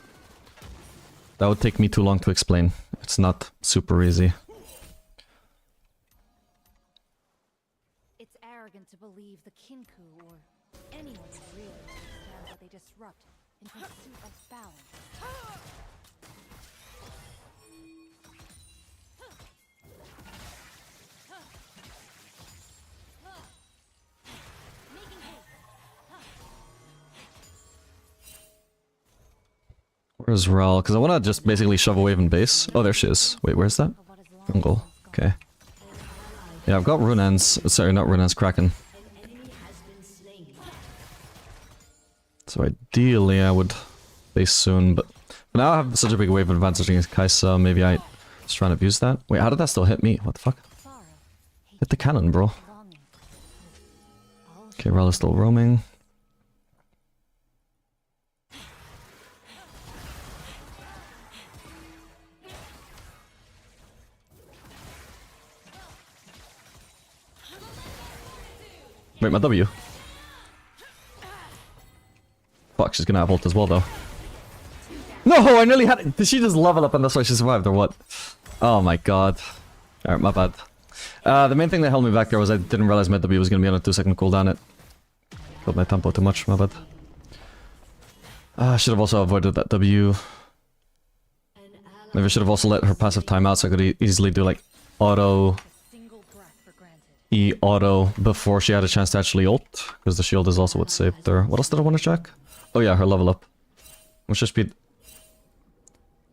That would take me too long to explain. It's not super easy. It's arrogant to believe the Kinku or anyone who really understands what they disrupt in pursuit of balance. Where's Rel? Because I want to just basically shove a wave in base. Oh, there she is. Wait, where's that? Jungle. Okay. Yeah, I've got Runeans. Sorry, not Runeans, Kraken. So ideally I would base soon, but for now I have such a big wave advantage against Kai'Sa, maybe I just try and abuse that. Wait, how did that still hit me? What the fuck? Hit the cannon, bro. Okay, Rel is still roaming. Wait, my W. Fuck, she's gonna have ult as well, though. No, I nearly had it. Did she just level up and that's why she survived, or what? Oh my god. Alright, my bad. The main thing that held me back there was I didn't realize my W was gonna be on a 2-second cooldown. It killed my tempo too much, my bad. I should have also avoided that W. Maybe I should have also let her passive time out so I could easily do like auto... E auto before she had a chance to actually ult, because the shield is also what saved her. What else did I want to check? Oh yeah, her level up. What's her speed?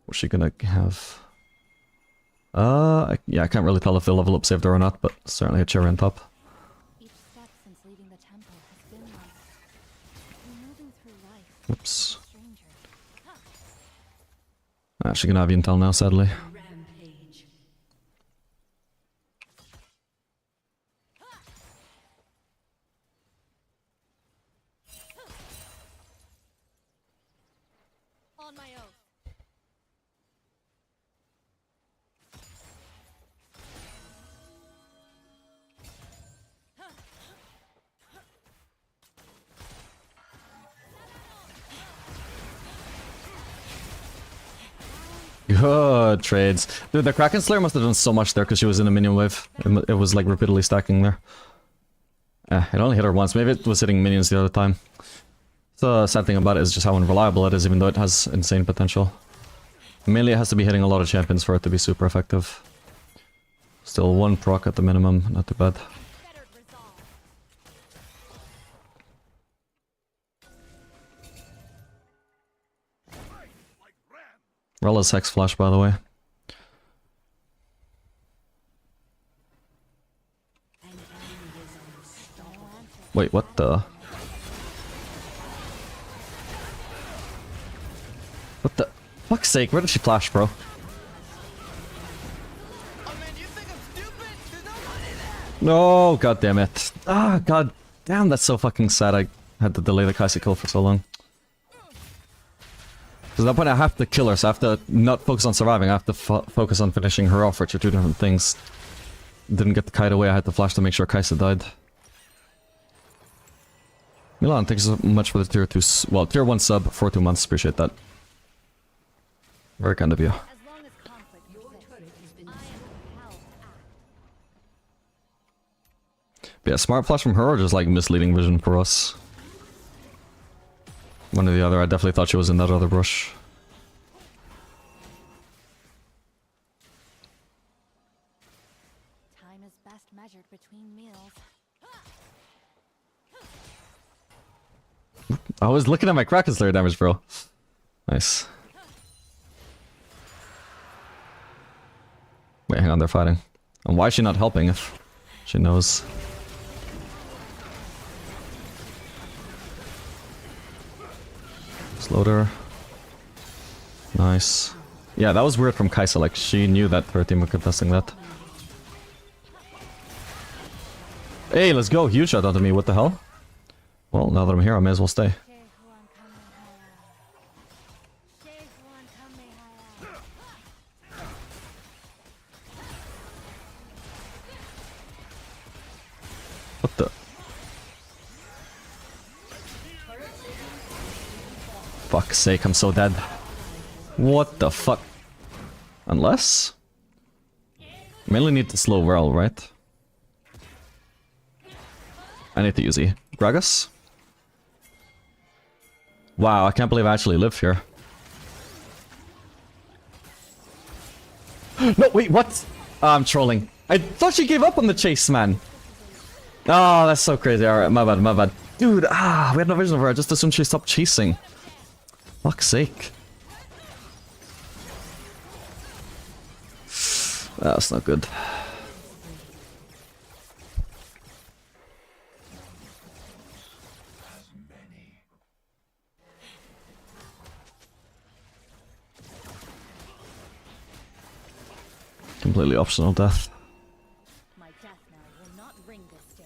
What's she gonna have? Yeah, I can't really tell if the level up saved her or not, but certainly a cherry on top. Each step since leaving the temple has been like moving through life. Whoops. A stranger. I'm actually gonna have you until now, sadly. Rampage. On my oath. Good trades. Dude, the Kraken Slayer must have done so much there because she was in a minion wave. It was like repeatedly stacking there. It only hit her once. Maybe it was hitting minions the other time. The sad thing about it is just how unreliable it is, even though it has insane potential. Mainly it has to be hitting a lot of champions for it to be super effective. Still 1 proc at the minimum, not too bad. Fettered resolve. Rella's Hex Flash, by the way. Wait, what the... What the... Fuck's sake, where did she flash, bro? No, god damn it. Ah, god damn, that's so fucking sad. I had to delay the Kai'Sa kill for so long. Because at that point I have to kill her, so I have to not focus on surviving, I have to focus on finishing her off, which are 2 different things. Didn't get the kite away, I had to flash to make sure Kai'Sa died. Milan, thanks so much for the tier 2, well, tier 1 sub for 2 months, appreciate that. Very kind of you. As long as conflict persists, I am compelled to act. But yeah, smart flash from her or just like misleading vision for us? One or the other, I definitely thought she was in that other brush. Time is best measured between meals. I was looking at my Kraken Slayer damage, bro. Nice. Wait, hang on, they're fighting. And why is she not helping if she knows? Slowed her. Nice. Yeah, that was weird from Kai'Sa, like she knew that her team were contesting that. Hey, let's go! Huge shot onto me, what the hell? Well, now that I'm here, I may as well stay. What the? Fuck's sake, I'm so dead. What the fuck? Unless? Mainly need to slow Rel, right? I need to use E. Gragas? Wow, I can't believe I actually live here. No, wait, what? Oh, I'm trolling. I thought she gave up on the chase, man. Oh, that's so crazy. Alright, my bad, my bad. Dude, we had no vision of her. I just assumed she stopped chasing. Fuck's sake. That's not good. Completely optional death. My death knell will not ring this day.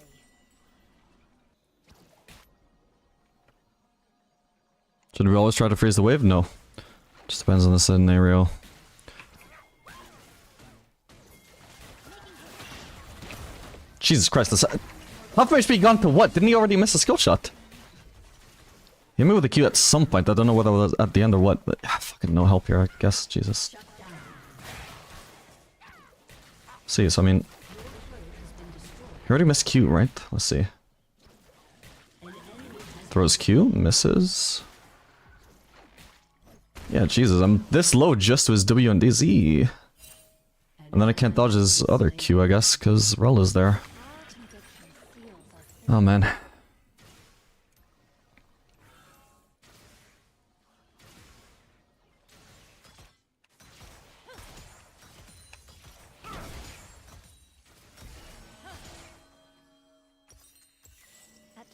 Should we always try to freeze the wave? No. Just depends on the scenario. Jesus Christ, this... Half my HP gone to what? Didn't he already miss a skill shot? He hit me with a Q at some point. I don't know whether it was at the end or what, but fucking no help here, I guess. Jesus. See, so I mean... He already missed Q, right? Let's see. Throws Q, misses. Yeah, Jesus, I'm this low just to his W and DZ. And then I can't dodge his other Q, I guess, because Rel is there. Oh, man. At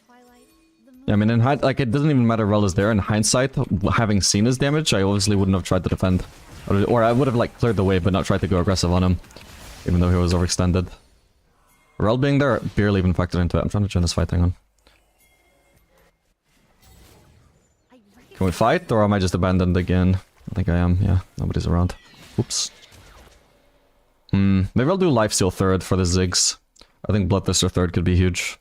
twilight, the moon Yeah, I mean, in like, it doesn't even matter Rel is there. In hindsight, having seen his damage, I obviously wouldn't have tried to defend. Or I would have, like, cleared the wave, but not tried to go aggressive on him. Even though he was overextended. Rel being there barely even factored into it. I'm trying to join this fight, hang on. Can we fight, or am I just abandoned again? I think I am, yeah. Nobody's around. Oops. Maybe I'll do Lifesteal third for the Ziggs. I think Bloodthirster third could be huge.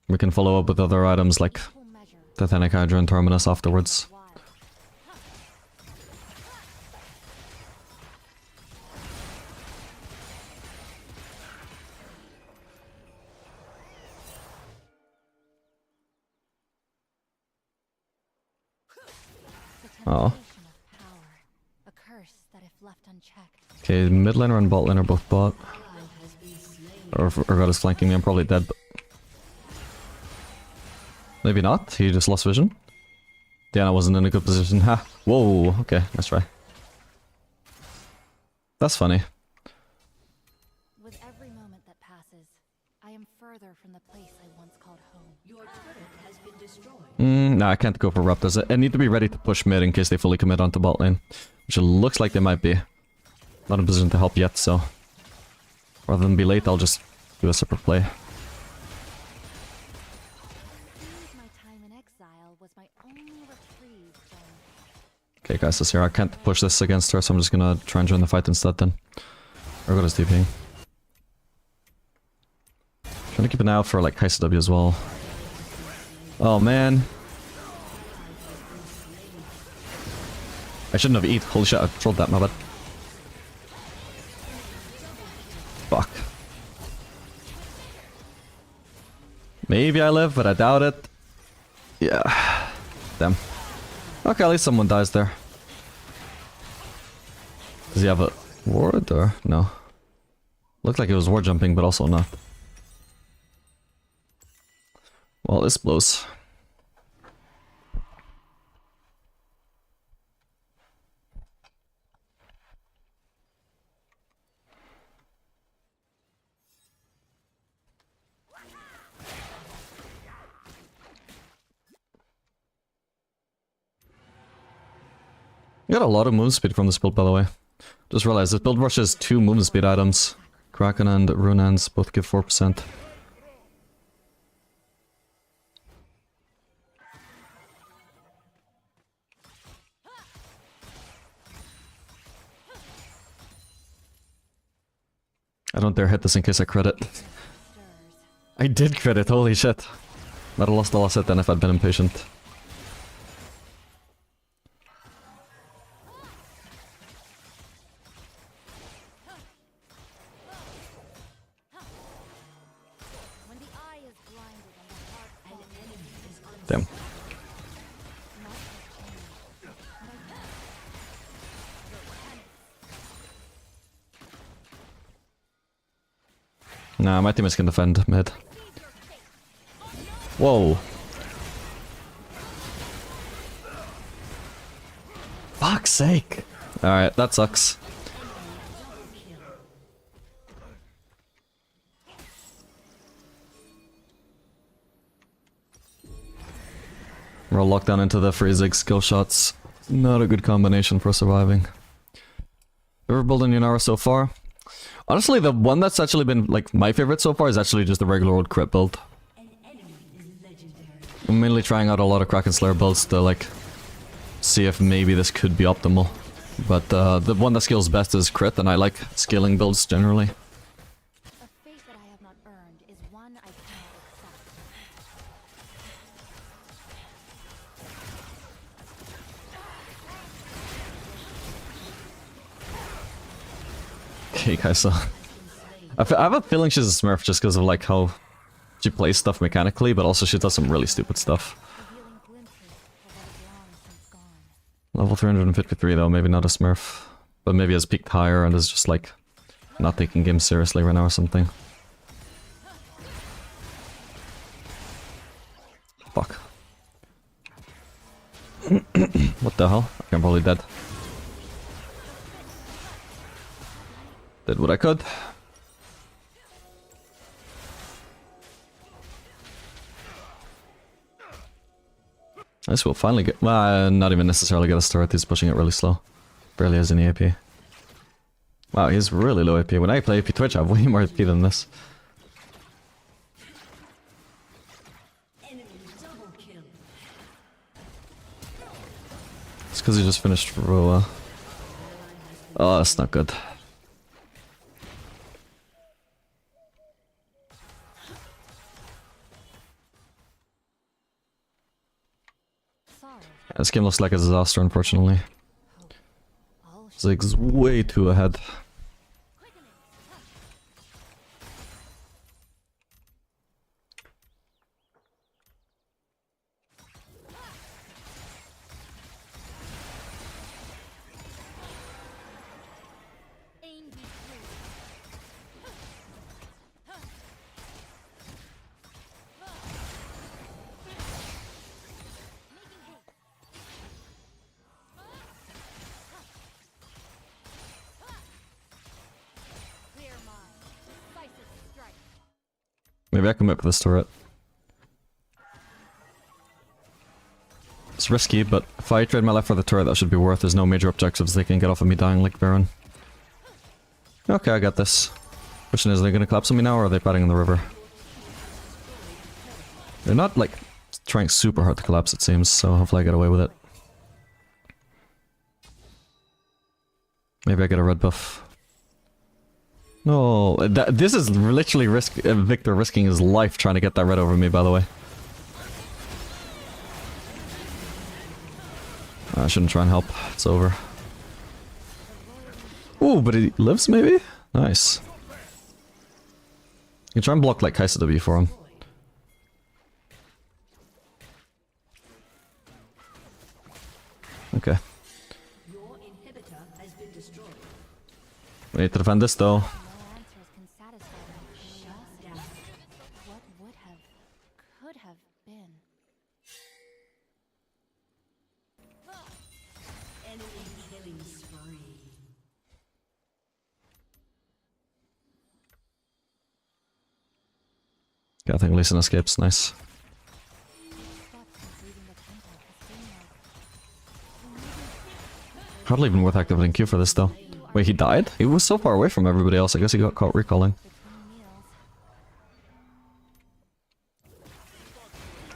We can follow up with other items like Titanic Hydra and Terminus afterwards. Oh. a curse that if left unchecked. Okay, mid laner and bot lane are both bot. Or God is flanking me, I'm probably dead, but... Maybe not, he just lost vision. Diana wasn't in a good position, ha! Whoa, okay, nice try. That's funny. With every moment that passes, I am further from the place I once called home. Your turret has been destroyed. Nah, I can't go for Raptors. I need to be ready to push mid in case they fully commit onto bot lane. Which it looks like they might be. Not in a position to help yet, so... Rather than be late, I'll just do a separate play. My time in exile was my only reprieve from... Okay guys, this here, I can't push this against her, so I'm just gonna try and join the fight instead then. Or go to TP. Trying to keep an eye out for like Kai'Sa W as well. Oh man. I shouldn't have eat. Holy shit, I trolled that, my bad. Fuck. Maybe I live, but I doubt it. Yeah. Damn. Okay, at least someone dies there. Does he have a ward or no? Looked like it was ward jumping, but also not. Well, this blows. You got a lot of movement speed from this build, by the way. Just realized this build rushes 2 movement speed items. Kraken and Runehands both give 4%. I don't dare hit this in case I crit it. I did crit it, holy shit. Might have lost the last hit then if I'd been impatient. When the eye is blinded and the heart falls, Damn. Nah, my teammates can defend mid. Whoa. fuck's sake. Alright, that sucks. We're all locked down into the freezing skill shots. Not a good combination for surviving. Ever building Yunara so far? Honestly, the one that's actually been like my favorite so far is actually just the regular old crit build. I'm mainly trying out a lot of Kraken Slayer builds to like see if maybe this could be optimal. But the one that scales best is crit, and I like scaling builds generally. A fate that I have not earned is one I cannot accept. Okay, Kaisa. I have a feeling she's a smurf just because of like how she plays stuff mechanically, but also she does some really stupid stuff. Revealing glimpses of what is long since gone. Level 353 though, maybe not a smurf. But maybe has peaked higher and is just like not taking games seriously right now or something. Fuck. What the hell? I'm probably dead. Did what I could. This will finally get... well, not even necessarily get a turret, he's pushing it really slow. Barely has any AP. Wow, he's really low AP. When I play AP Twitch, I have way more AP than this. It's because he just finished Roa. Oh, that's not good. Sorry. This game looks like a disaster, unfortunately. All Zig's way too ahead. aim be true. Clear mind. Decisive strike. Maybe I can whip this turret. It's risky, but if I trade my life for the turret, that should be worth. There's no major objectives they can get off of me dying like Baron. Okay, I got this. Question is, are they gonna collapse on me now, or are they batting in the river? They're not, like, trying super hard to collapse, it seems, so hopefully I get away with it. Maybe I get a red buff. No, this is literally Victor risking his life trying to get that red over me, by the way. I shouldn't try and help. It's over. Ooh, but he lives, maybe? Nice. You can try and block, like, Kaisa W for him. Okay. Your inhibitor has been destroyed. We need to defend this, though. No answers can satisfy my curiosity. What would have, could have been. Enemy killing spree. Yeah, I think Lee Sin escapes. Nice. Steps since leaving the temple has been like Hardly even worth activating Q for this, though. Wait, he died? He was so far away from everybody else. I guess he got caught recalling. between meals.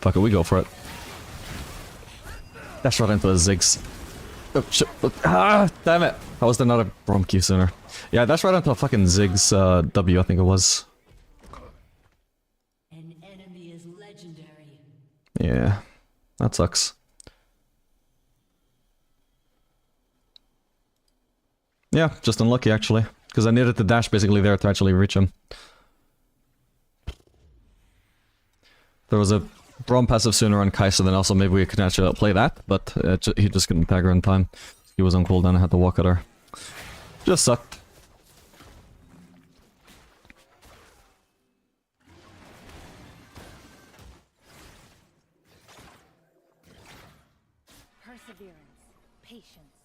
Fuck it, we go for it. Dash right into the Ziggs. Oh, shit. Ah, damn it. How was there not a Brom Q sooner? Yeah, that's right into a fucking Ziggs W, I think it was. An enemy is legendary. Yeah, that sucks. Yeah, just unlucky actually. Because I needed to dash basically there to actually reach him. There was a Braum passive sooner on Kaisa, then also maybe we could actually outplay that, but he just couldn't tag her in time. He was on cooldown, I had to walk at her. Just sucked. Perseverance, patience,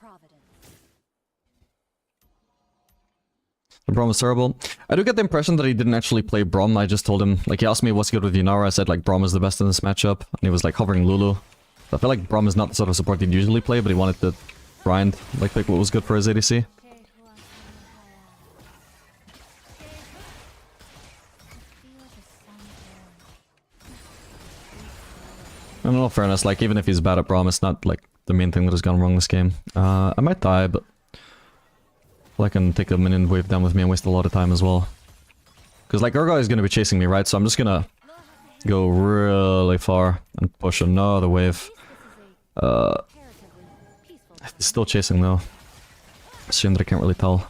providence. The Braum is terrible. I do get the impression that he didn't actually play Braum. I just told him, like, he asked me what's good with Yunara. I said, like, Braum is the best in this matchup. And he was, like, hovering Lulu. I feel like Braum is not the sort of support he'd usually play, but he wanted to grind, like, pick what was good for his ADC. In all fairness, like, even if he's bad at Braum, it's not, like, the main thing that has gone wrong this game. I might die, but I can take a minion wave down with me and waste a lot of time as well. Because, like, Urgot is going to be chasing me, right? So I'm just going to go really far and push another wave. He's still chasing, though. It's a shame that I can't really tell.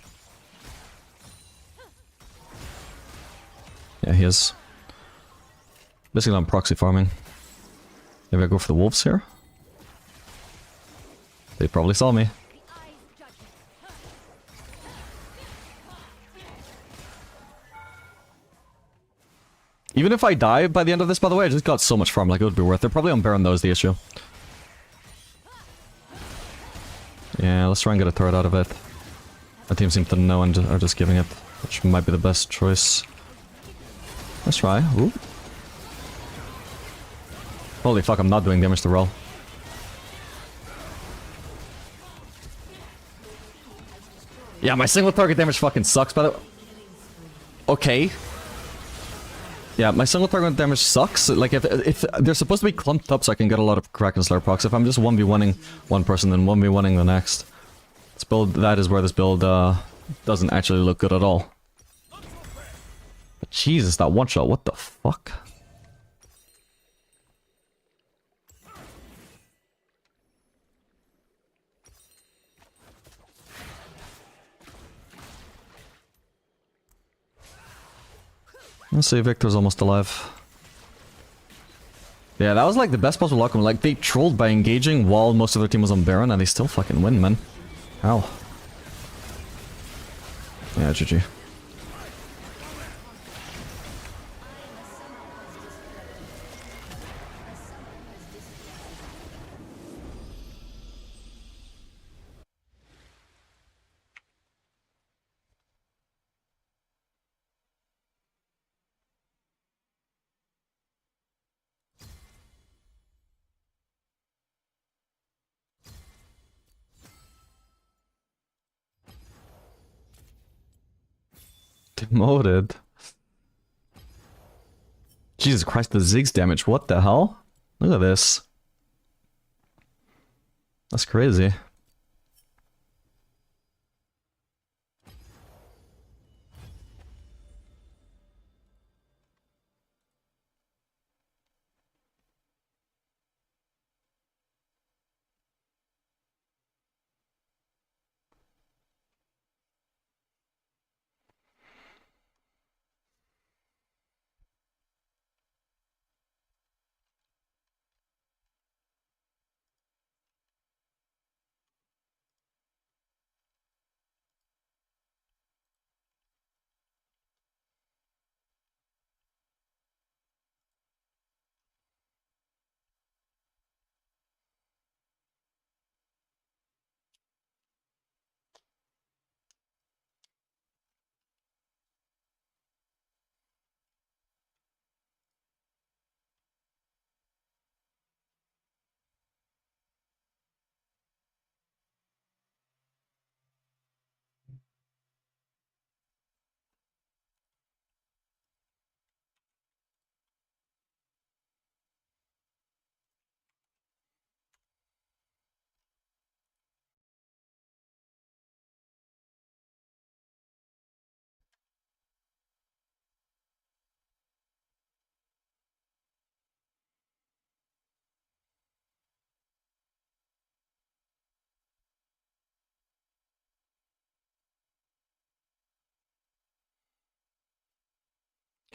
Yeah, he is. Basically, I'm proxy farming. Maybe I go for the wolves here? They probably saw me. Even if I die by the end of this, by the way, I just got so much farm, like, it would be worth it. Probably on Baron, though, is the issue. Yeah, let's try and get a turret out of it. My team seems to know and are just giving it, which might be the best choice. Let's try. Ooh. Holy fuck, I'm not doing damage to Rel. Yeah, my single target damage fucking sucks, by the way. Okay. Yeah, my single target damage sucks. Like, if they're supposed to be clumped up so I can get a lot of Kraken Slayer procs. If I'm just 1v1ing one person, then 1v1ing the next. This build, that is where this build doesn't actually look good at all. But Jesus, that one shot, what the fuck? Let's see, Victor's almost alive. Yeah, that was like the best possible outcome. Like, they trolled by engaging while most of their team was on Baron, and they still fucking win, man. How? Yeah, GG. Demoted. Jesus Christ, the Ziggs damage. What the hell? Look at this. That's crazy.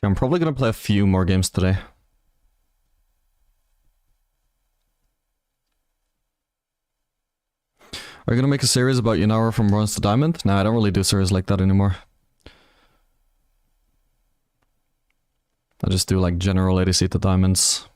Okay, I'm probably gonna play a few more games today. Are you gonna make a series about Yunara from Bronze to Diamond? Nah, I don't really do series like that anymore. I just do like general ADC to Diamonds.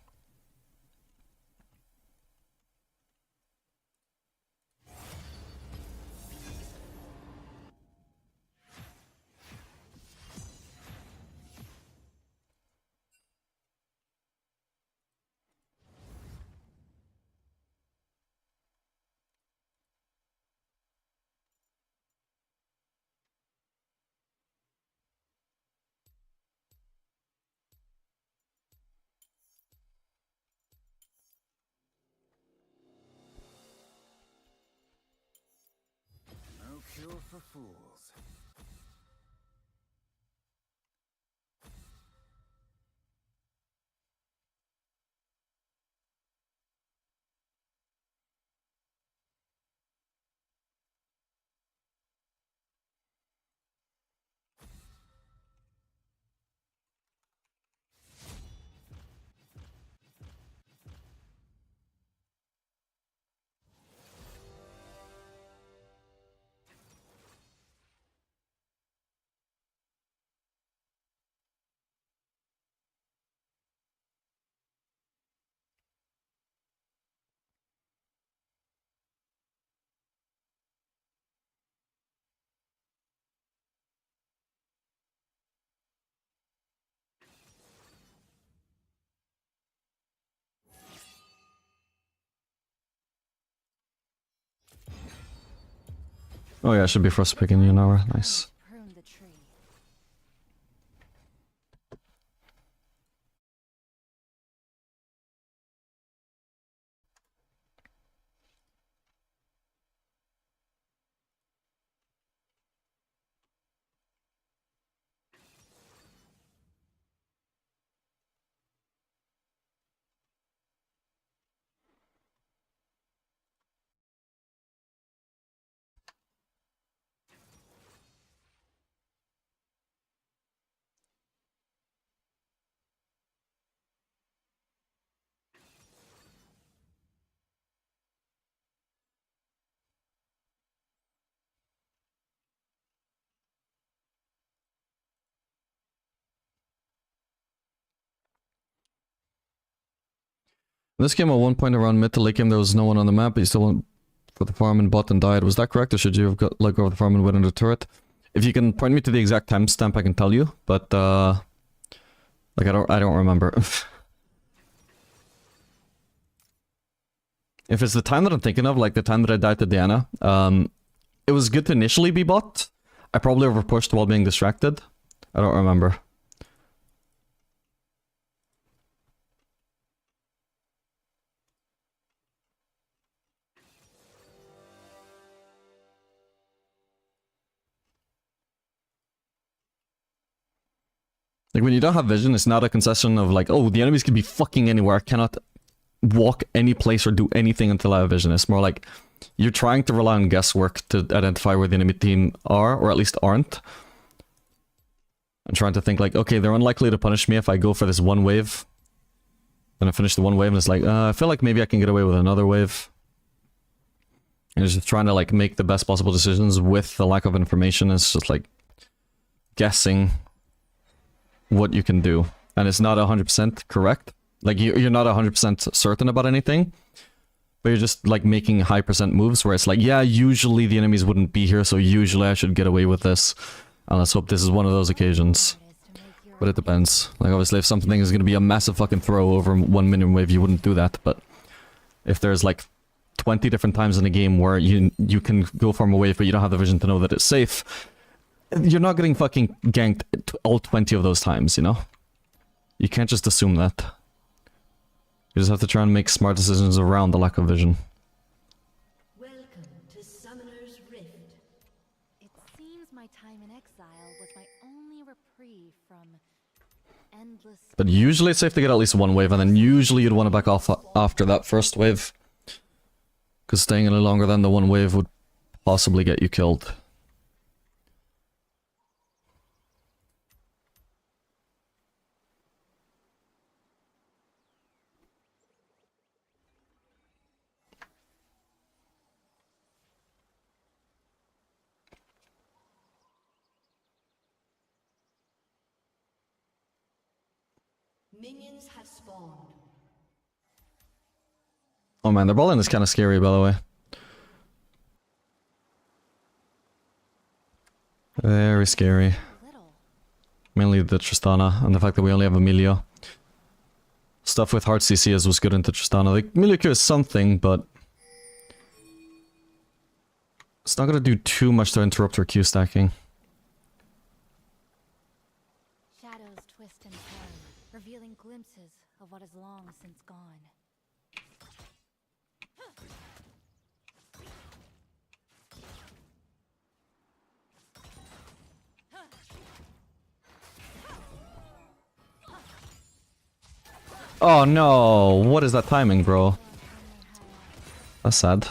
for fools. Oh yeah, should be for us picking Yunara. Nice. Prune the tree. In this game, at one point around mid to late game, there was no one on the map, but you still went for the farm and bot and died. Was that correct, or should you have got let go of the farm and went under the turret? If you can point me to the exact timestamp, I can tell you, but like I don't remember. If it's the time that I'm thinking of, like the time that I died to Diana, it was good to initially be bot. I probably overpushed while being distracted. I don't remember. Like, when you don't have vision, it's not a concession of like, oh, the enemies could be fucking anywhere. I cannot walk any place or do anything until I have vision. It's more like you're trying to rely on guesswork to identify where the enemy team are, or at least aren't. I'm trying to think like, okay, they're unlikely to punish me if I go for this one wave. Then I finish the one wave and it's like, I feel like maybe I can get away with another wave. And it's just trying to like make the best possible decisions with the lack of information. It's just like guessing what you can do, and it's not 100% correct. Like you're not 100% certain about anything, but you're just like making high percent moves where it's like, yeah, usually the enemies wouldn't be here, so usually I should get away with this, and let's hope this is one of those occasions. But it depends. Like obviously if something is going to be a massive fucking throw over 1 minion wave, you wouldn't do that, but if there's like 20 different times in a game where you can go farm a wave but you don't have the vision to know that it's safe, you're not getting fucking ganked all 20 of those times, you know? You can't just assume that. You just have to try and make smart decisions around the lack of vision. Welcome to Summoner's Rift. It seems my time in exile was my only reprieve from endless. But usually it's safe to get at least one wave, and then usually you'd want to back off after that first wave. Because staying any longer than the one wave would possibly get you killed. Minions have spawned. Oh man, their ball in is kind of scary, by the way. Very scary. Little. Mainly the Tristana, and the fact that we only have Emilio. Stuff with hard CCs was good into Tristana. Like, Emilio Q is something, but it's not gonna do too much to interrupt her Q stacking. Shadows twist and turn, revealing glimpses of what is long since gone. Oh no, what is that timing, bro? That's sad.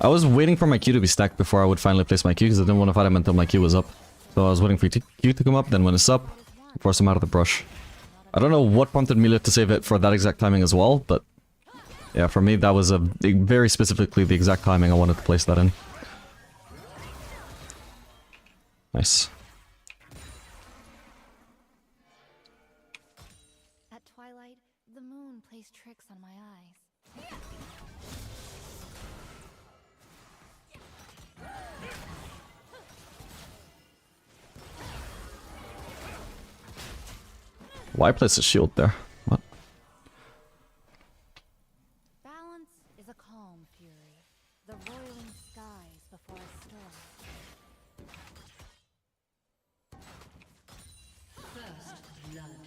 I was waiting for my Q to be stacked before I would finally place my Q because I didn't want to fight him until my Q was up. So I was waiting for Q to come up, then when it's up, force him out of the brush. I don't know what prompted Melia to save it for that exact timing as well, but yeah, for me that was very specifically the exact timing I wanted to place that in. Nice. At twilight, the moon plays tricks on my eyes. Why place a shield there? What? Balance is a calm fury, the roiling skies before a storm. First blood.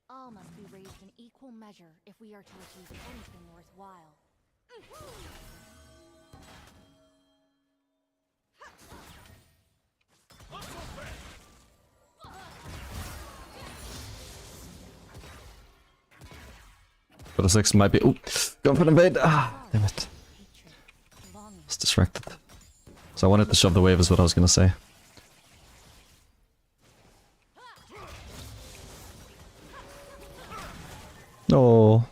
All must be raised in equal measure if we are to achieve anything worthwhile. But a 6 might be. Ooh, going for the invade. Ah, damn it. Hatred, longing. It's distracted. So I wanted to shove the wave, is what I was gonna say. No.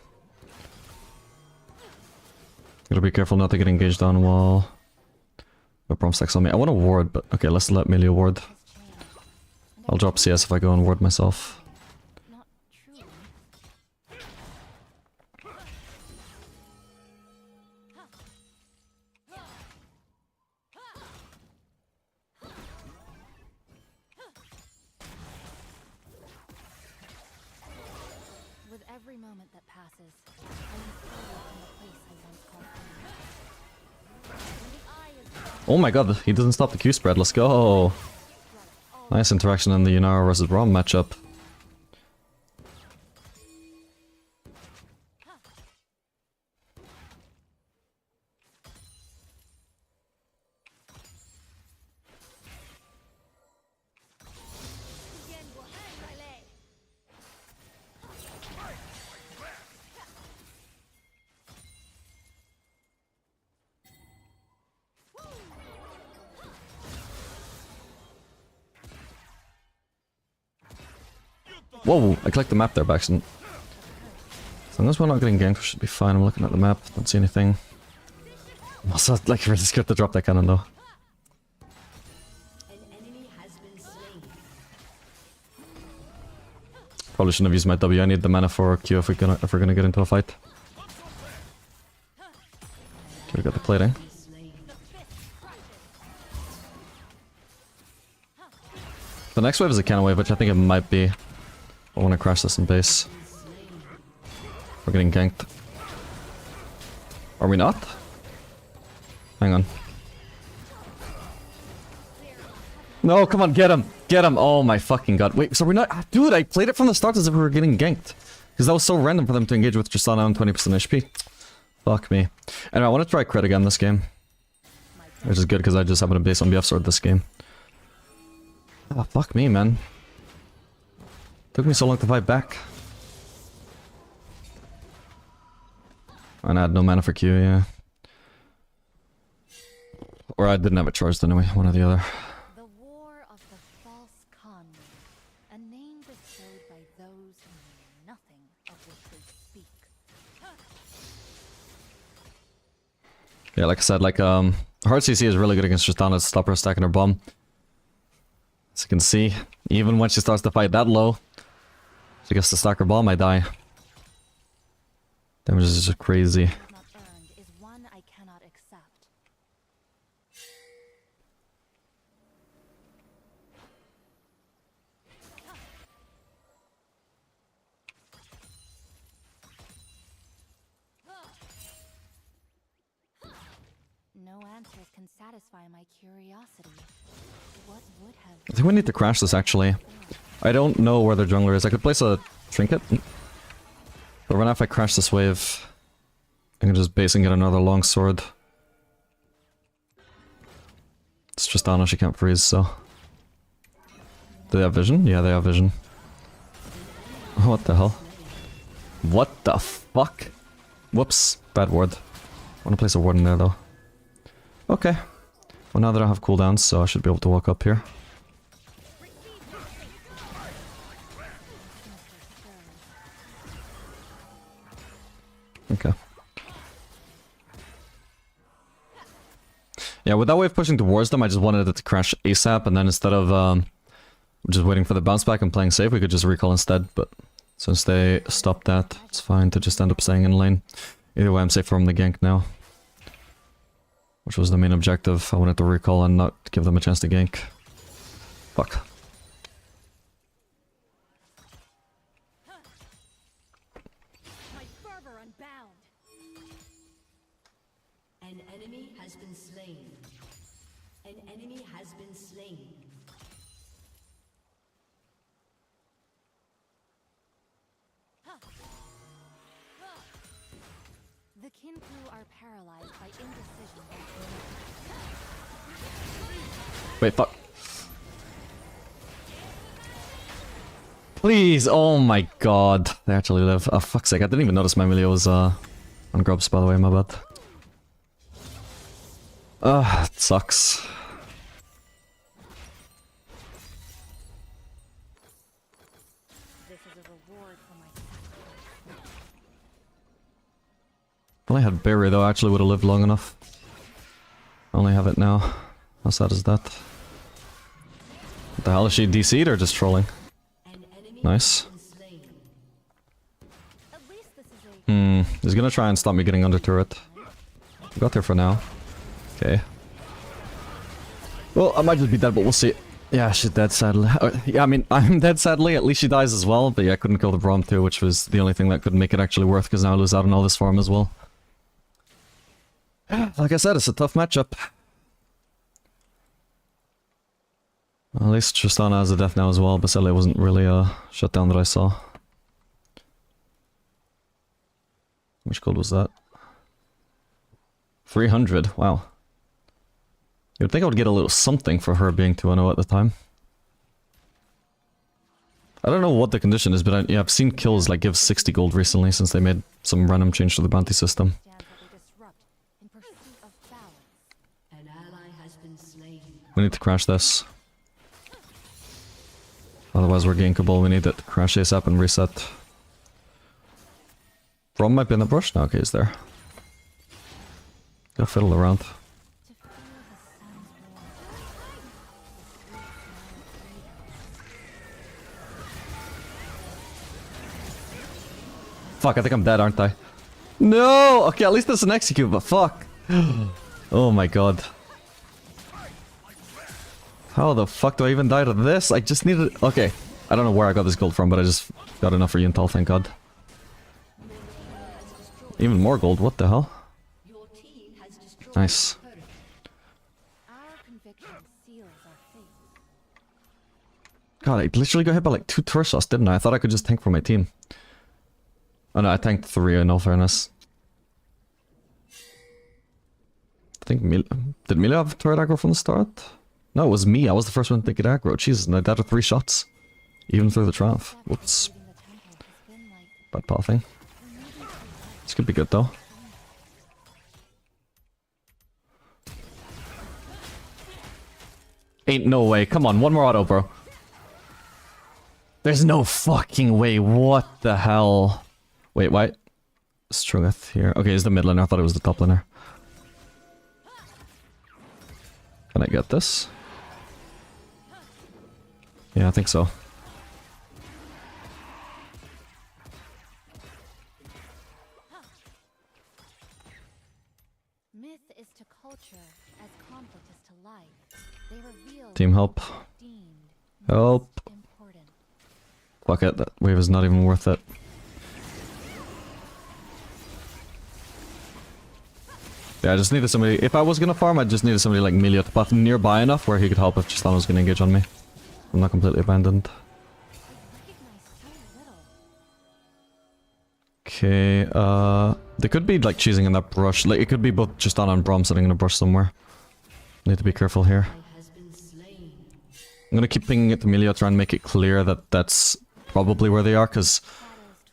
Gotta be careful not to get engaged on while the Brom stacks on me. I want to ward, but okay, let's let Melia ward. I'll drop CS if I go and ward myself. Not truly. With every moment that passes, I am further from the place I once called home. When the eye is Oh my god, he doesn't stop the Q spread. Let's go. Nice interaction in the Yunara versus Brom matchup. Whoa, I clicked the map there by accident. As long as we're not getting ganked, we should be fine. I'm looking at the map, don't see anything. I'm also like really scared to drop that cannon though. An enemy has been slain. Probably shouldn't have used my W. I need the mana for Q if we're gonna get into a fight. Okay, we got the plating. The next wave is a cannon wave, which I think it might be. I want to crash this in base. We're getting ganked. Are we not? Hang on. No, come on, get him! Get him! Oh my fucking god. Wait, so we're not- Dude, I played it from the start as if we were getting ganked. Because that was so random for them to engage with Tristana on 20% HP. Fuck me. Anyway, I want to try crit again this game. Which is good because I just have a base on BF sword this game. Ah, fuck me, man. Took me so long to fight back. And I had no mana for Q, yeah. Or I didn't have it charged anyway, one or the other. The war of the false conman, a name bestowed by those who know nothing of which they speak. Yeah, like I said, like, hard CC is really good against Tristana to stop her stacking her bomb. As you can see, even when she starts to fight that low, she gets to stack her bomb, I die. Damage is just crazy. Not earned is one I cannot accept. No answers can satisfy my curiosity. What would have I think we need to crash this actually. I don't know where their jungler is. I could place a trinket. But right now if I crash this wave, I can just base and get another long sword. It's Tristana, she can't freeze, so... Do they have vision? Yeah, they have vision. What the hell? What the fuck? Whoops. Bad ward. I want to place a ward in there, though. Okay. Well, now that I have cooldowns, so I should be able to walk up here. Okay. Yeah, with that way of pushing towards them, I just wanted it to crash ASAP, and then instead of just waiting for the bounce back and playing safe, we could just recall instead, but since they stopped that, it's fine to just end up staying in lane. Either way, I'm safe from the gank now. Which was the main objective. I wanted to recall and not give them a chance to gank. Fuck. My fervor unbound. An enemy has been slain. An enemy has been slain. The Kinpu are paralyzed by indecision. Wait, fuck. Please, oh my god. They actually live. Oh, fuck's sake. I didn't even notice my melee was on grubs, by the way, my bad. It sucks. This is a reward for my sacrifice. If I had Barry though, I actually would have lived long enough. I only have it now. How sad is that? What the hell, is she DC'd or just trolling? Nice. At least this is a He's gonna try and stop me getting under turret. Got there for now. Okay. Well, I might just be dead, but we'll see. Yeah, she's dead, sadly. Yeah, I mean, I'm dead, sadly. At least she dies as well. But yeah, I couldn't kill the Braum too, which was the only thing that could make it actually worth, because now I lose out on all this farm as well. Like I said, it's a tough matchup. At least Tristana has a death now as well. Basile wasn't really shut down that I saw. Which gold was that? 300, wow. You'd think I would get a little something for her being 2-0 at the time. I don't know what the condition is, but yeah, I've seen kills like give 60 gold recently since they made some random change to the bounty system. in pursuit of balance. An ally has been slain. We need to crash this. Otherwise we're gankable, we need it to crash ASAP and reset. Braum might be in the brush now, okay, he's there. Gotta fiddle around. To feel the sun's warmth. Fuck, I think I'm dead, aren't I? No! Okay, at least there's an execute, but fuck. Oh my god. How the fuck do I even die to this? I just needed... Okay. I don't know where I got this gold from, but I just got enough for Yuntal, thank god. Even more gold, what the hell? Your team has destroyed Nice. the turret. Our conviction seals our fate. God, I literally got hit by like 2 turret shots, didn't I? I thought I could just tank for my team. Oh no, I tanked 3 in all fairness. I think did Mila have turret aggro from the start? No, it was me. I was the first one to get aggro. Jesus, and I died with 3 shots. Even through the trap. Whoops. Leaving the temple has been like Bad pathing. This could be good though. Ain't no way. Come on, one more auto, bro. There's no fucking way. What the hell? Wait, why? Strugeth here. Okay, he's the mid laner. I thought it was the top laner. Can I get this? Yeah, I think so. myth is to culture as conflict is to life. They reveal Team help. deemed Help. most important. Fuck it, that wave is not even worth it. Yeah, I just needed somebody... If I was gonna farm, I just needed somebody like Melia to put nearby enough where he could help if Tristana was gonna engage on me. I'm not completely abandoned. Okay, they could be like cheesing in that brush. Like, it could be both Tristana and Braum sitting in a brush somewhere. Need to be careful here. I'm gonna keep pinging it to Melia, try and make it clear that that's probably where they are, because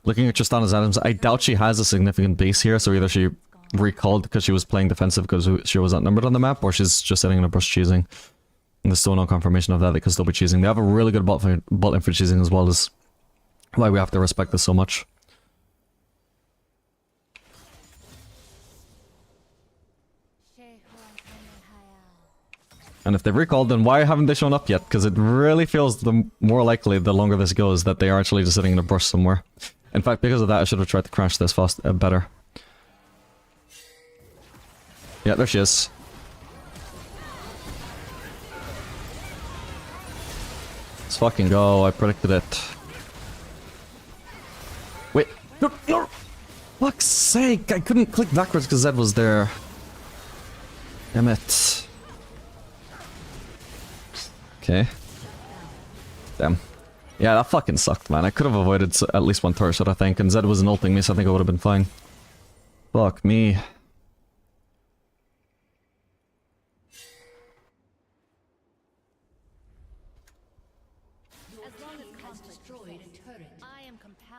looking at Tristana's items, I doubt she has a significant base here, so either she recalled because she was playing defensive because she was outnumbered on the map, or she's just sitting in a brush cheesing. And there's still no confirmation of that, they could still be cheesing. They have a really good bot lane for cheesing as well, as why we have to respect this so much. And if they've recalled, then why haven't they shown up yet? Because it really feels the more likely, the longer this goes, that they are actually just sitting in a brush somewhere. In fact, because of that, I should have tried to crash this better. Yeah, there she is. Let's fucking go, I predicted it. Wait, no, no! Fuck's sake, I couldn't click backwards because Zed was there. Damn it. Okay. Damn. Yeah, that fucking sucked, man. I could have avoided at least one turret shot, I think, and Zed wasn't ulting me, so I think I would have been fine. Fuck me.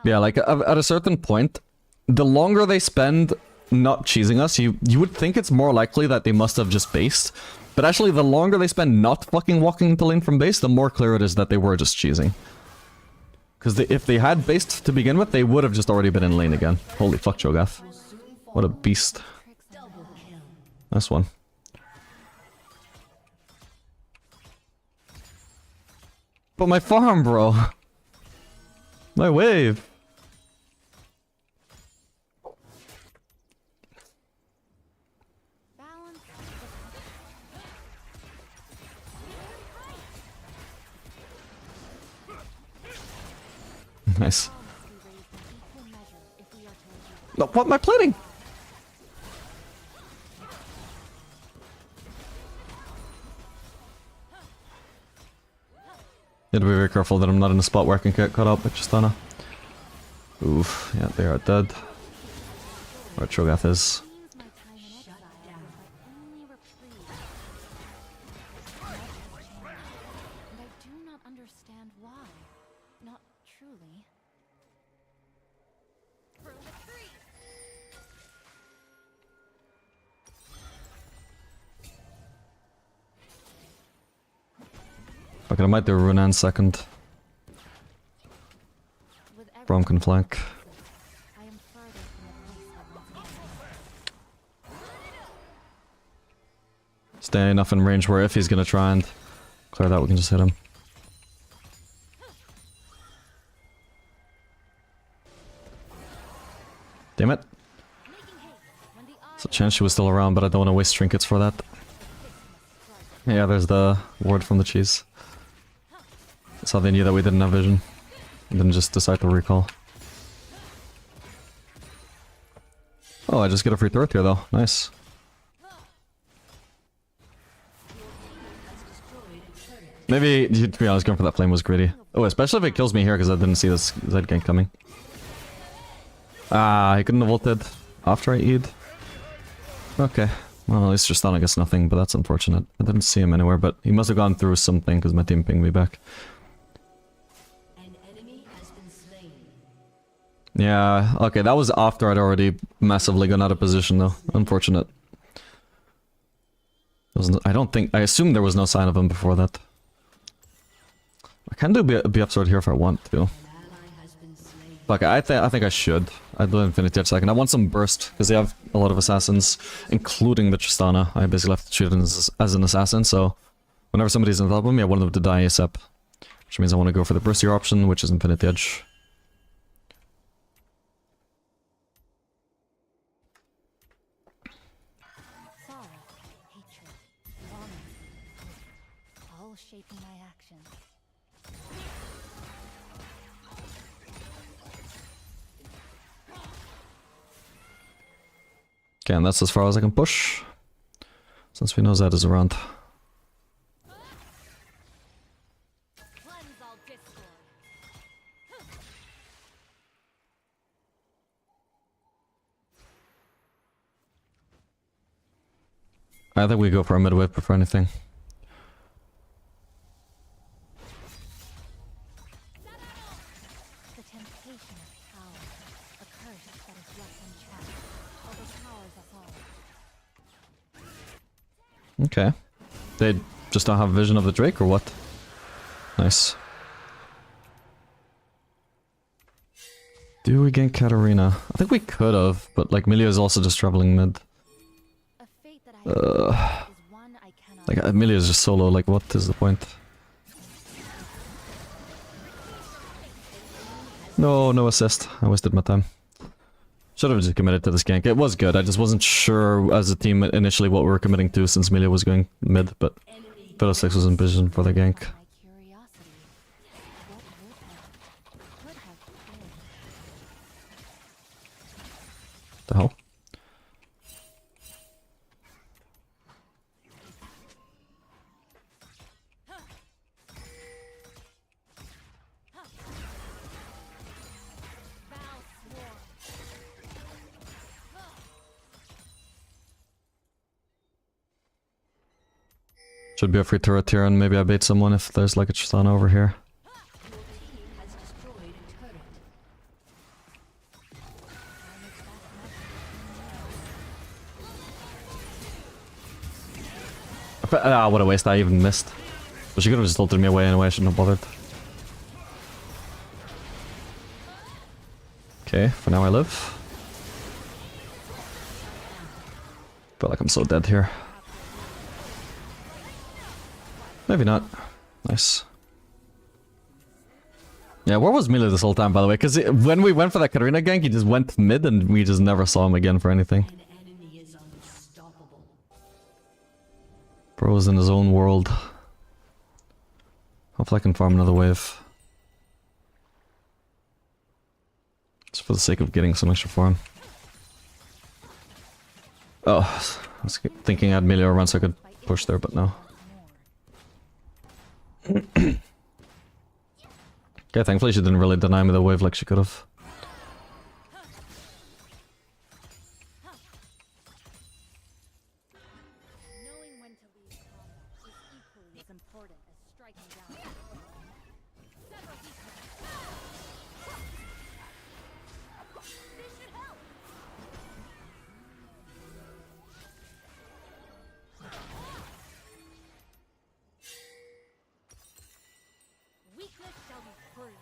Yeah, like, at a certain point, the longer they spend not cheesing us, you would think it's more likely that they must have just based. But actually, the longer they spend not fucking walking into lane from base, the more clear it is that they were just cheesing. Because if they had based to begin with, they would have just already been in lane again. Holy fuck, Cho'Gath. What a beast. Nice one. But my farm, bro. My wave. Nice. No, what am I planning? Need to be very careful that I'm not in a spot where I can get caught up with Tristana. Oof, yeah, they are dead. Where Cho'Gath is. Okay, I might do Runan second. Braum can flank. Stay enough in range where if he's gonna try and clear that, we can just hit him. Damn it. There's a chance she was still around, but I don't want to waste trinkets for that. Yeah, there's the ward from the cheese. That's how they knew that we didn't have vision. Didn't just decide to recall. Oh, I just get a free turret here though. Nice. Maybe, to be honest, going for that flame was greedy. Oh, especially if it kills me here because I didn't see this Zed gank coming. Ah, he couldn't have ulted after I E'd. Okay. Well, at least Tristana gets nothing, but that's unfortunate. I didn't see him anywhere, but he must have gone through something because my team pinged me back. Yeah, okay, that was after I'd already massively gone out of position though. Unfortunate. I don't think... I assume there was no sign of him before that. I can do BF sword here if I want to. Fuck, I think I should. I'd do Infinity Edge second. I want some burst, because they have a lot of assassins, including the Tristana. I basically have to shoot him as an assassin, so... Whenever somebody's on top of me, I want them to die ASAP. Which means I want to go for the burstier option, which is Infinity Edge. Shaping my actions. Okay, and that's as far as I can push. Since we know Zed is around. I think we go for a mid wave before anything. Okay. They just don't have vision of the Drake or what? Nice. Do we gank Katarina? I think we could have, but like Milia is also just traveling mid. A fate that I is one I cannot. Like Milia is just solo, like what is the point? No, no assist. I wasted my time. Should have just committed to this gank. It was good, I just wasn't sure as a team initially what we were committing to since Milia was going mid, but Fiddlesticks was in vision for the gank. My curiosity. What could have been? The hell? Should be a free turret here, and maybe I bait someone if there's like a Tristana over here. Has destroyed a turret. Ah, what a waste, I even missed. But she could have just ulted me away anyway, I shouldn't have bothered. Okay, for now I live. Feel like I'm so dead here. Maybe not. Nice. Yeah, where was Milia this whole time, by the way? Because when we went for that Katarina gank, he just went mid and we just never saw him again for anything. An enemy is unstoppable. Bro was in his own world. Hopefully I can farm another wave. Just for the sake of getting some extra farm. Oh, I was thinking I had Milia around so I could push there, but no. Okay, thankfully she didn't really deny me the wave like she could have. Knowing when to leave combat is equally as important as striking down. Several pieces. This should help. Weakness shall be free.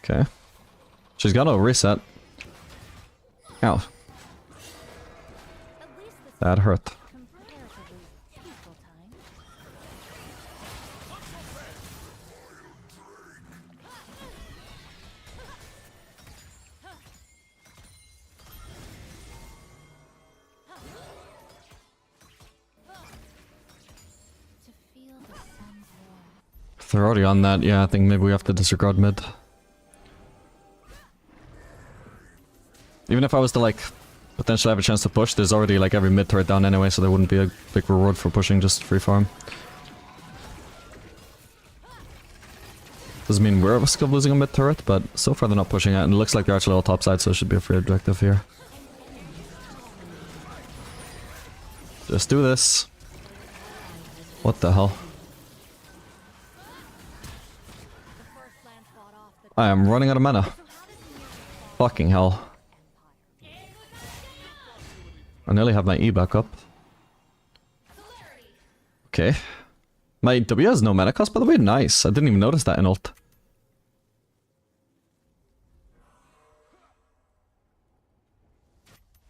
Okay. She's got no reset. Ow. At least this That hurt. comparatively peaceful time. To feel the sun's warmth. If they're already on that, yeah, I think maybe we have to disregard mid. Even if I was to like potentially have a chance to push, there's already like every mid turret down anyway, so there wouldn't be a big reward for pushing just free farm. Doesn't mean we're at risk of losing a mid turret, but so far they're not pushing it, and it looks like they're actually all topside, so it should be a free objective here. Just do this. What the hell? The first land fought off the I am running out of mana. Fucking hell. I nearly have my E back up. Okay. My W has no mana cost, by the way. Nice. I didn't even notice that in ult.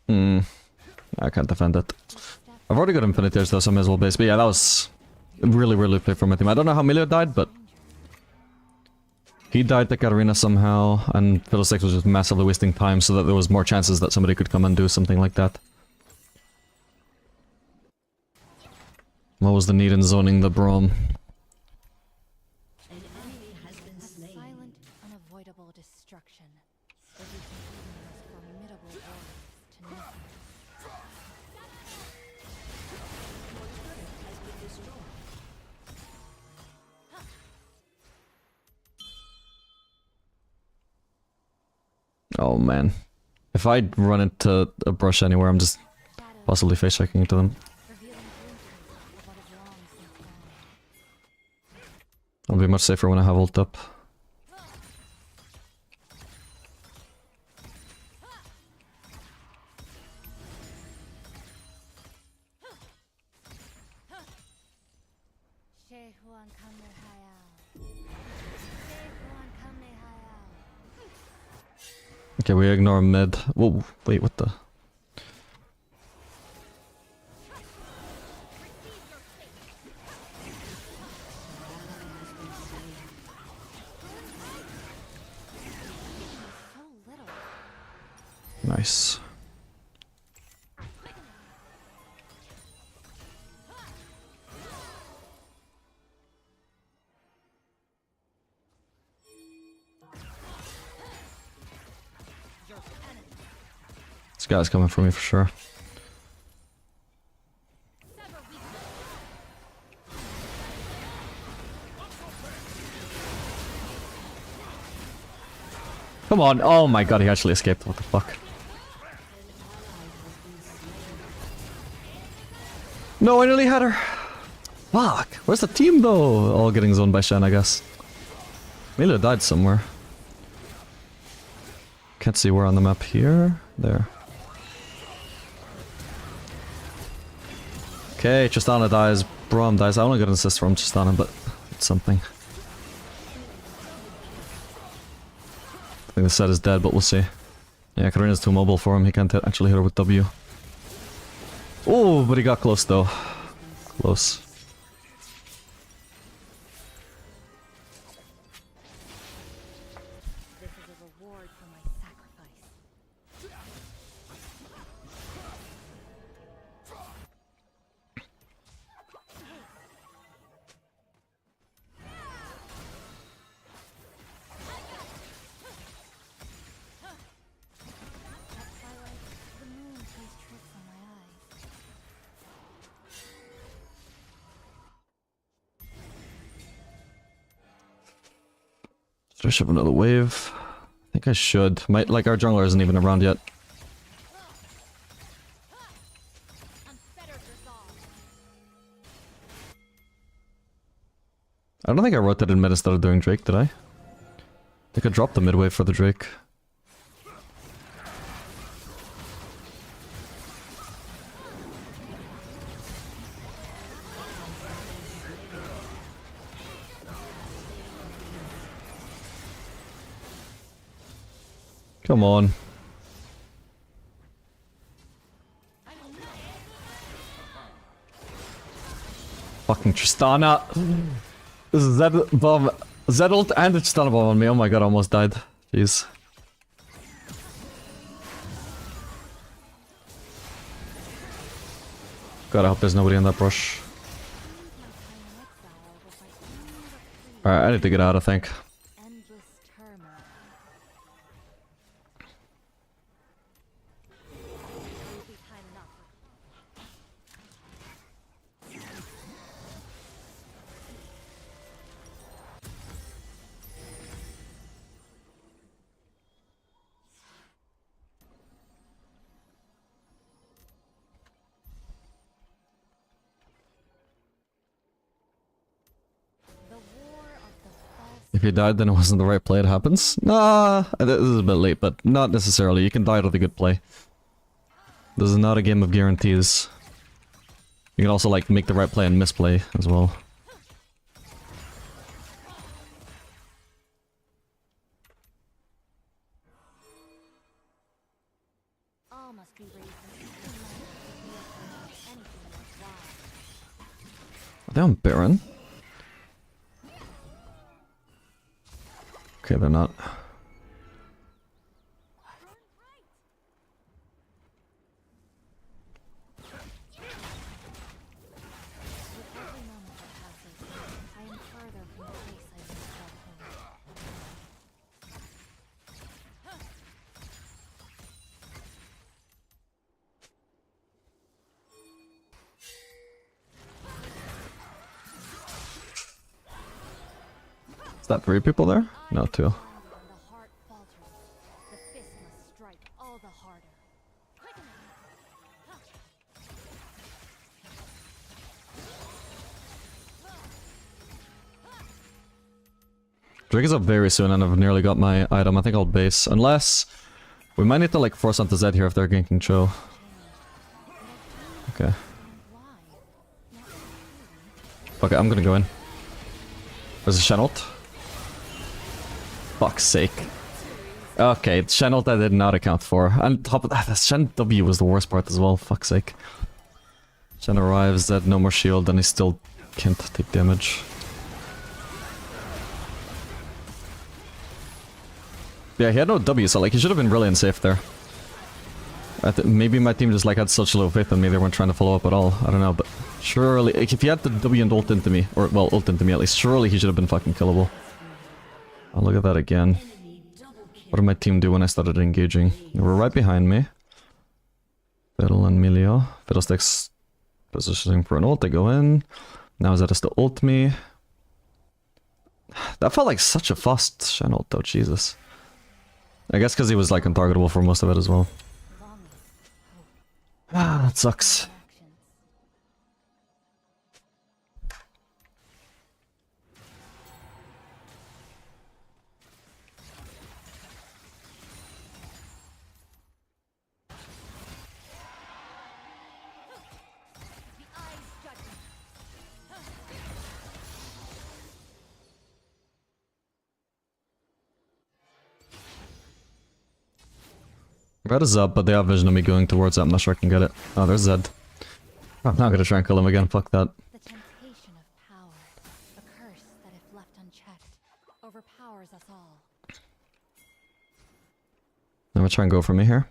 I can't defend it. I've already got Infinity Edge though, so I may as well base. But yeah, that was really, really play from my team. I don't know how Milia died, but he died to Katarina somehow, and Fiddlesticks was just massively wasting time so that there was more chances that somebody could come and do something like that. What was the need in zoning the Braum? An enemy has been slain. silent, unavoidable destruction. Everything from the most formidable warriors to nothing. Has been destroyed. Oh man. If I run into a brush anywhere, I'm just possibly face checking into them. Revealing glimpses of what is long since gone. I'll be much safer when I have ult up. Okay, we ignore mid. Whoa, wait, what the? Nice. This guy's coming for me for sure. Come on. Oh my god, he actually escaped. What the fuck? No, I nearly had her. Fuck. Where's the team though? All getting zoned by Shen, I guess. Mila died somewhere. Can't see where on the map here. There. Okay, Tristana dies. Braum dies. I only got an assist from Tristana, but it's something. I think the set is dead, but we'll see. Yeah, Karina's too mobile for him. He can't actually hit her with W. Oh, but he got close though. Close. This is a reward for my sacrifice. At twilight, the moon plays tricks on my eyes. Should I shove another wave? I think I should. Might, like, our jungler isn't even around yet. I don't think I rotated mid instead of doing Drake, did I? I think I dropped the mid wave for the Drake. Come on. Fucking Tristana. Zed bomb. Zedult and the Tristana bomb on me. Oh my god, I almost died. Jeez. God, I hope there's nobody in that brush. Alright, I need to get out, I think. Endless turmoil. Will be time enough. The war of the false. If you died, then it wasn't the right play. It happens. Nah, this is a bit late, but not necessarily. You can die with a good play. This is not a game of guarantees. You can also, like, make the right play and misplay as well. All must be raised in anything worthwhile. Are they on Baron? Okay, they're not. With every moment that passes, I am further from the place I once called home. Is that 3 people there? No, 2. When the heart falters, the fist must strike all the harder. Drake is up very soon and I've nearly got my item. I think I'll base. Unless... We might need to, like, force onto Zed here if they're ganking Cho. Okay. Why? Okay, I'm gonna go in. Was it Chenault? Fuck's sake. Okay, Chenault I did not account for. On top of that, the Shen W was the worst part as well, fuck's sake. Shen arrives, dead, no more shield, and he still can't take damage. Yeah, he had no W, so like he should have been really unsafe there. Maybe my team just like had such low faith in me, they weren't trying to follow up at all. I don't know, but surely, like, if he had the W and ult into me, or well, ult into me at least, surely he should have been fucking killable. Oh, look at that again. What did my team do when I started engaging? They were right behind me. Fiddle and Milio. Fiddlestick's positioning for an ult, they go in. Now Zed has to ult me. That felt like such a fast Shen ult though, Jesus. I guess because he was like untargetable for most of it as well. Ah, that sucks. Red is up, but they have vision of me going towards that. I'm not sure I can get it. Oh, there's Zed. I'm not gonna try and kill him again, fuck that. The temptation of power, a curse that if left unchecked, overpowers us all. I'm gonna try and go for me here.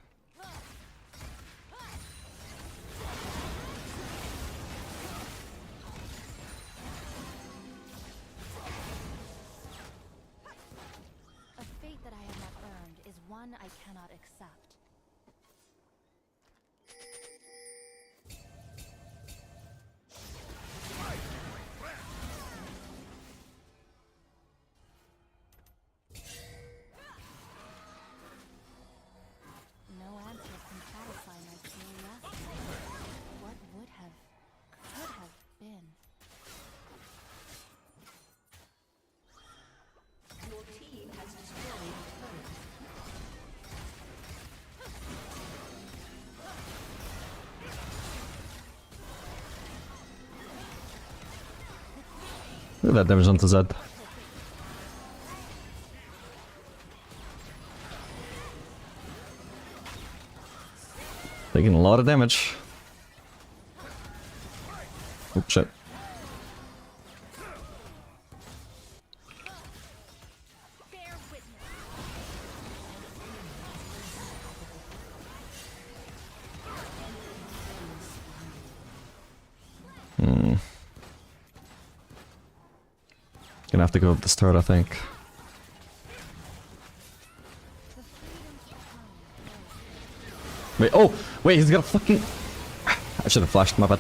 A fate that I have not earned is one I cannot accept. No answers can satisfy my curiosity. What would have, could have been? Your team has destroyed a turret. Look at that damage onto Zed. Taking a lot of damage. Oh shit. Bear witness. Gonna have to go up this turret, I think. Wait, oh! Wait, he's got a fucking... I should have flashed, my bad.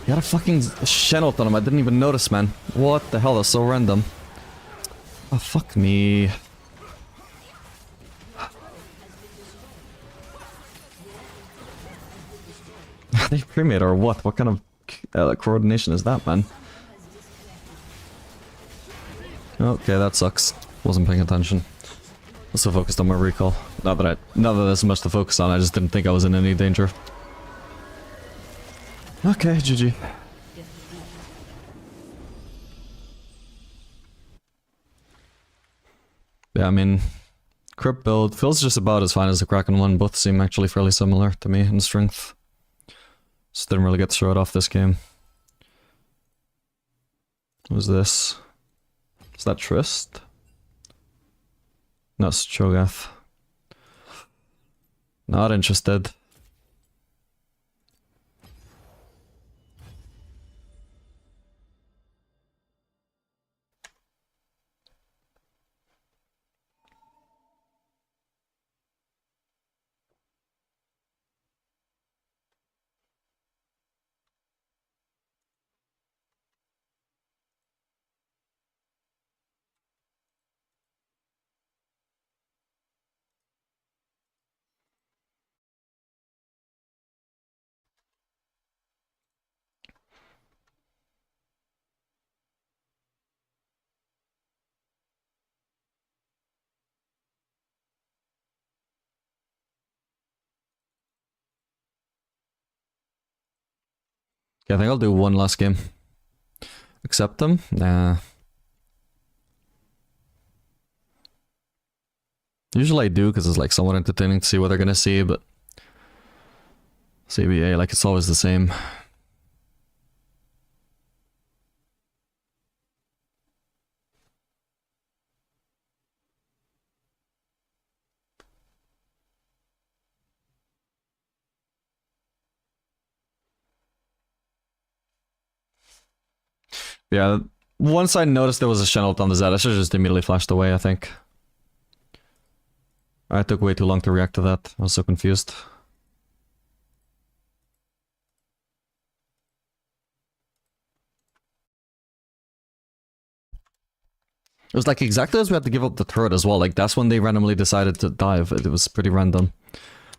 He got a fucking Shen ult on him, I didn't even notice, man. What the hell, that's so random. Oh, fuck me. They pre-made or what? What kind of coordination is that, man? Okay, that sucks. Wasn't paying attention. I was so focused on my recall. Not that there's much to focus on, I just didn't think I was in any danger. Okay, GG. Yeah, I mean, Crypt build feels just about as fine as the Kraken one. Both seem actually fairly similar to me in strength. Just didn't really get to show it off this game. What was this? Is that Trist? No, it's Cho'Gath. Not interested. Okay, I think I'll do one last game. accept them? Nah. Usually I do, because it's like somewhat entertaining to see what they're gonna see, but CBA, like it's always the same. Yeah, once I noticed there was a Chenault on the Z, I should have just immediately flashed away, I think. I took way too long to react to that. I was so confused. It was like exactly as we had to give up the turret as well. Like that's when they randomly decided to dive. It was pretty random.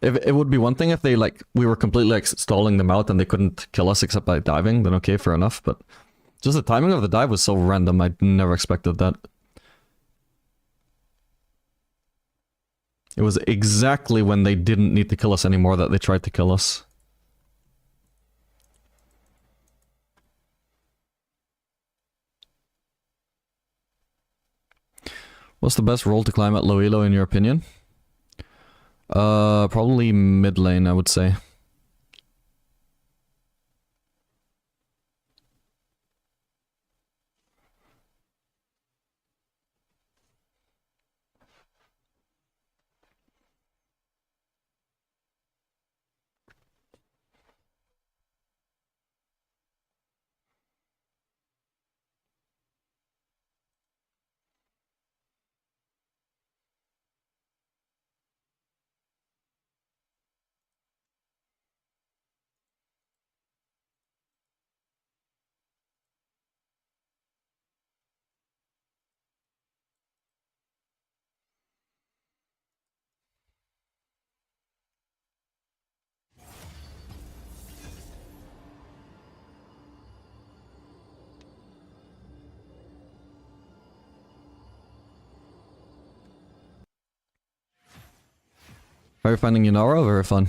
If it would be one thing if they like we were completely like stalling them out and they couldn't kill us except by diving, then okay, fair enough. But just the timing of the dive was so random. I never expected that. It was exactly when they didn't need to kill us anymore that they tried to kill us. What's the best role to climb at low elo in your opinion? Probably mid lane, I would say. How are you finding Yunara? Very fun.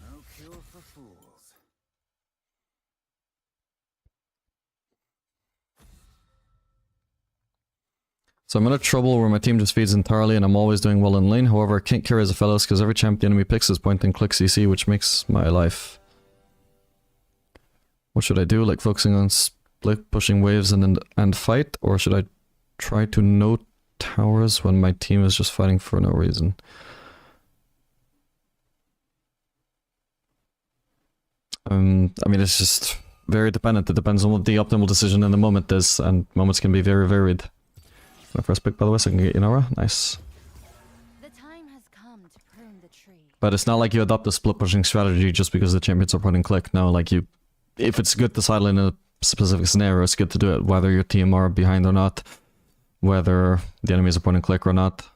No cure for fools. So I'm in a trouble where my team just feeds entirely and I'm always doing well in lane. However, I can't carry as a fellows because every champ the enemy picks is point and click CC, which makes my life. What should I do? Like focusing on split pushing waves and fight? Or should I try to no towers when my team is just fighting for no reason? I mean, it's just very dependent. It depends on what the optimal decision in the moment is, and moments can be very varied. My first pick, by the way, so I can get Yunara. Nice. The time has come to prune the tree. But it's not like you adopt a split pushing strategy just because the champions are point and click. No, like you, if it's good to sideline in a specific scenario, it's good to do it, whether your team are behind or not, whether the enemies are point and click or not.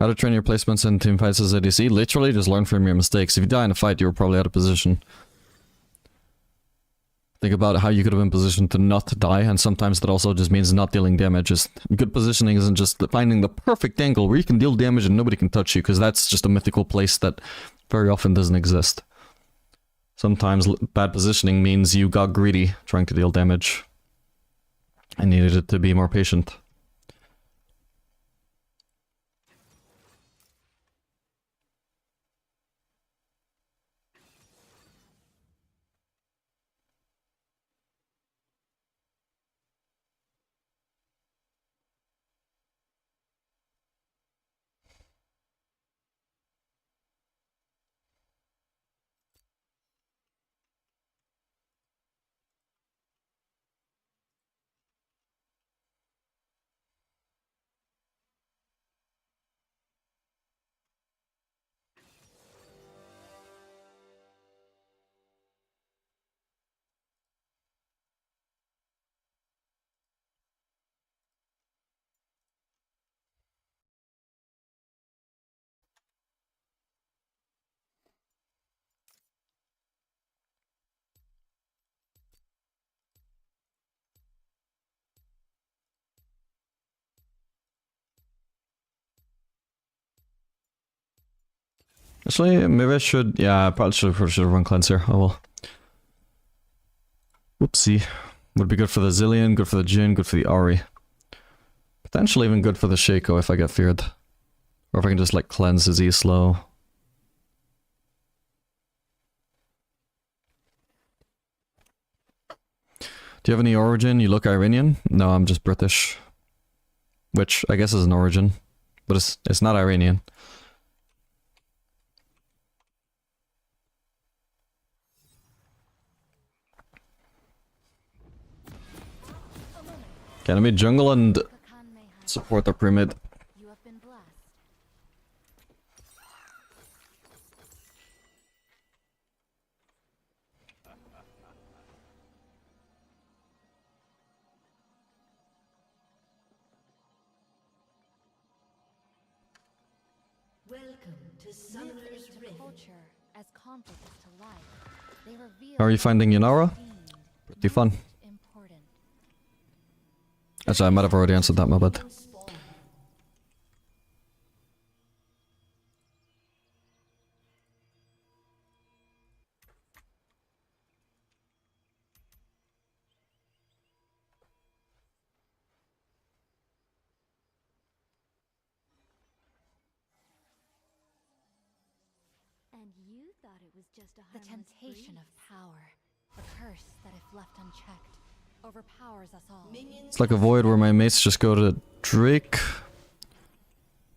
How to train your placements in team fights as ADC? Literally just learn from your mistakes. If you die in a fight, you're probably out of position. Think about how you could have been positioned to not die, and sometimes that also just means not dealing damage. Just good positioning isn't just finding the perfect angle where you can deal damage and nobody can touch you, because that's just a mythical place that very often doesn't exist. Sometimes bad positioning means you got greedy trying to deal damage and needed it to be more patient. Actually, maybe I should... Yeah, I probably should have run cleanse here. Oh well. Whoopsie. Would be good for the Zillion, good for the Jhin, good for the Ahri. Potentially even good for the Shaco if I get feared. Or if I can just like cleanse his E slow. Do you have any origin? You look Iranian? No, I'm just British. Which I guess is an origin. But it's not Iranian. Okay, let me jungle and support the pre-mid. You have been blessed. Welcome to Myth Summoner's is to Rift. culture as conflict is to life. They reveal How are you finding Yunara? Pretty fun. important. Actually, I might have already answered that, my bad. And you thought it was just the temptation of power, a curse that if left unchecked, overpowers us all. It's like a void where my mates just go to Drake.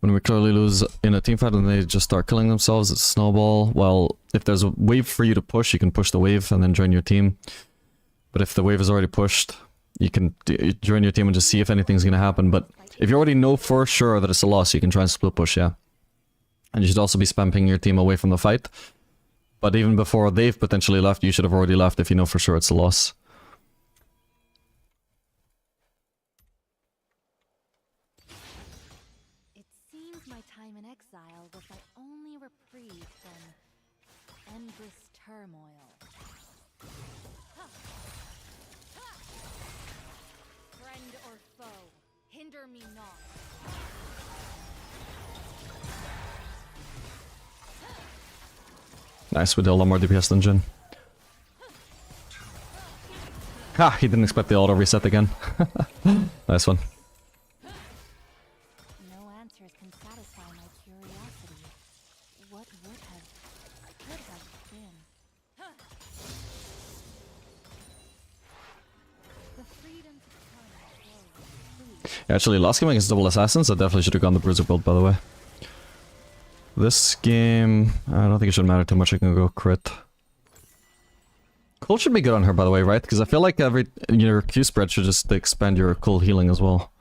When we clearly lose in a team fight and they just start killing themselves, it's snowball. Well, if there's a wave for you to push, you can push the wave and then join your team. But if the wave is already pushed, you can join your team and just see if anything's gonna happen. But if you already know for sure that it's a loss, you can try and split push, yeah. And you should also be spamming your team away from the fight. But even before they've potentially left, you should have already left if you know for sure it's a loss. It seems my time in exile was my only reprieve from endless turmoil. Friend or foe, hinder me not. Nice, we did a lot more DPS than Jhin. Ha! He didn't expect the auto reset again. Nice one. No answers can satisfy my curiosity. What would have, could have been? The freedom to turn my soul. Actually, last game against double assassins, I definitely should have gone the bruiser build, by the way. This game, I don't think it should matter too much. I can go crit. Cool should be good on her, by the way, right? Because I feel like your Q spread should just expand your cool healing as well.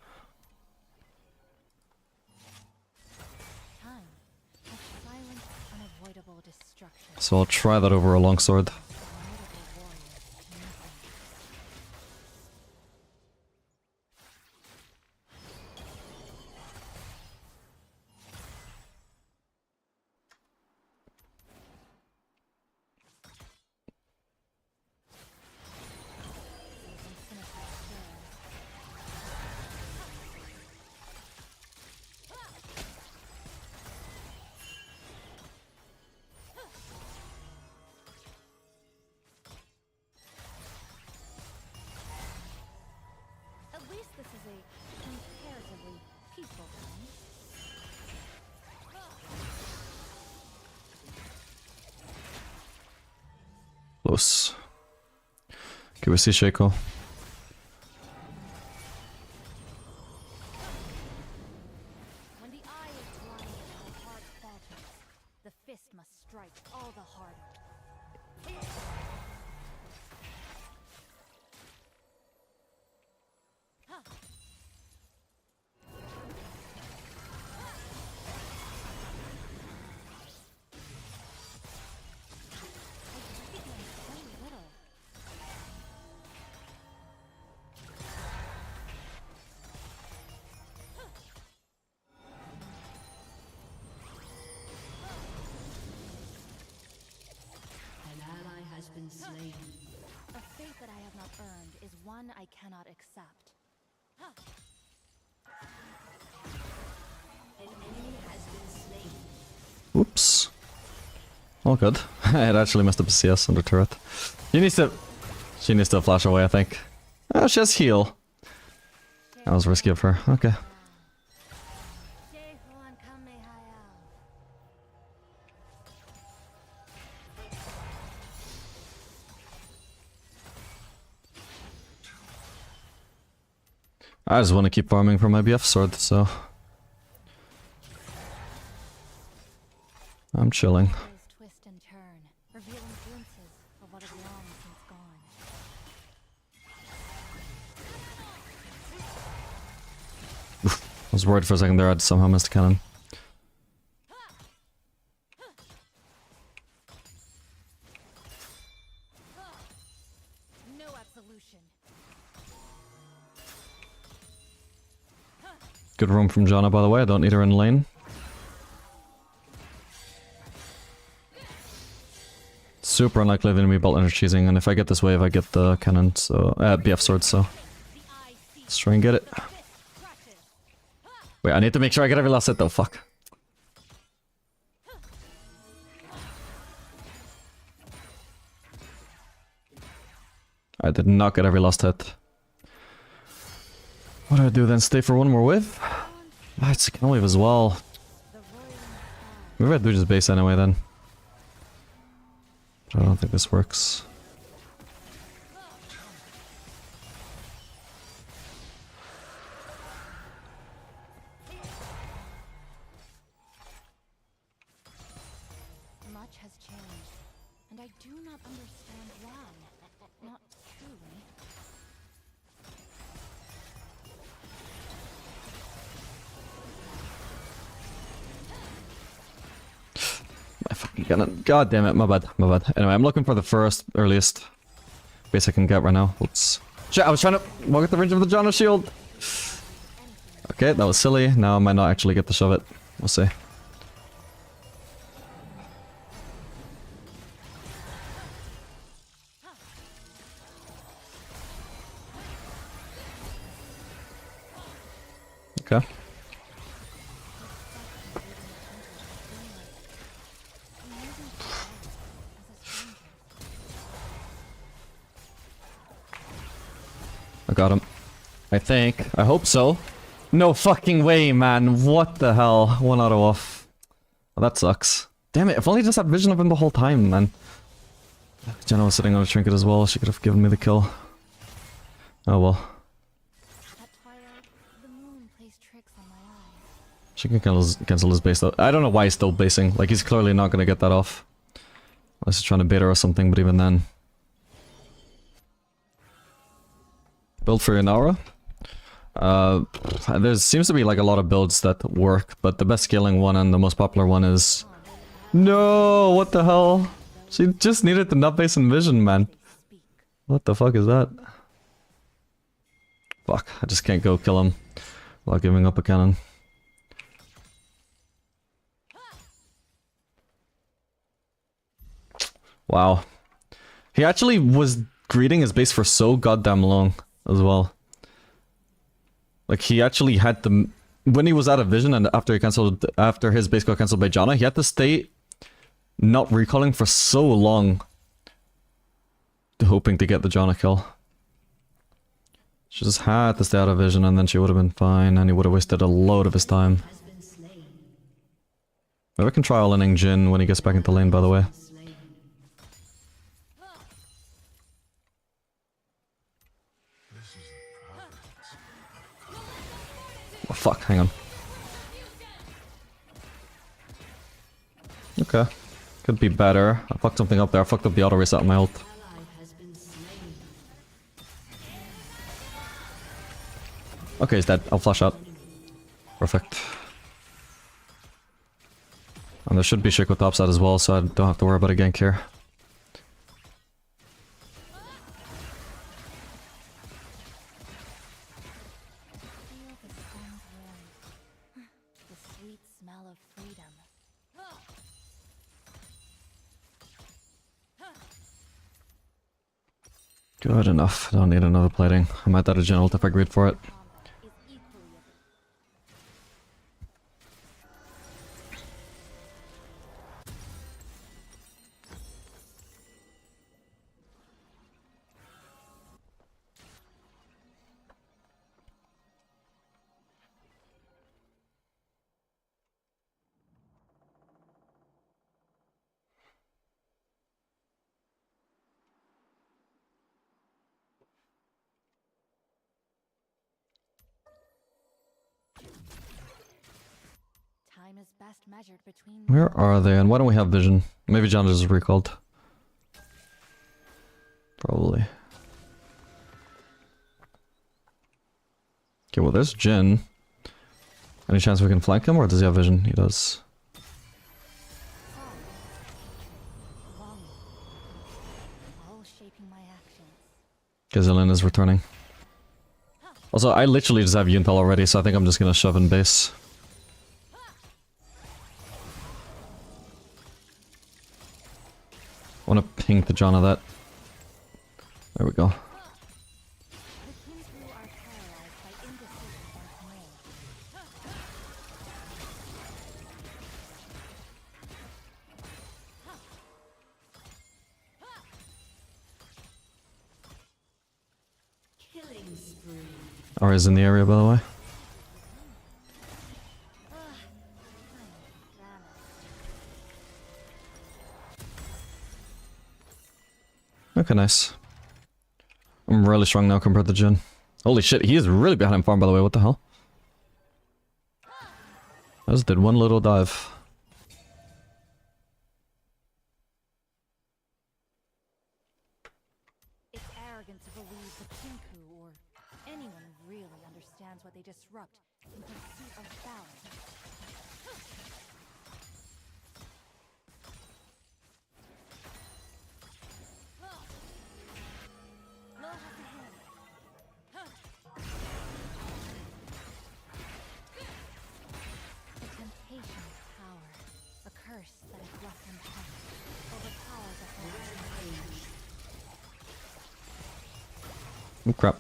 Time, a silent, unavoidable destruction. So I'll try that over a longsword. Formidable warriors, nothing. At least this is a comparatively peaceful time. Close. Okay, we see Shaco. When the eye is blinded and the heart falters, the fist must strike all the harder. So little. An ally has been slain. A fate that I have not earned is one I cannot accept. An enemy has been slain. Oops. All good. It actually messed up a CS under turret. She needs to flash away, I think. Oh, she has heal. That was risky of her. Okay. I just want to keep farming for my BF sword, so... I'm chilling. Twist and turn, revealing glimpses of what has long since gone. I was worried for a second there I'd somehow missed a cannon. No absolution. Good roam from Janna, by the way. I don't need her in lane. Super unlikely the enemy bot laner cheesing, and if I get this wave, I get the cannon, so... BF sword, so... Let's try and get it. Wait, I need to make sure I get every last hit though, fuck. I did not get every last hit. What do I do then? Stay for one more wave? Ah, it's a cannon wave as well. Maybe I do just base anyway then. But I don't think this works. Much has changed, and I do not understand why. Not truly. My fucking cannon. God damn it, my bad, my bad. Anyway, I'm looking for the earliest base I can get right now. Oops. Shit, I was trying to walk at the range of the Janna shield. Okay, that was silly. Now I might not actually get to shove it. We'll see. Okay. I got him. I think. I hope so. No fucking way, man. What the hell? 1 auto off. Oh, that sucks. Damn it, if only I just had vision of him the whole time, man. Jenna was sitting on a trinket as well. She could have given me the kill. Oh well. At twilight, the moon plays tricks on my eyes. She can cancel his base though. I don't know why he's still basing. Like, he's clearly not gonna get that off. Unless he's trying to bait her or something, but even then. Build for Yunara. There seems to be like a lot of builds that work, but the best scaling one and the most popular one is... No! What the hell? She just needed to not base in vision, man. What the fuck is that? Fuck, I just can't go kill him without giving up a cannon. Wow. He actually was greeting his base for so goddamn long as well. Like, he actually had to... When he was out of vision and after his base got cancelled by Janna, he had to stay not recalling for so long, hoping to get the Janna kill. She just had to stay out of vision and then she would have been fine and he would have wasted a load of his time. Maybe I can try all-inning Jhin when he gets back into lane, by the way. Oh fuck, hang on. Okay. Could be better. I fucked something up there. I fucked up the auto reset on my ult. Okay, he's dead. I'll flash out. Perfect. And there should be Shaco topside as well, so I don't have to worry about a gank here. Feel the sun's warmth. The sweet smell of freedom. Good enough. Don't need another plating. I might add a Jhin ult if I greed for it. Is equally time is best measured between Where are they? And why don't we have vision? Maybe John is recalled. Probably. Okay, well there's Jin. Any chance we can flank him, or does he have vision? He does. longing, all shaping my actions. Gazillion is returning. Also, I literally just have Yuntal already, so I think I'm just gonna shove in base. I wanna ping the John of that. There we go. The Kinsu are paralyzed by indecision once more. Killing spree. Ari's in the area, by the way. Okay, nice. I'm really strong now compared to Jin. Holy shit, he is really behind in farm, by the way. What the hell? I just did one little dive. It's arrogant to believe the Kinku or anyone really understands what they disrupt in pursuit of balance. The temptation of power, a curse that is left untouched, overpowers us all. Oh crap.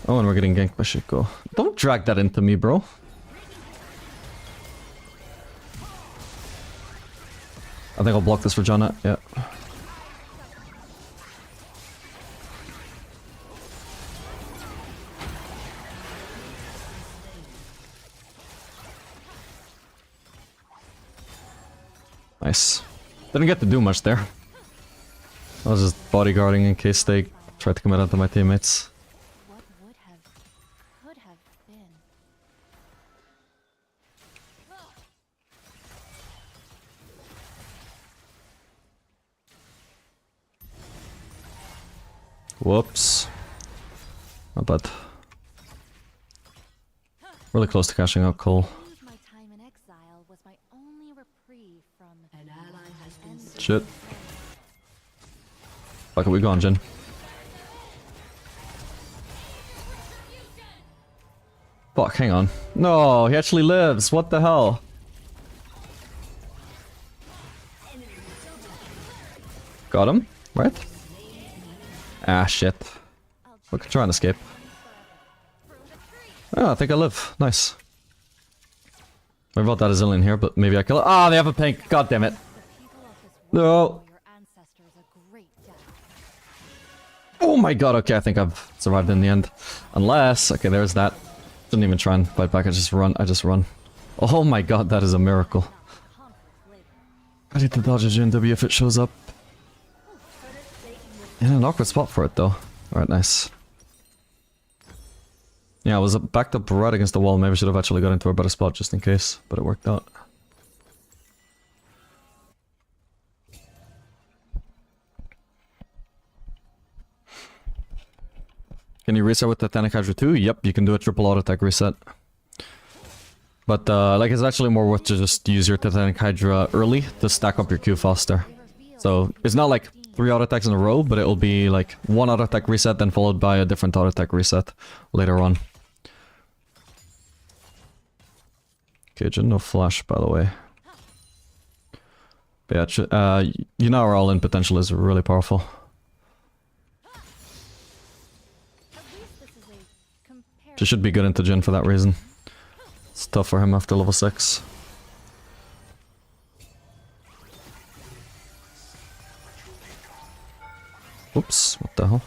Oh, and we're getting ganked by Shiko. Don't drag that into me, bro. I think I'll block this for Jana. Yeah. Nice. Didn't get to do much there. I was just bodyguarding in case they tried to commit onto my teammates. What would have, could have been. Whoops. Not bad. Really close to cashing out Cole. Lose my time in exile was my only reprieve from An ally has been Shit. Fuck it, we gone, Jin. Fuck, hang on. No, he actually lives. What the hell? Got him, right? Ah, shit. We can try and escape. Oh, I think I live. Nice. I brought that a zillion here, but maybe I kill it. Ah, they have a pink. God damn it. No. your ancestors a great death. Oh my god, okay, I think I've survived in the end. Unless, okay, there's that. Didn't even try and fight back, I just run. Oh my god, that is a miracle. I need to dodge a GNW if it shows up. In an awkward spot for it though. Alright, nice. Yeah, I was backed up right against the wall. Maybe I should have actually got into a better spot just in case, but it worked out. Can you reset with the Titanic Hydra 2? Yep, you can do a triple auto attack reset. But like it's actually more worth to just use your Titanic Hydra early to stack up your Q faster. So it's not like 3 auto attacks in a row, but it will be like 1 auto attack reset then followed by a different auto attack reset later on. Okay, Jin, no flash by the way. But yeah, Yunara all-in potential is really powerful. She should be good into Jin for that reason. It's tough for him after level 6. Oops, what the hell?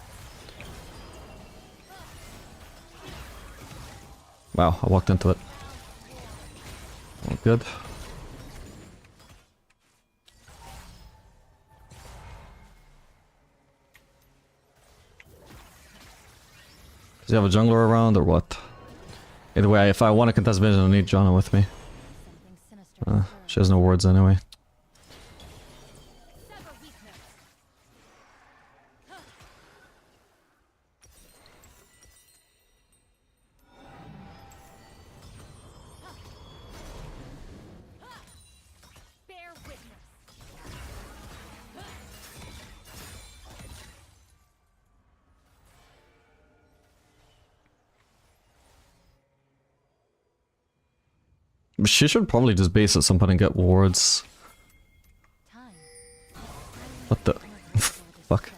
Wow, I walked into it. Oh, good. Does he have a jungler around or what? Either way, if I want to contest vision, I need Janna with me. She has no wards anyway. Bear witness. She should probably just base at some point and get wards. Time. What the fuck?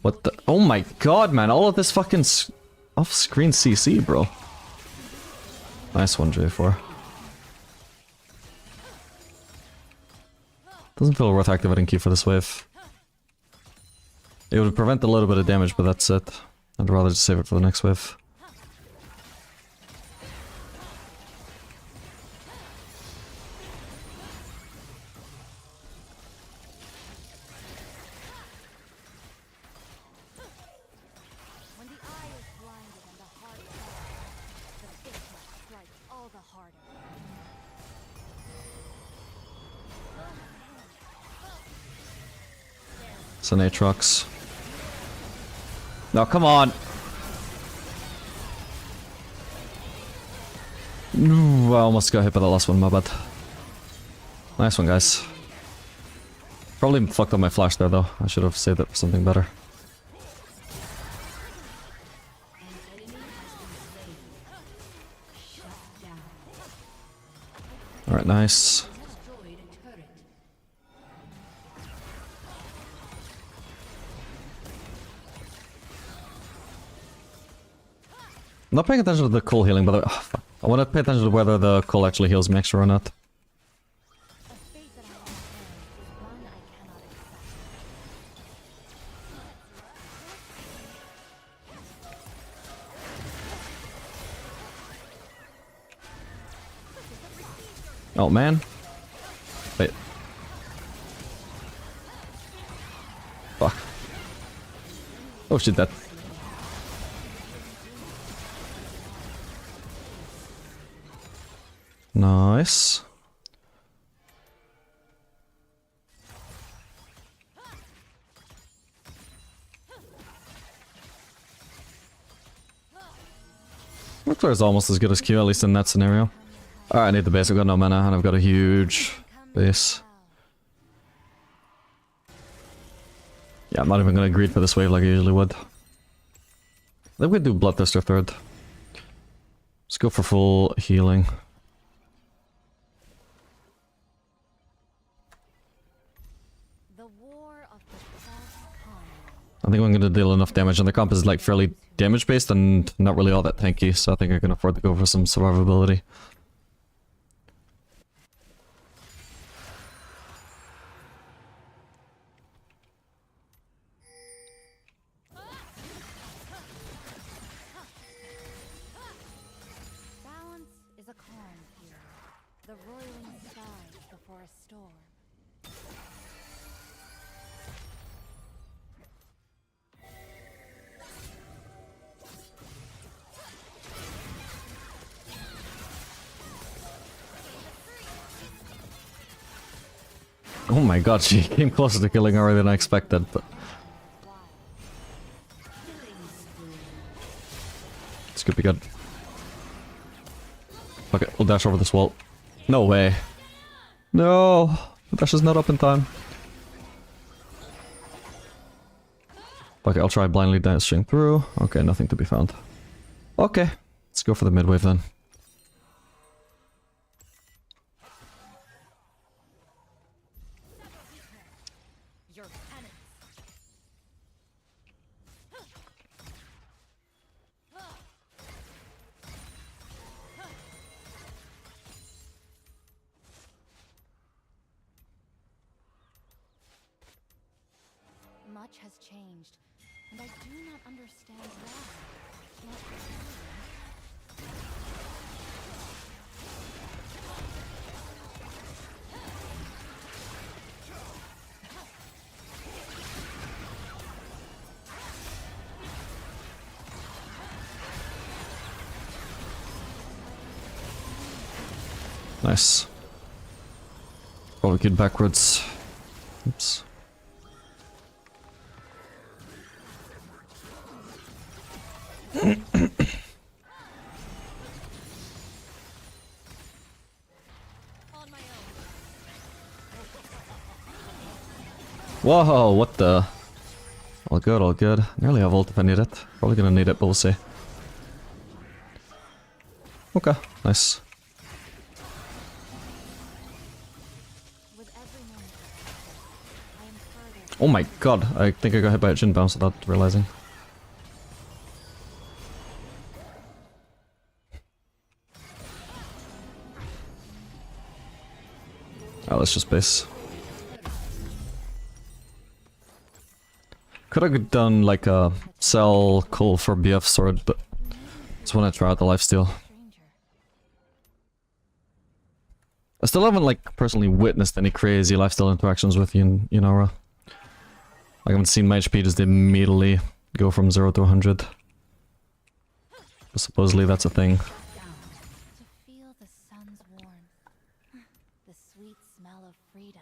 What the? Oh my god, man! All of this fucking off-screen CC, bro. Nice one, J4. Doesn't feel worth activating Q for this wave. It would prevent a little bit of damage, but that's it. I'd rather just save it for the next wave. When the eye is blinded and the heart falls, the fist must strike all the harder. It's an Aatrox. No, come on! Ooh, I almost got hit by the last one, my bad. Nice one, guys. Probably fucked up my flash there, though. I should have saved it for something better. Alright, nice. Destroyed a turret. I'm not paying attention to the cool healing, by the way. Oh, fuck. I want to pay attention to whether the cool actually heals me extra or not. A fate that I have is one I cannot accept. Oh, man. Wait. Fuck. Oh shit, that. Nice. Rippler is almost as good as Q, at least in that scenario. Alright, I need the base. I've got no mana, and I've got a huge base. Yeah, I'm not even gonna greed for this wave like I usually would. I think we do Bloodthirster third. Let's go for full healing. The war of the false calm. I think I'm gonna deal enough damage, and the comp is like fairly damage based and not really all that tanky, so I think I can afford to go for some survivability. Balance is a calm here. The roiling skies before a storm. Oh my god, she came closer to killing her than I expected, but... This could be good. Fuck it, we'll dash over this wall. No way. No! The dash is not up in time. Fuck it, I'll try blindly dashing through. Okay, nothing to be found. Okay, let's go for the mid wave then. Your penance. Much has changed, and I do not understand why. Not Nice. Probably get backwards. Oops. Whoa, what the? All good, all good. Nearly have ult if I need it. Probably gonna need it, but we'll see. Okay, nice. With every moment, I am further. Oh my god, I think I got hit by a chin bounce without realizing. Oh, let's just base. Could have done like a sell coal for BF sword, but just want to try out the lifesteal. Stranger. I still haven't like personally witnessed any crazy lifestyle interactions with Yunara. I haven't seen my HP just immediately go from 0 to 100. But supposedly that's a thing. To feel the sun's warmth, the sweet smell of freedom.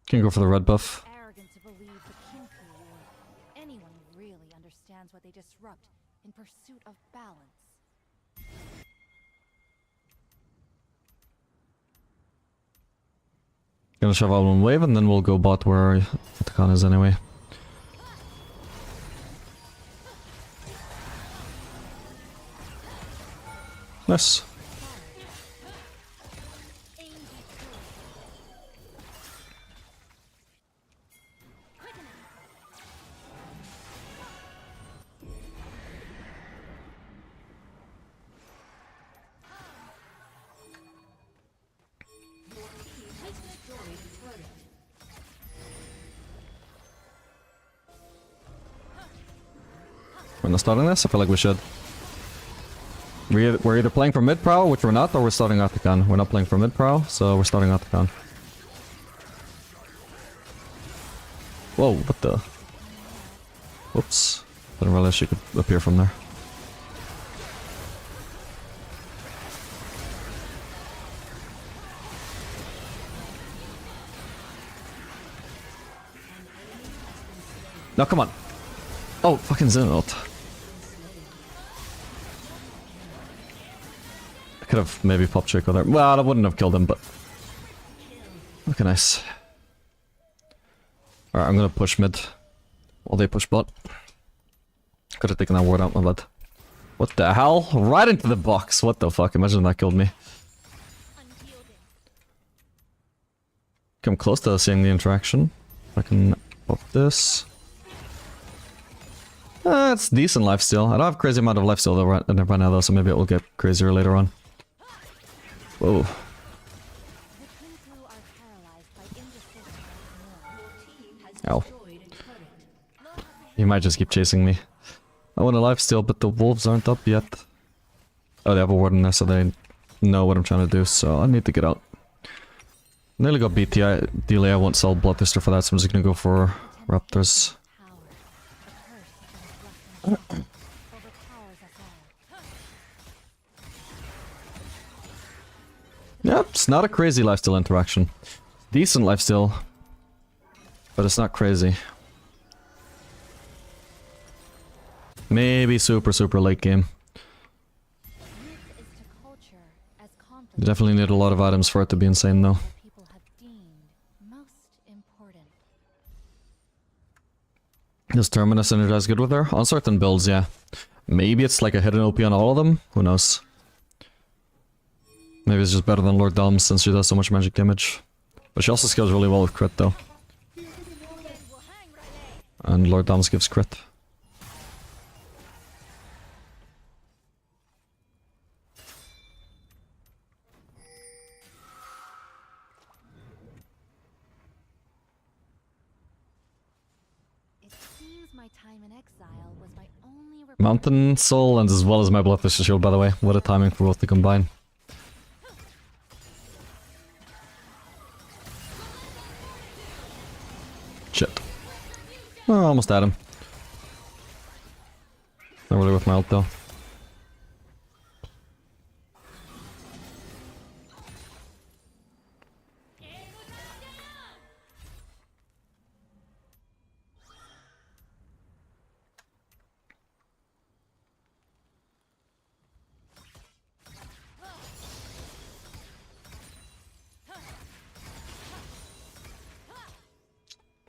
Can go for the red buff. Arrogant to believe the Kinku War. Anyone really understands what they disrupt in pursuit of balance. Gonna shove out one wave and then we'll go bot where Atakan is anyway. Nice. We're not starting this? I feel like we should. We're either playing for mid prow, which we're not, or we're starting Atakan. We're not playing for mid prow, so we're starting Atakan. Whoa, what the? Whoops. Didn't realize she could appear from there. No, come on. Oh, fucking Zen ult. I could have maybe popped Chico there. Well, I wouldn't have killed him, but... Okay, nice. Alright, I'm gonna push mid. While they push bot. Could have taken that ward out, my bad. What the hell? Right into the box! What the fuck? Imagine that killed me. Come close to seeing the interaction. I can pop this. It's decent lifesteal. I don't have crazy amount of lifesteal though right now though, so maybe it will get crazier later on. Whoa. The Kinku are paralyzed by indecision and Ow. He might just keep chasing me. I want a lifesteal, but the wolves aren't up yet. Oh, they have a ward in there, so they know what I'm trying to do, so I need to get out. Nearly got BTI delay. I won't sell Bloodthirster for that, so I'm just gonna go for Raptors. power. A curse of overpowers us all. Yep, it's not a crazy lifesteal interaction. Decent lifesteal, but it's not crazy. Maybe super late game. Youth is to culture as conflict You definitely need a lot of items for it to be insane though. people have deemed most important. Does Terminus synergize good with her? On certain builds, yeah. Maybe it's like a hidden OP on all of them? Who knows? Maybe it's just better than Lord Dom since she does so much magic damage. But she also scales really well with crit though. And Lord Dom's gives crit. It seems my time in exile was my only Mountain Soul and as well as my Bloodthirster Shield, by the way. What a timing for both to combine. Oh, almost at him. Not really with my ult though.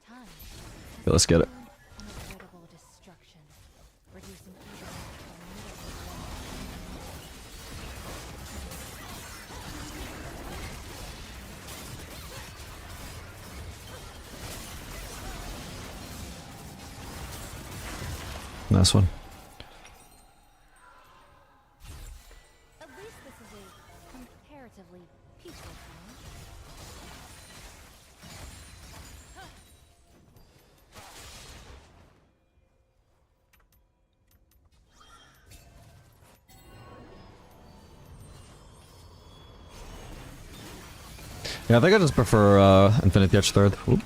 Time. Okay, let's get it. Unavoidable destruction, reducing even to a Nice one. At least this is a comparatively peaceful town. Yeah, I think I just prefer Infinity Edge third. Oop.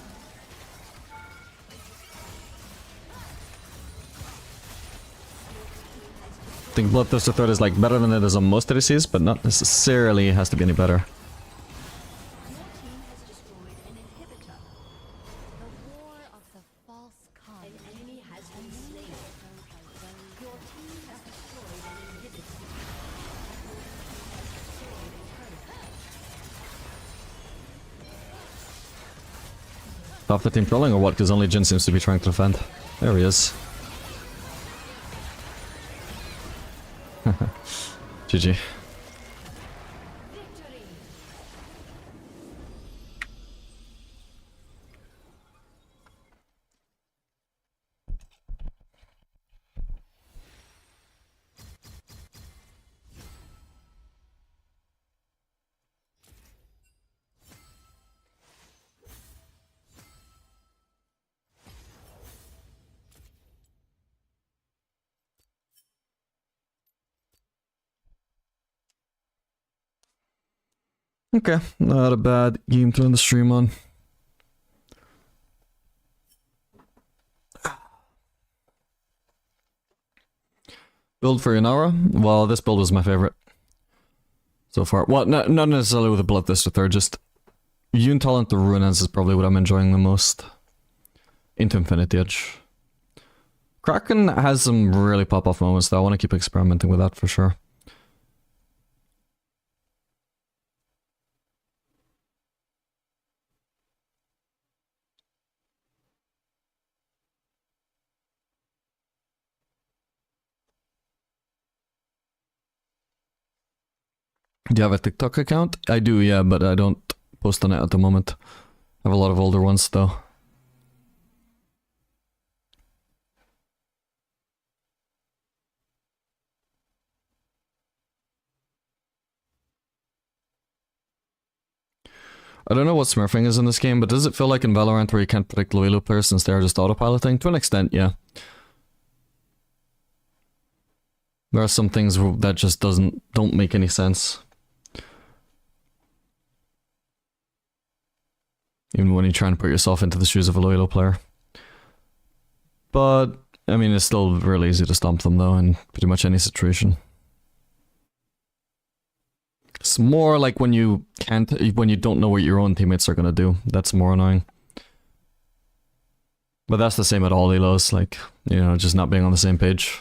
I think Bloodthirster third is like better than it is on most ADCs, but not necessarily has to be any better. Your team has destroyed an inhibitor. The war of the false con. An enemy has been slain. Your team has destroyed an inhibitor. Destroyed a turret. Half the team trolling or what? Because only Jin seems to be trying to defend. There he is. GG. Victory. Okay, not a bad game to end the stream on. Build for Yunara? Well, this build was my favorite so far. Well, not necessarily with the Bloodthirster third, just Yun Talent the Ruinance is probably what I'm enjoying the most. Into Infinity Edge. Kraken has some really pop-off moments though, I want to keep experimenting with that for sure. Do you have a TikTok account? I do, yeah, but I don't post on it at the moment. I have a lot of older ones though. I don't know what smurfing is in this game, but does it feel like in Valorant where you can't predict low elo players since they're just autopiloting? To an extent, yeah. There are some things that just don't make any sense. Even when you try and put yourself into the shoes of a low elo player. But, I mean, it's still really easy to stomp them though in pretty much any situation. It's more like when you don't know what your own teammates are gonna do. That's more annoying. But that's the same at all elos, like, you know, just not being on the same page.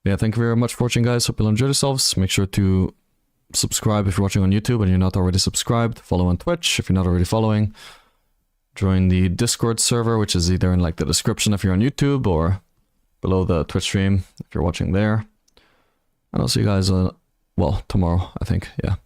Yeah, thank you very much for watching, guys. Hope you'll enjoy yourselves. Make sure to subscribe if you're watching on YouTube and you're not already subscribed. Follow on Twitch if you're not already following. Join the Discord server, which is either in like the description if you're on YouTube or below the Twitch stream if you're watching there. And I'll see you guys, well, tomorrow, I think. Yeah.